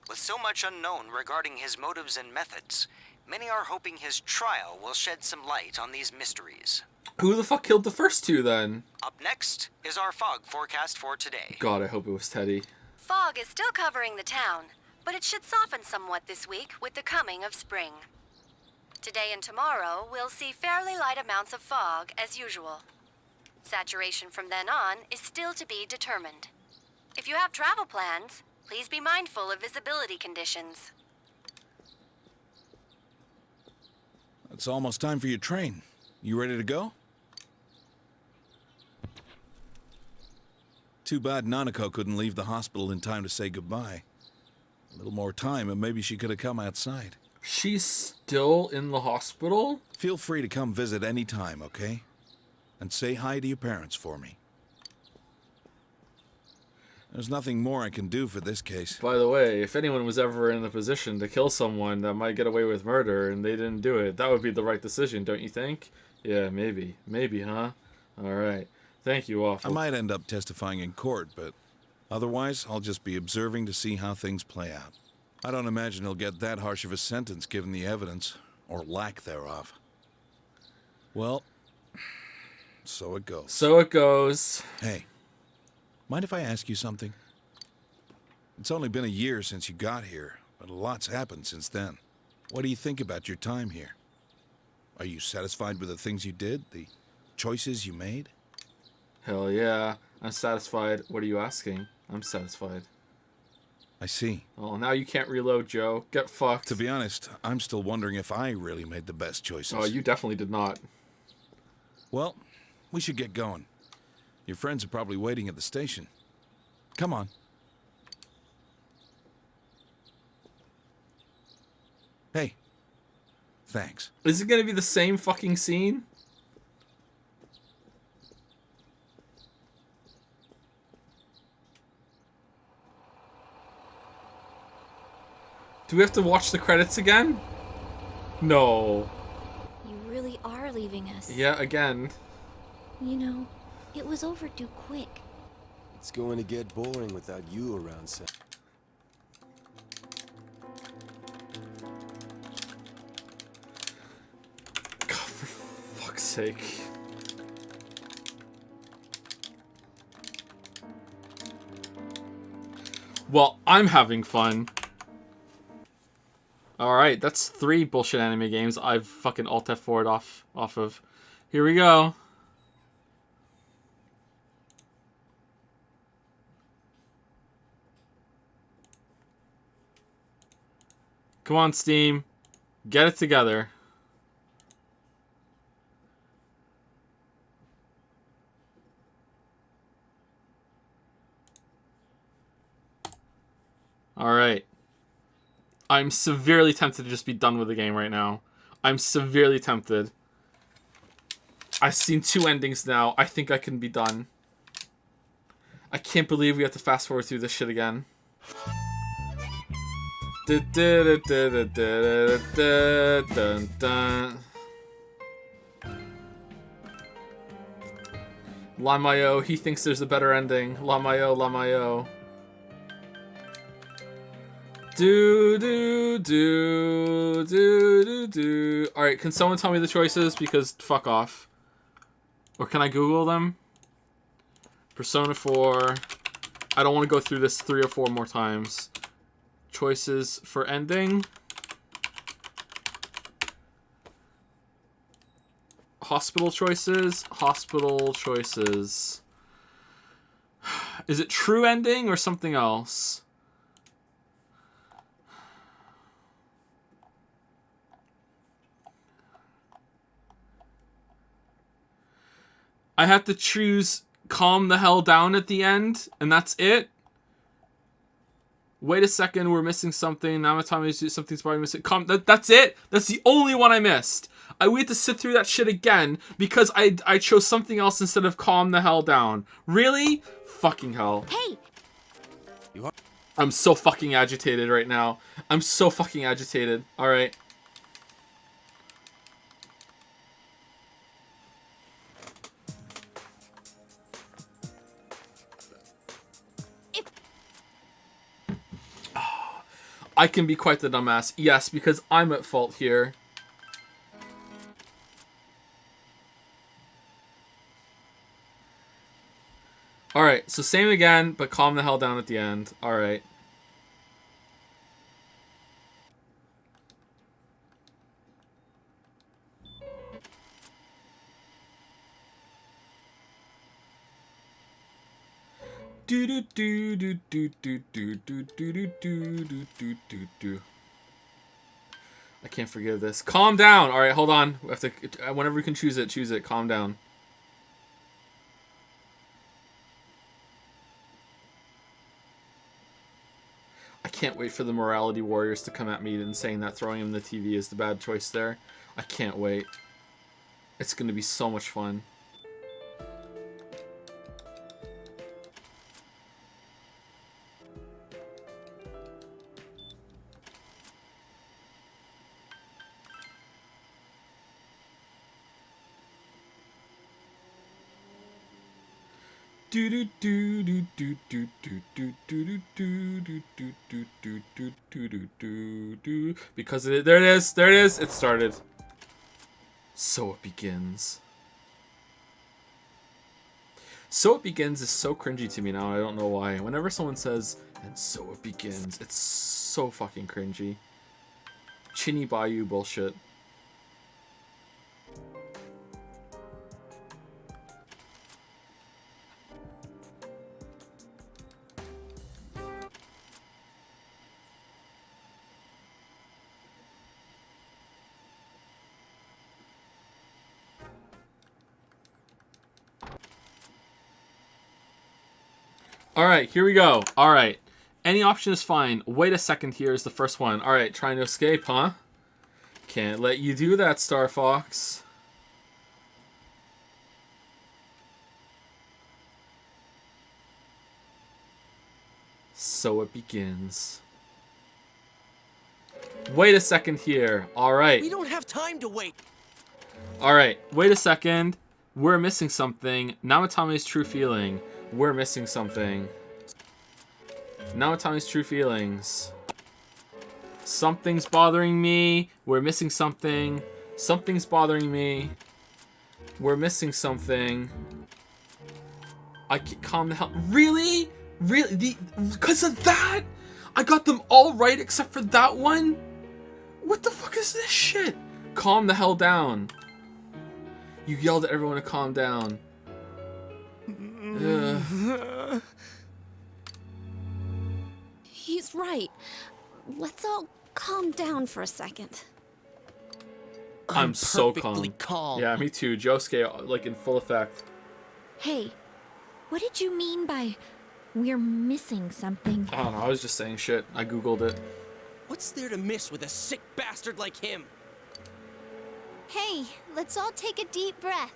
U: With so much unknown regarding his motives and methods, many are hoping his trial will shed some light on these mysteries.
M: Who the fuck killed the first two then?
U: Up next is our fog forecast for today.
M: God, I hope it was Teddy.
E: Fog is still covering the town, but it should soften somewhat this week with the coming of spring. Today and tomorrow, we'll see fairly light amounts of fog as usual. Saturation from then on is still to be determined. If you have travel plans, please be mindful of visibility conditions.
I: It's almost time for your train. You ready to go? Too bad Nanako couldn't leave the hospital in time to say goodbye. A little more time and maybe she could have come outside.
M: She's still in the hospital?
I: Feel free to come visit any time, okay? And say hi to your parents for me. There's nothing more I can do for this case.
M: By the way, if anyone was ever in a position to kill someone that might get away with murder and they didn't do it, that would be the right decision, don't you think? Yeah, maybe. Maybe, huh? Alright. Thank you, Waffle.
I: I might end up testifying in court, but otherwise, I'll just be observing to see how things play out. I don't imagine he'll get that harsh of a sentence given the evidence, or lack thereof. Well, so it goes.
M: So it goes.
I: Hey, mind if I ask you something? It's only been a year since you got here, but a lot's happened since then. What do you think about your time here? Are you satisfied with the things you did, the choices you made?
M: Hell yeah. I'm satisfied. What are you asking? I'm satisfied.
I: I see.
M: Well, now you can't reload, Joe. Get fucked.
I: To be honest, I'm still wondering if I really made the best choices.
M: Oh, you definitely did not.
I: Well, we should get going. Your friends are probably waiting at the station. Come on. Hey. Thanks.
M: Is it gonna be the same fucking scene? Do we have to watch the credits again? No.
N: You really are leaving us.
M: Yeah, again.
N: You know, it was overdue quick.
P: It's going to get boring without you around, Sam.
M: God, for fuck's sake. Well, I'm having fun. Alright, that's 3 bullshit anime games I've fucking Alt F4'd off of. Here we go.
B: Come on, Steam. Get it together. Alright. I'm severely tempted to just be done with the game right now. I'm severely tempted. I've seen 2 endings now. I think I can be done. I can't believe we have to fast forward through this shit again. Lamayo, he thinks there's a better ending. Lamayo, Lamayo. Do. Alright, can someone tell me the choices? Because fuck off. Or can I Google them? Persona 4. I don't want to go through this 3 or 4 more times. Choices for ending. Hospital choices. Hospital choices. Is it true ending or something else? I have to choose calm the hell down at the end, and that's it? Wait a second, we're missing something. Namatame, something's probably missing. That's it? That's the only one I missed. We had to sit through that shit again because I chose something else instead of calm the hell down. Really? Fucking hell.
O: Hey!
B: I'm so fucking agitated right now. I'm so fucking agitated. Alright. I can be quite the dumbass. Yes, because I'm at fault here. Alright, so same again, but calm the hell down at the end. Alright. I can't forgive this. Calm down. All right, hold on. We have to. Whenever you can choose it, choose it. Calm down. I can't wait for the morality warriors to come at me and saying that throwing him the TV is the bad choice there. I can't wait. It's gonna be so much fun. Because there it is, it started. So it begins. So it begins is so cringy to me now, I don't know why. Whenever someone says, and so it begins, it's so fucking cringy. Chinny Bayou bullshit. Alright, here we go. Alright. Any option is fine. Wait a second, here is the first one. Alright, trying to escape, huh? Can't let you do that, Star Fox. So it begins. Wait a second here. Alright.
F: We don't have time to wait.
B: Alright, wait a second. We're missing something. Namatame's true feeling. We're missing something. Namatame's true feelings. Something's bothering me. We're missing something. Something's bothering me. We're missing something. I can't calm the hell. Really? Really? Because of that? I got them all right except for that one? What the fuck is this shit? Calm the hell down. You yelled at everyone to calm down.
Q: He's right. Let's all
A: calm down for a second.
B: I'm so
F: perfectly calm.
B: Yeah, me too. Josuke, like, in full effect.
O: Hey, what did you mean by we're missing something?
B: I don't know, I was just saying shit. I googled it.
F: What's there to miss with a sick bastard like him?
A: Hey, let's all take a deep breath.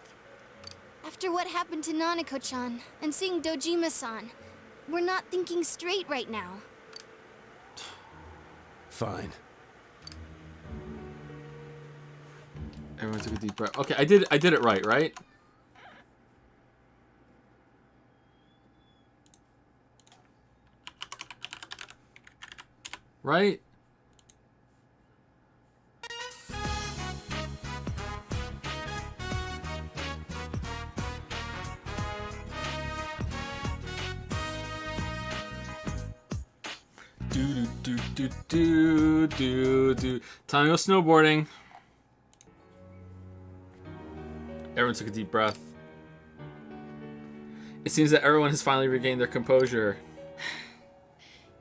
A: After what happened to Nanako-chan and seeing Dojima-san, we're not thinking straight right now.
P: Fine.
B: Everyone took a deep breath. Okay, I did it right? Right? Do. Time to go snowboarding. Everyone took a deep breath. It seems that everyone has finally regained their composure.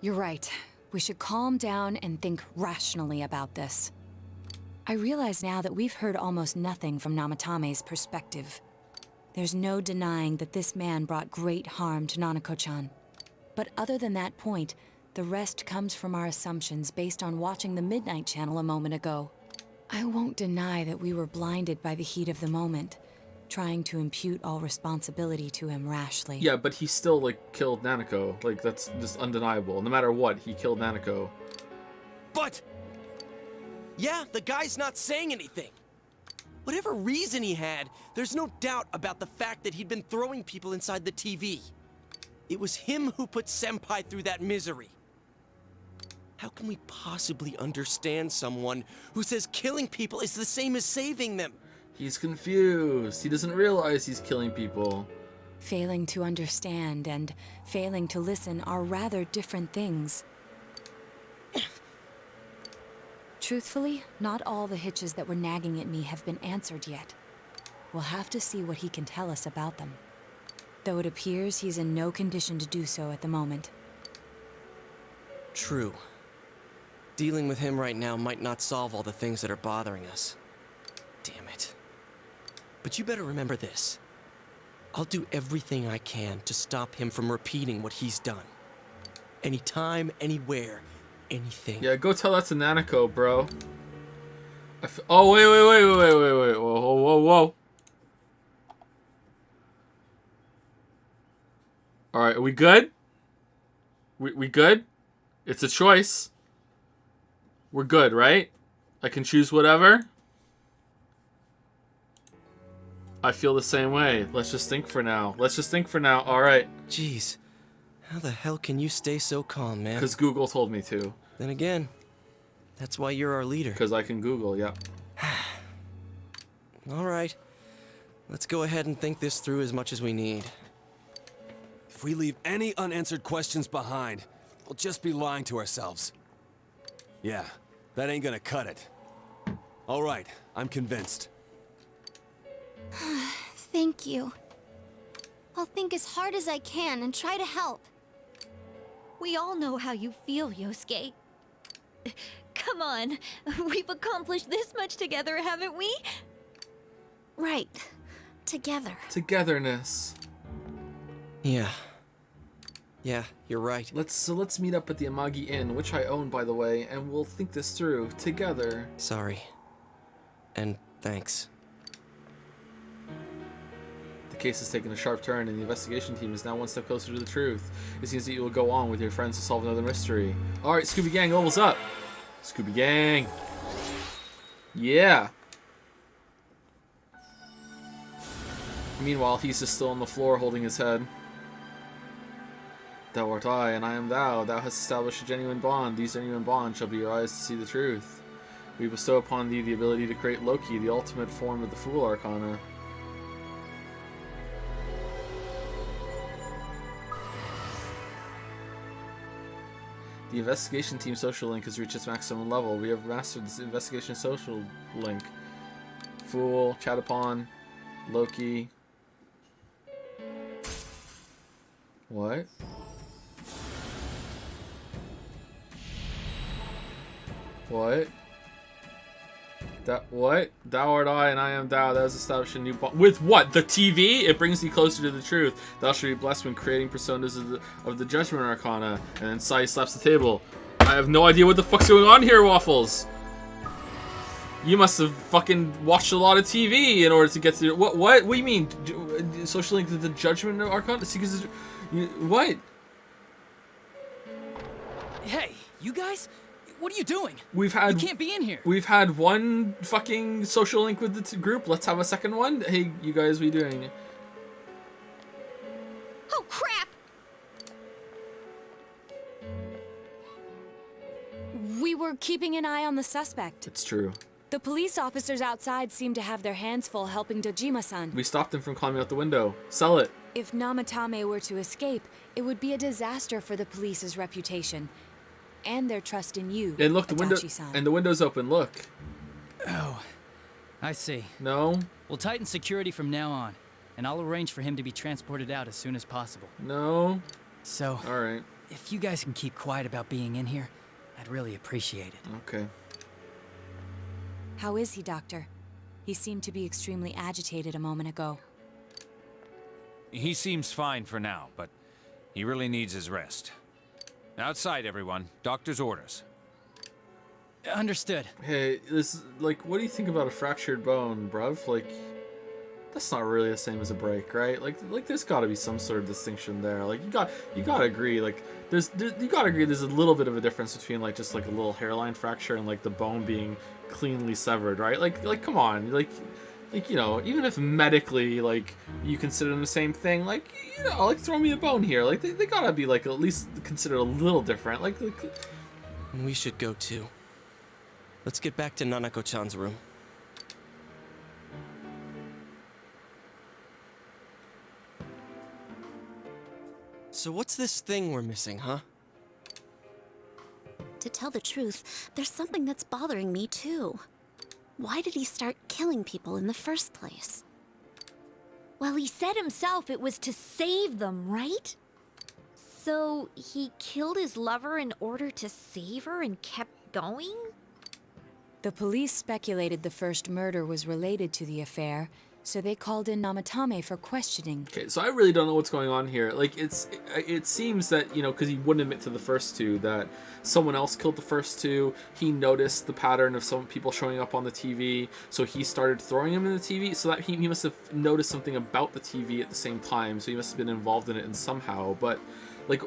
Q: You're right. We should calm down and think rationally about this. I realize now that we've heard almost nothing from Namatame's perspective. There's no denying that this man brought great harm to Nanako-chan. But other than that point, the rest comes from our assumptions based on watching the Midnight Channel a moment ago. I won't deny that we were blinded by the heat of the moment, trying to impute all responsibility to him rashly.
B: Yeah, but he still, like, killed Nanako. Like, that's just undeniable. No matter what, he killed Nanako.
F: But... yeah, the guy's not saying anything. Whatever reason he had, there's no doubt about the fact that he'd been throwing people inside the TV. It was him who put Senpai through that misery. How can we possibly understand someone who says killing people is the same as saving them?
B: He's confused. He doesn't realize he's killing people.
Q: Failing to understand and failing to listen are rather different things. Truthfully, not all the hitches that were nagging at me have been answered yet. We'll have to see what he can tell us about them. Though it appears he's in no condition to do so at the moment.
F: True. Dealing with him right now might not solve all the things that are bothering us. Damn it. But you better remember this. I'll do everything I can to stop him from repeating what he's done. Anytime, anywhere, anything.
B: Yeah, go tell that to Nanako, bro. Oh, wait. Whoa. Alright, are we good? We good? It's a choice. We're good, right? I can choose whatever? I feel the same way. Let's just think for now. Alright.
F: Jeez. How the hell can you stay so calm, man?
B: Because Google told me to.
F: Then again, that's why you're our leader.
B: Because I can Google, yeah.
F: Alright. Let's go ahead and think this through as much as we need.
P: If we leave any unanswered questions behind, we'll just be lying to ourselves. Yeah, that ain't gonna cut it. All right, I'm convinced.
A: Thank you. I'll think as hard as I can and try to help.
O: We all know how you feel, Yosuke. Come on, we've accomplished this much together, haven't we?
A: Right. Together.
B: Togetherness.
F: Yeah, you're right.
B: Let's meet up at the Amagi Inn, which I own, by the way, and we'll think this through together.
F: Sorry. And thanks.
B: The case has taken a sharp turn, and the investigation team is now one step closer to the truth. It seems that you will go on with your friends to solve another mystery. Alright, Scooby Gang, levels up! Scooby Gang! Yeah! Meanwhile, he's just still on the floor holding his head. Thou art I, and I am thou. Thou hast established a genuine bond. These genuine bonds shall be your eyes to see the truth. We bestow upon thee the ability to create Loki, the ultimate form of the Fool Arcana. The investigation team social link has reached its maximum level. We have mastered this investigation social link. Fool, Chatapon, Loki. What?
M: What? What? Thou art I, and I am thou. That is established a new bond. With what? The TV? It brings thee closer to the truth. Thou shalt be blessed when creating personas of the Judgment Arcana. And then Sai slaps the table. I have no idea what the fuck's going on here, Waffles. You must have fucking watched a lot of TV in order to get to... What? What do you mean? Social link to the Judgment Arcana? What?
H: Hey, you guys? What are you doing?
M: You
H: can't be in here.
M: We've had one fucking social link with the group. Let's have a second one. Hey, you guys, what are you doing?
O: Oh, crap!
Q: We were keeping an eye on the suspect.
M: It's true.
Q: The police officers outside seem to have their hands full helping Dojima-san.
M: We stopped him from climbing out the window. Sell it.
Q: If Namatame were to escape, it would be a disaster for the police's reputation. And their trust in you,
M: And look, the window
Q: Itachi-san.
M: and the window's open. Look.
H: Oh, I see.
M: No.
H: We'll tighten security from now on, and I'll arrange for him to be transported out as soon as possible.
M: No.
H: So,
M: all right.
H: If you guys can keep quiet about being in here, I'd really appreciate it.
M: Okay.
Q: How is he, Doctor? He seemed to be extremely agitated a moment ago.
K: He seems fine for now, but he really needs his rest. Outside, everyone. Doctor's orders.
H: Understood.
M: Hey, what do you think about a fractured bone, bruv? Like, that's not really the same as a break, right? Like there's got to be some sort of distinction there. Like, you gotta agree. Like, you gotta agree. There's a little bit of a difference between like just like a little hairline fracture and like the bone being cleanly severed, right? Like come on, like you know, even if medically like you consider them the same thing, like, you know, like throw me a bone here. Like they gotta be like at least considered a little different. Like
F: we should go too. Let's get back to Nanako-chan's room. So what's this thing we're missing, huh?
G: To tell the truth, there's something that's bothering me too. Why did he start killing people in the first place?
O: Well, he said himself it was to save them, right? So he killed his lover in order to save her and kept going?
Q: The police speculated the first murder was related to the affair, so they called in Namatame for questioning.
M: Okay, so I really don't know what's going on here. Like, it seems that, you know, because he wouldn't admit to the first two, that someone else killed the first two. He noticed the pattern of some people showing up on the TV, so he started throwing him in the TV. So that he must have noticed something about the TV at the same time, so he must have been involved in it in somehow. But, like,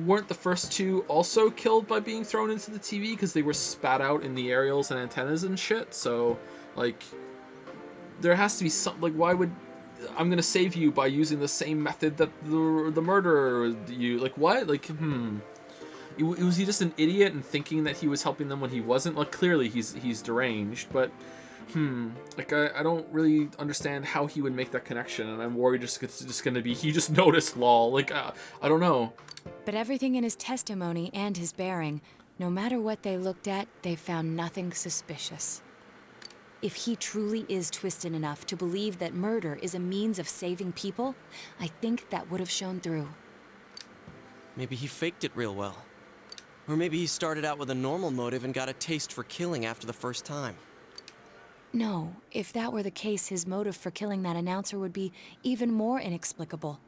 M: weren't the first two also killed by being thrown into the TV because they were spat out in the aerials and antennas and shit? So, like, there has to be something. Like, why would I'm gonna save you by using the same method that the murderer used? Like, what? Like, was he just an idiot and thinking that he was helping them when he wasn't? Like, clearly he's deranged, but like, I don't really understand how he would make that connection, and I'm worried it's just gonna be he just noticed, lol. Like, I don't know.
Q: But everything in his testimony and his bearing, no matter what they looked at, they found nothing suspicious. If he truly is twisted enough to believe that murder is a means of saving people, I think that would have shown through.
F: Maybe he faked it real well. Or maybe he started out with a normal motive and got a taste for killing after the first time.
Q: No, if that were the case, his motive for killing that announcer would be even more inexplicable.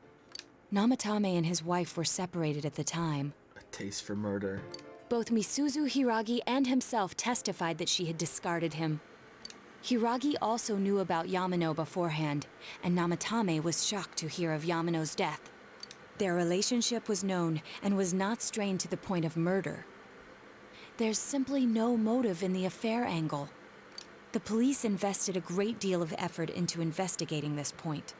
Q: Namatame and his wife were separated at the time.
M: A taste for murder.
Q: Both Misuzu Hiragi and himself testified that she had discarded him. Hiragi also knew about Yamano beforehand, and Namatame was shocked to hear of Yamano's death. Their relationship was known and was not strained to the point of murder. There's simply no motive in the affair angle. The police invested a great deal of effort into investigating this point.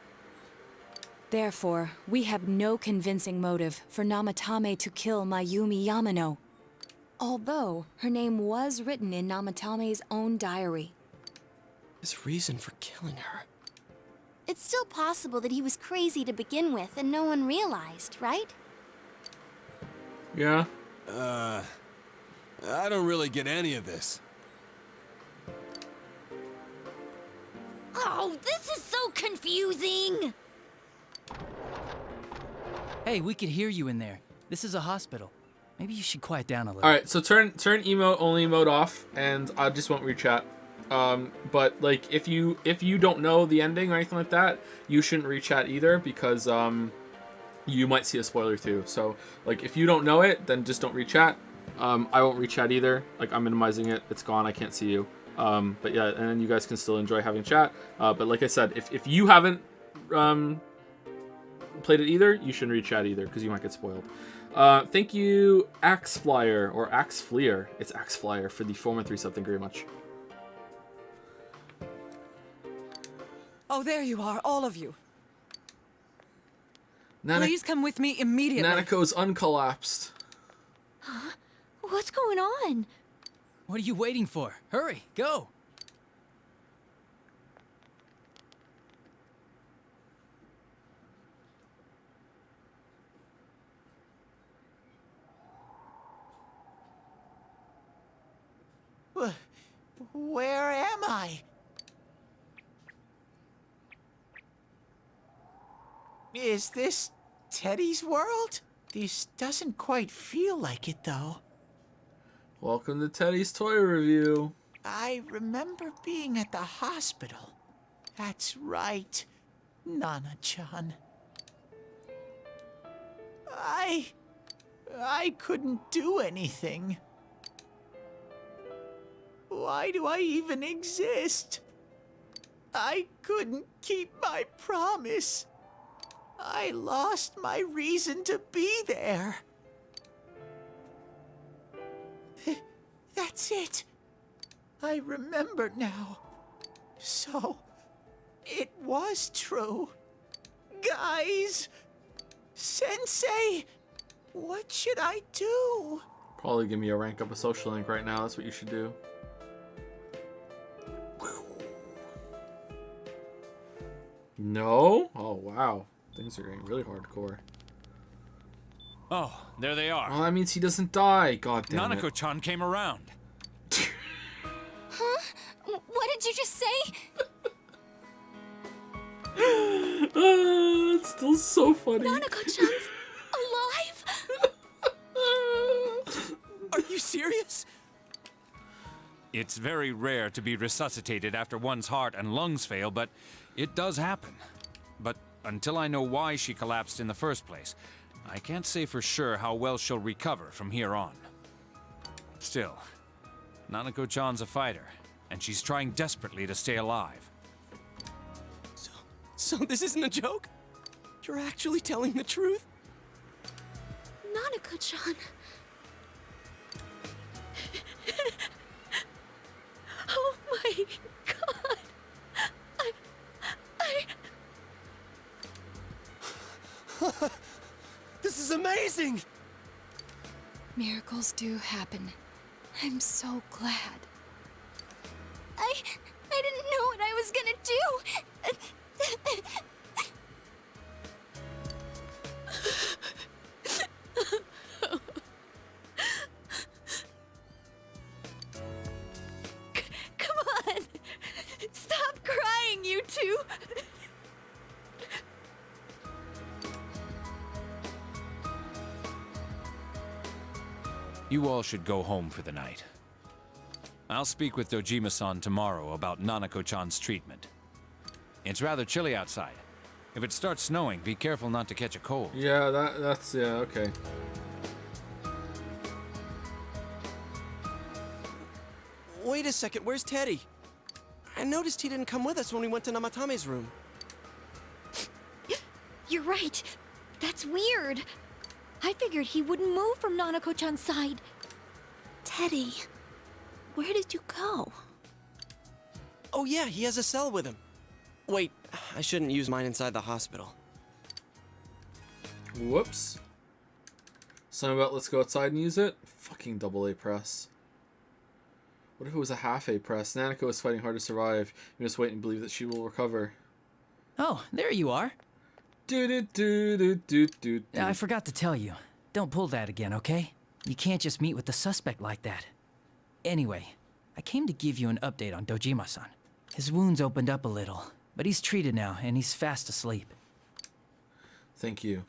Q: Therefore, we have no convincing motive for Namatame to kill Mayumi Yamano, although her name was written in Namatame's own diary.
F: His reason for killing her.
A: It's still possible that he was crazy to begin with and no one realized, right?
M: Yeah.
P: I don't really get any of this.
O: Oh, this is so confusing!
H: Hey, we could hear you in there. This is a hospital. Maybe you should quiet down a little.
M: All right, so turn emote only mode off, and I just won't read chat. But like if you don't know the ending or anything like that, you shouldn't read chat either because you might see a spoiler too. So like if you don't know it, then just don't read chat. I won't read chat either. Like I'm minimizing it. It's gone. I can't see you. But yeah, and then you guys can still enjoy having chat. But like I said, if you haven't played it either, you shouldn't read chat either because you might get spoiled. Thank you, Axe Flyer or Axe Fleer. It's Axe Flyer for the 413 sub. Thank you very much.
J: Oh, there you are, all of you.
M: Please
J: come with me immediately.
M: Nanako's uncollapsed.
O: Huh? What's going on?
H: What are you waiting for? Hurry, go.
C: Where am I? Is this Teddy's world? This doesn't quite feel like it, though.
M: Welcome to Teddy's Toy Review.
C: I remember being at the hospital. That's right, Nana-chan. I couldn't do anything. Why do I even exist? I couldn't keep my promise. I lost my reason to be there. That's it. I remember now. So, it was true. Guys! Sensei! What should I do?
M: Probably give me a rank up a social link right now. That's what you should do. No? Oh, wow. Things are getting really hardcore.
K: Oh, there they are.
M: Oh, that means he doesn't die. God damn it.
K: Nanako-chan came around.
O: Huh? What did you just say?
M: It's still so funny.
O: Nanako-chan's alive?
F: Are you serious?
K: It's very rare to be resuscitated after one's heart and lungs fail, but it does happen. But until I know why she collapsed in the first place, I can't say for sure how well she'll recover from here on. Still, Nanako-chan's a fighter, and she's trying desperately to stay alive.
F: So this isn't a joke? You're actually telling the truth?
N: Nanako-chan. Oh my god.
F: This is amazing!
D: Miracles do happen. I'm so glad.
O: I didn't know what I was gonna do. Come on! Stop crying, you two!
K: You all should go home for the night. I'll speak with Dojima-san tomorrow about Nanako-chan's treatment. It's rather chilly outside. If it starts snowing, be careful not to catch a cold.
M: Yeah, that's okay.
F: Wait a second, where's Teddy? I noticed he didn't come with us when we went to Namatame's room.
O: You're right. That's weird. I figured he wouldn't move from Nanako-chan's side.
G: Teddy, where did you go?
F: Oh yeah, he has a cell with him. Wait, I shouldn't use mine inside the hospital.
M: Whoops. Something about let's go outside and use it? Fucking double A press. What if it was a half A press? Nanako is fighting hard to survive. You must wait and believe that she will recover.
H: Oh, there you are. I forgot to tell you. Don't pull that again, okay? You can't just meet with the suspect like that. Anyway, I came to give you an update on Dojima-san. His wounds opened up a little, but he's treated now, and he's fast asleep.
M: Thank you.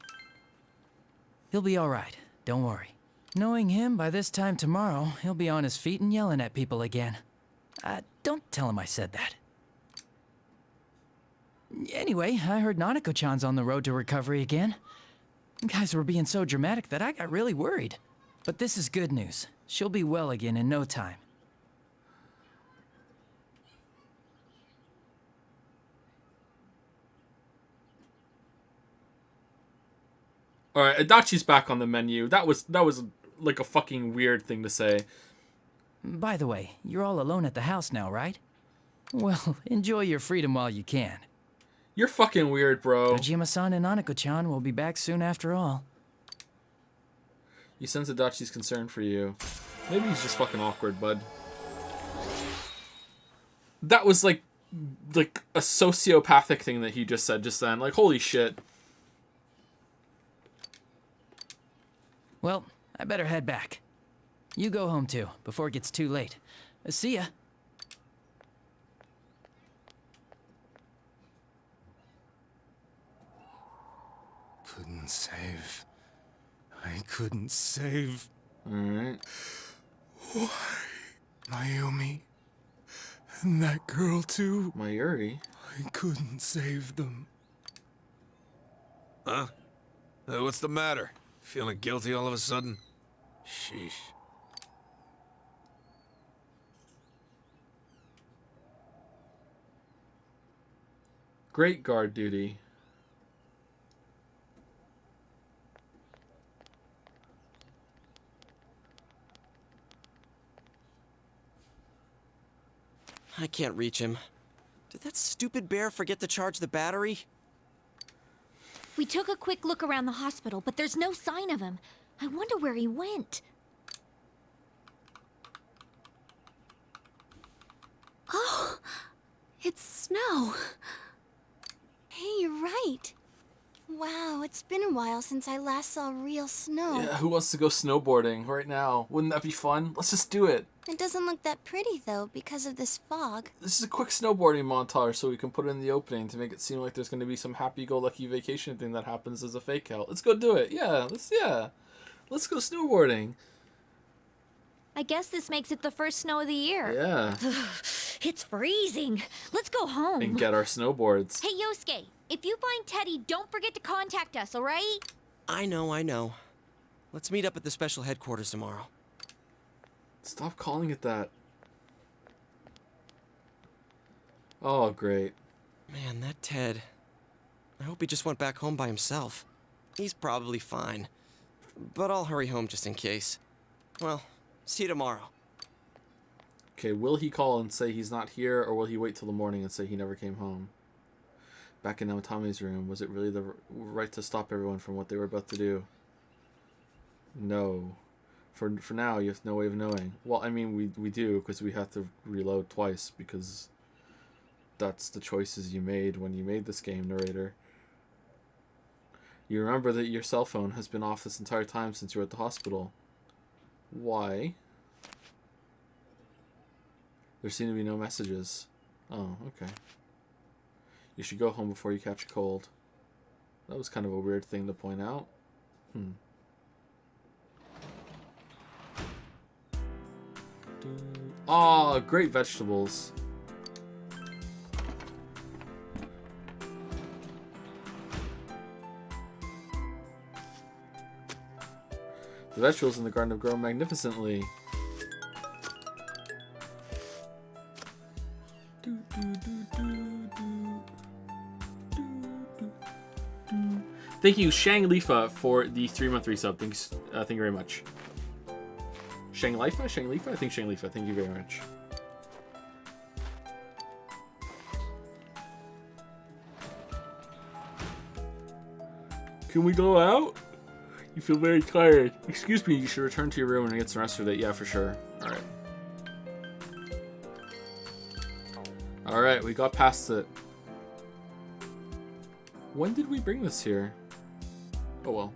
H: He'll be all right. Don't worry. Knowing him, by this time tomorrow, he'll be on his feet and yelling at people again. Don't tell him I said that. Anyway, I heard Nanako-chan's on the road to recovery again. You guys were being so dramatic that I got really worried. But this is good news. She'll be well again in no time.
B: Alright, Adachi's back on the menu. That was like a fucking weird thing to say.
H: By the way, you're all alone at the house now, right? Well, enjoy your freedom while you can.
B: You're fucking weird, bro.
H: Dojima-san and Nanako-chan will be back soon after all.
B: You sense Adachi's concern for you. Maybe he's just fucking awkward, bud. That was like a sociopathic thing that he just said just then. Like, holy shit.
H: Well, I better head back. You go home too, before it gets too late. See ya.
T: Couldn't save. I couldn't save.
B: Alright.
T: Why? Mayumi. And that girl too.
B: Mayuri?
T: I couldn't save them.
P: Huh? What's the matter? Feeling guilty all of a sudden? Sheesh.
B: Great guard duty.
F: I can't reach him. Did that stupid bear forget to charge the battery?
O: We took a quick look around the hospital, but there's no sign of him. I wonder where he went.
G: Oh, it's snow.
A: Hey, you're right. Wow, it's been a while since I last saw real snow.
B: Yeah, who wants to go snowboarding right now? Wouldn't that be fun? Let's just do it.
A: It doesn't look that pretty, though, because of this fog.
B: This is a quick snowboarding montage so we can put it in the opening to make it seem like there's going to be some happy-go-lucky vacation thing that happens as a fake out. Let's go do it. Yeah, let's go snowboarding.
O: I guess this makes it the first snow of the year.
B: Yeah.
O: It's freezing. Let's go home.
B: And get our snowboards.
O: Hey, Yosuke, if you find Teddy, don't forget to contact us, all right?
F: I know. Let's meet up at the special headquarters tomorrow.
B: Stop calling it that. Oh, great.
F: Man, that Ted. I hope he just went back home by himself. He's probably fine. But I'll hurry home just in case. Well, see you tomorrow.
B: Okay, will he call and say he's not here, or will he wait till the morning and say he never came home? Back in Namatame's room, was it really the right to stop everyone from what they were about to do? No. For now, you have no way of knowing. Well, I mean, we do, because we have to reload twice, because that's the choices you made when you made this game, narrator. You remember that your cell phone has been off this entire time since you were at the hospital. Why? There seem to be no messages. Oh, okay. You should go home before you catch a cold. That was kind of a weird thing to point out. Oh, great vegetables. The vegetables in the garden have grown magnificently. Thank you, Shang Lifa, for the 3-month resub. Thanks, thank you very much. Shang Lifa? I think Shang Lifa. Thank you very much. Can we go out? You feel very tired. Excuse me, you should return to your room and get some rest for that. Yeah, for sure. Alright. Alright, we got past it. When did we bring this here? Oh well.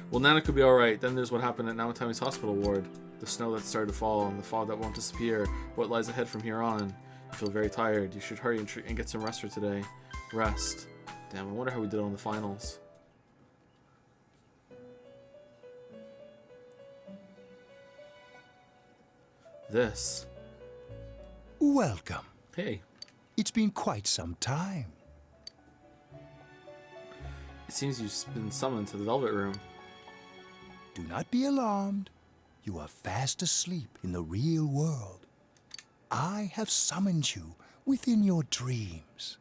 B: Well, Nana could be alright. Then there's what happened at Namatami's hospital ward. The snow that started to fall and the fog that won't disappear. What lies ahead from here on.
M: You feel very tired. You should hurry and get some rest for today. Rest. Damn, I wonder how we did on the finals. This.
R: Welcome.
M: Hey.
R: It's been quite some time.
M: It seems you've been summoned to the Velvet Room.
R: Do not be alarmed. You are fast asleep in the real world. I have summoned you within your dreams.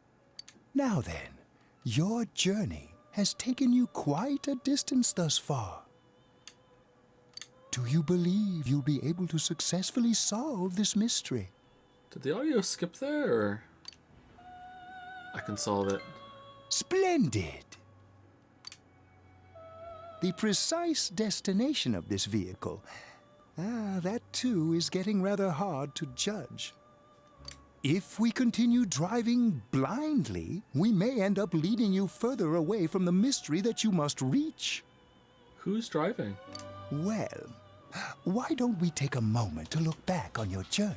R: Now then, your journey has taken you quite a distance thus far. Do you believe you'll be able to successfully solve this mystery?
M: Did the audio skip there, or I can solve it?
R: Splendid! The precise destination of this vehicle, that too is getting rather hard to judge. If we continue driving blindly, we may end up leading you further away from the mystery that you must reach.
M: Who's driving?
R: Well, why don't we take a moment to look back on your journey?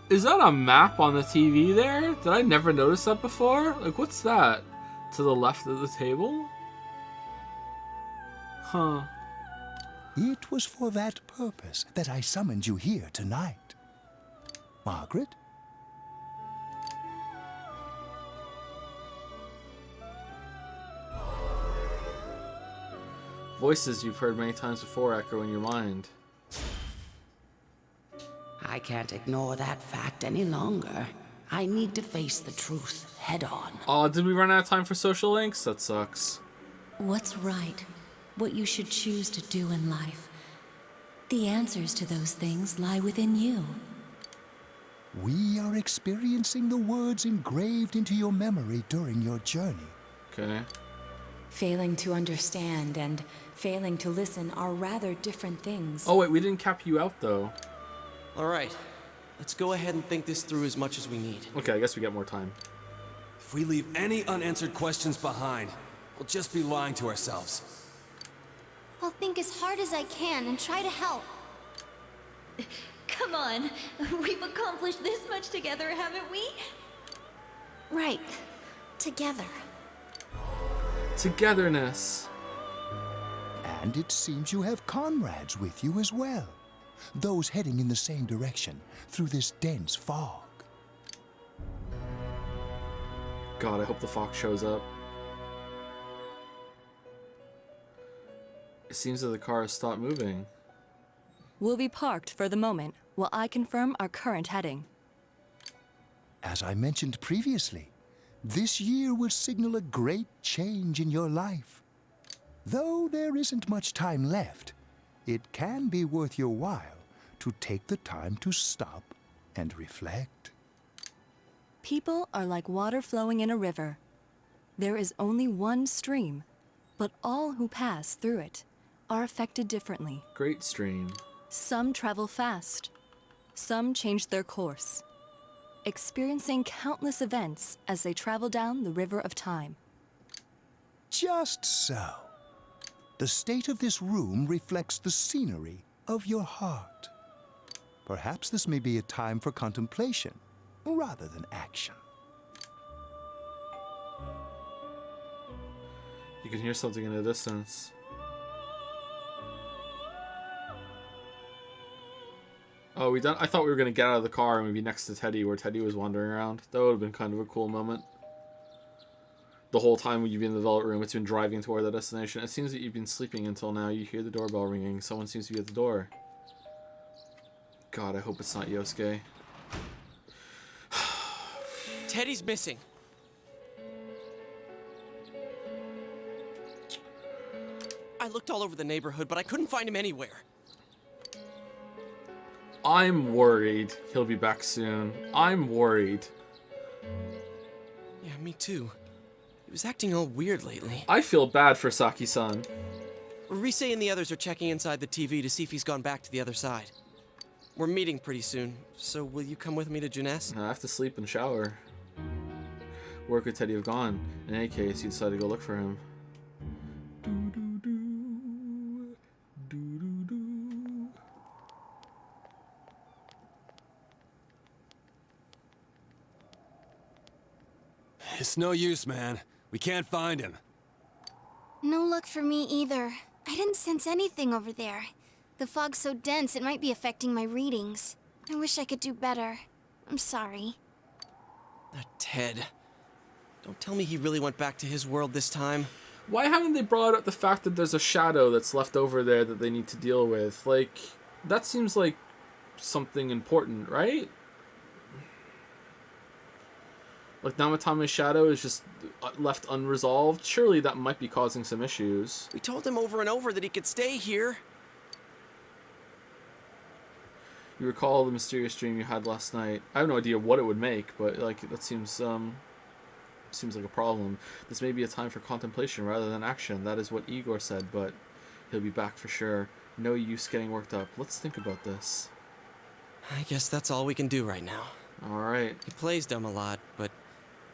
M: Is that a map on the TV there? Did I never notice that before? Like, what's that? To the left of the table? Huh.
R: It was for that purpose that I summoned you here tonight. Margaret?
M: Voices you've heard many times before echo in your mind.
V: I can't ignore that fact any longer. I need to face the truth head on.
M: Oh, did we run out of time for social links? That sucks.
V: What's right? What you should choose to do in life. The answers to those things lie within you.
R: We are experiencing the words engraved into your memory during your journey.
M: Okay.
Q: Failing to understand and failing to listen are rather different things.
M: Oh wait, we didn't cap you out though.
F: Alright, let's go ahead and think this through as much as we need.
M: Okay, I guess we get more time.
P: If we leave any unanswered questions behind, we'll just be lying to ourselves.
A: I'll think as hard as I can and try to help.
O: Come on. We've accomplished this much together, haven't we?
A: Right. Together.
M: Togetherness.
R: And it seems you have comrades with you as well. Those heading in the same direction through this dense fog.
M: God, I hope the fox shows up. It seems that the car has stopped moving.
Q: We'll be parked for the moment while I confirm our current heading.
R: As I mentioned previously, this year will signal a great change in your life. Though there isn't much time left, it can be worth your while to take the time to stop and reflect.
Q: People are like water flowing in a river. There is only one stream, but all who pass through it are affected differently.
M: Great stream.
Q: Some travel fast. Some change their course, experiencing countless events as they travel down the river of time.
R: Just so. The state of this room reflects the scenery of your heart. Perhaps this may be a time for contemplation rather than action.
M: You can hear something in the distance. Oh, we done? I thought we were gonna get out of the car and we'd be next to Teddy, where Teddy was wandering around. That would have been kind of a cool moment. The whole time you've been in the Velvet Room, it's been driving toward the destination. It seems that you've been sleeping until now. You hear the doorbell ringing. Someone seems to be at the door. God, I hope it's not Yosuke.
F: Teddy's missing. I looked all over the neighborhood, but I couldn't find him anywhere.
M: I'm worried he'll be back soon. I'm worried.
F: Yeah, me too. He was acting all weird lately.
M: I feel bad for Saki-san.
F: Rise and the others are checking inside the TV to see if he's gone back to the other side. We're meeting pretty soon, so will you come with me to Junes?
M: I have to sleep and shower. Where could Teddy have gone? In any case, you decided to go look for him.
P: It's no use, man. We can't find him.
A: No luck for me either. I didn't sense anything over there. The fog's so dense it might be affecting my readings. I wish I could do better. I'm sorry.
F: That Ted. Don't tell me he really went back to his world this time.
B: Why haven't they brought up the fact that there's a shadow that's left over there that they need to deal with? Like, that seems like something important, right? Like, Namatame's shadow is just left unresolved. Surely that might be causing some issues.
F: We told him over and over that he could stay here.
B: You recall the mysterious dream you had last night. I have no idea what it would make, but, like, that seems like a problem. This may be a time for contemplation rather than action. That is what Igor said, but he'll be back for sure. No use getting worked up. Let's think about this.
F: I guess that's all we can do right now.
B: Alright.
F: He plays dumb a lot, but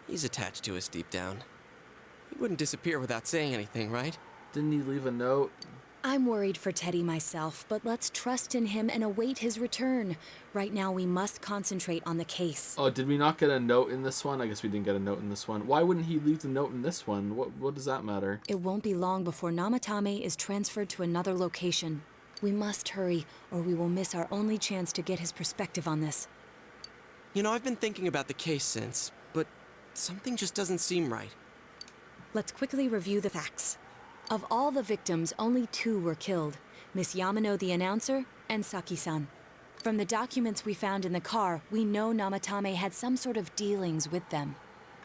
F: he's attached to us deep down. He wouldn't disappear without saying anything, right?
B: Didn't he leave a note?
Q: I'm worried for Teddy myself, but let's trust in him and await his return. Right now, we must concentrate on the case.
B: Oh, did we not get a note in this one? I guess we didn't get a note in this one. Why wouldn't he leave the note in this one? What does that matter?
Q: It won't be long before Namatame is transferred to another location. We must hurry, or we will miss our only chance to get his perspective on this.
F: You know, I've been thinking about the case since, but something just doesn't seem right.
Q: Let's quickly review the facts. Of all the victims, only 2 were killed. Miss Yamano the announcer, and Saki-san. From the documents we found in the car, we know Namatame had some sort of dealings with them.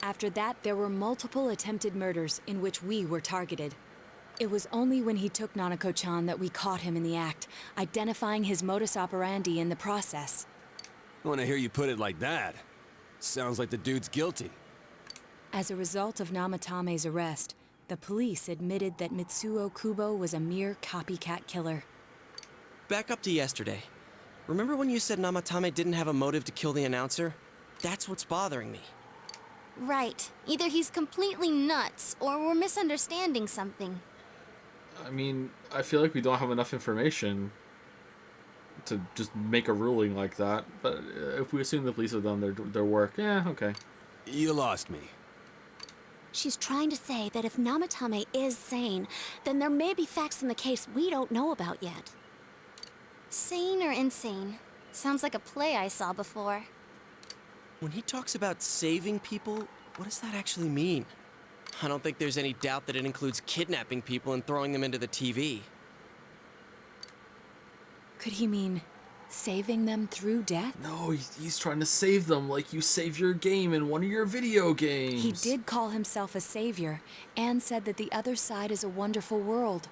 Q: After that, there were multiple attempted murders in which we were targeted. It was only when he took Nanako-chan that we caught him in the act, identifying his modus operandi in the process.
P: When I hear you put it like that, sounds like the dude's guilty.
Q: As a result of Namatame's arrest, the police admitted that Mitsuo Kubo was a mere copycat killer.
F: Back up to yesterday. Remember when you said Namatame didn't have a motive to kill the announcer? That's what's bothering me.
A: Right. Either he's completely nuts, or we're misunderstanding something.
B: I mean, I feel like we don't have enough information to just make a ruling like that. But if we assume the police have done their work, yeah, okay.
P: You lost me.
G: She's trying to say that if Namatame is sane, then there may be facts in the case we don't know about yet.
A: Sane or insane? Sounds like a play I saw before.
F: When he talks about saving people, what does that actually mean? I don't think there's any doubt that it includes kidnapping people and throwing them into the TV.
Q: Could he mean saving them through death?
B: No, he's trying to save them like you save your game in one of your video games.
Q: He did call himself a savior, and said that the other side is a wonderful world.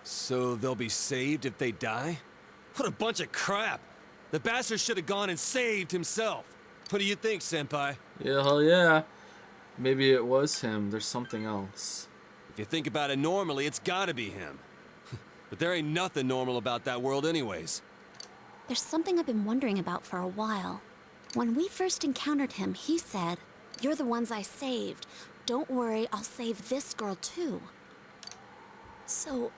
P: So they'll be saved if they die? What a bunch of crap! The bastard should have gone and saved himself. What do you think, Senpai?
B: Yeah, hell yeah. Maybe it was him. There's something else.
P: If you think about it normally, it's gotta be him. But there ain't nothing normal about that world anyways.
G: There's something I've been wondering about for a while. When we first encountered him, he said, "You're the ones I saved. Don't worry, I'll save this girl too." So,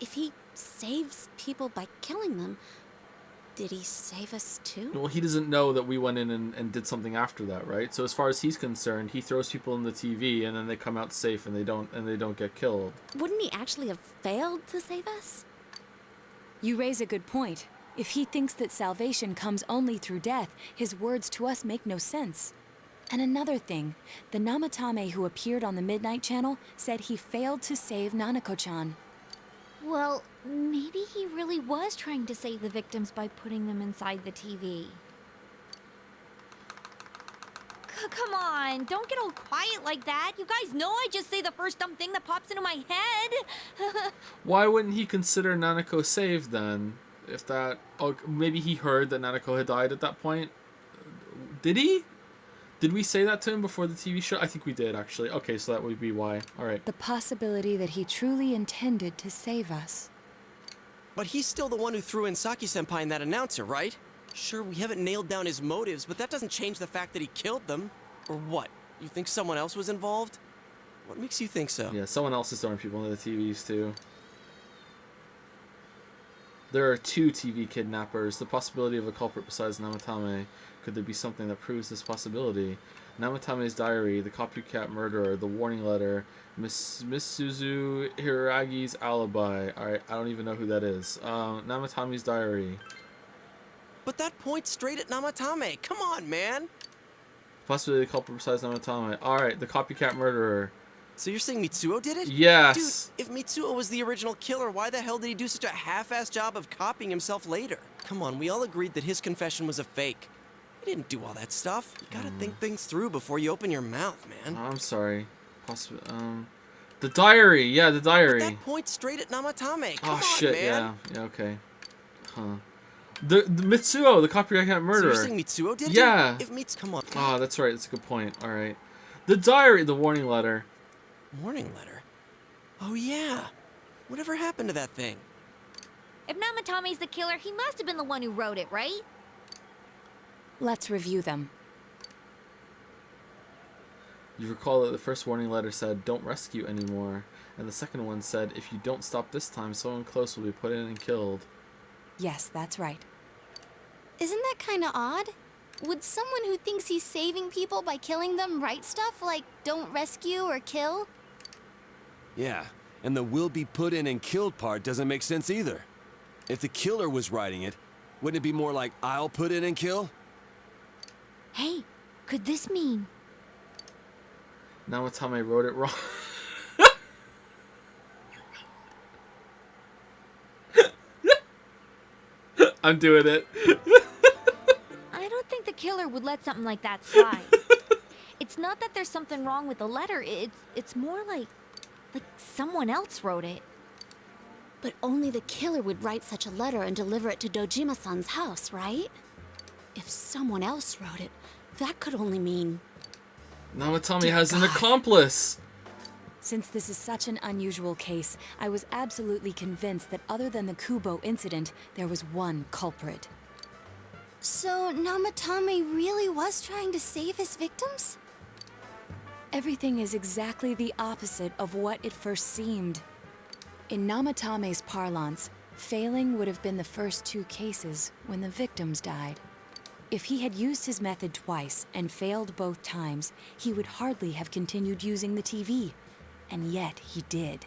G: if he saves people by killing them, did he save us too?
B: Well, he doesn't know that we went in and did something after that, right? So as far as he's concerned, he throws people in the TV and then they come out safe and they don't get killed.
G: Wouldn't he actually have failed to save us?
Q: You raise a good point. If he thinks that salvation comes only through death, his words to us make no sense. And another thing, the Namatame who appeared on the Midnight Channel said he failed to save Nanako-chan.
O: Well, maybe he really was trying to save the victims by putting them inside the TV. Come on, don't get all quiet like that. You guys know I just say the first dumb thing that pops into my head.
B: Why wouldn't he consider Nanako saved then? If that... Oh, maybe he heard that Nanako had died at that point? Did he? Did we say that to him before the TV show? I think we did, actually. Okay, so that would be why. Alright.
Q: The possibility that he truly intended to save us.
F: But he's still the one who threw in Saki-senpai and that announcer, right? Sure, we haven't nailed down his motives, but that doesn't change the fact that he killed them. Or what? You think someone else was involved? What makes you think so?
B: Yeah, someone else is throwing people into the TVs, too. There are 2 TV kidnappers. The possibility of a culprit besides Namatame. Could there be something that proves this possibility? Namatame's diary, the copycat murderer, the warning letter, Miss Suzu Hiragi's alibi. Alright, I don't even know who that is. Namatame's diary.
F: But that points straight at Namatame. Come on, man.
B: Possibly the culprit besides Namatame. Alright, the copycat murderer.
F: So you're saying Mitsuo did it?
B: Yes.
F: Dude, if Mitsuo was the original killer, why the hell did he do such a half-assed job of copying himself later? Come on, we all agreed that his confession was a fake. He didn't do all that stuff. You gotta think things through before you open your mouth, man.
B: I'm sorry. Possibly, the diary. Yeah, the diary.
F: But that points straight at Namatame. Come on,
B: shit,
F: man.
B: Yeah, okay. Huh. The Mitsuo, the copycat murderer.
F: So you're saying Mitsuo did it?
B: Yeah.
F: If Mits, come on.
B: Oh, that's right. That's a good point. All right. The diary, the warning letter.
F: Warning letter? Oh, yeah. Whatever happened to that thing?
O: If Namatame's the killer, he must have been the one who wrote it, right?
Q: Let's review them.
B: You recall that the first warning letter said, "Don't rescue anymore," and the second one said, "If you don't stop this time, someone close will be put in and killed."
Q: Yes, that's right.
A: Isn't that kind of odd? Would someone who thinks he's saving people by killing them write stuff like "don't rescue" or "kill"?
P: Yeah, and the "will be put in and killed" part doesn't make sense either. If the killer was writing it, wouldn't it be more like "I'll put in and kill"?
O: Hey, could this mean...
B: Namatame wrote it wrong. I'm doing it.
O: I don't think the killer would let something like that slide. It's not that there's something wrong with the letter, it's more like someone else wrote it.
G: But only the killer would write such a letter and deliver it to Dojima-san's house, right? If someone else wrote it, that could only mean...
B: Namatame has an accomplice!
Q: Since this is such an unusual case, I was absolutely convinced that other than the Kubo incident, there was one culprit.
A: So Namatame really was trying to save his victims?
Q: Everything is exactly the opposite of what it first seemed. In Namatame's parlance, failing would have been the first two cases when the victims died. If he had used his method twice and failed both times, he would hardly have continued using the TV. And yet he did.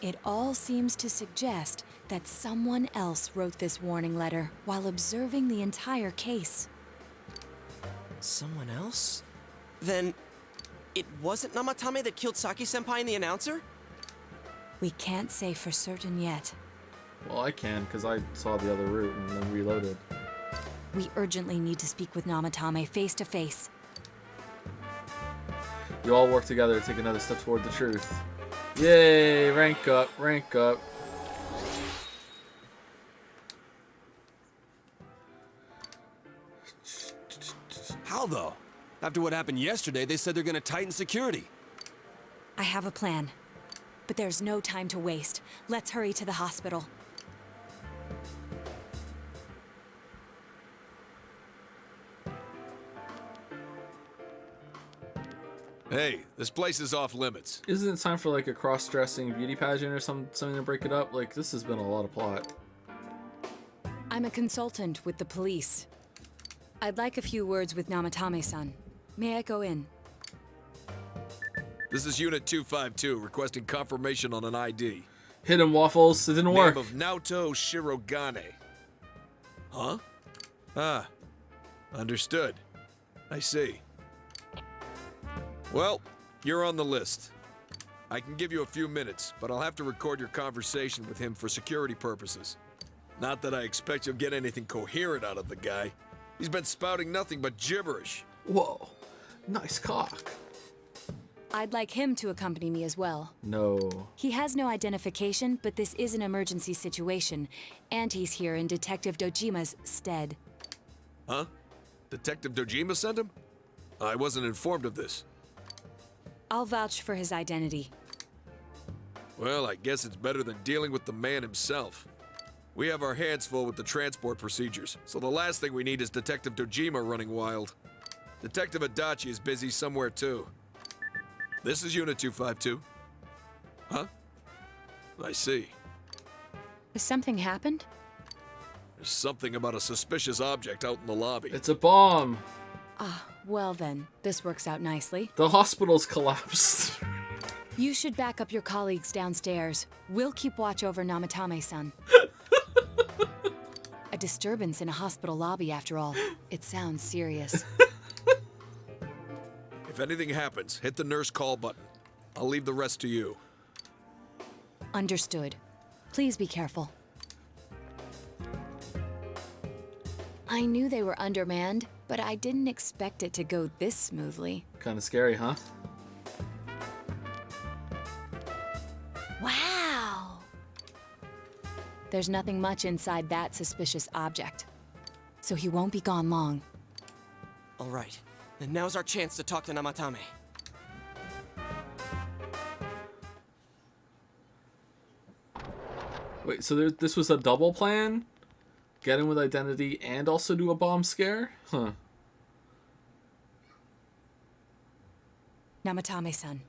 Q: It all seems to suggest that someone else wrote this warning letter while observing the entire case.
F: Someone else? Then, it wasn't Namatame that killed Saki-senpai and the announcer?
Q: We can't say for certain yet.
B: Well, I can, because I saw the other route and then reloaded.
Q: We urgently need to speak with Namatame face to face.
B: You all work together to take another step toward the truth. Yay! Rank up, rank up.
P: How though? After what happened yesterday, they said they're gonna tighten security.
Q: I have a plan. But there's no time to waste. Let's hurry to the hospital.
P: Hey, this place is off limits.
B: Isn't it time for like a cross-dressing beauty pageant or something to break it up? Like, this has been a lot of plot.
Q: I'm a consultant with the police. I'd like a few words with Namatame-san. May I go in?
L: This is Unit 252, requesting confirmation on an ID.
B: Hit him, Waffles. It didn't work.
L: Name of Naoto Shirogane. Huh? Ah. Understood. I see. Well, you're on the list. I can give you a few minutes, but I'll have to record your conversation with him for security purposes. Not that I expect you'll get anything coherent out of the guy. He's been spouting nothing but gibberish.
B: Whoa. Nice cock.
Q: I'd like him to accompany me as well.
B: No.
Q: He has no identification, but this is an emergency situation, and he's here in Detective Dojima's stead.
L: Huh? Detective Dojima sent him? I wasn't informed of this.
Q: I'll vouch for his identity.
L: Well, I guess it's better than dealing with the man himself. We have our hands full with the transport procedures, so the last thing we need is Detective Dojima running wild. Detective Adachi is busy somewhere too. This is Unit 252. Huh? I see.
Q: Has something happened?
L: There's something about a suspicious object out in the lobby.
B: It's a bomb.
Q: Ah, Well then, this works out nicely.
B: The hospital's collapsed.
Q: You should back up your colleagues downstairs. We'll keep watch over Namatame-san. A disturbance in a hospital lobby, after all. It sounds serious.
L: If anything happens, hit the nurse call button. I'll leave the rest to you.
Q: Understood. Please be careful. I knew they were undermanned, but I didn't expect it to go this smoothly.
B: Kind of scary, huh?
Q: Wow! There's nothing much inside that suspicious object, so he won't be gone long.
F: All right, then now's our chance to talk to Namatame.
B: Wait, so this was a double plan? Get him with identity and also do a bomb scare? Huh.
Q: Namatame-san,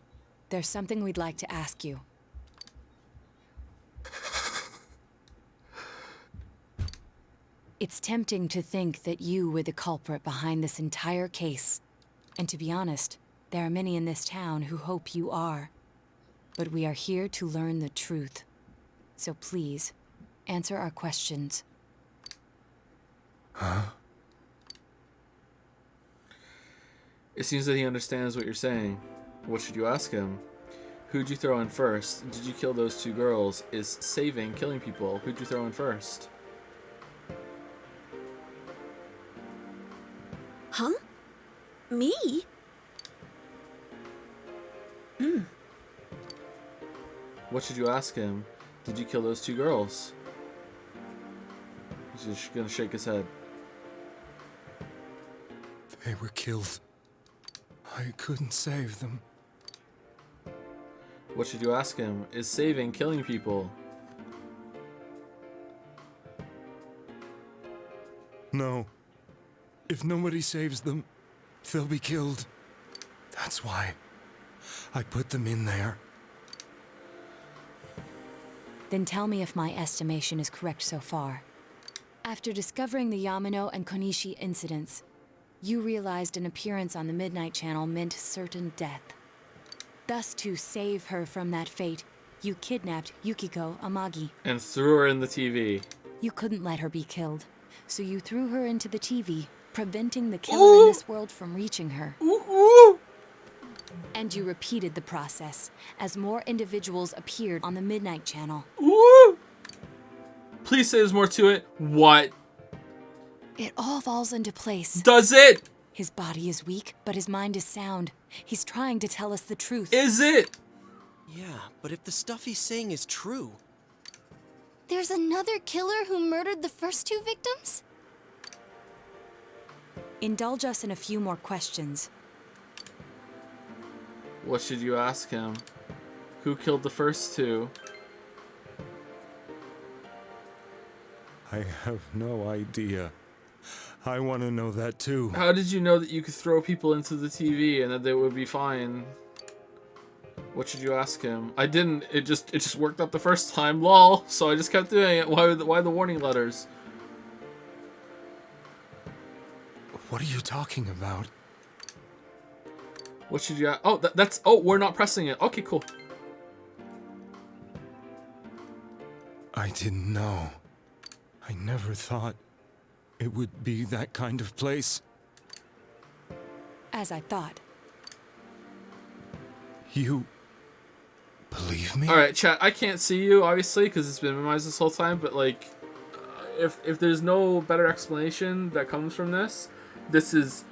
Q: there's something we'd like to ask you. It's tempting to think that you were the culprit behind this entire case. And to be honest, there are many in this town who hope you are. But we are here to learn the truth. So please, answer our questions.
I: Huh?
B: It seems that he understands what you're saying. What should you ask him? Who'd you throw in first? Did you kill those 2 girls? Is saving killing people? Who'd you throw in first?
G: Huh? Me?
B: What should you ask him? Did you kill those 2 girls? He's just gonna shake his head.
T: They were killed. I couldn't save them.
B: What should you ask him? Is saving killing people?
T: No. If nobody saves them, they'll be killed. That's why I put them in there.
Q: Then tell me if my estimation is correct so far. After discovering the Yamano and Konishi incidents, you realized an appearance on the Midnight Channel meant certain death. Thus, to save her from that fate, you kidnapped Yukiko Amagi.
B: And threw her in the TV.
Q: You couldn't let her be killed, so you threw her into the TV, preventing the killer in this world from reaching her. And you repeated the process, as more individuals appeared on the Midnight Channel.
B: Please say there's more to it. What?
Q: It all falls into place.
B: Does it?
Q: His body is weak, but his mind is sound. He's trying to tell us the truth.
B: Is it?
F: Yeah, but if the stuff he's saying is true...
A: There's another killer who murdered the first 2 victims?
Q: Indulge us in a few more questions.
B: What should you ask him? Who killed the first 2?
T: I have no idea. I want to know that too.
B: How did you know that you could throw people into the TV and that they would be fine? What should you ask him? I didn't. It just worked out the first time. Lol. So I just kept doing it. Why the warning letters?
T: What are you talking about?
B: What should you? Oh, that's. Oh, we're not pressing it. Okay, cool.
T: I didn't know. I never thought it would be that kind of place.
Q: As I thought.
T: You believe me?
B: All right, chat. I can't see you obviously because it's been minimized this whole time. But like, if there's no better explanation that comes from this, this is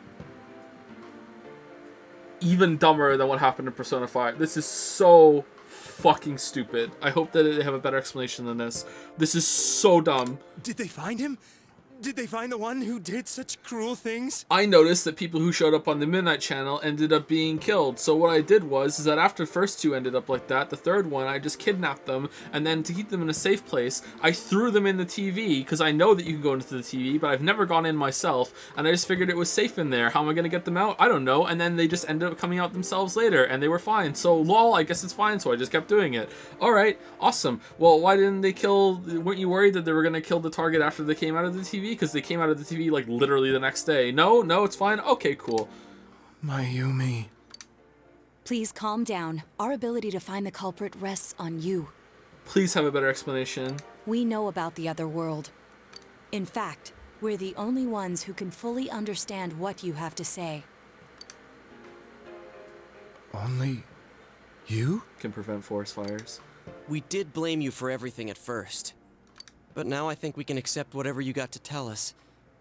B: even dumber than what happened in Persona 5. This is so fucking stupid. I hope that they have a better explanation than this. This is so dumb.
T: Did they find him? Did they find the one who did such cruel things?
B: I noticed that people who showed up on the Midnight Channel ended up being killed. So what I did was that after the first 2 ended up like that, the third one, I just kidnapped them. And then to keep them in a safe place, I threw them in the TV because I know that you can go into the TV, but I've never gone in myself. And I just figured it was safe in there. How am I going to get them out? I don't know. And then they just ended up coming out themselves later and they were fine. So lol, I guess it's fine. So I just kept doing it. All right. Awesome. Well, why didn't they kill... Weren't you worried that they were going to kill the target after they came out of the TV? Because they came out of the TV like literally the next day. No, it's fine. Okay, cool.
T: Mayumi.
Q: Please calm down. Our ability to find the culprit rests on you.
M: Please have a better explanation.
Q: We know about the other world. In fact, we're the only ones who can fully understand what you have to say.
T: Only you?
M: Can prevent forest fires.
F: We did blame you for everything at first. But now I think we can accept whatever you got to tell us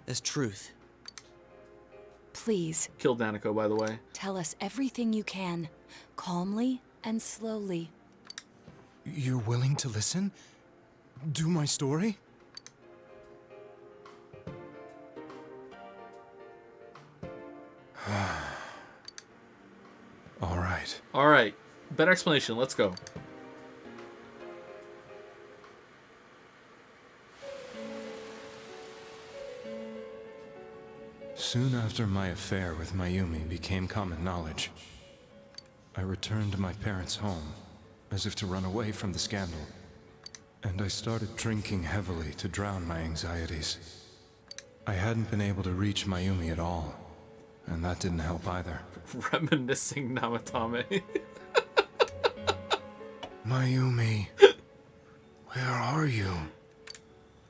F: as truth.
Q: Please.
M: Killed Nanako, by the way.
Q: Tell us everything you can, calmly and slowly.
T: You're willing to listen? Do my story? All right.
M: All right. Better explanation. Let's go.
T: Soon after my affair with Mayumi became common knowledge, I returned to my parents' home, as if to run away from the scandal. And I started drinking heavily to drown my anxieties. I hadn't been able to reach Mayumi at all, and that didn't help either.
M: Reminiscing Namatame.
T: Mayumi, where are you?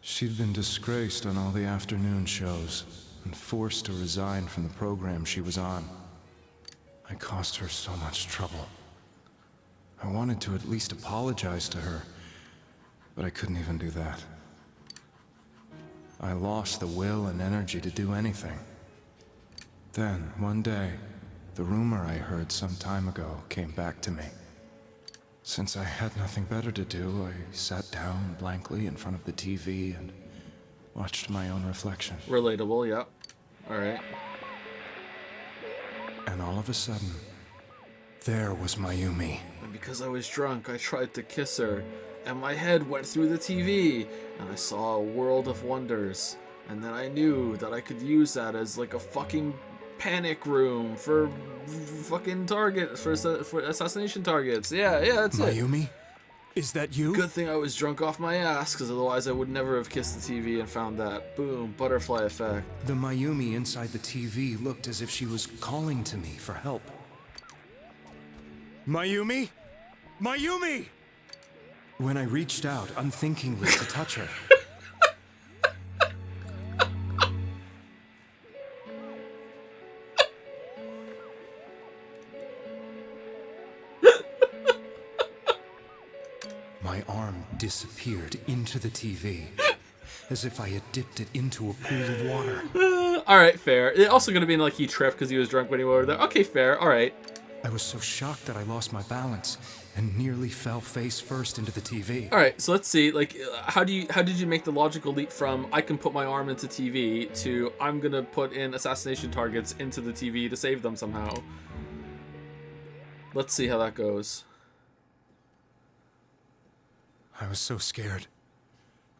T: She'd been disgraced on all the afternoon shows and forced to resign from the program she was on. I caused her so much trouble. I wanted to at least apologize to her, but I couldn't even do that. I lost the will and energy to do anything. Then, one day, the rumor I heard some time ago came back to me. Since I had nothing better to do, I sat down blankly in front of the TV and watched my own reflection.
M: Relatable, yep. Alright.
T: And all of a sudden, there was Mayumi.
M: And because I was drunk, I tried to kiss her, and my head went through the TV, and I saw a world of wonders. And then I knew that I could use that as like a fucking panic room for fucking targets, for assassination targets. Yeah, that's it.
T: Mayumi? Is that you?
M: Good thing I was drunk off my ass, because otherwise I would never have kissed the TV and found that. Boom, butterfly effect.
T: The Mayumi inside the TV looked as if she was calling to me for help. Mayumi? Mayumi! When I reached out unthinkingly to touch her, my arm disappeared into the TV, as if I had dipped it into a pool of water.
M: Alright, fair. It also could have been like he tripped because he was drunk when he went over there. Okay, fair, alright.
T: I was so shocked that I lost my balance and nearly fell face first into the TV.
M: Alright, so let's see, like, how did you make the logical leap from I can put my arm into TV to I'm gonna put in assassination targets into the TV to save them somehow? Let's see how that goes.
T: I was so scared.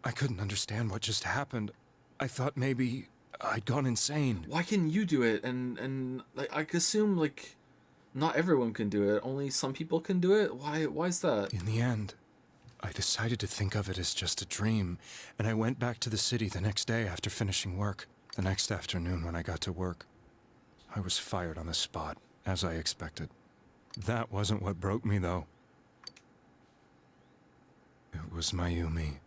T: I couldn't understand what just happened. I thought maybe I'd gone insane.
M: Why can you do it? And like, I assume, like, not everyone can do it. Only some people can do it? Why is that?
T: In the end, I decided to think of it as just a dream, and I went back to the city the next day after finishing work. The next afternoon when I got to work, I was fired on the spot, as I expected. That wasn't what broke me, though. It was Mayumi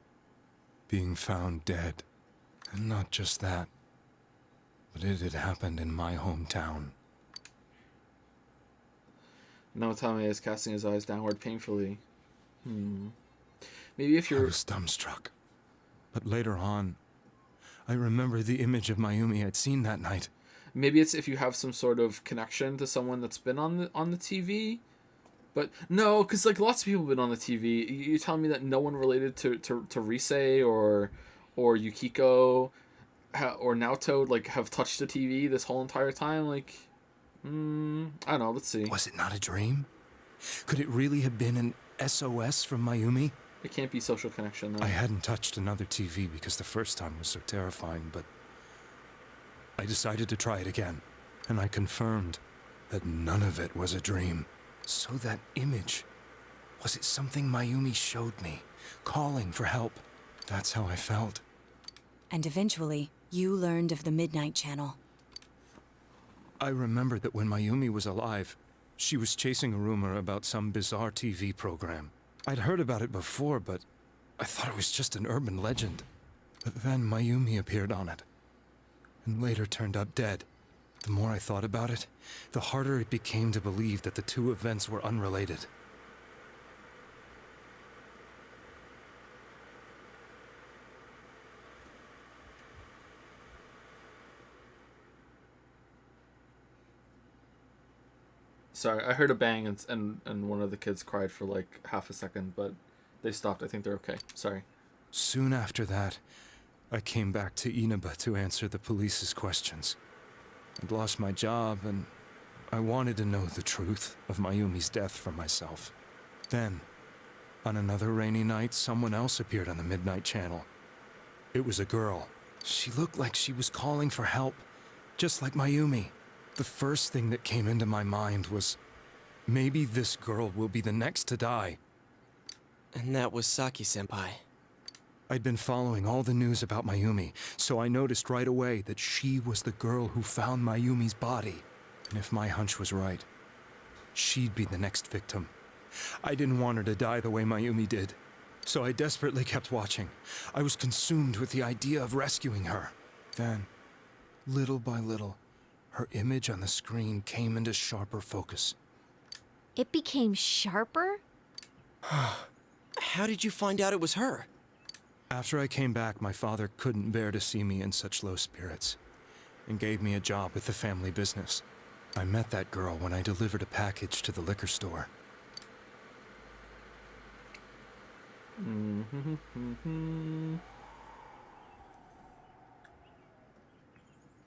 T: being found dead. And not just that, but it had happened in my hometown.
M: Namatame is casting his eyes downward painfully. Maybe if you're...
T: I was dumbstruck. But later on, I remember the image of Mayumi I'd seen that night.
M: Maybe it's if you have some sort of connection to someone that's been on the TV. But no, because like lots of people have been on the TV. You telling me that no one related to Rise or Yukiko or Naoto like have touched the TV this whole entire time? Like, I don't know. Let's see.
T: Was it not a dream? Could it really have been an SOS from Mayumi?
M: It can't be social connection, though.
T: I hadn't touched another TV because the first time was so terrifying, but I decided to try it again, and I confirmed that none of it was a dream. So that image, was it something Mayumi showed me, calling for help? That's how I felt.
Q: And eventually, you learned of the Midnight Channel.
T: I remember that when Mayumi was alive, she was chasing a rumor about some bizarre TV program. I'd heard about it before, but I thought it was just an urban legend. But then Mayumi appeared on it, and later turned up dead. The more I thought about it, the harder it became to believe that the two events were unrelated.
B: Sorry, I heard a bang and one of the kids cried for like half a second, but they stopped. I think they're okay. Sorry.
T: Soon after that, I came back to Inaba to answer the police's questions. I'd lost my job, and I wanted to know the truth of Mayumi's death for myself. Then, on another rainy night, someone else appeared on the Midnight Channel. It was a girl. She looked like she was calling for help, just like Mayumi. The first thing that came into my mind was, maybe this girl will be the next to die.
F: And that was Saki-senpai.
T: I'd been following all the news about Mayumi, so I noticed right away that she was the girl who found Mayumi's body. And if my hunch was right, she'd be the next victim. I didn't want her to die the way Mayumi did, so I desperately kept watching. I was consumed with the idea of rescuing her. Then, little by little, her image on the screen came into sharper focus.
O: It became sharper?
F: How did you find out it was her?
T: After I came back, my father couldn't bear to see me in such low spirits, and gave me a job with the family business. I met that girl when I delivered a package to the liquor store.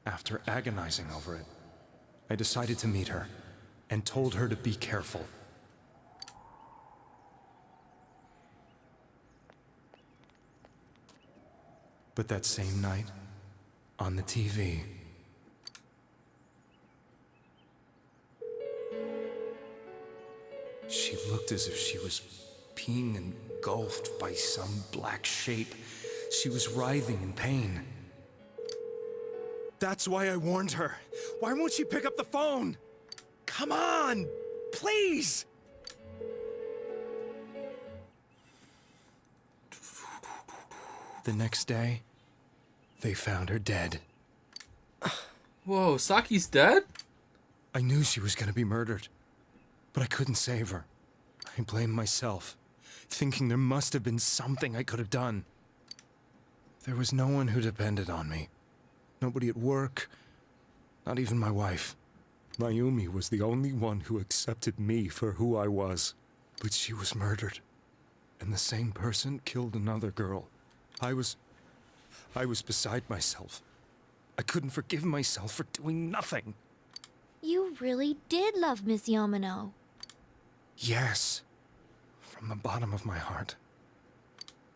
T: After agonizing over it, I decided to meet her, and told her to be careful. But that same night, on the TV, she looked as if she was being engulfed by some black shape. She was writhing in pain. That's why I warned her. Why won't she pick up the phone? Come on, please! The next day, they found her dead.
B: Whoa, Saki's dead?
T: I knew she was gonna be murdered, but I couldn't save her. I blamed myself, thinking there must have been something I could have done. There was no one who depended on me. Nobody at work, not even my wife. Mayumi was the only one who accepted me for who I was. But she was murdered, and the same person killed another girl. I was beside myself. I couldn't forgive myself for doing nothing.
O: You really did love Miss Yamano.
T: Yes, from the bottom of my heart.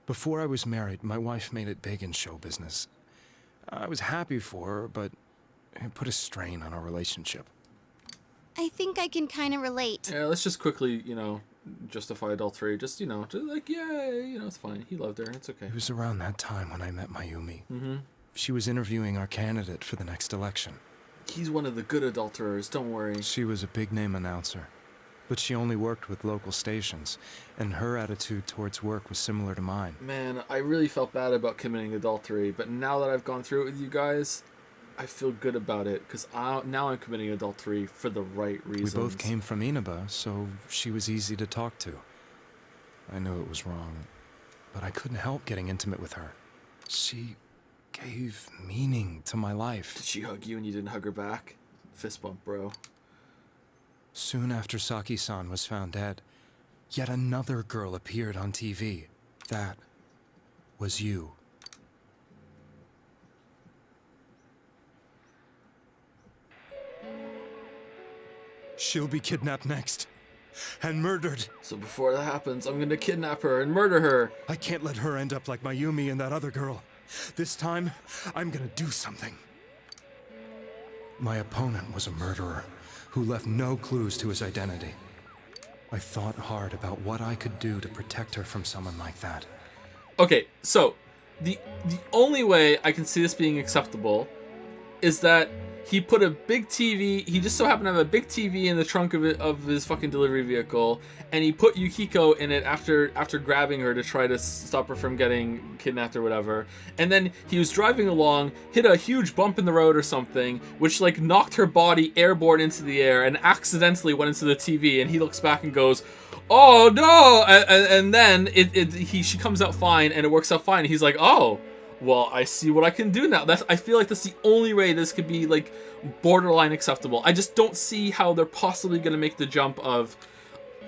T: Before I was married, my wife made it big in show business. I was happy for her, but it put a strain on our relationship.
A: I think I can kind of relate.
B: Yeah, let's just quickly, justify adultery. Just, just like, yeah, it's fine. He loved her. It's okay.
T: It was around that time when I met Mayumi.
B: Mm-hmm.
T: She was interviewing our candidate for the next election.
B: He's one of the good adulterers, don't worry.
T: She was a big-name announcer, but she only worked with local stations, and her attitude towards work was similar to mine.
B: Man, I really felt bad about committing adultery, but now that I've gone through it with you guys, I feel good about it, because now I'm committing adultery for the right reasons.
T: We both came from Inaba, so she was easy to talk to. I knew it was wrong, but I couldn't help getting intimate with her. She gave meaning to my life.
B: Did she hug you and you didn't hug her back? Fist bump, bro.
T: Soon after Saki-san was found dead, yet another girl appeared on TV. That was you. She'll be kidnapped next. And murdered.
B: So before that happens, I'm gonna kidnap her and murder her.
T: I can't let her end up like Mayumi and that other girl. This time, I'm gonna do something. My opponent was a murderer who left no clues to his identity. I thought hard about what I could do to protect her from someone like that.
B: Okay, so the only way I can see this being acceptable is that
M: he put a big TV. He just so happened to have a big TV in the trunk of his fucking delivery vehicle, and he put Yukiko in it after grabbing her to try to stop her from getting kidnapped or whatever. And then he was driving along, hit a huge bump in the road or something, which like knocked her body airborne into the air and accidentally went into the TV. And he looks back and goes, "Oh no!" And then she comes out fine, and it works out fine. And he's like, "Oh, well, I see what I can do now." I feel like that's the only way this could be like borderline acceptable. I just don't see how they're possibly going to make the jump of,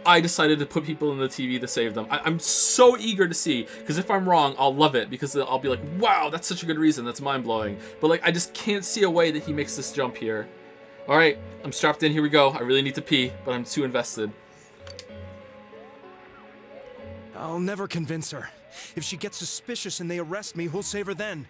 M: I decided to put people in the TV to save them. I'm so eager to see, because if I'm wrong, I'll love it, because I'll be like, wow, that's such a good reason. That's mind-blowing. But like, I just can't see a way that he makes this jump here. All right, I'm strapped in. Here we go. I really need to pee, but I'm too invested.
P: I'll never convince her. If she gets suspicious and they arrest me, who'll save her then?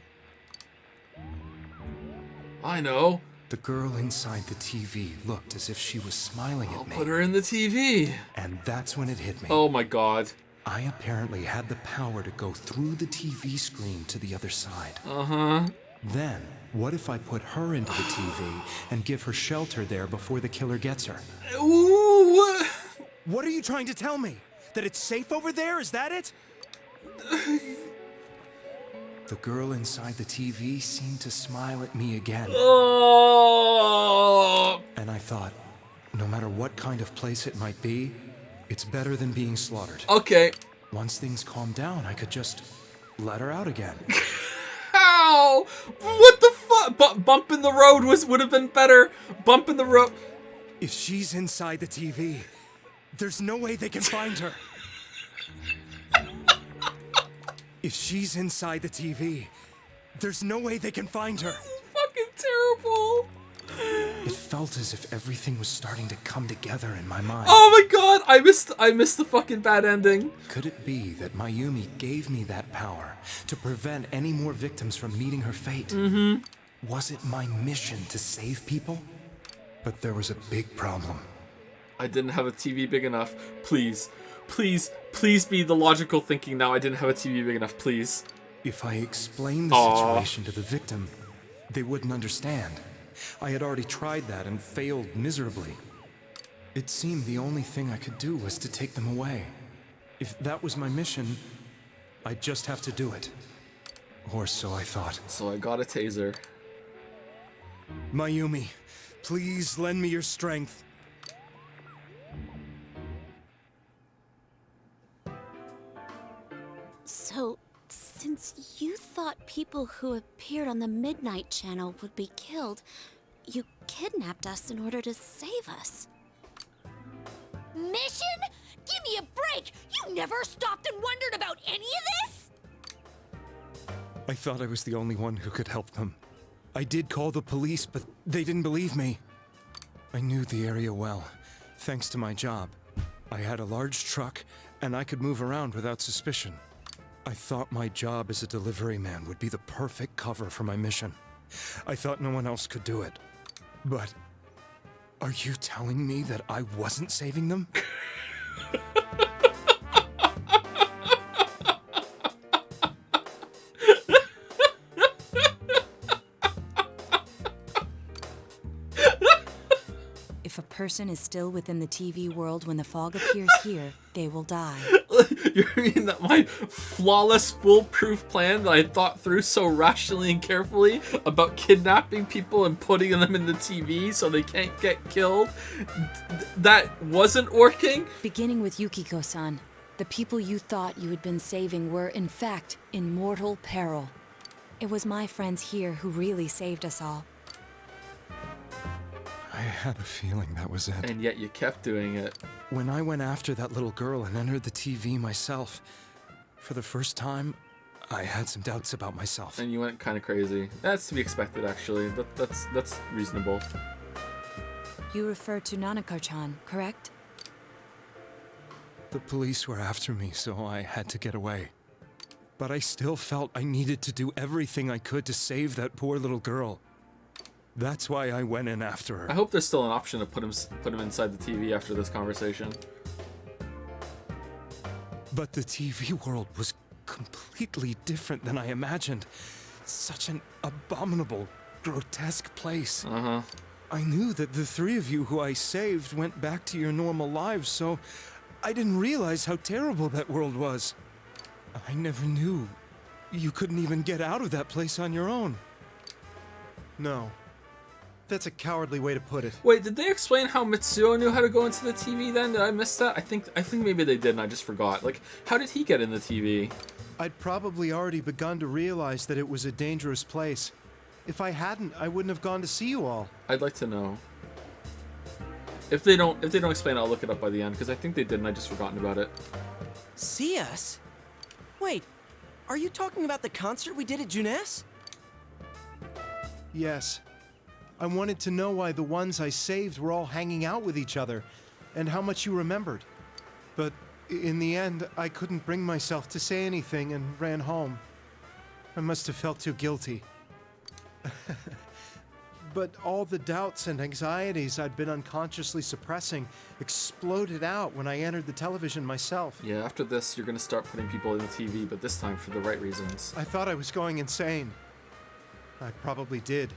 M: I know.
T: The girl inside the TV looked as if she was smiling at me.
M: Put her in the TV.
T: And that's when it hit me.
M: Oh my god.
T: I apparently had the power to go through the TV screen to the other side.
M: Uh-huh.
T: Then, what if I put her into the TV and give her shelter there before the killer gets her?
M: Ooh.
P: What are you trying to tell me? That it's safe over there? Is that it?
T: The girl inside the TV seemed to smile at me again.
M: Oh.
T: And I thought, no matter what kind of place it might be, it's better than being slaughtered.
M: Okay.
T: Once things calmed down, I could just let her out again.
M: How? What the fuck? Bump in the road would have been better. Bump in the road.
P: If she's inside the TV, there's no way they can find her. If she's inside the TV, there's no way they can find her.
M: Fucking terrible.
T: It felt as if everything was starting to come together in my mind.
M: Oh my god, I missed the fucking bad ending.
T: Could it be that Mayumi gave me that power to prevent any more victims from meeting her fate?
M: Mm-hmm.
T: Was it my mission to save people? But there was a big problem.
M: I didn't have a TV big enough. Please. Please be the logical thinking now. I didn't have a TV big enough, please.
T: If I explained the situation to the victim, they wouldn't understand. I had already tried that and failed miserably. It seemed the only thing I could do was to take them away. If that was my mission, I'd just have to do it. Or so I thought.
M: So I got a taser.
P: Mayumi, please lend me your strength.
G: So, since you thought people who appeared on the Midnight Channel would be killed, you kidnapped us in order to save us.
O: Mission? Give me a break! You never stopped and wondered about any of this?
P: I thought I was the only one who could help them. I did call the police, but they didn't believe me. I knew the area well, thanks to my job. I had a large truck, and I could move around without suspicion. I thought my job as a delivery man would be the perfect cover for my mission. I thought no one else could do it. But are you telling me that I wasn't saving them?
Q: If a person is still within the TV world when the fog appears here, they will die.
M: You mean that my flawless, foolproof plan that I thought through so rationally and carefully about kidnapping people and putting them in the TV so they can't get killed, that wasn't working?
Q: Beginning with Yukiko-san, the people you thought you had been saving were, in fact, in mortal peril. It was my friends here who really saved us all.
T: I had a feeling that was it.
M: And yet you kept doing it.
T: When I went after that little girl and entered the TV myself, for the first time, I had some doubts about myself.
M: And you went kind of crazy. That's to be expected, actually. That's reasonable.
Q: You refer to Nanako-chan, correct?
T: The police were after me, so I had to get away. But I still felt I needed to do everything I could to save that poor little girl. That's why I went in after her.
M: I hope there's still an option to put him inside the TV after this conversation.
T: But the TV world was completely different than I imagined. Such an abominable,
P: grotesque place.
B: Uh-huh.
P: I knew that the three of you who I saved went back to your normal lives, so I didn't realize how terrible that world was. I never knew you couldn't even get out of that place on your own.
T: No. That's a cowardly way to put it.
B: Wait, did they explain how Mitsuo knew how to go into the TV then? Did I miss that? I think maybe they did and I just forgot. Like, how did he get in the TV?
T: I'd probably already begun to realize that it was a dangerous place. If I hadn't, I wouldn't have gone to see you all.
B: I'd like to know. If they don't explain it, I'll look it up by the end, because I think they did and I just forgotten about it.
F: See us? Wait, are you talking about the concert we did at Junes?
T: Yes. I wanted to know why the ones I saved were all hanging out with each other, and how much you remembered. But in the end, I couldn't bring myself to say anything and ran home. I must have felt too guilty. But all the doubts and anxieties I'd been unconsciously suppressing exploded out when I entered the television myself.
B: Yeah, after this, you're gonna start putting people in the TV, but this time for the right reasons.
T: I thought I was going insane. I probably did.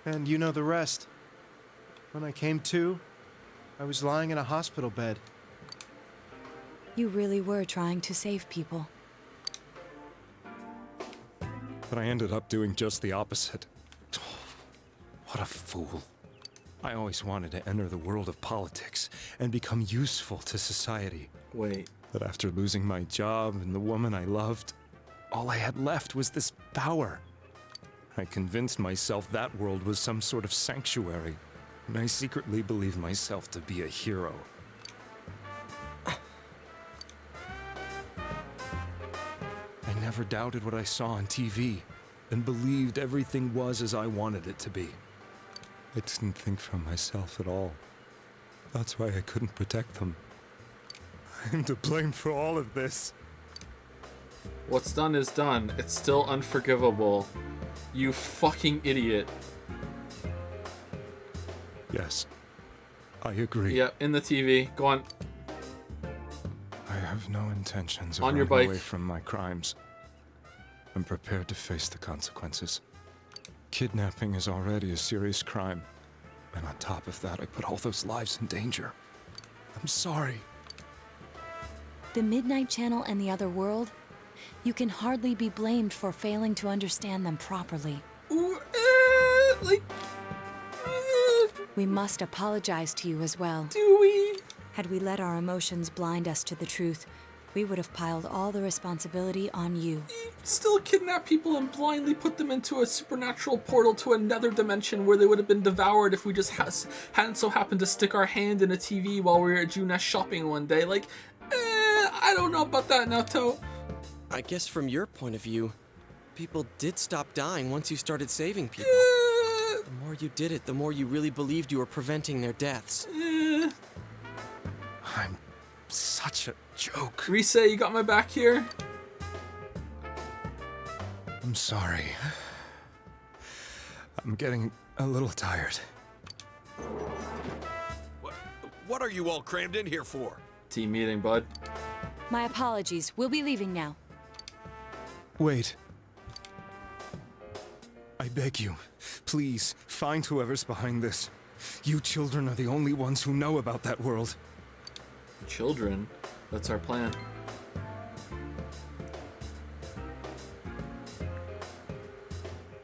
T: And you know the rest. When I came to, I was lying in a hospital bed.
Q: You really were trying to save people.
P: But I ended up doing just the opposite. What a fool. I always wanted to enter the world of politics and become useful to society.
B: Wait.
P: But after losing my job and the woman I loved, all I had left was this power. I convinced myself that world was some sort of sanctuary, and I secretly believed myself to be a hero. I never doubted what I saw on TV, and believed everything was as I wanted it to be. I didn't think for myself at all. That's why I couldn't protect them. I'm to blame for all of this.
B: What's done is done. It's still unforgivable. You fucking idiot.
P: Yes, I agree.
B: Yeah, in the TV. Go on.
P: I have no intentions of
B: On your
P: running
B: bike.
P: away from my crimes. I'm prepared to face the consequences. Kidnapping is already a serious crime. And on top of that, I put all those lives in danger. I'm sorry.
Q: The Midnight Channel and the other world? You can hardly be blamed for failing to understand them properly. We must apologize to you as well.
B: Do we?
Q: Had we let our emotions blind us to the truth, we would have piled all the responsibility on you.
B: Still kidnap people and blindly put them into a supernatural portal to another dimension where they would have been devoured if we just hadn't so happened to stick our hand in a TV while we were at Junes shopping one day. Like, I don't know about that, Naoto.
F: I guess from your point of view, people did stop dying once you started saving people. The more you did it, the more you really believed you were preventing their deaths.
P: I'm such a joke.
B: Rise, you got my back here?
P: I'm sorry. I'm getting a little tired.
L: What are you all crammed in here for?
B: Team meeting, bud.
Q: My apologies. We'll be leaving now.
P: Wait. I beg you, please, find whoever's behind this. You children are the only ones who know about that world.
B: Children? That's our plan.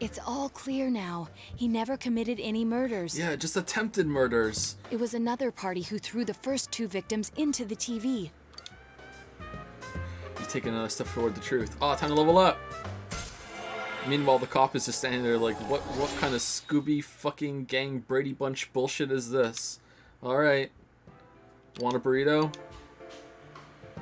Q: It's all clear now. He never committed any murders.
B: Yeah, just attempted murders.
Q: It was another party who threw the first two victims into the TV.
B: You take another step toward the truth. Oh, time to level up. Meanwhile, the cop is just standing there like, what kind of Scooby fucking gang Brady Bunch bullshit is this? Alright. Want a burrito?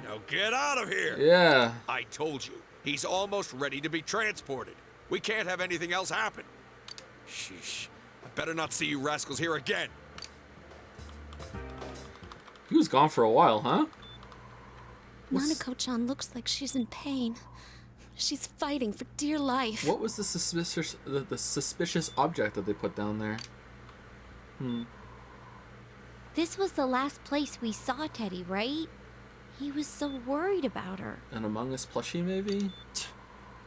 L: Now get out of here!
B: Yeah.
L: I told you, he's almost ready to be transported. We can't have anything else happen. Sheesh. I better not see you rascals here again.
B: He was gone for a while, huh?
G: Nanako-chan looks like she's in pain. She's fighting for dear life.
B: What was the suspicious object that they put down there?
N: This was the last place we saw Teddy, right? He was so worried about her.
B: An Among Us plushie, maybe?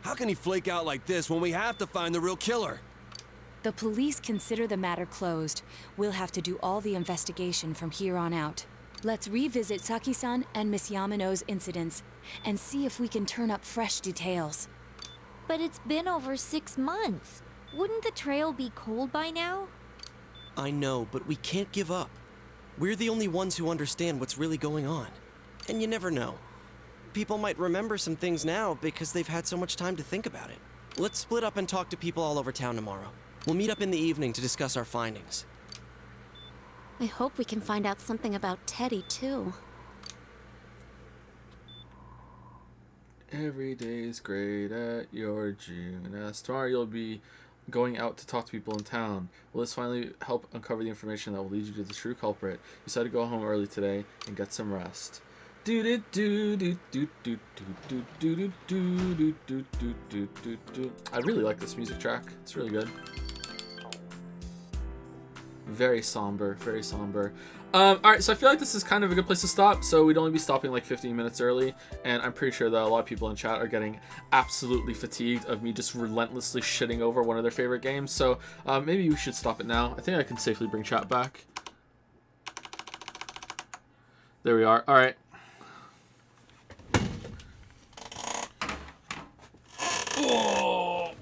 F: How can he flake out like this when we have to find the real killer?
Q: The police consider the matter closed. We'll have to do all the investigation from here on out. Let's revisit Saki-san and Miss Yamano's incidents and see if we can turn up fresh details.
O: But it's been over 6 months. Wouldn't the trail be cold by now?
F: I know, but we can't give up. We're the only ones who understand what's really going on. And you never know. People might remember some things now because they've had so much time to think about it. Let's split up and talk to people all over town tomorrow. We'll meet up in the evening to discuss our findings.
G: I hope we can find out something about Teddy, too.
B: Every day's great at your June. As tomorrow you'll be going out to talk to people in town. Will this finally help uncover the information that will lead you to the true culprit? You decided to go home early today and get some rest. Do do do do do do do do do do do do do do do. I really like this music track. It's really good. Very somber, very somber. Alright, so I feel like this is kind of a good place to stop, so we'd only be stopping like 15 minutes early, and I'm pretty sure that a lot of people in chat are getting absolutely fatigued of me just relentlessly shitting over one of their favorite games, so maybe we should stop it now. I think I can safely bring chat back. There we are. Alright. Oh.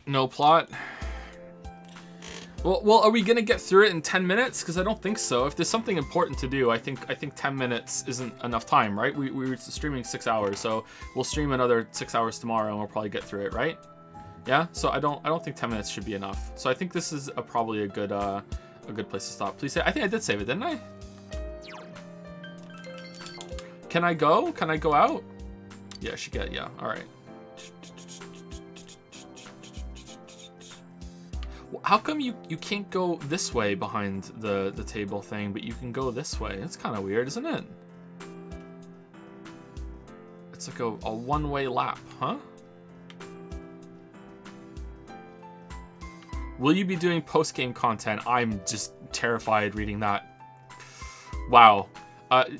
B: No plot. Well, are we gonna get through it in 10 minutes? Because I don't think so. If there's something important to do, I think 10 minutes isn't enough time, right? We were streaming 6 hours, so we'll stream another 6 hours tomorrow, and we'll probably get through it, right? Yeah. So I don't think 10 minutes should be enough. So I think this is probably a good place to stop. Please say. I think I did save it, didn't I? Can I go? Can I go out? Yeah, I should get. Yeah. All right. How come you can't go this way behind the table thing, but you can go this way? That's kind of weird, isn't it? It's like a one-way lap, huh? Will you be doing post-game content? I'm just terrified reading that. Wow.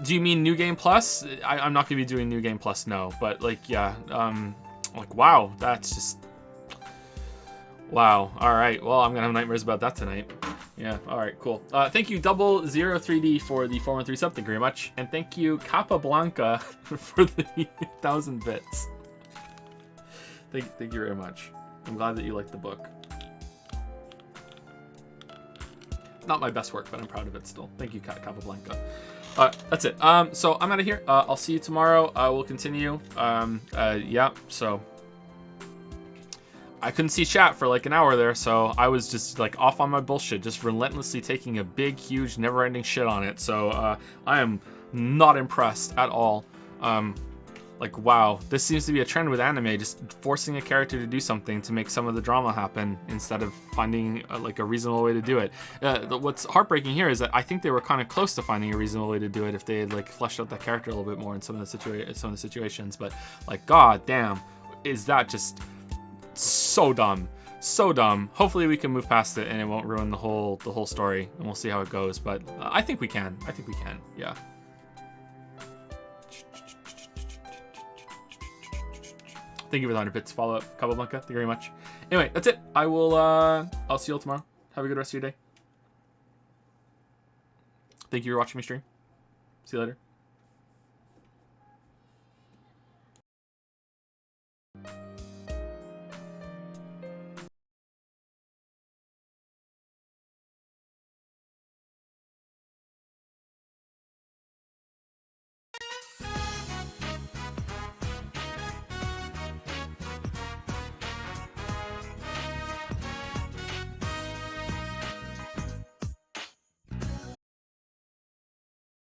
B: Do you mean New Game Plus? I'm not going to be doing New Game Plus, no. But, like, yeah. Like, wow. That's just... Wow. All right. Well, I'm going to have nightmares about that tonight. Yeah. All right. Cool. Thank you, 003D, for the 413 sub. Thank you very much. And thank you, Capablanca, for the 1,000 bits. Thank you very much. I'm glad that you liked the book. Not my best work, but I'm proud of it still. Thank you, Capablanca. That's it. So I'm out of here. I'll see you tomorrow. We'll continue. Yeah. So... I couldn't see chat for like an hour there, so I was just like off on my bullshit, just relentlessly taking a big, huge, never-ending shit on it. So I am not impressed at all. Like, wow, this seems to be a trend with anime, just forcing a character to do something to make some of the drama happen instead of finding like a reasonable way to do it. What's heartbreaking here is that I think they were kind of close to finding a reasonable way to do it if they had like fleshed out that character a little bit more in some of the situations. But like, god damn, is that just so dumb, so dumb. Hopefully we can move past it and it won't ruin the whole story, and we'll see how it goes. But I think we can. Yeah. Thank you for the 100 bits follow up, Capablanca. Thank you very much. Anyway, that's it. I'll see you all tomorrow. Have a good rest of your day. Thank you for watching me stream. See you later.